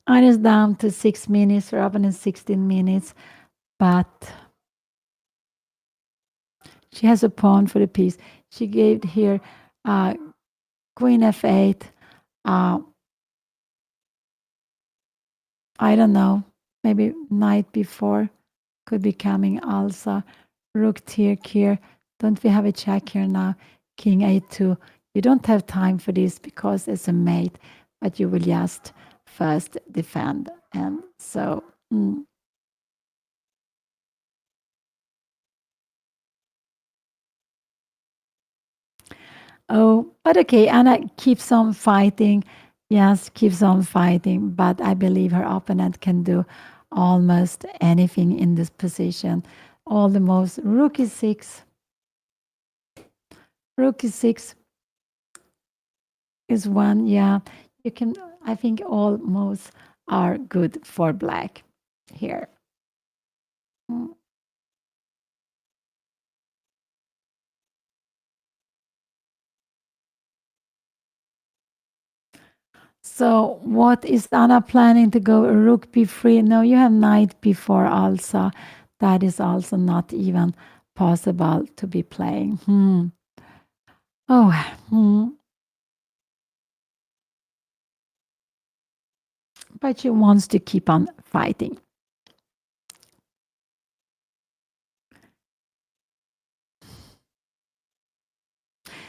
Anna is down to 6 minutes. We're up in 16 minutes, but she has a pawn for the piece. She gave here queen f8. I don't know. Maybe knight b4 could be coming also. Rook take here. Don't we have a check here now? King a2. You don't have time for this because it's a mate, but you will just first defend. And so oh, but okay, Anna keeps on fighting. Yes, keeps on fighting, but I believe her opponent can do almost anything in this position. All the moves. Rook e6. Rook e6 is one. Yeah, you can. I think all moves are good for black here. Mm. So what is Anna planning to go rook b3? No, you have knight b4 also. That is also not even possible to be playing. Oh, but she wants to keep on fighting.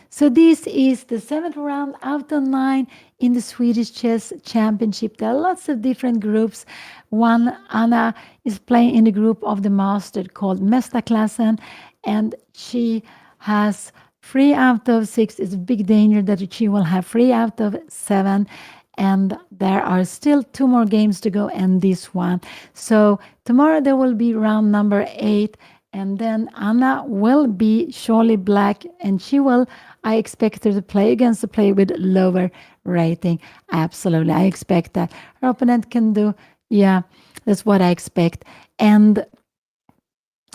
So this is the 7th round out of 9 in the Swedish Chess Championship. There are lots of different groups. One, Anna, is playing in the group of the master called Mästarklassen, and she has 3 out of 6. It's a big danger that she will have 3 out of 7. And there are still 2 more games to go and this one. So tomorrow there will be round number 8. And then Anna will be surely black, and she will, I expect her to play against a player with lower rating. Absolutely, I expect that. Her opponent can do, yeah, that's what I expect. And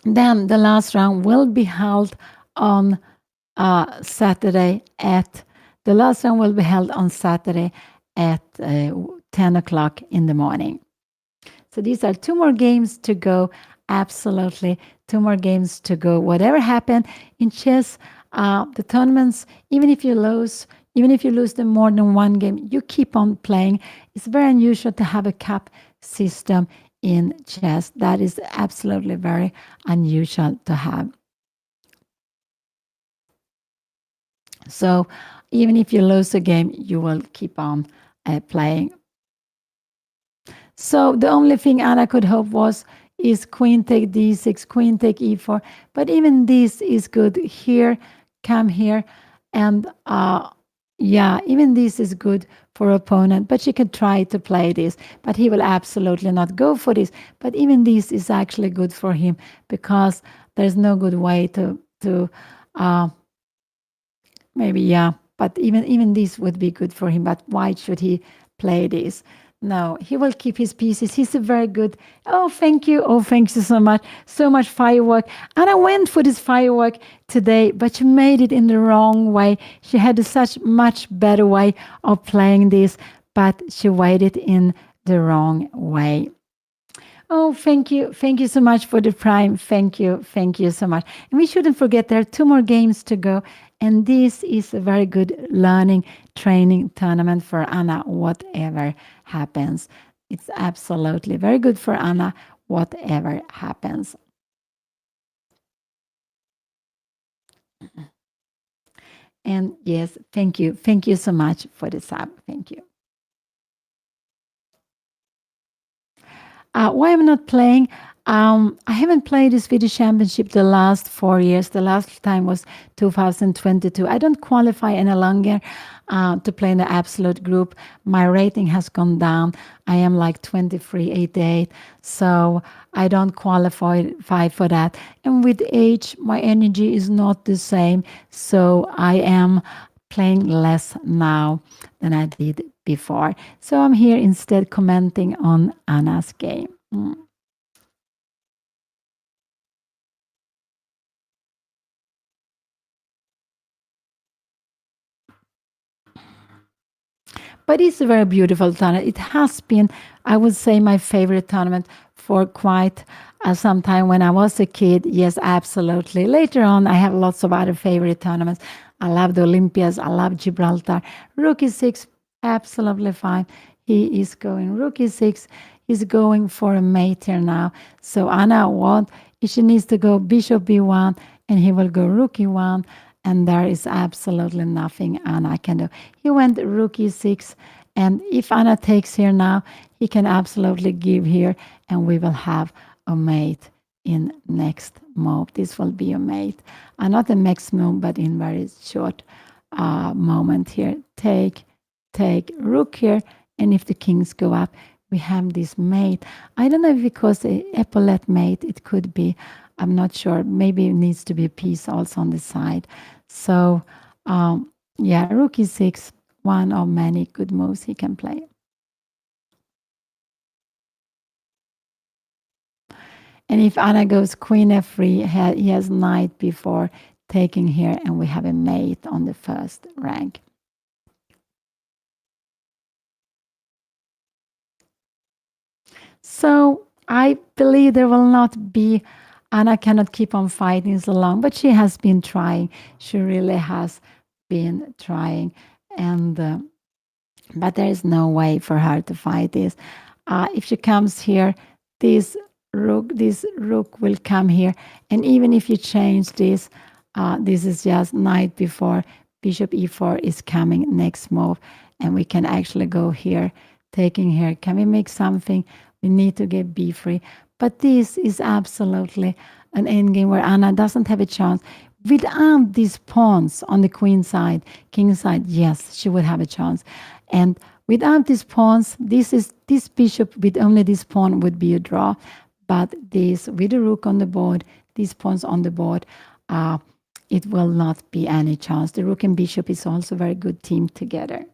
then the last round will be held on Saturday at, the last round will be held on Saturday at 10 o'clock in the morning. So these are 2 more games to go. Absolutely, 2 more games to go. Whatever happened in chess, the tournaments, even if you lose them more than 1 game, you keep on playing. It's very unusual to have a cup system in chess. That is absolutely very unusual to have. So even if you lose a game, you will keep on playing. So the only thing Anna could hope is queen take d6, queen take e4. But even this is good. Here, come here. And yeah, even this is good for opponent. But she can try to play this. But he will absolutely not go for this. But even this is actually good for him, because there's no good way to maybe, yeah. But even this would be good for him. But why should he play this? No, he will keep his pieces. He's a very good. Oh, thank you. Oh, thank you so much. So much firework. And I went for this firework today, but she made it in the wrong way. She had a such much better way of playing this, but she waited in the wrong way. Oh, thank you. Thank you so much for the prime. Thank you. Thank you so much. And we shouldn't forget there are 2 more games to go. And this is a very good learning, training tournament for Anna, whatever happens. It's absolutely very good for Anna, whatever happens. And yes, thank you. Thank you so much for the sub. Thank you. Why I'm not playing? I haven't played the Swedish Championship the last 4 years. The last time was 2022. I don't qualify any longer to play in the absolute group. My rating has gone down. I am like 2388, so I don't qualify for that. And with age, my energy is not the same, so I am playing less now than I did before. So I'm here instead commenting on Anna's game. But it's a very beautiful tournament. It has been, I would say, my favorite tournament for quite some time when I was a kid. Yes, absolutely. Later on, I have lots of other favorite tournaments. I love the Olympias. I love Gibraltar. Rook e6, absolutely fine. He is going rook e6. He's going for a mate here now. So Anna won't. She needs to go bishop b1, and he will go rook e1. And there is absolutely nothing Anna can do. He went rook e6, and if Anna takes here now, he can absolutely give here, and we will have a mate in next move. This will be a mate. Not a next move, but in very short moment here. Take rook here, and if the kings go up, we have this mate. I don't know if because a epaulette mate, it could be. I'm not sure. Maybe it needs to be a piece also on the side. So, yeah, rook e6, one of many good moves he can play. And if Anna goes queen f3, he has knight before taking here, and we have a mate on the first rank. So I believe there will not be, Anna cannot keep on fighting so long, but she has been trying. She really has been trying. And but there is no way for her to fight this. If she comes here, this rook will come here. And even if you change this, this is just knight before bishop e4 is coming next move. And we can actually go here, taking here. Can we make something? We need to get b3. But this is absolutely an endgame where Anna doesn't have a chance. Without these pawns on the queen side, king side, yes, she would have a chance. And without these pawns, this bishop with only this pawn would be a draw. But this with the rook on the board, these pawns on the board, it will not be any chance. The rook and bishop is also a very good team together.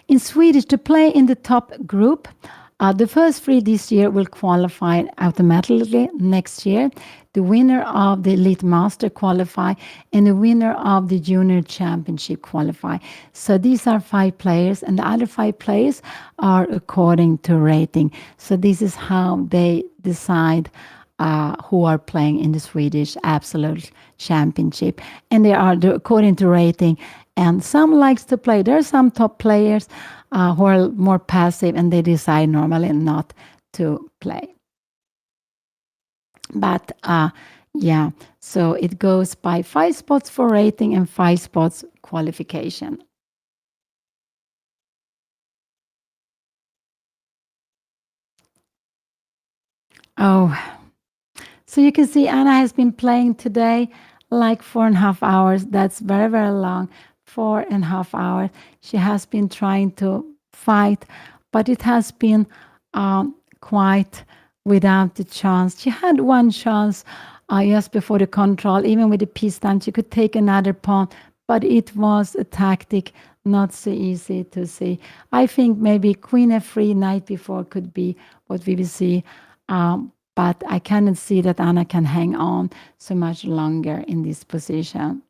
In Swedish, to play in the top group, the first three this year will qualify automatically next year. The winner of the Elite Master qualify, and the winner of the Junior Championship qualify. So these are 5 players, and the other 5 players are according to rating. So this is how they decide who are playing in the Swedish Absolute Championship, and they are according to rating. And some likes to play. There are some top players who are more passive, and they decide normally not to play. But yeah, so it goes by 5 spots for rating and 5 spots qualification. Oh, so you can see Anna has been playing today like 4.5 hours. That's very, very long. 4.5 hours. She has been trying to fight, but it has been quite without the chance. She had one chance just before the control, even with the piece down, she could take another pawn, but it was a tactic not so easy to see. I think maybe queen f3 knight before could be what we will see, but I cannot see that Anna can hang on so much longer in this position.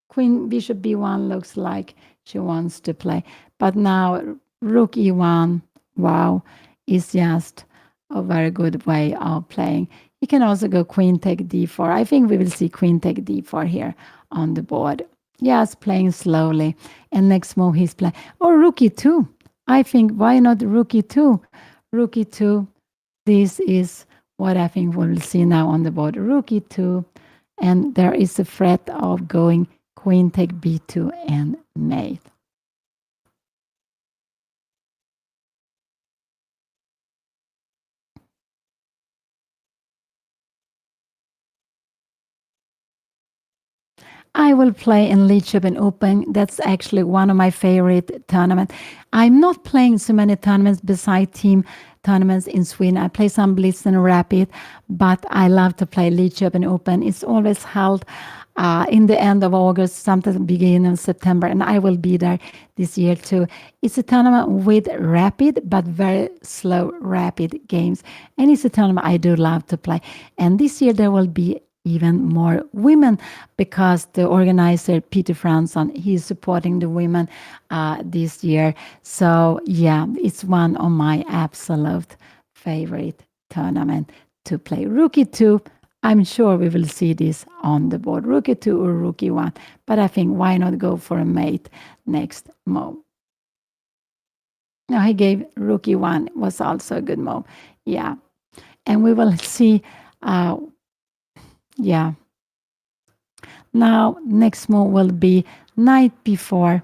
Queen bishop b1 looks like she wants to play, but now rook e1, wow, is just a very good way of playing. You can also go queen take d4. I think we will see queen take d4 here on the board. Yes, playing slowly. And next move he's playing, or rook e2. I think, why not rook e2? Rook e2, this is what I think we'll see now on the board. Rook e2, and there is a threat of going queen take b2 and mate. I will play in Lidköping Open. That's actually one of my favorite tournaments. I'm not playing so many tournaments beside team tournaments in Sweden. I play some Blitz and Rapid, but I love to play Lidköping Open. It's always held in the end of August, sometimes beginning of September, and I will be there this year too. It's a tournament with rapid, but very slow rapid games. And it's a tournament I do love to play. And this year there will be even more women because the organizer Peter Fransson, he's supporting the women this year. So yeah, it's one of my absolute favorite tournament to play. Rook e2, I'm sure we will see this on the board. Rook e2 or rook e1, but I think why not go for a mate next move. Now he gave rook e1, was also a good move. Yeah, and we will see yeah. Now, next move will be knight b4.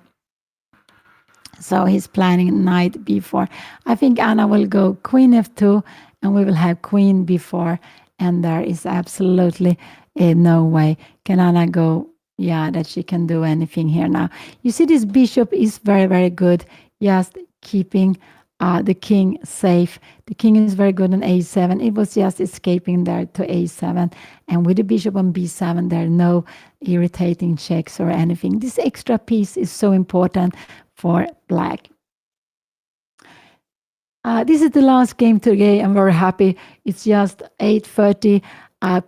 So he's planning knight b4. I think Anna will go queen f2, and we will have queen b4. And there is absolutely no way can Anna go, that she can do anything here now. You see, this bishop is very, very good, just keeping the king safe. The king is very good on a7. It was just escaping there to a7. And with the bishop on b7, there are no irritating checks or anything. This extra piece is so important for black. This is the last game today. I'm very happy. It's just 8:30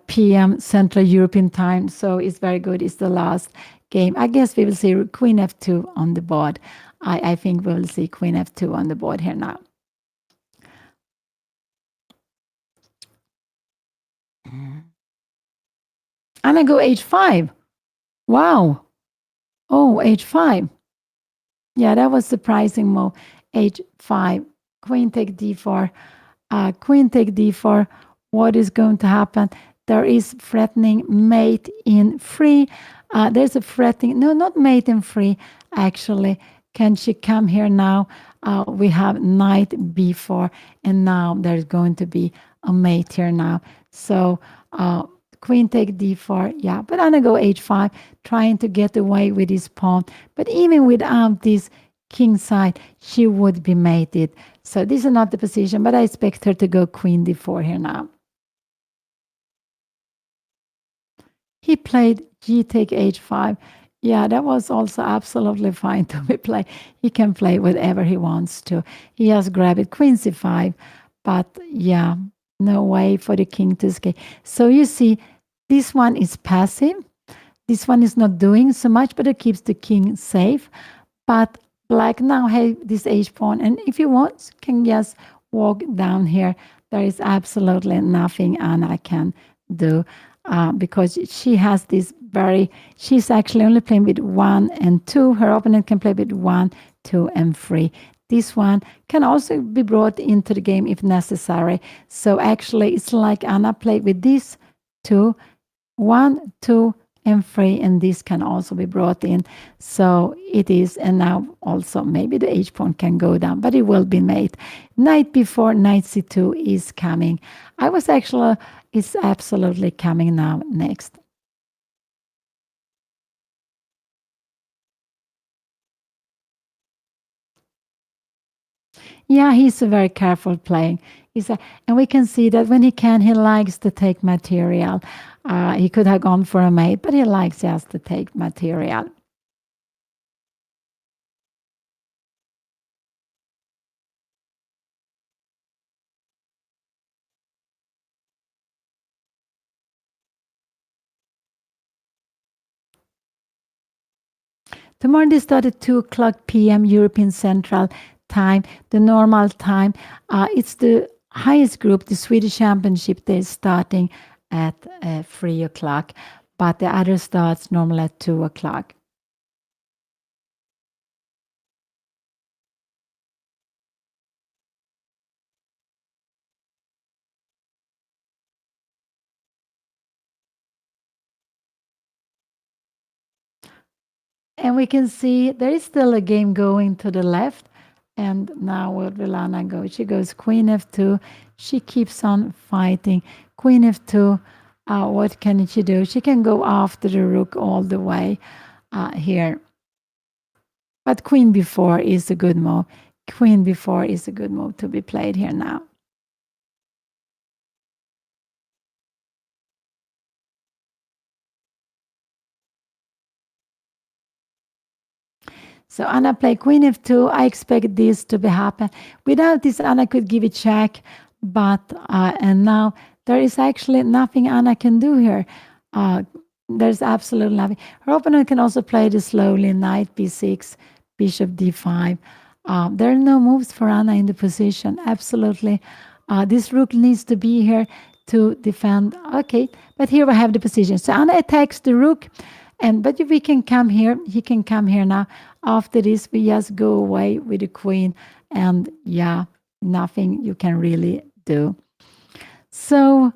p.m. Central European time, so it's very good. It's the last game. I guess we will see queen f2 on the board. I think we will see queen f2 on the board here now. And I go h5. Wow. Oh, h5. Yeah, that was surprising move. h5. Queen take d4. Queen take d4. What is going to happen? There is threatening mate in 3. There's a threatening, no, not mate in 3, actually. Can she come here now? We have knight b4, and now there's going to be a mate here now. So queen take d4, yeah, but Anna go h5, trying to get away with his pawn. But even without this king side, she would be mated. So this is not the position, but I expect her to go queen d4 here now. He played g take h5. Yeah, that was also absolutely fine to be played. He can play whatever he wants to. He has grabbed it, queen c5, but yeah, no way for the king to escape. So you see, this one is passive. This one is not doing so much, but it keeps the king safe. But black now has this h pawn, and if you want, can just walk down here. There is absolutely nothing Anna can do. Because she has this she's actually only playing with 1 and 2. Her opponent can play with 1, 2, and 3. This one can also be brought into the game if necessary. So actually, it's like Anna played with these 2, 1, 2, and 3, and this can also be brought in. So it is, and now also maybe the h pawn can go down, but it will be made. Knight b4, knight c2 is coming. It's absolutely coming now next. Yeah, he's a very careful playing. And we can see that when he likes to take material. He could have gone for a mate, but he likes just to take material. Tomorrow they start at 2:00 p.m. European Central Time, the normal time. It's the highest group, the Swedish Championship. They're starting at 3:00, but the other starts normally at 2:00. And we can see there is still a game going to the left. And now where will Anna go? She goes queen f2. She keeps on fighting. Queen f2. What can she do? She can go after the rook all the way here. But queen b4 is a good move. Queen b4 is a good move to be played here now. So Anna played queen f2. I expect this to be happen. Without this, Anna could give it check, but and now there is actually nothing Anna can do here. There's absolutely nothing. Her opponent can also play this slowly, knight b6, bishop d5. There are no moves for Anna in the position. Absolutely. This rook needs to be here to defend. Okay, but here we have the position. So Anna attacks the rook. But if we can come here, he can come here now. After this, we just go away with the queen. And yeah, nothing you can really do. So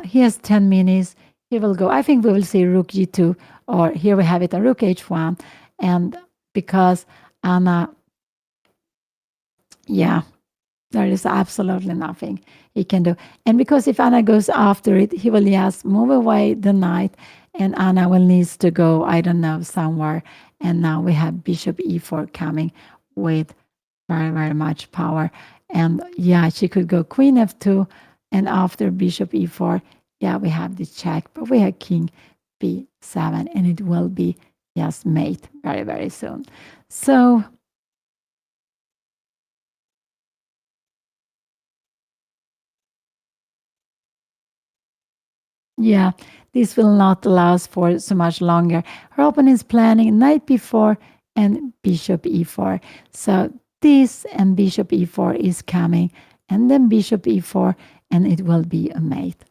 he has 10 minutes. He will go. I think we will see rook g2. Or here we have it, a rook h1. And because Anna, yeah, there is absolutely nothing he can do. And because if Anna goes after it, he will just move away the knight, and Anna will needs to go, I don't know, somewhere. And now we have bishop e4 coming with very, very much power. And yeah, she could go queen f2, and after bishop e4, yeah, we have the check, but we have king b7, and it will be just mate very, very soon. So yeah, this will not last for so much longer. Her opponent is planning knight b4 and bishop e4. So this and bishop e4 is coming, and then bishop e4, and it will be a mate.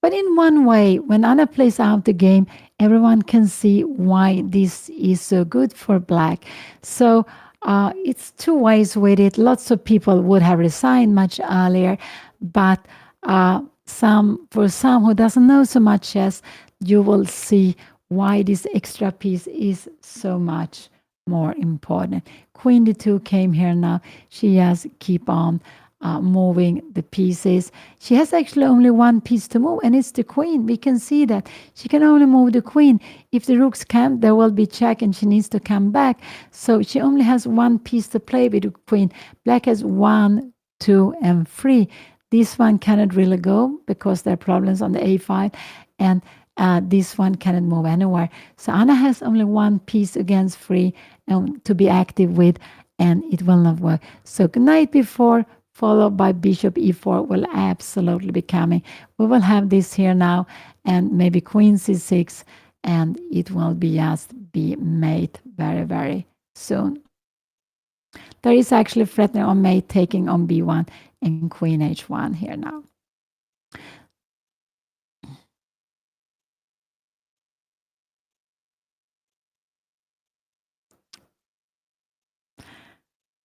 But in one way, when Anna plays out the game, everyone can see why this is so good for black. So it's two ways with it. Lots of people would have resigned much earlier, but for some who doesn't know so much chess, you will see why this extra piece is so much more important. Queen d2 came here now. She has keep on moving the pieces. She has actually only one piece to move, and it's the queen. We can see that she can only move the queen. If the rooks come, there will be check, and she needs to come back. So she only has one piece to play with the queen. Black has 1, 2, and 3. This one cannot really go because there are problems on the a5, and this one cannot move anywhere. So Anna has only one piece against 3 to be active with, and it will not work. So knight b4 followed by bishop e4 will absolutely be coming. We will have this here now, and maybe queen c6, and it will be just be mate very, very soon. There is actually threatening on mate taking on b1 and queen h1 here now.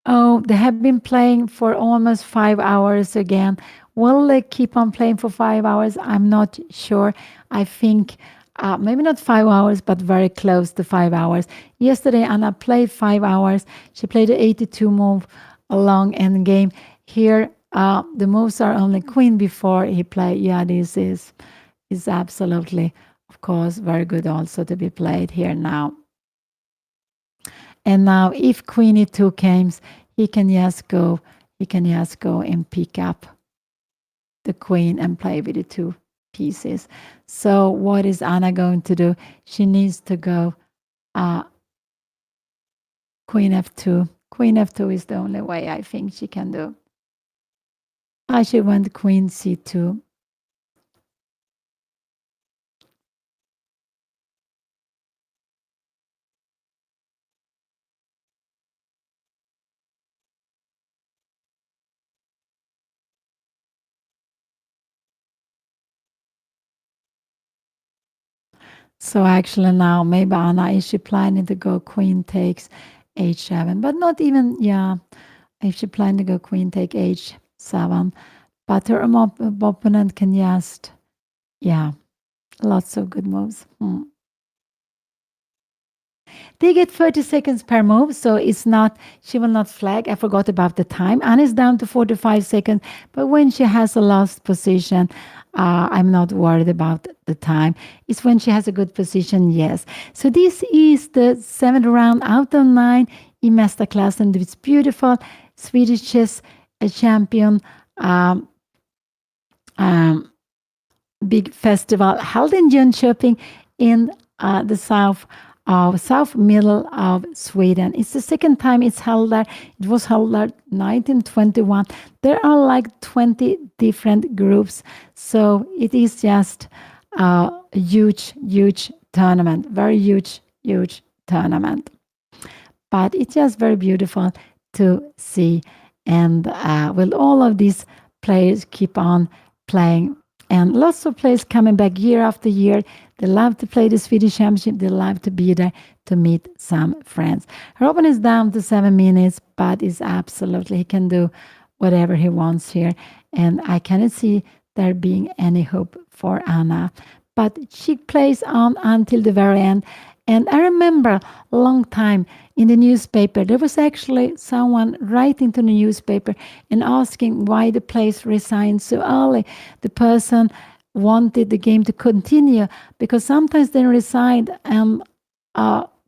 Oh, they have been playing for almost 5 hours again. Will they keep on playing for 5 hours? I'm not sure. I think maybe not 5 hours, but very close to 5 hours. Yesterday, Anna played 5 hours. She played an 82 move long end game. Here, the moves are only queen before he played. Yeah, this is absolutely, of course, very good also to be played here now. And now if queen e2 comes, he can just go and pick up the queen and play with the two pieces. So what is Anna going to do? She needs to go queen f2. Queen f2 is the only way I think she can do. I should went queen c2. So actually now maybe Anna, is she planning to go queen takes h7? But not even, yeah, if she planning to go queen take h7. But her opponent can just, yeah, lots of good moves. They get 30 seconds per move, so it's not, she will not flag. I forgot about the time. Anna's down to 45 seconds, but when she has a lost position, I'm not worried about the time. It's when she has a good position, yes. So this is the 7th round out of 9 in Masterclass, and it's beautiful. Swedish Chess Champion big festival held in Jönköping in the south middle of Sweden. It's the second time it's held there. It was held there 1921. There are like 20 different groups, so it is just a huge tournament, very huge tournament. But it's just very beautiful to see, and will all of these players keep on playing, and lots of players coming back year after year. They love to play the Swedish Championship. They love to be there to meet some friends. Her opponent is down to 7 minutes, but is absolutely, he can do whatever he wants here. And I cannot see there being any hope for Anna. But she plays on until the very end. And I remember a long time in the newspaper, there was actually someone writing to the newspaper and asking why the players resigned so early. The person wanted the game to continue because sometimes they resigned and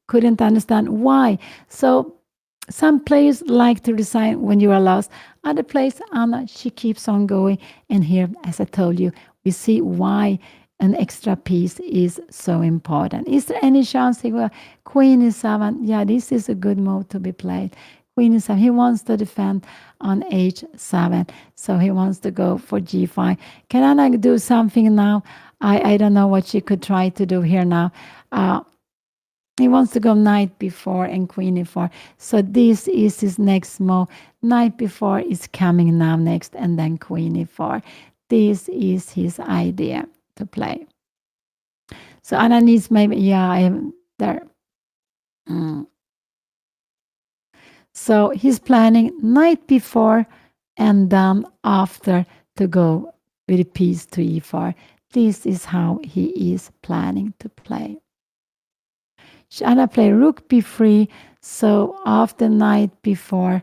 couldn't understand why. So some players like to resign when you are lost. Other players, Anna, she keeps on going. And here, as I told you, we see why an extra piece is so important. Is there any chance he will? Queen is 7. Yeah, this is a good move to be played. Queen is 7. He wants to defend on h7. So he wants to go for g5. Can Anna do something now? I don't know what she could try to do here now. He wants to go knight b4 and queen e4. So this is his next move. Knight b4 is coming now next, and then queen e4. This is his idea to play. So Anna needs maybe, yeah, I am there. So he's planning knight b4 and then after to go with a piece to e4. This is how he is planning to play. Anna play rook b3. So after knight b4,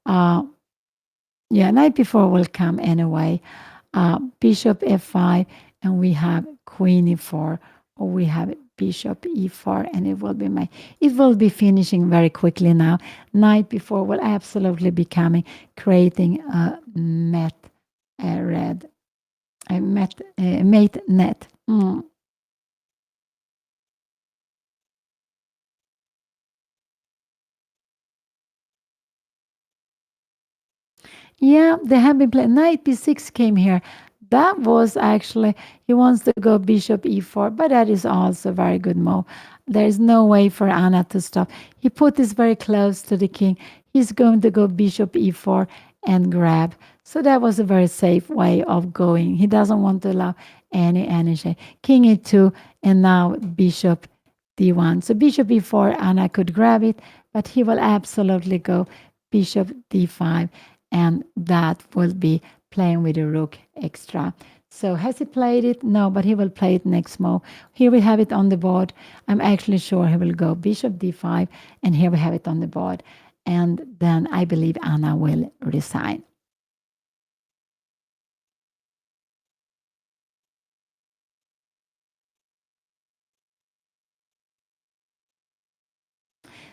knight b4 will come anyway. Bishop f5, and we have queen e4, or we have bishop e4, and it will be finishing very quickly now. Knight b4 will absolutely be coming, creating a mate net. Yeah, they have been playing. Knight b6 came here. That was actually, he wants to go bishop e4, but that is also a very good move. There is no way for Anna to stop. He put this very close to the king. He's going to go bishop e4 and grab. So that was a very safe way of going. He doesn't want to allow any shade. King e2, and now bishop d1. So bishop e4, Anna could grab it, but he will absolutely go bishop d5, and that will be playing with the rook extra. So has he played it? No, but he will play it next move. Here we have it on the board. I'm actually sure he will go bishop d5, and here we have it on the board. And then I believe Anna will resign.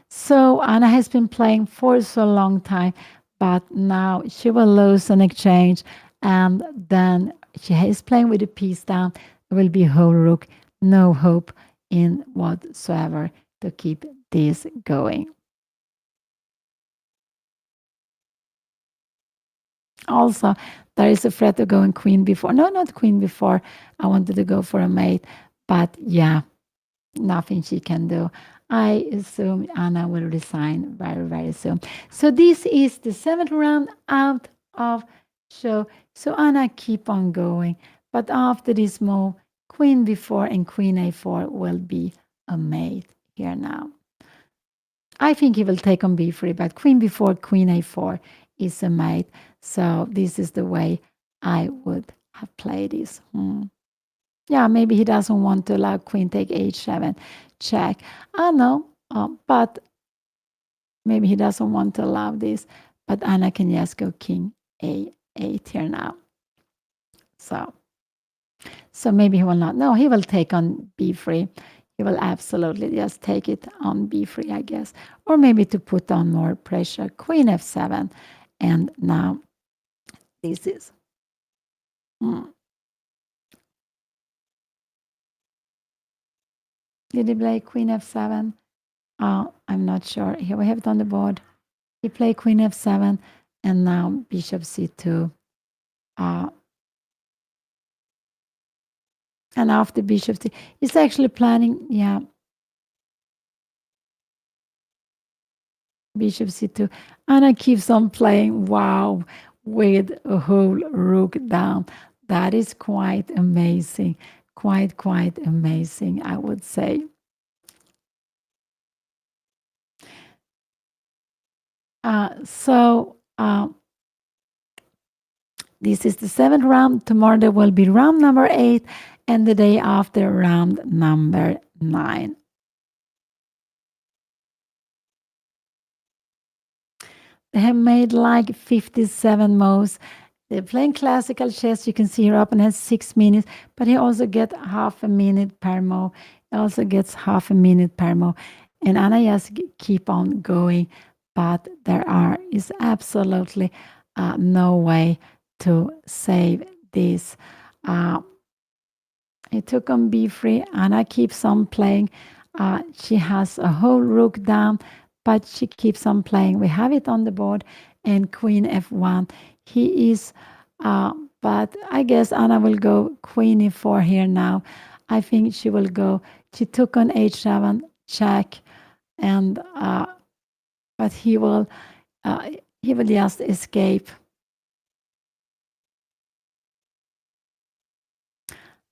So Anna has been playing for so long time, but now she will lose an exchange, and then she is playing with the piece down. There will be whole rook, no hope in whatsoever to keep this going. Also, there is a threat of going queen before. No, not queen before. I wanted to go for a mate, but yeah, nothing she can do. I assume Anna will resign very, very soon. So this is the 7th round out of show. So Anna keep on going. But after this move, queen b4 and queen a4 will be a mate here now. I think he will take on b3, but queen b4, queen a4 is a mate. So this is the way I would have played this. Yeah, maybe he doesn't want to allow queen take h7 check. I know, but maybe he doesn't want to allow this. But Anna can just go king a8 here now. So maybe he will not. No, he will take on b3. He will absolutely just take it on b3, I guess. Or maybe to put on more pressure. Queen f7. And now this is. Did he play queen f7? I'm not sure. Here we have it on the board. He played queen f7, and now bishop c2. And after bishop c, he's actually planning, yeah, bishop c2. Anna keeps on playing, wow, with a whole rook down. That is quite amazing. Quite amazing, I would say. This is the 7th round. Tomorrow there will be round number 8, and the day after round number 9. They have made like 57 moves. They're playing classical chess. You can see her opponent has 6 minutes, but he also gets half a minute per move. He also gets half a minute per move. And Anna just keep on going, but is absolutely no way to save this. He took on b3. Anna keeps on playing. She has a whole rook down, but she keeps on playing. We have it on the board, and queen f1. He is, but I guess Anna will go queen e4 here now. I think she will go. She took on h7, check, and but he will just escape.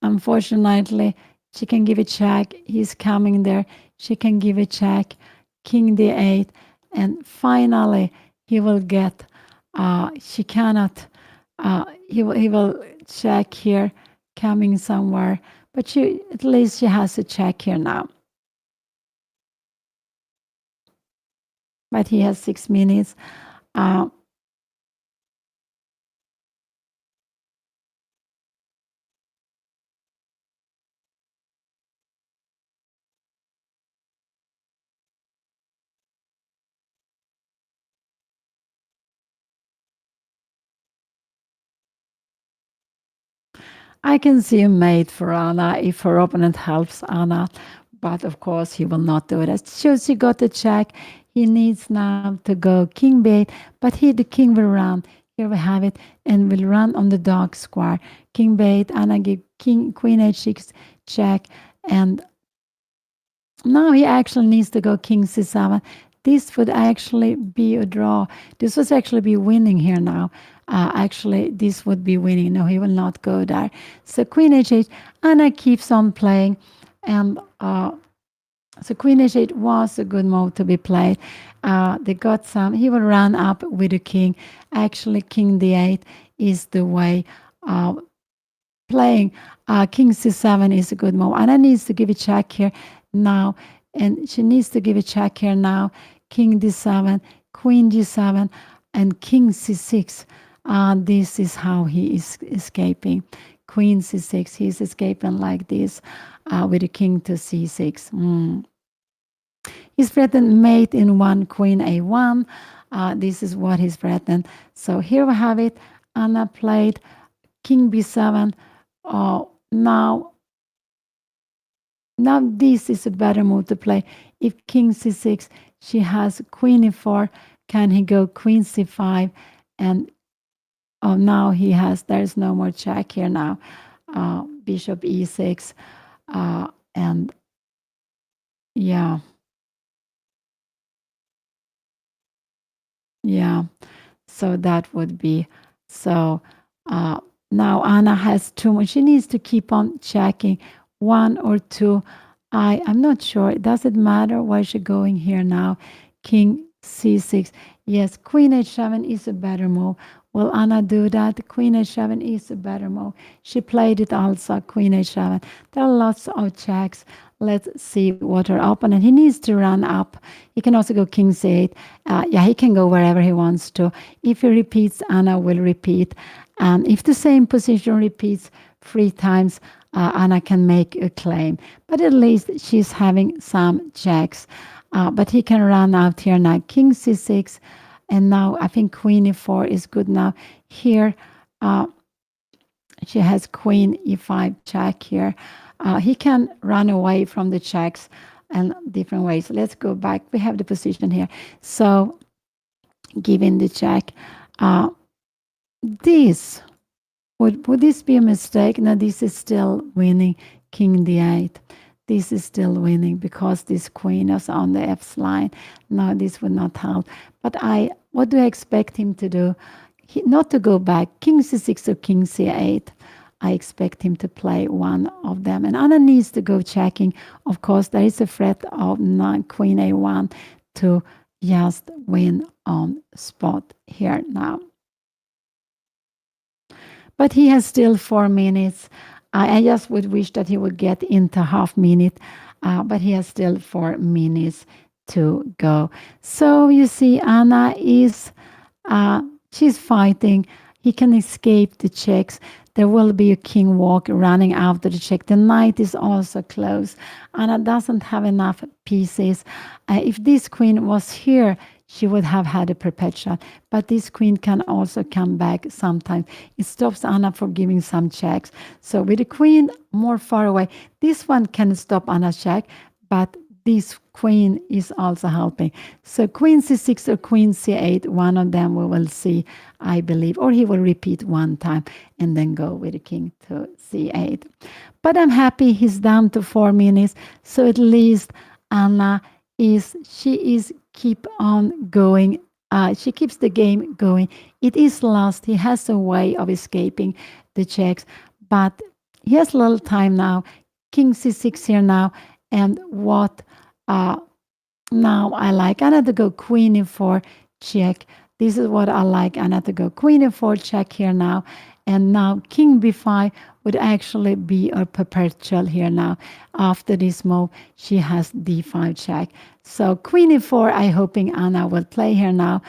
Unfortunately, she can give a check. He's coming there. She can give a check. King d8, and finally he will get. She cannot. He will check here, coming somewhere. But at least she has a check here now. But he has 6 minutes. I can see a mate for Anna if her opponent helps Anna, but of course he will not do it. So she got a check. He needs now to go king b8, but here the king will run. Here we have it, and will run on the dark square. King b8, Anna give queen h6 check, and now he actually needs to go king c7. This would actually be a draw. This would actually be winning here now. Actually, this would be winning. No, he will not go there. So queen h8, Anna keeps on playing, and so queen h8 was a good move to be played. They got some. He will run up with the king. Actually, king d8 is the way. Playing king c7 is a good move. Anna needs to give a check here now, and she needs to give a check here now. King d7, queen g7, and king c6. This is how he is escaping. Queen c6, he's escaping like this with the king to c6. He's threatened mate in one, queen a1. This is what he's threatened. So here we have it. Anna played king b7. Now this is a better move to play. If king c6, she has queen e4. Can he go queen c5? And now he has, there's no more check here now. Bishop e6. And yeah. Yeah. So that would be, so now Anna has too much. She needs to keep on checking 1 or 2. I'm not sure. Does it matter why she's going here now? King c6. Yes, queen h7 is a better move. Will Anna do that? Queen h7 is a better move. She played it also, queen h7. There are lots of checks. Let's see what her opponent. He needs to run up. He can also go king c8. Yeah, he can go wherever he wants to. If he repeats, Anna will repeat. And if the same position repeats 3 times, Anna can make a claim. But at least she's having some checks. But he can run out here now. King c6. And now I think queen e4 is good now. Here, she has queen e5 check here. He can run away from the checks and different ways. Let's go back. We have the position here. So, given the check, this would this be a mistake? No, this is still winning. King d8. This is still winning because this queen is on the F's line. No, this would not help. But what do I expect him to do? Not to go back. King c6 or king c8. I expect him to play one of them. And Anna needs to go checking. Of course, there is a threat of queen a1 to just win on spot here now. But he has still 4 minutes. I just would wish that he would get into half minute. But he has still 4 minutes to go. So you see, Anna is She's fighting. He can escape the checks. There will be a king walk running after the check. The knight is also close. Anna doesn't have enough pieces. If this queen was here, she would have had a perpetual. But this queen can also come back sometimes. It stops Anna from giving some checks. So with the queen more far away, this one can stop Anna's check, but this queen is also helping. So queen c6 or queen c8, one of them we will see, I believe, or he will repeat one time and then go with the king to c8. But I'm happy he's down to 4 minutes. So at least Anna she is keep on going. She keeps the game going. It is lost. He has a way of escaping the checks, but he has a little time now. King c6 here now. And what now I like Anna to go queen e4 check. This is what I like Anna to go queen e4 check here now. And now king b5 would actually be a perpetual here now. After this move, she has d5 check. So queen e4, I hoping Anna will play here now.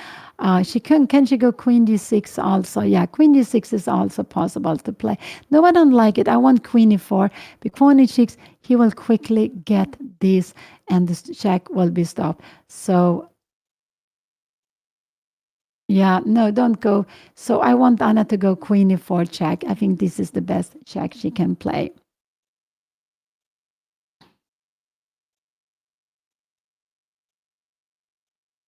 She can she go queen d6 also? Yeah, queen d6 is also possible to play. No, I don't like it. I want queen e4. But queen e6, he will quickly get this and the check will be stopped. So yeah, no, don't go. So I want Anna to go queen e4 check. I think this is the best check she can play.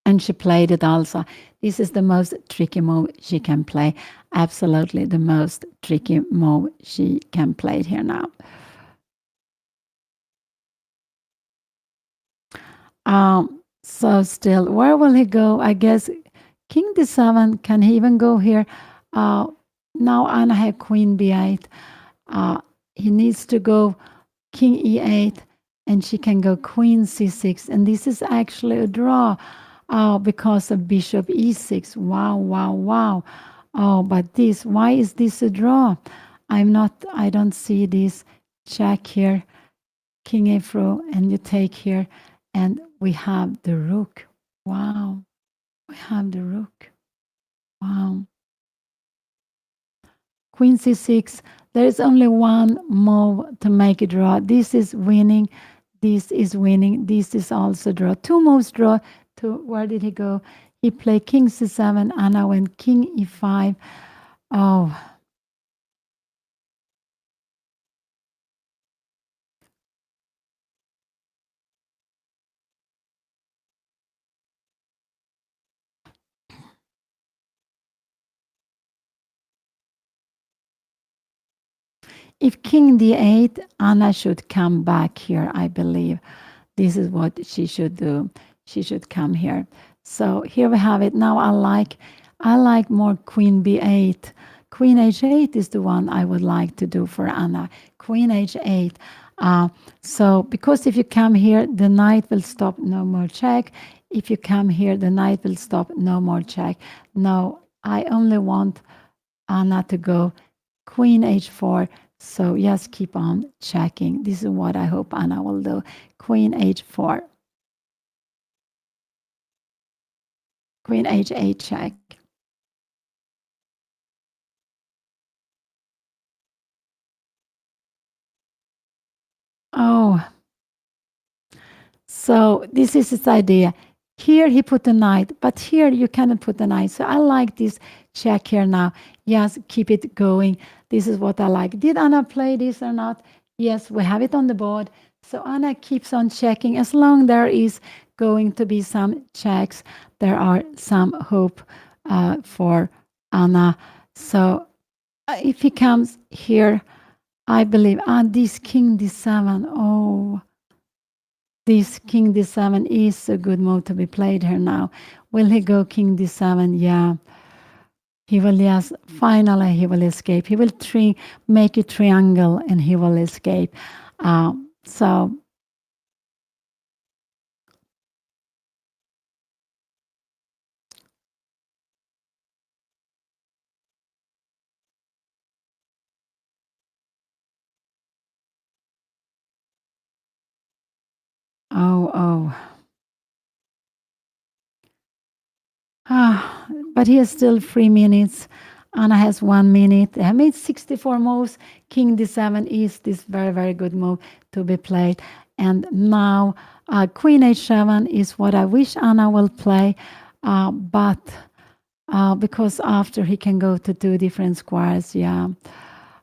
And she played it also. This is the most tricky move she can play. Absolutely the most tricky move she can play here now. So still, where will he go? I guess king d7. Can he even go here? Now Anna had queen b8. He needs to go king e8, and she can go queen c6. And this is actually a draw because of bishop e6. Wow, wow, wow. Oh, but this, why is this a draw? I don't see this check here. King a4, and you take here, and we have the rook. Wow, we have the rook. Wow. Queen c6. There is only one move to make a draw. This is winning. This is winning. This is also draw. Two moves draw. To where did he go? He played king c7. Anna went king e5. Oh, if king d8, Anna should come back here, I believe. This is what she should do. She should come here. So here we have it. Now I like more queen b8. Queen h8 is the one I would like to do for Anna. Queen h8. So because if you come here, the knight will stop, no more check. If you come here, the knight will stop, no more check. No, I only want Anna to go queen h4. So just keep on checking. This is what I hope Anna will do. Queen h4. Queen h8 check. Oh, so this is his idea. Here he put the knight, but here you cannot put the knight. So I like this check here now. Yes, keep it going. This is what I like. Did Anna play this or not? Yes, we have it on the board. So Anna keeps on checking. As long there is going to be some checks, there are some hope for Anna. So if he comes here, I believe, this king d7. Oh, this king d7 is a good move to be played here now. Will he go king d7? Yeah. He will, yes, finally he will escape. He will make a triangle and he will escape. So, oh, oh. but he has still 3 minutes. Anna has 1 minute. They have made 64 moves. King d7 is this very, very good move to be played. And now Queen h7 is what I wish Anna will play, but because after he can go to two different squares, yeah.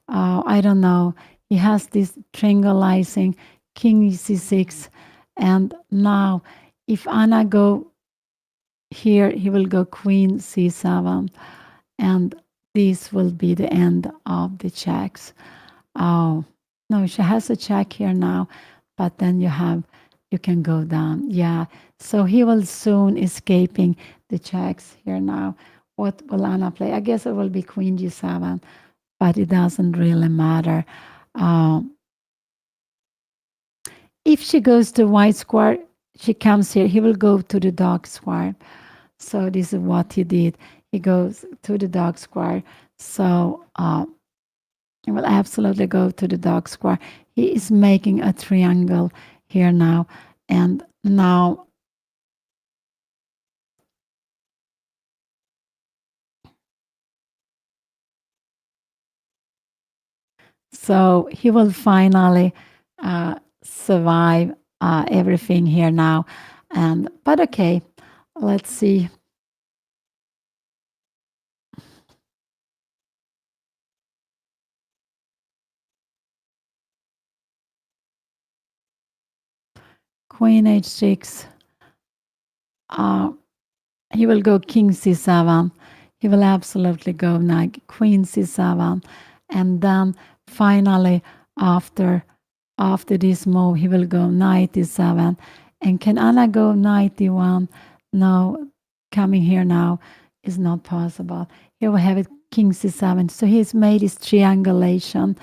I don't know. He has this triangulizing king c6, and now if Anna go here, he will go queen c7, and this will be the end of the checks. Oh no, she has a check here now, but then you can go down. Yeah, so he will soon escaping the checks here now. What will Anna play? I guess it will be queen g7, but it doesn't really matter. If she goes to white square, she comes here. He will go to the dark square. So this is what he did. He goes to the dark square. So he will absolutely go to the dark square. He is making a triangle here now. And now so he will finally survive everything here now. But okay, let's see. Queen h6. He will go king c7. He will absolutely go knight queen c7, and then finally after this move he will go knight e7. And can Anna go knight e1? No, coming here now is not possible. Here we have it king c7. So he's made his triangulation,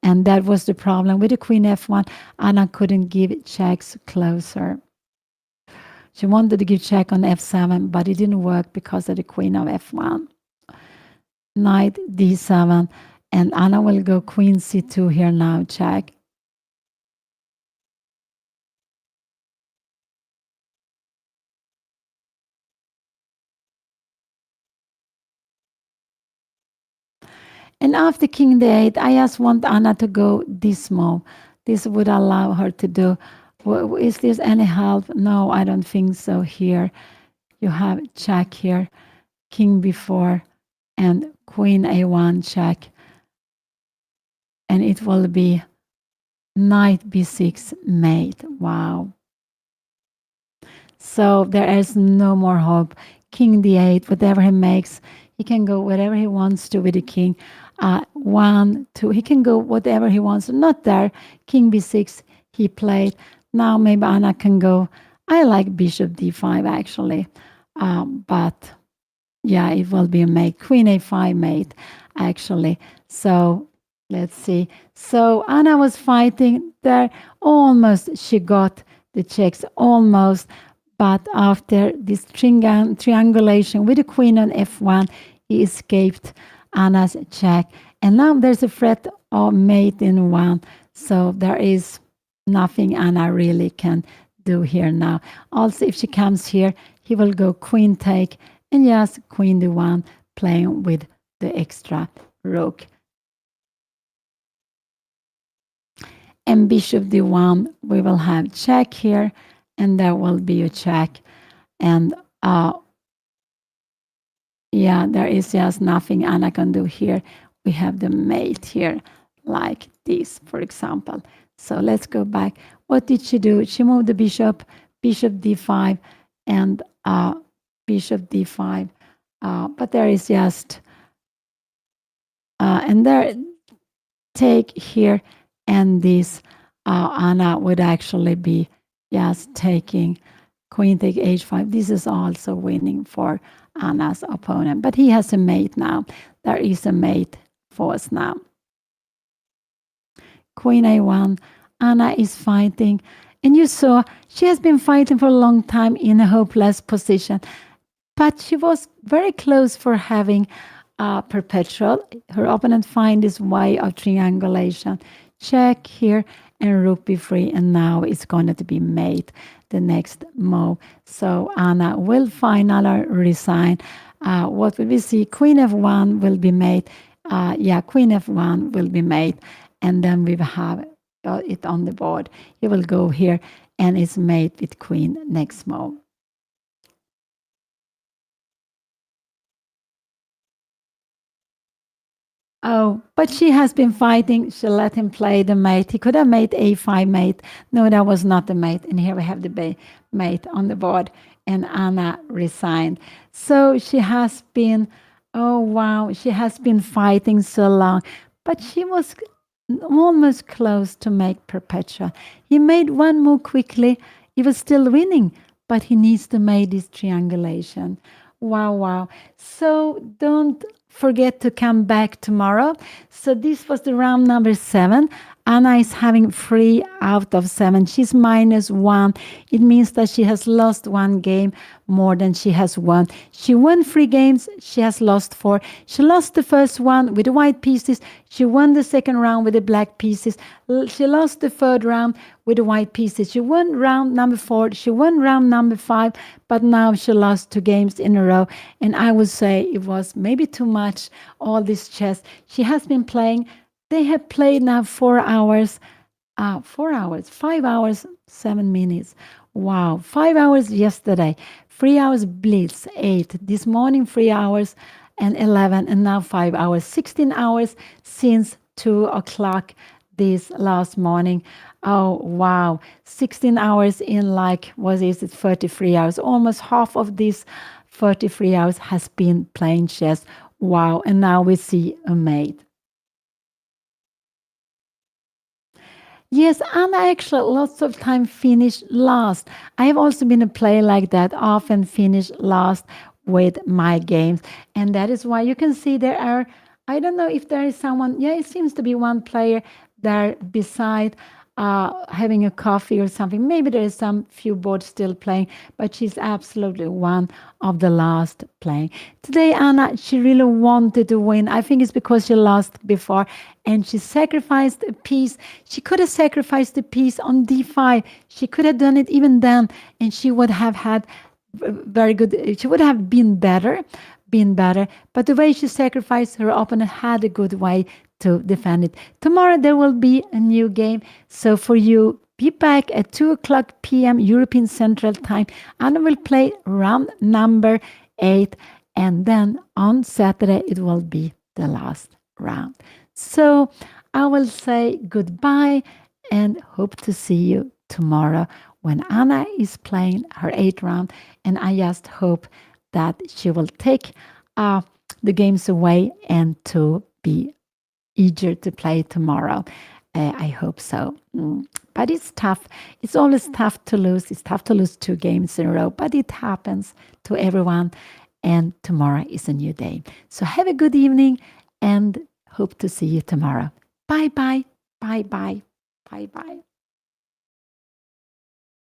and that was the problem with the queen f1. Anna couldn't give checks closer. She wanted to give check on f7, but it didn't work because of the queen of f1. Knight d7, and Anna will go queen c2 here now, check. And after king d8, I just want Anna to go this move. This would allow her to do. Is this any help? No, I don't think so. Here you have check here, king b4, and queen a1 check. And it will be knight b6 mate. Wow. So there is no more hope. King d8, whatever he makes, he can go whatever he wants to with the king. 1, 2, he can go whatever he wants. Not there. King b6, he played. Now maybe Anna can go. I like bishop d5 actually, but yeah, it will be a mate. Queen a5 mate actually. So let's see. So Anna was fighting there. Almost she got the checks, almost. But after this triangulation with the queen on f1, he escaped Anna's check. And now there's a threat of mate in 1. So there is nothing Anna really can do here now. Also, if she comes here, he will go queen take, and yes, queen d1, playing with the extra rook. And bishop d1, we will have check here, and there will be a check. And yeah, there is just nothing Anna can do here. We have the mate here, like this, for example. So let's go back. What did she do? She moved the bishop d5, and bishop d5. But there is just, and there, take here, and this, Anna would actually be just taking queen take h5. This is also winning for Anna's opponent. But he has a mate now. There is a mate for us now. Queen a1. Anna is fighting. And you saw she has been fighting for a long time in a hopeless position. But she was very close for having perpetual. Her opponent find this way of triangulation. Check here. and rook b3, and now it's going to be mate, the next move. So Anna will finally resign. What will we see? Queen f1 will be mate. Queen f1 will be mate, and then we have it on the board. He will go here, and it's mate with queen next move. Oh, but she has been fighting. She let him play the mate. He could have made a5 mate. No, that was not the mate. And here we have the mate on the board. And Anna resigned. So she has been, oh wow, she has been fighting so long. But she was almost close to make Perpetua. He made one move quickly. He was still winning, but he needs to make this triangulation. Wow, wow. So don't forget to come back tomorrow. So this was the round number 7. Anna is having 3 out of 7. She's -1. It means that she has lost 1 game more than she has won. She won 3 games. She has lost 4. She lost the first one with the white pieces. She won the second round with the black pieces. She lost the third round with the white pieces. She won round number 4. She won round number 5. But now she lost 2 games in a row. And I would say it was maybe too much, all this chess. She has been playing. They have played now 4 hours, 5 hours, 7 minutes. Wow, 5 hours yesterday, 3 hours blitz, 8. This morning, 3 hours and 11, and now 5 hours, 16 hours since 2 o'clock this last morning. Oh, wow, 16 hours in like, what is it, 33 hours. Almost half of this 33 hours has been playing chess. Wow, and now we see a mate. Yes, and I actually lots of time finish last. I have also been a player like that, often finish last with my games. And that is why you can see there are, I don't know if there is someone, yeah, it seems to be one player there beside having a coffee or something. Maybe there is some few boards still playing, but she's absolutely one of the last playing. Today, Anna, she really wanted to win. I think it's because she lost before and she sacrificed a piece. She could have sacrificed a piece on d5. She could have done it even then, and she would have had very good, she would have been better. But the way she sacrificed, her opponent had a good way to defend it. Tomorrow there will be a new game. So for you, be back at 2:00 p.m. European Central Time. Anna will play round number 8. And then on Saturday, it will be the last round. So I will say goodbye and hope to see you tomorrow when Anna is playing her 8th round. And I just hope that she will take the games away and to be eager to play tomorrow. I hope so. But it's tough. It's always tough to lose. It's tough to lose 2 games in a row, but it happens to everyone. And tomorrow is a new day. So have a good evening and hope to see you tomorrow. Bye bye. Bye bye. Bye bye.